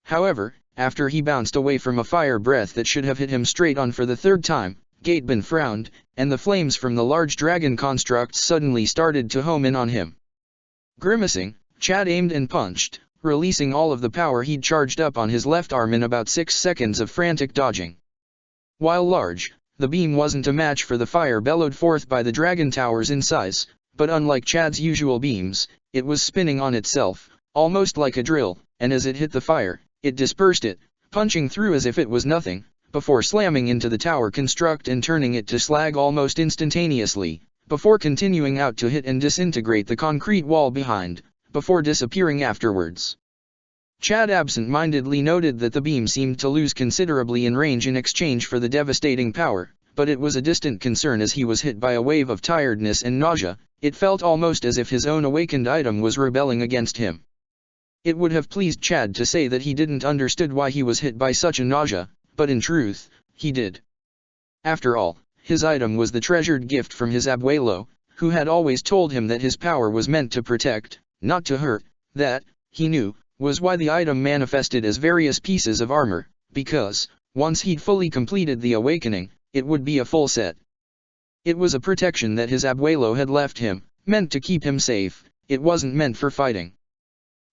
However, after he bounced away from a fire breath that should have hit him straight on for the third time, Gateban frowned, and the flames from the large dragon constructs suddenly started to home in on him. Grimacing, Chad aimed and punched, releasing all of the power he'd charged up on his left arm in about 6 seconds of frantic dodging. While large, the beam wasn't a match for the fire bellowed forth by the dragon towers in size, but unlike Chad's usual beams, it was spinning on itself, almost like a drill, and as it hit the fire, it dispersed it, punching through as if it was nothing, before slamming into the tower construct and turning it to slag almost instantaneously, before continuing out to hit and disintegrate the concrete wall behind, before disappearing afterwards. Chad absent-mindedly noted that the beam seemed to lose considerably in range in exchange for the devastating power, but it was a distant concern as he was hit by a wave of tiredness and nausea. It felt almost as if his own awakened item was rebelling against him. It would have pleased Chad to say that he didn't understood why he was hit by such a nausea, but in truth, he did. After all, his item was the treasured gift from his abuelo, who had always told him that his power was meant to protect, not to hurt. That, he knew, was why the item manifested as various pieces of armor, because, once he'd fully completed the awakening, it would be a full set. It was a protection that his abuelo had left him, meant to keep him safe. It wasn't meant for fighting.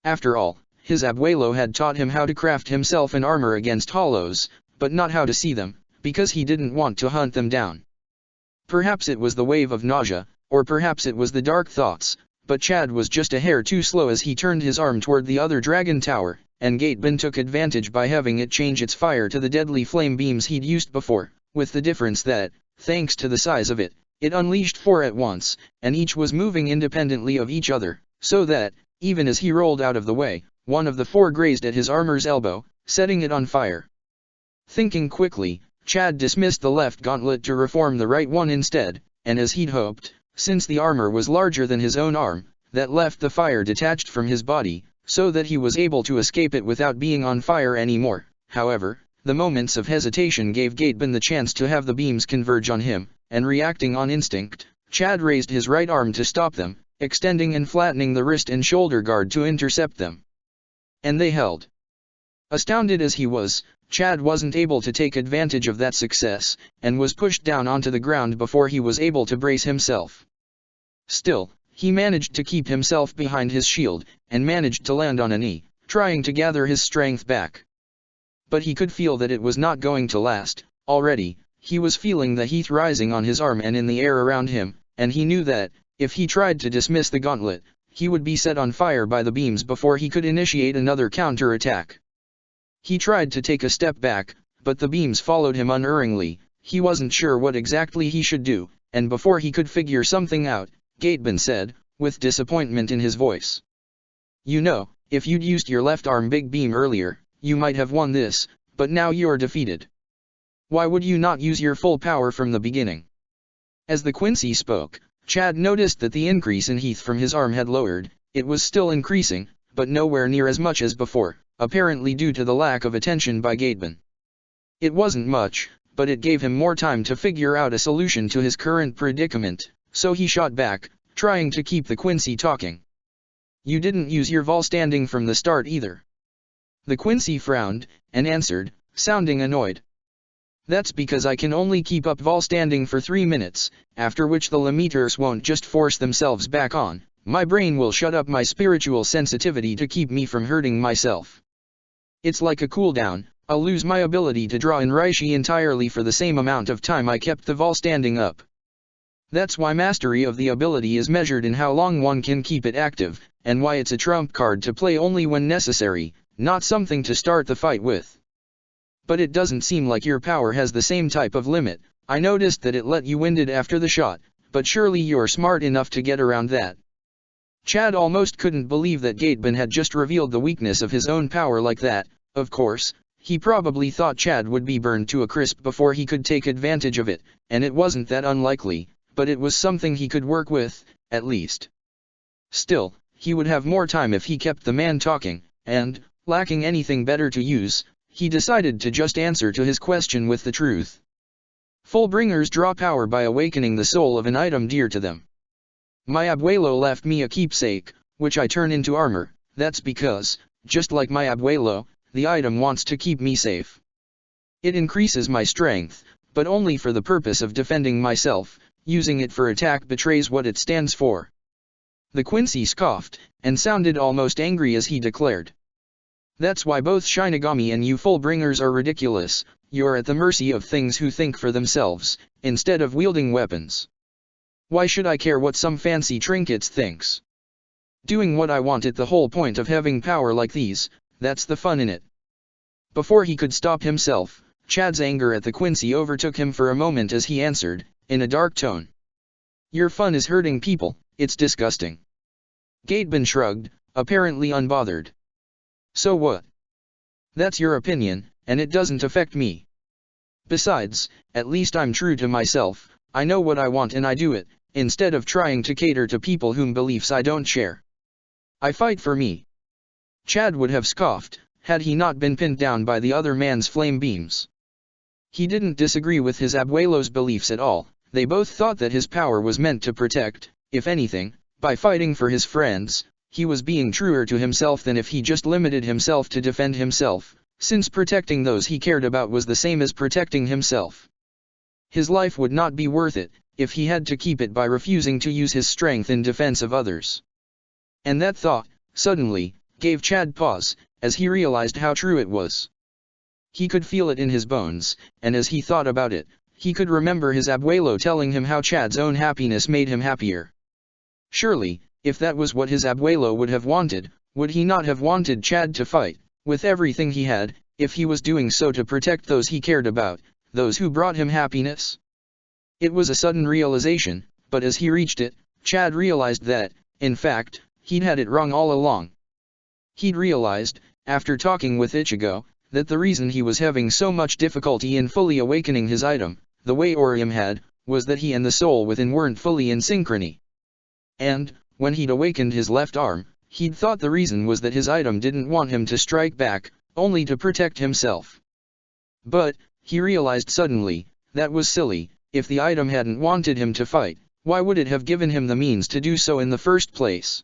After all, his abuelo had taught him how to craft himself an armor against hollows, but not how to see them, because he didn't want to hunt them down. Perhaps it was the wave of nausea, or perhaps it was the dark thoughts, but Chad was just a hair too slow as he turned his arm toward the other dragon tower, and Gateban took advantage by having it change its fire to the deadly flame beams he'd used before, with the difference that, thanks to the size of it, it unleashed 4 at once, and each was moving independently of each other, so that, even as he rolled out of the way, one of the 4 grazed at his armor's elbow, setting it on fire. Thinking quickly, Chad dismissed the left gauntlet to reform the right one instead, and as he'd hoped, since the armor was larger than his own arm, that left the fire detached from his body, so that he was able to escape it without being on fire anymore. However, the moments of hesitation gave Gateban the chance to have the beams converge on him, and reacting on instinct, Chad raised his right arm to stop them, extending and flattening the wrist and shoulder guard to intercept them. And they held. Astounded as he was, Chad wasn't able to take advantage of that success, and was pushed down onto the ground before he was able to brace himself. Still, he managed to keep himself behind his shield, and managed to land on a knee, trying to gather his strength back. But he could feel that it was not going to last. Already, he was feeling the heat rising on his arm and in the air around him, and he knew that, if he tried to dismiss the gauntlet, he would be set on fire by the beams before he could initiate another counter-attack. He tried to take a step back, but the beams followed him unerringly. He wasn't sure what exactly he should do, and before he could figure something out, Gateban said, with disappointment in his voice. "You know, if you'd used your left arm big beam earlier, you might have won this, but now you're defeated. Why would you not use your full power from the beginning?" As the Quincy spoke, Chad noticed that the increase in heat from his arm had lowered. It was still increasing, but nowhere near as much as before, apparently due to the lack of attention by Gateban. It wasn't much, but it gave him more time to figure out a solution to his current predicament, so he shot back, trying to keep the Quincy talking. "You didn't use your vol standing from the start either." The Quincy frowned, and answered, sounding annoyed. "That's because I can only keep up vol standing for 3 minutes, after which the limiters won't just force themselves back on. My brain will shut up my spiritual sensitivity to keep me from hurting myself. It's like a cooldown. I'll lose my ability to draw in Reishi entirely for the same amount of time I kept the vol standing up. That's why mastery of the ability is measured in how long one can keep it active, and why it's a trump card to play only when necessary, not something to start the fight with. But it doesn't seem like your power has the same type of limit. I noticed that it let you winded after the shot, but surely you're smart enough to get around that." Chad almost couldn't believe that Gateban had just revealed the weakness of his own power like that. Of course, he probably thought Chad would be burned to a crisp before he could take advantage of it, and it wasn't that unlikely, but it was something he could work with, at least. Still, he would have more time if he kept the man talking, and, lacking anything better to use, he decided to just answer to his question with the truth. Fullbringers draw power by awakening the soul of an item dear to them. My abuelo left me a keepsake, which I turn into armor. That's because, just like my abuelo, the item wants to keep me safe. It increases my strength, but only for the purpose of defending myself. Using it for attack betrays what it stands for." The Quincy scoffed, and sounded almost angry as he declared. "That's why both Shinigami and you Fullbringers are ridiculous. You're at the mercy of things who think for themselves, instead of wielding weapons. Why should I care what some fancy trinkets thinks? Doing what I want is the whole point of having power like these. That's the fun in it." Before he could stop himself, Chad's anger at the Quincy overtook him for a moment as he answered, in a dark tone. "Your fun is hurting people. It's disgusting." Gateban shrugged, apparently unbothered. "So what? That's your opinion, and it doesn't affect me. Besides, at least I'm true to myself. I know what I want and I do it, instead of trying to cater to people whom beliefs I don't share. I fight for me." Chad would have scoffed, had he not been pinned down by the other man's flame beams. He didn't disagree with his abuelo's beliefs at all. They both thought that his power was meant to protect. If anything, by fighting for his friends, he was being truer to himself than if he just limited himself to defend himself, since protecting those he cared about was the same as protecting himself. His life would not be worth it, if he had to keep it by refusing to use his strength in defense of others. And that thought, suddenly, gave Chad pause, as he realized how true it was. He could feel it in his bones, and as he thought about it, he could remember his abuelo telling him how Chad's own happiness made him happier. Surely, if that was what his abuelo would have wanted, would he not have wanted Chad to fight, with everything he had, if he was doing so to protect those he cared about, those who brought him happiness? It was a sudden realization, but as he reached it, Chad realized that, in fact, he'd had it wrong all along. He'd realized, after talking with Ichigo, that the reason he was having so much difficulty in fully awakening his item, the way Orium had, was that he and the soul within weren't fully in synchrony. And, when he'd awakened his left arm, he'd thought the reason was that his item didn't want him to strike back, only to protect himself. But, he realized suddenly, that was silly. If the item hadn't wanted him to fight, why would it have given him the means to do so in the first place?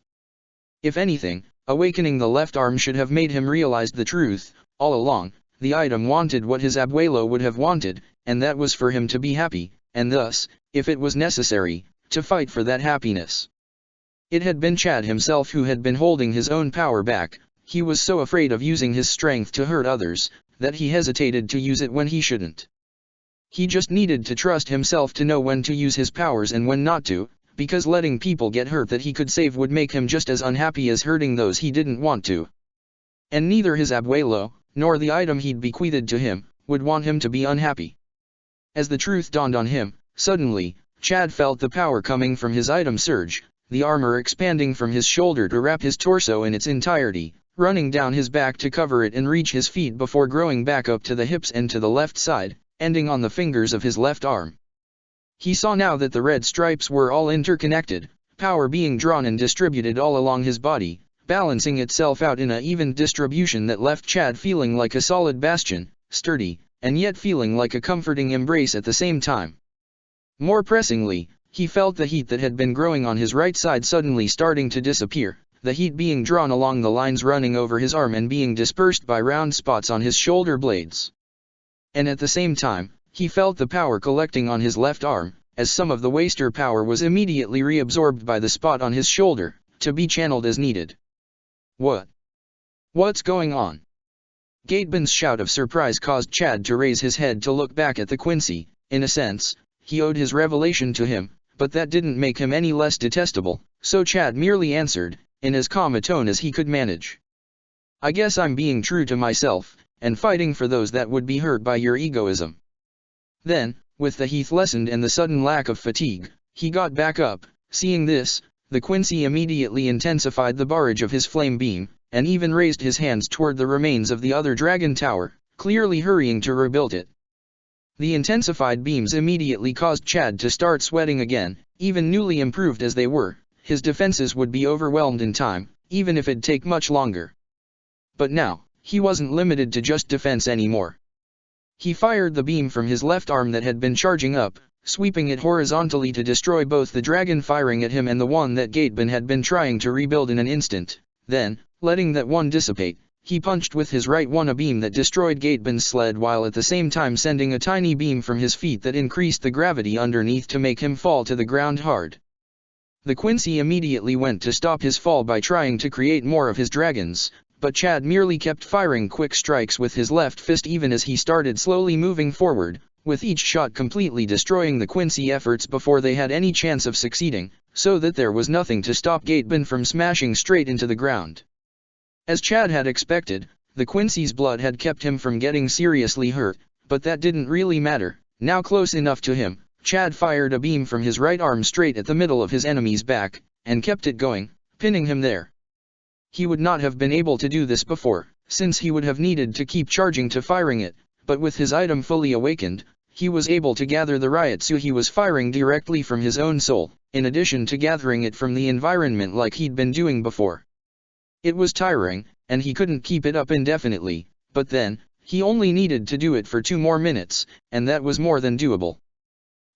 If anything, awakening the left arm should have made him realize the truth. All along, the item wanted what his abuelo would have wanted, and that was for him to be happy, and thus, if it was necessary, to fight for that happiness. It had been Chad himself who had been holding his own power back. He was so afraid of using his strength to hurt others, that he hesitated to use it when he shouldn't. He just needed to trust himself to know when to use his powers and when not to, because letting people get hurt that he could save would make him just as unhappy as hurting those he didn't want to. And neither his abuelo, nor the item he'd bequeathed to him, would want him to be unhappy. As the truth dawned on him, suddenly, Chad felt the power coming from his item surge, the armor expanding from his shoulder to wrap his torso in its entirety, running down his back to cover it and reach his feet before growing back up to the hips and to the left side, ending on the fingers of his left arm. He saw now that the red stripes were all interconnected, power being drawn and distributed all along his body, balancing itself out in an even distribution that left Chad feeling like a solid bastion, sturdy, and yet feeling like a comforting embrace at the same time. More pressingly, he felt the heat that had been growing on his right side suddenly starting to disappear, the heat being drawn along the lines running over his arm and being dispersed by round spots on his shoulder blades. And at the same time, he felt the power collecting on his left arm, as some of the waster power was immediately reabsorbed by the spot on his shoulder, to be channeled as needed. What's going on? Gateben's shout of surprise caused Chad to raise his head to look back at the Quincy. In a sense, he owed his revelation to him, but that didn't make him any less detestable, so Chad merely answered, in as calm a tone as he could manage. I guess I'm being true to myself, and fighting for those that would be hurt by your egoism. Then, with the heat lessened and the sudden lack of fatigue, he got back up. Seeing this, the Quincy immediately intensified the barrage of his flame beam, and even raised his hands toward the remains of the other dragon tower, clearly hurrying to rebuild it. The intensified beams immediately caused Chad to start sweating again. Even newly improved as they were, his defenses would be overwhelmed in time, even if it'd take much longer. But now, he wasn't limited to just defense anymore. He fired the beam from his left arm that had been charging up, sweeping it horizontally to destroy both the dragon firing at him and the one that Gateben had been trying to rebuild in an instant. Then, letting that one dissipate, he punched with his right one a beam that destroyed Gateben's sled while at the same time sending a tiny beam from his feet that increased the gravity underneath to make him fall to the ground hard. The Quincy immediately went to stop his fall by trying to create more of his dragons, but Chad merely kept firing quick strikes with his left fist even as he started slowly moving forward, with each shot completely destroying the Quincy efforts before they had any chance of succeeding, so that there was nothing to stop Gateben from smashing straight into the ground. As Chad had expected, the Quincy's blood had kept him from getting seriously hurt, but that didn't really matter. Now close enough to him, Chad fired a beam from his right arm straight at the middle of his enemy's back, and kept it going, pinning him there. He would not have been able to do this before, since he would have needed to keep charging to firing it, but with his item fully awakened, he was able to gather the Ryotsu he was firing directly from his own soul, in addition to gathering it from the environment like he'd been doing before. It was tiring, and he couldn't keep it up indefinitely, but then, he only needed to do it for 2 more minutes, and that was more than doable.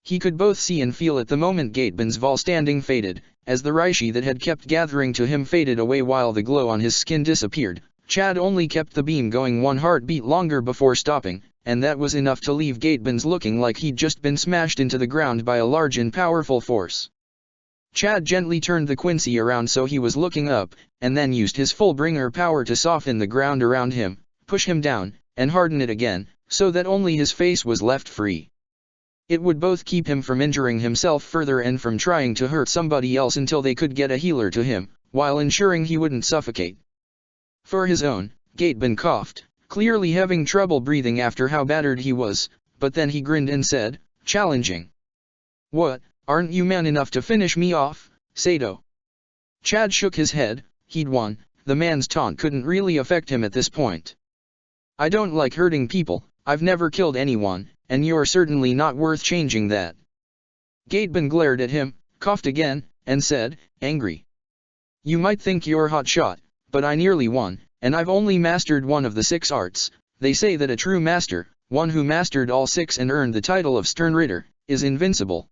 He could both see and feel at the moment Gateben's Vol standing faded, as the Reishi that had kept gathering to him faded away while the glow on his skin disappeared. Chad only kept the beam going 1 heartbeat longer before stopping, and that was enough to leave Gateben's looking like he'd just been smashed into the ground by a large and powerful force. Chad gently turned the Quincy around so he was looking up, and then used his full bringer power to soften the ground around him, push him down, and harden it again, so that only his face was left free. It would both keep him from injuring himself further and from trying to hurt somebody else until they could get a healer to him, while ensuring he wouldn't suffocate. For his own, Gateben coughed, clearly having trouble breathing after how battered he was, but then he grinned and said, challenging. What, aren't you man enough to finish me off, Sato? Chad shook his head. He'd won. The man's taunt couldn't really affect him at this point. I don't like hurting people, I've never killed anyone, and you're certainly not worth changing that. Gateban glared at him, coughed again, and said, angry. You might think you're hot shot, but I nearly won, and I've only mastered one of the 6 arts. They say that a true master, one who mastered all 6 and earned the title of Sternritter, is invincible.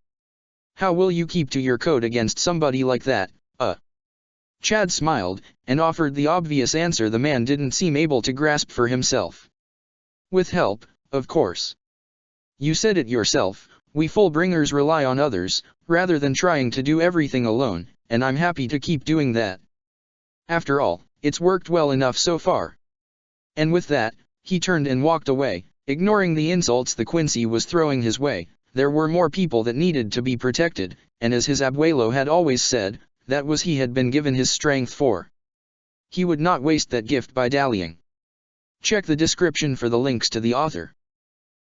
How will you keep to your code against somebody like that? Chad smiled, and offered the obvious answer the man didn't seem able to grasp for himself. With help, of course. You said it yourself, we Fullbringers rely on others, rather than trying to do everything alone, and I'm happy to keep doing that. After all, it's worked well enough so far. And with that, he turned and walked away, ignoring the insults the Quincy was throwing his way. There were more people that needed to be protected, and as his abuelo had always said, that was he had been given his strength for. He would not waste that gift by dallying. Check the description for the links to the author.